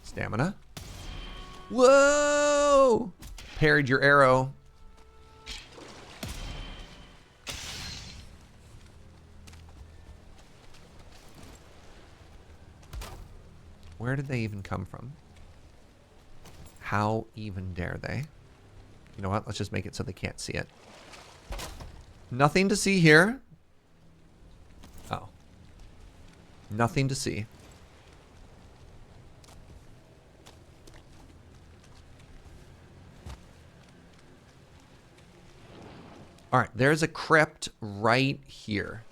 Speaker 1: Stamina. Whoa! Parried your arrow. Where did they even come from? How even dare they? You know what? Let's just make it so they can't see it. Nothing to see here. Oh. Nothing to see. All right, there's a crypt right here.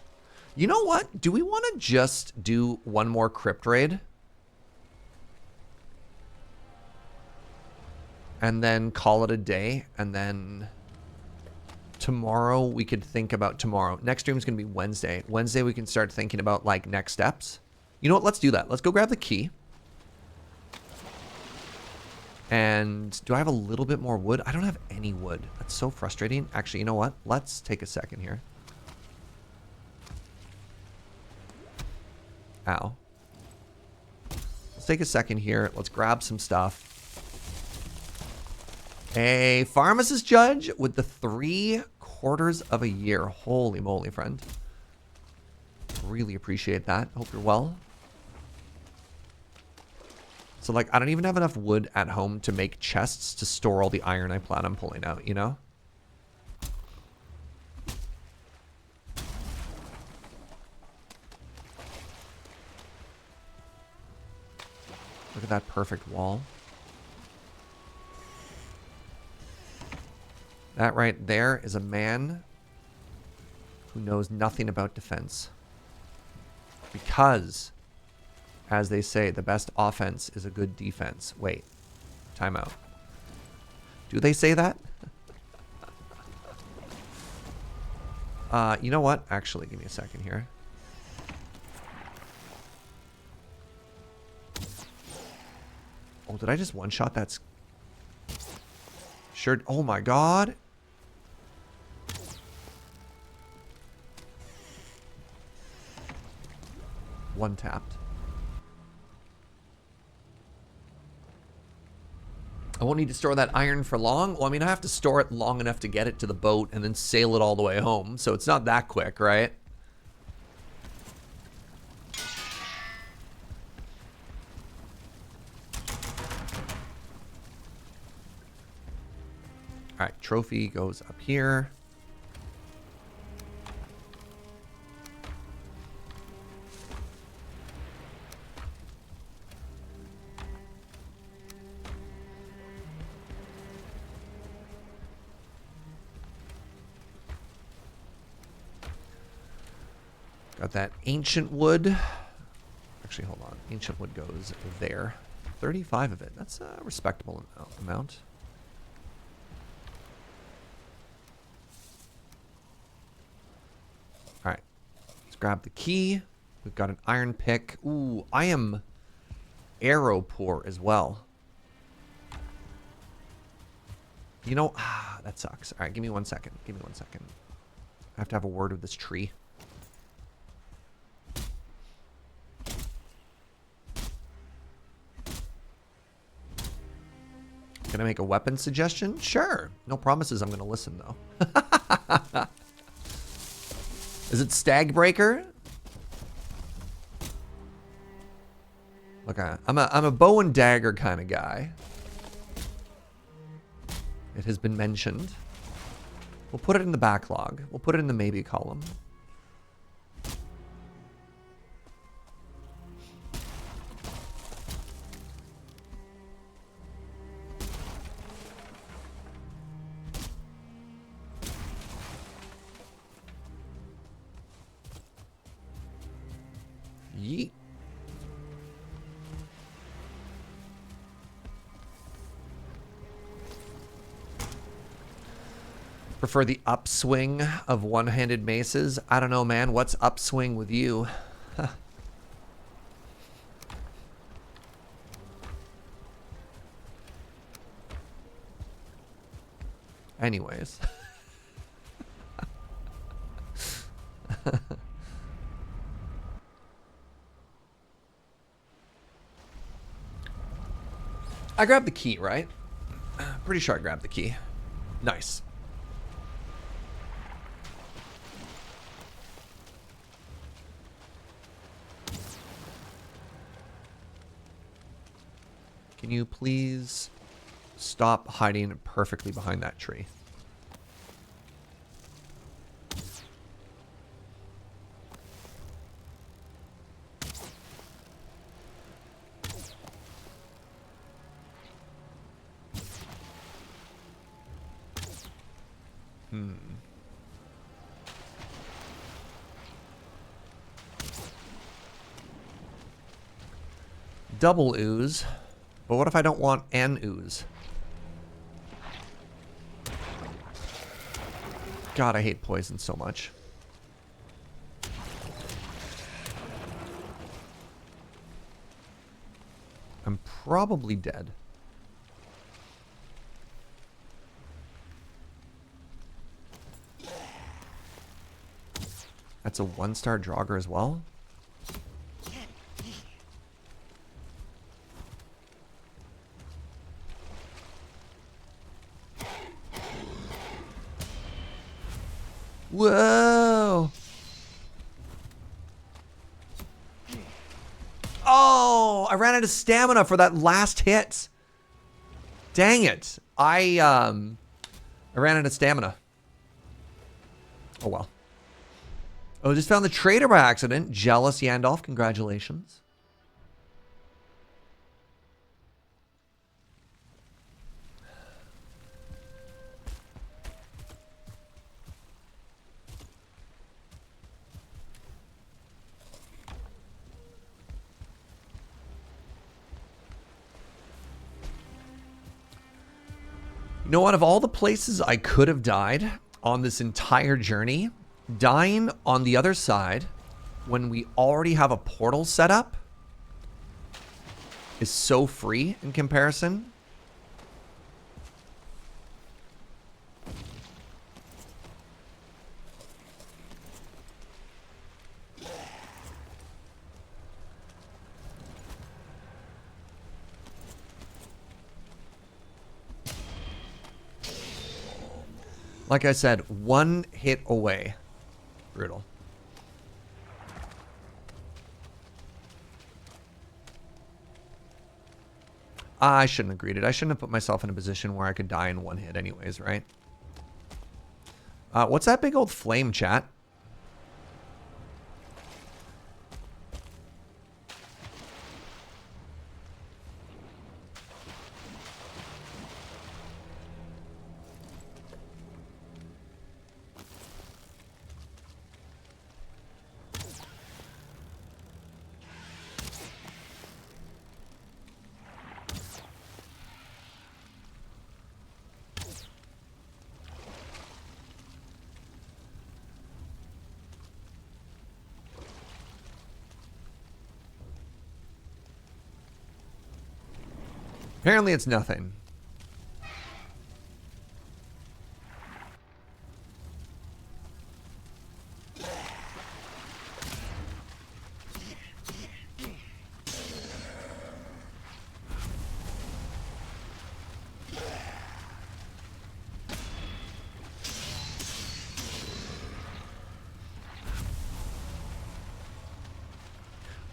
Speaker 1: You know what? Do we want to just do one more crypt raid? And then call it a day. And then tomorrow we could think about tomorrow. Next stream is going to be Wednesday. Wednesday we can start thinking about like next steps. You know what? Let's do that. Let's go grab the key. And do I have a little bit more wood? I don't have any wood. That's so frustrating. Actually, you know what? Let's take a second here. Ow. Let's take a second here. Let's grab some stuff. A pharmacist judge with the 3/4 of a year. Holy moly, friend. Really appreciate that. Hope you're well. So, like, I don't even have enough wood at home to make chests to store all the iron I plan on pulling out, you know? Look at that perfect wall. That right there is a man who knows nothing about defense. Because, as they say, the best offense is a good defense. Wait, time out. Do they say that? You know what? Actually, give me a second here. Oh, did I just one-shot that? Sure. Oh my god. One tapped. I won't need to store that iron for long. Well, I mean, I have to store it long enough to get it to the boat and then sail it all the way home. So it's not that quick, right? All right, trophy goes up here. Got that ancient wood. Actually, hold on. Ancient wood goes there. 35 of it. That's a respectable amount. All right. Let's grab the key. We've got an iron pick. Ooh, I am arrow poor as well. You know, that sucks. All right, give me 1 second. Give me 1 second. I have to have a word with this tree. Can I make a weapon suggestion? Sure. No promises I'm going to listen, though. Is it Stagbreaker? Look, I'm a bow and dagger kind of guy. It has been mentioned. We'll put it in the backlog. We'll put it in the maybe column. Prefer the upswing of one-handed maces? I don't know, man. What's upswing with you? Anyways. I grabbed the key, right? Pretty sure I grabbed the key. Nice. Can you please stop hiding perfectly behind that tree? Double ooze. But what if I don't want an ooze? God, I hate poison so much. I'm probably dead. That's a 1-star Draugr as well? Whoa! Oh, I ran out of stamina for that last hit. Dang it. I ran out of stamina. Oh well. Oh, just found the trader by accident. Jealous Yandolf, congratulations. You know what? Of all the places I could have died on this entire journey, dying on the other side when we already have a portal set up is so free in comparison. Like I said, one hit away. Brutal. I shouldn't have greeted. I shouldn't have put myself in a position where I could die in one hit anyways, right? What's that big old flame, chat? Apparently it's nothing.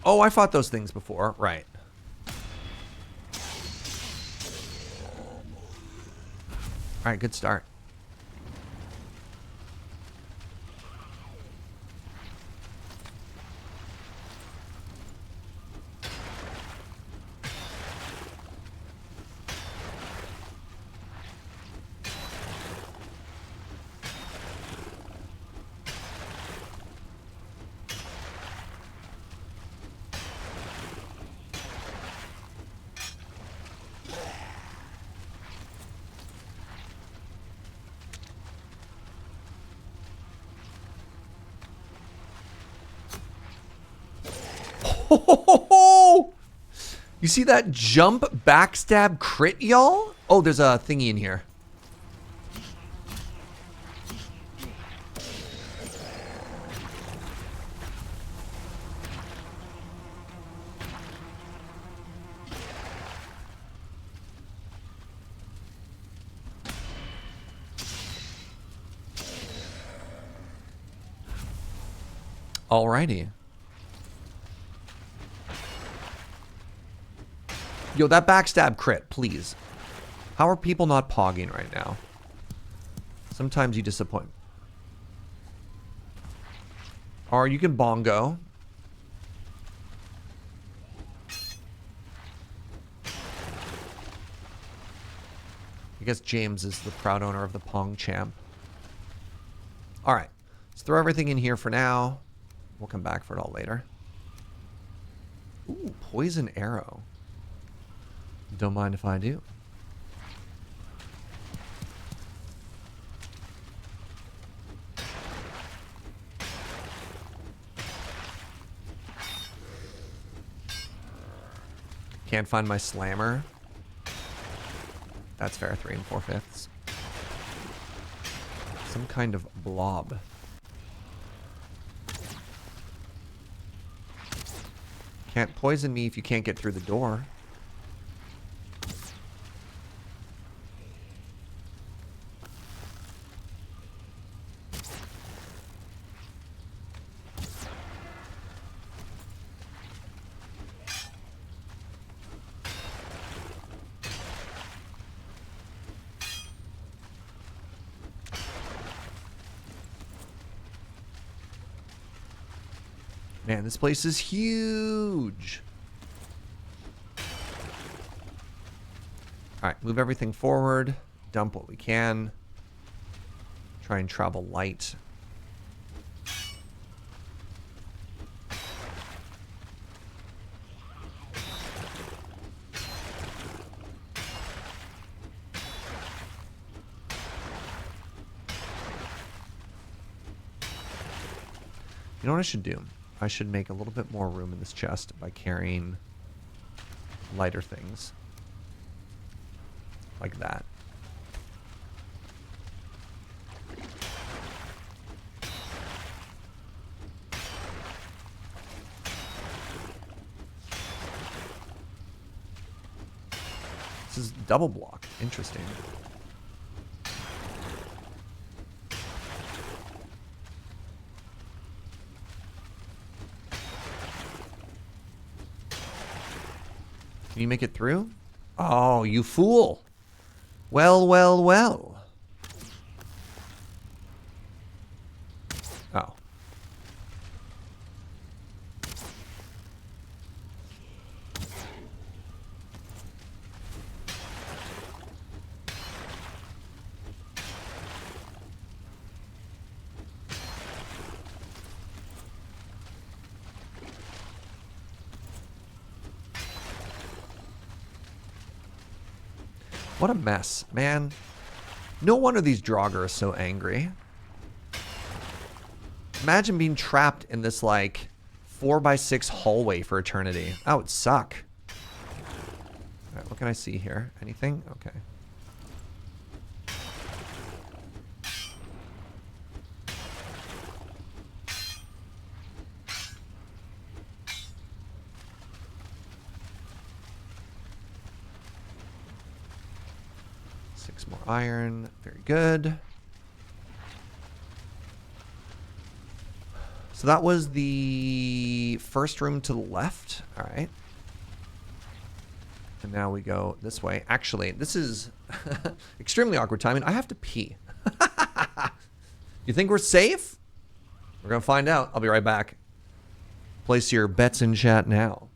Speaker 1: Oh, I fought those things before. Right. All right, good start. Oh, you see that jump backstab crit, y'all? Oh, there's a thingy in here. Alrighty. Yo, that backstab crit, please. How are people not pogging right now? Sometimes you disappoint. Or you can bongo. I guess James is the proud owner of the Pong Champ. Alright. Let's throw everything in here for now. We'll come back for it all later. Ooh, poison arrow. Don't mind if I do. Can't find my slammer. That's fair, 3 4/5. Some kind of blob. Can't poison me if you can't get through the door. Man, this place is huge. Alright, move everything forward. Dump what we can. Try and travel light. You know what I should do? I should make a little bit more room in this chest by carrying lighter things. Like that. This is double block. Interesting. Can you make it through? Oh, you fool. Well, well, well. Oh. What a mess, man. No wonder these Draugr are so angry. Imagine being trapped in this, like, 4x6 hallway for eternity. That would suck. Alright, what can I see here? Anything? Okay. More iron. Very good. So that was the first room to the left. All right. And now we go this way. Actually, this is extremely awkward timing. I have to pee. You think we're safe? We're going to find out. I'll be right back. Place your bets in chat now.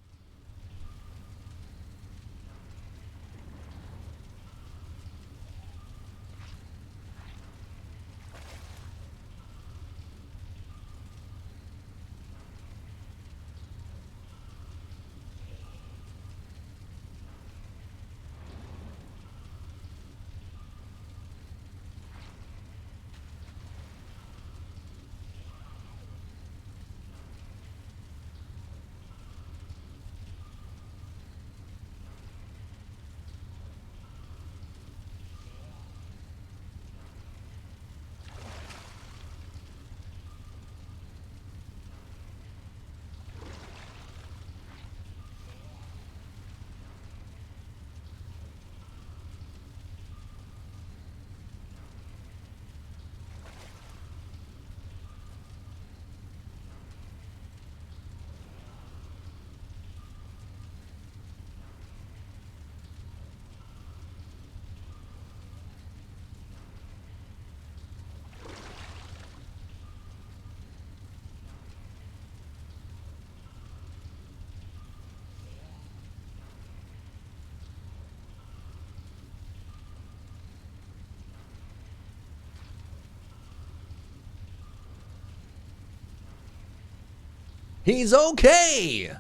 Speaker 1: He's okay.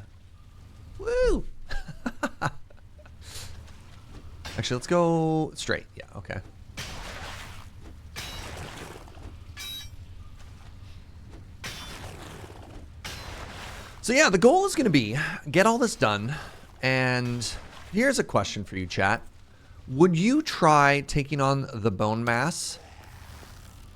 Speaker 1: Woo. Actually, let's go straight. Yeah, okay. So yeah, the goal is going to be get all this done. And here's a question for you, chat. Would you try taking on the bone mass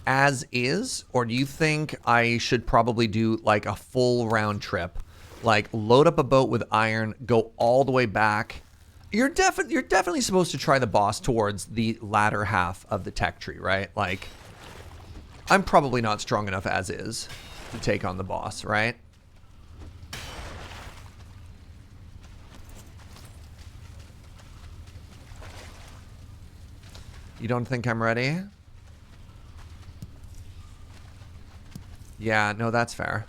Speaker 1: as is? Or do you think I should probably do like a full round trip? Like load up a boat with iron, go all the way back. You're definitely supposed to try the boss towards the latter half of the tech tree, right? Like, I'm probably not strong enough as is to take on the boss, right? You don't think I'm ready? Yeah, no, that's fair.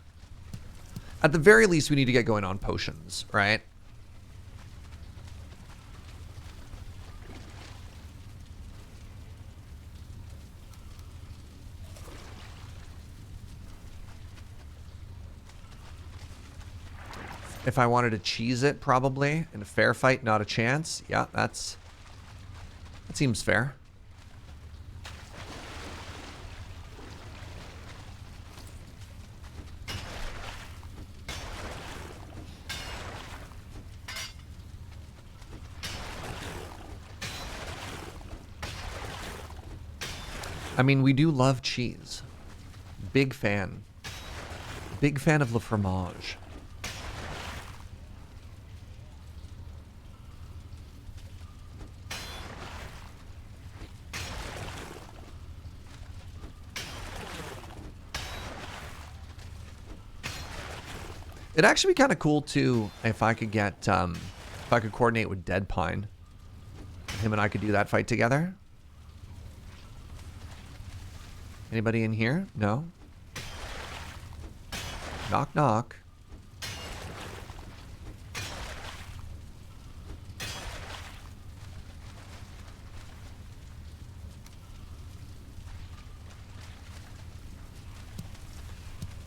Speaker 1: At the very least, we need to get going on potions, right? If I wanted to cheese it, probably. In a fair fight, not a chance. Yeah, that seems fair. I mean, we do love cheese. Big fan. Big fan of le fromage. It'd actually be kind of cool too if I could get, if I could coordinate with Dead Pine. Him and I could do that fight together. Anybody in here? No? Knock, knock.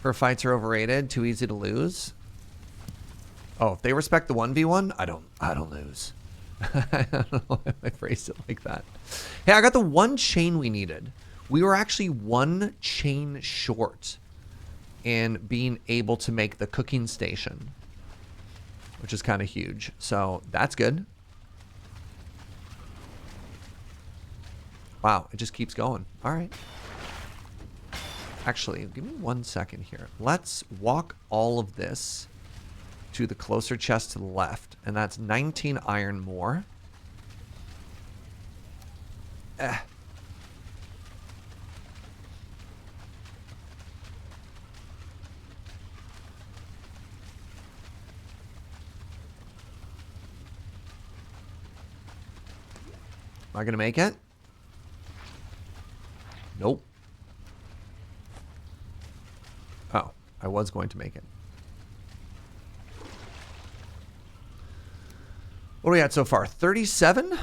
Speaker 1: Her fights are overrated, too easy to lose. Oh, if they respect the 1v1, I don't lose. I don't know why I phrased it like that. Hey, I got the one chain we needed. We were actually one chain short in being able to make the cooking station, which is kind of huge. So that's good. Wow, it just keeps going. All right. Actually, give me 1 second here. Let's walk all of this to the closer chest to the left, and that's 19 iron more. Am I gonna make it? Nope. Oh, I was going to make it. What are we at so far? 37?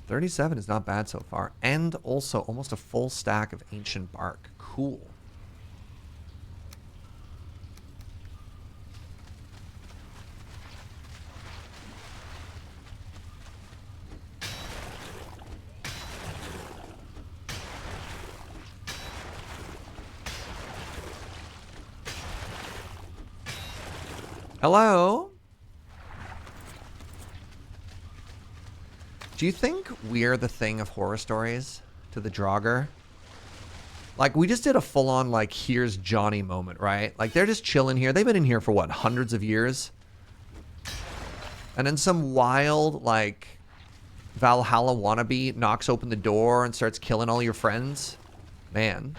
Speaker 1: $37 is not bad so far. And also almost a full stack of ancient bark. Cool. Hello? Do you think we're the thing of horror stories to the Draugr? Like, we just did a full-on, like, here's Johnny moment, right? Like, they're just chilling here. They've been in here for, what, hundreds of years? And then some wild, like, Valhalla wannabe knocks open the door and starts killing all your friends. Man.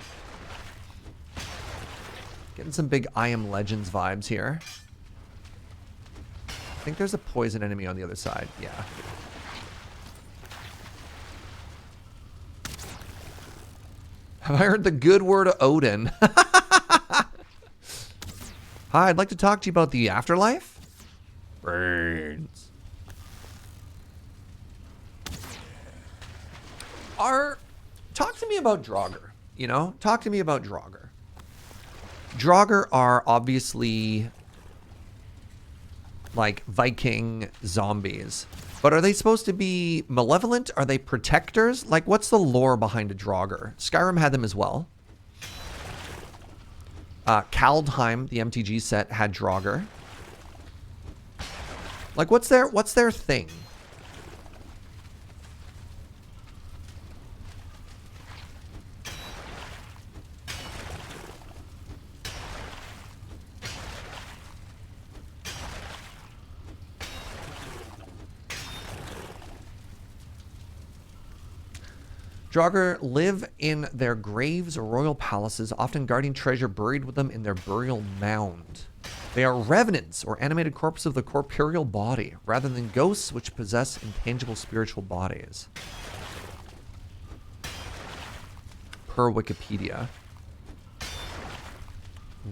Speaker 1: Getting some big I Am Legends vibes here. I think there's a poison enemy on the other side. Yeah. Have I heard the good word of Odin? Hi, I'd like to talk to you about the afterlife. Brains. Talk to me about Draugr, you know? Talk to me about Draugr. Draugr are obviously like Viking zombies. But are they supposed to be malevolent? Are they protectors? Like, what's the lore behind a Draugr? Skyrim had them as well. Kaldheim, the MTG set, had Draugr. Like, what's their thing? Draugr live in their graves or royal palaces, often guarding treasure buried with them in their burial mound. They are revenants, or animated corpses of the corporeal body, rather than ghosts which possess intangible spiritual bodies. Per Wikipedia.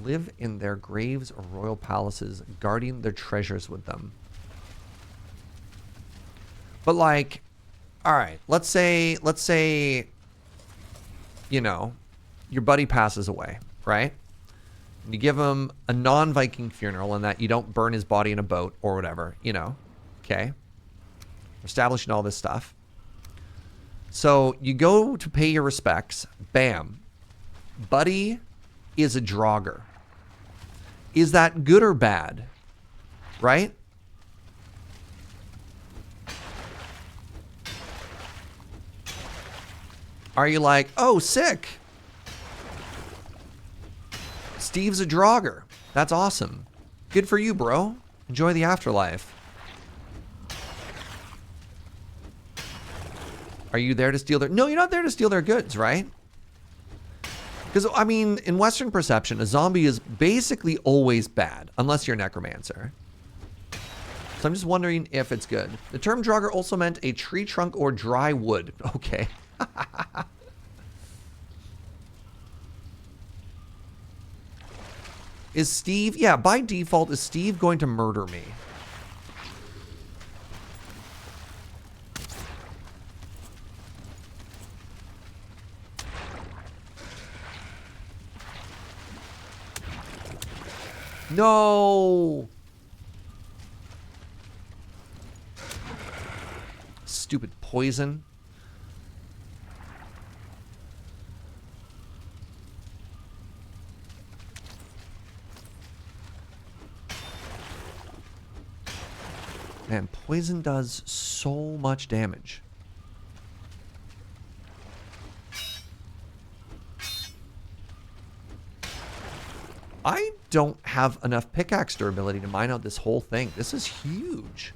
Speaker 1: Live in their graves or royal palaces, guarding their treasures with them. But like, all right, let's say, you know, your buddy passes away, right? And you give him a non-Viking funeral and that you don't burn his body in a boat or whatever, you know, okay? Establishing all this stuff. So you go to pay your respects, bam. Buddy is a Draugr. Is that good or bad? Right? Are you like, oh, sick. Steve's a Draugr. That's awesome. Good for you, bro. Enjoy the afterlife. Are you there to steal their... No, you're not there to steal their goods, right? Because, I mean, in Western perception, a zombie is basically always bad, unless you're a necromancer. So I'm just wondering if it's good. The term Draugr also meant a tree trunk or dry wood. Okay. Is Steve... Yeah, by default, is Steve going to murder me? No! Stupid poison. Man, poison does so much damage. I don't have enough pickaxe durability to mine out this whole thing. This is huge.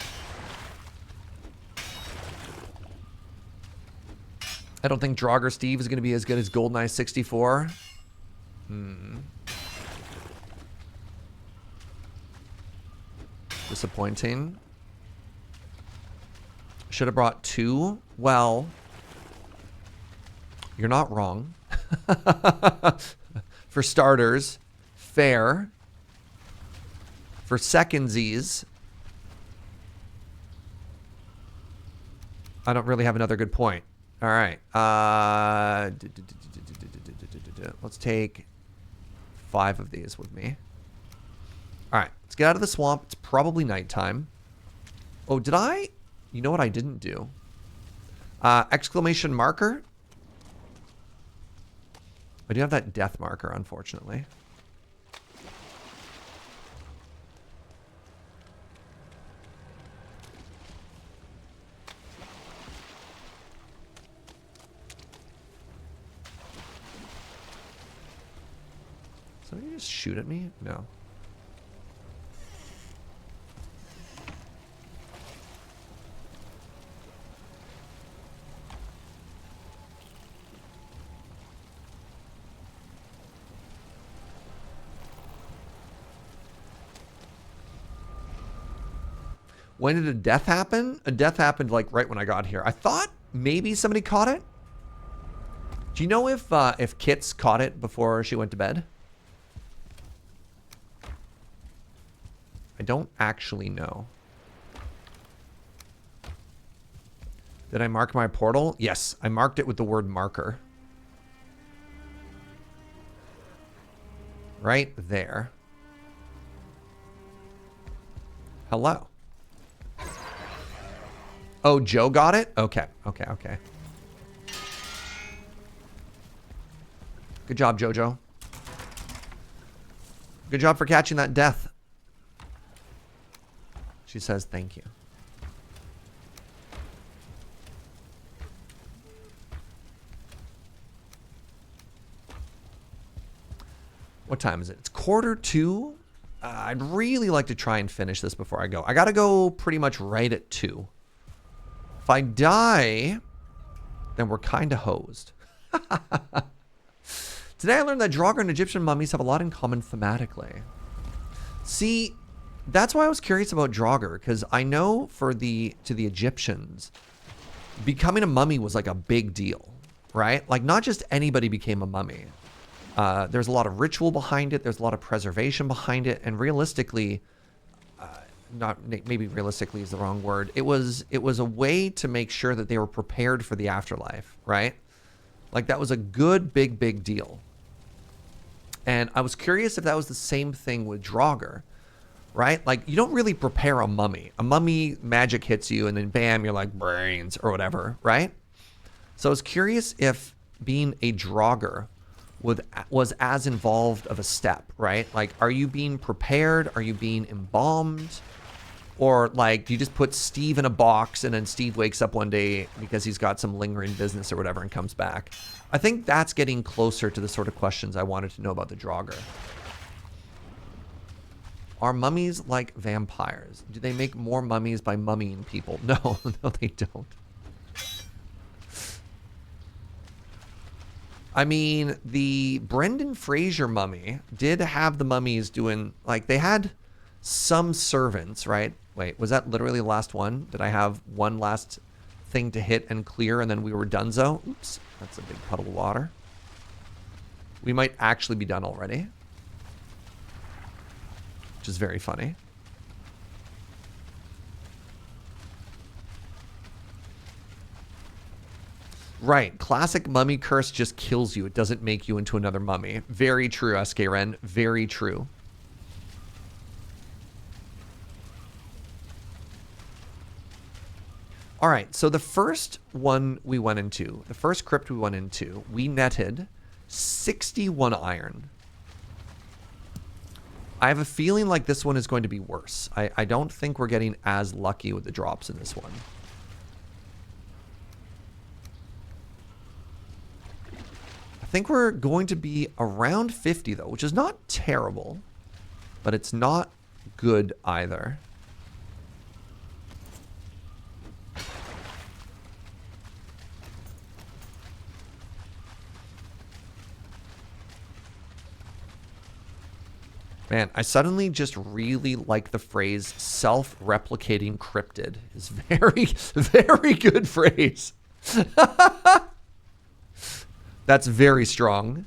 Speaker 1: I don't think Draugr Steve is going to be as good as GoldenEye 64. Disappointing. Should have brought two. Well, you're not wrong. For starters, fair. For secondsies, I don't really have another good point. All right. Let's take 5 of these with me. All right. Let's get out of the swamp. It's probably nighttime. Oh, did I? You know what I didn't do? Exclamation marker. I do have that death marker, unfortunately. Somebody just shoot at me? No. When did a death happen? A death happened like right when I got here. I thought maybe somebody caught it. Do you know if Kits caught it before she went to bed? I don't actually know. Did I mark my portal? Yes, I marked it with the word marker. Right there. Hello. Oh, Joe got it? Okay, okay, okay. Good job, Jojo. Good job for catching that death. She says thank you. What time is it? It's 1:45. I'd really like to try and finish this before I go. I gotta go pretty much right at 2. If I die, then we're kind of hosed. Today I learned that Draugr and Egyptian mummies have a lot in common thematically. See, that's why I was curious about Draugr, because I know to the Egyptians, becoming a mummy was like a big deal, right? Like not just anybody became a mummy. There's a lot of ritual behind it. There's a lot of preservation behind it, and realistically, maybe realistically is the wrong word. It was a way to make sure that they were prepared for the afterlife, right? Like that was a good big deal. And I was curious if that was the same thing with Draugr, right? Like you don't really prepare a mummy. A mummy magic hits you and then bam, you're like brains or whatever, right? So I was curious if being a Draugr was as involved of a step, right? Like, are you being prepared? Are you being embalmed? Or like, do you just put Steve in a box and then Steve wakes up one day because he's got some lingering business or whatever and comes back? I think that's getting closer to the sort of questions I wanted to know about the Draugr. Are mummies like vampires? Do they make more mummies by mummying people? No, no, they don't. I mean, the Brendan Fraser mummy did have the mummies doing, like, they had some servants, right? Wait, was that literally the last one? Did I have one last thing to hit and clear and then we were donezo? Oops, that's a big puddle of water. We might actually be done already, which is very funny. Right, classic mummy curse just kills you. It doesn't make you into another mummy. Very true, SK-Ren. Very true. All right, so the first one we went into, the first crypt we went into, we netted 61 iron. I have a feeling like this one is going to be worse. I don't think we're getting as lucky with the drops in this one. I think we're going to be around 50 though, which is not terrible, but it's not good either. Man, I suddenly just really like the phrase self-replicating cryptid. It's very, very good phrase. That's very strong.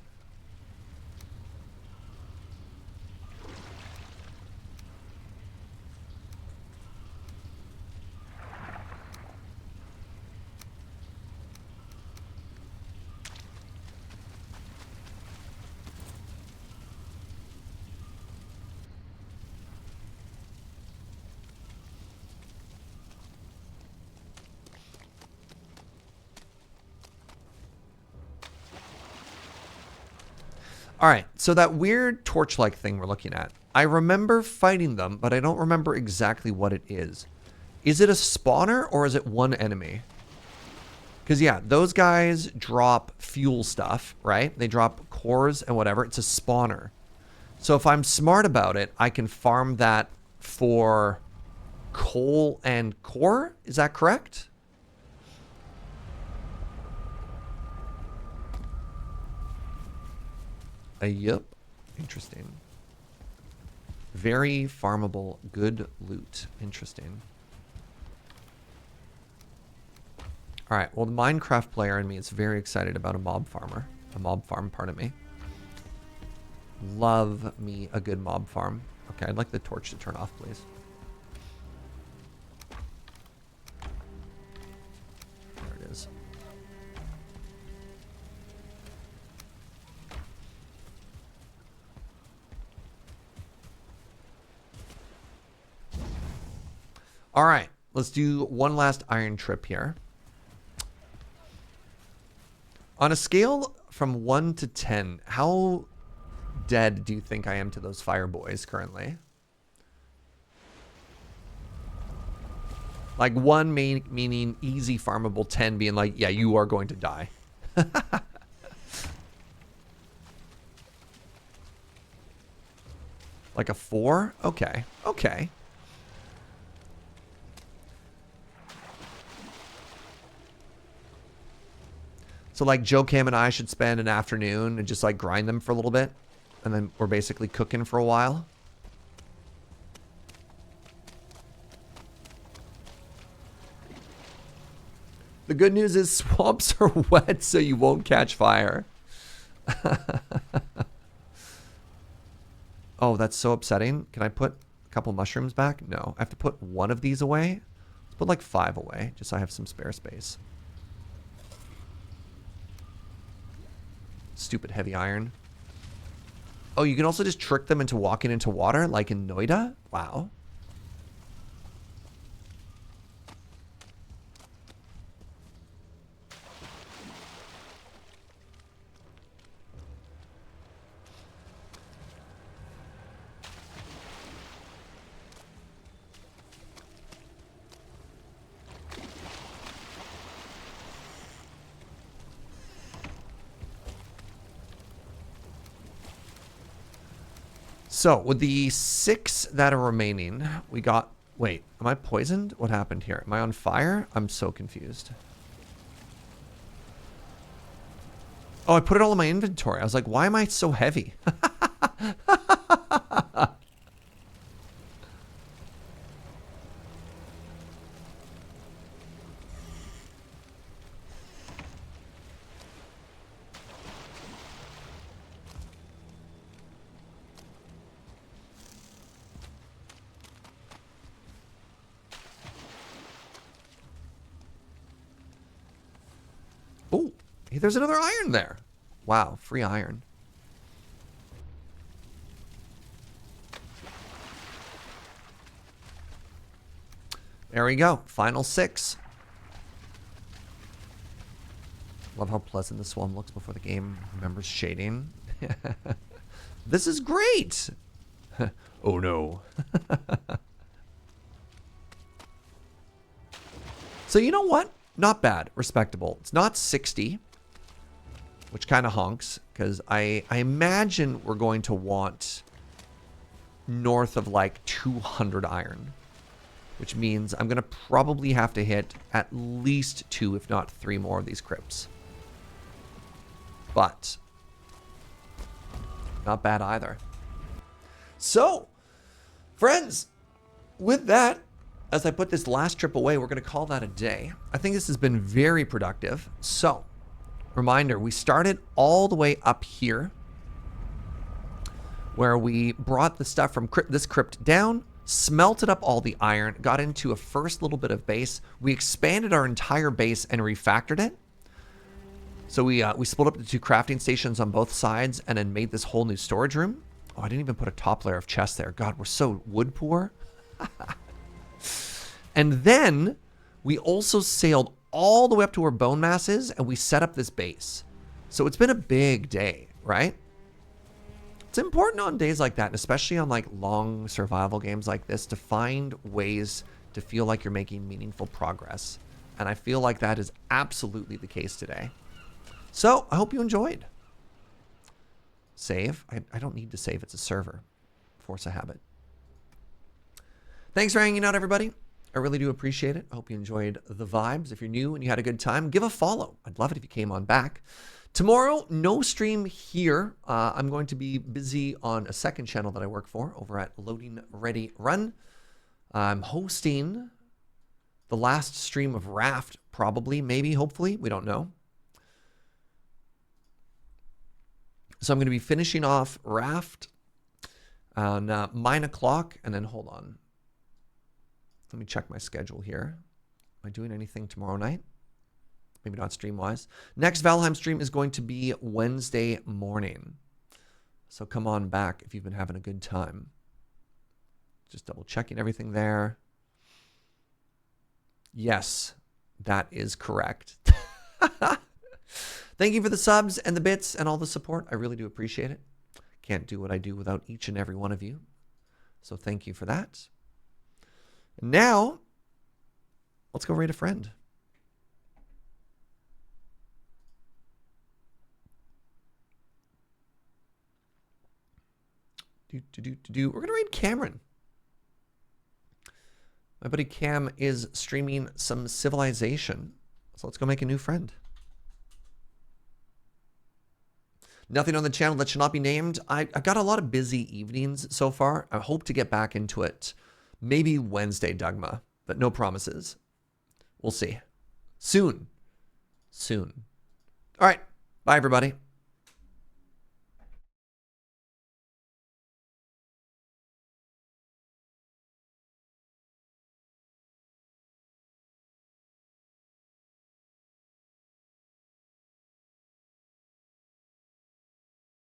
Speaker 1: All right, so that weird torch-like thing we're looking at, I remember fighting them, but I don't remember exactly what it is. Is it a spawner or is it one enemy? Because yeah, those guys drop fuel stuff, right? They drop cores and whatever. It's a spawner. So if I'm smart about it, I can farm that for coal and core. Is that correct? Yup. Interesting. Very farmable, good loot. Interesting. All right. Well, the Minecraft player in me is very excited about a mob farmer. A mob farm, pardon me. Love me a good mob farm. Okay, I'd like the torch to turn off, please. All right, let's do one last iron trip here. On a scale from 1 to 10, how dead do you think I am to those fire boys currently? Like 1 meaning easy farmable, 10 being like, yeah, you are going to die. Like a 4? Okay. Okay. So like Joe Cam and I should spend an afternoon and just like grind them for a little bit. And then we're basically cooking for a while. The good news is swamps are wet, so you won't catch fire. Oh, that's so upsetting. Can I put a couple mushrooms back? No. I have to put one of these away. Let's put like 5 away, just so I have some spare space. Stupid heavy iron. Oh, you can also just trick them into walking into water, like in Noida? Wow. So, with the 6 that are remaining, we got... Wait, am I poisoned? What happened here? Am I on fire? I'm so confused. Oh, I put it all in my inventory. I was like, why am I so heavy? Oh, there's another iron there. Wow, free iron. There we go. Final 6. Love how pleasant this one looks before the game remembers shading. This is great. Oh no. So you know what? Not bad. Respectable. It's not 60, which kind of honks, because I imagine we're going to want north of like 200 iron, which means I'm going to probably have to hit at least 2, if not 3 more of these crypts. But not bad either. So, friends, with that, as I put this last trip away, we're going to call that a day. I think this has been very productive. So, reminder, we started all the way up here, where we brought the stuff from this crypt down, smelted up all the iron, got into a first little bit of base. We expanded our entire base and refactored it. So we split up the 2 crafting stations on both sides and then made this whole new storage room. Oh, I didn't even put a top layer of chests there. God, we're so wood poor. And then we also sailed all the way up to where bone mass is, and we set up this base. So it's been a big day, right? It's important on days like that, and especially on like long survival games like this, to find ways to feel like you're making meaningful progress. And I feel like that is absolutely the case today. So I hope you enjoyed. Save. I don't need to save. It's a server. Force a habit. Thanks for hanging out, everybody. I really do appreciate it. I hope you enjoyed the vibes. If you're new and you had a good time, give a follow. I'd love it if you came on back. Tomorrow, no stream here. I'm going to be busy on a second channel that I work for over at Loading Ready Run. I'm hosting the last stream of Raft, probably, maybe, hopefully. We don't know. So I'm going to be finishing off Raft on 9 o'clock, and then hold on. Let me check my schedule here. Am I doing anything tomorrow night? Maybe not stream-wise. Next Valheim stream is going to be Wednesday morning. So come on back if you've been having a good time. Just double-checking everything there. Yes, that is correct. Thank you for the subs and the bits and all the support. I really do appreciate it. Can't do what I do without each and every one of you. So thank you for that. Now, let's go raid a friend. We're going to raid Cameron. My buddy Cam is streaming some Civilization. So let's go make a new friend. Nothing on the channel that should not be named. I've got a lot of busy evenings so far. I hope to get back into it. Maybe Wednesday, Dugma, but no promises. We'll see. Soon. All right. Bye, everybody.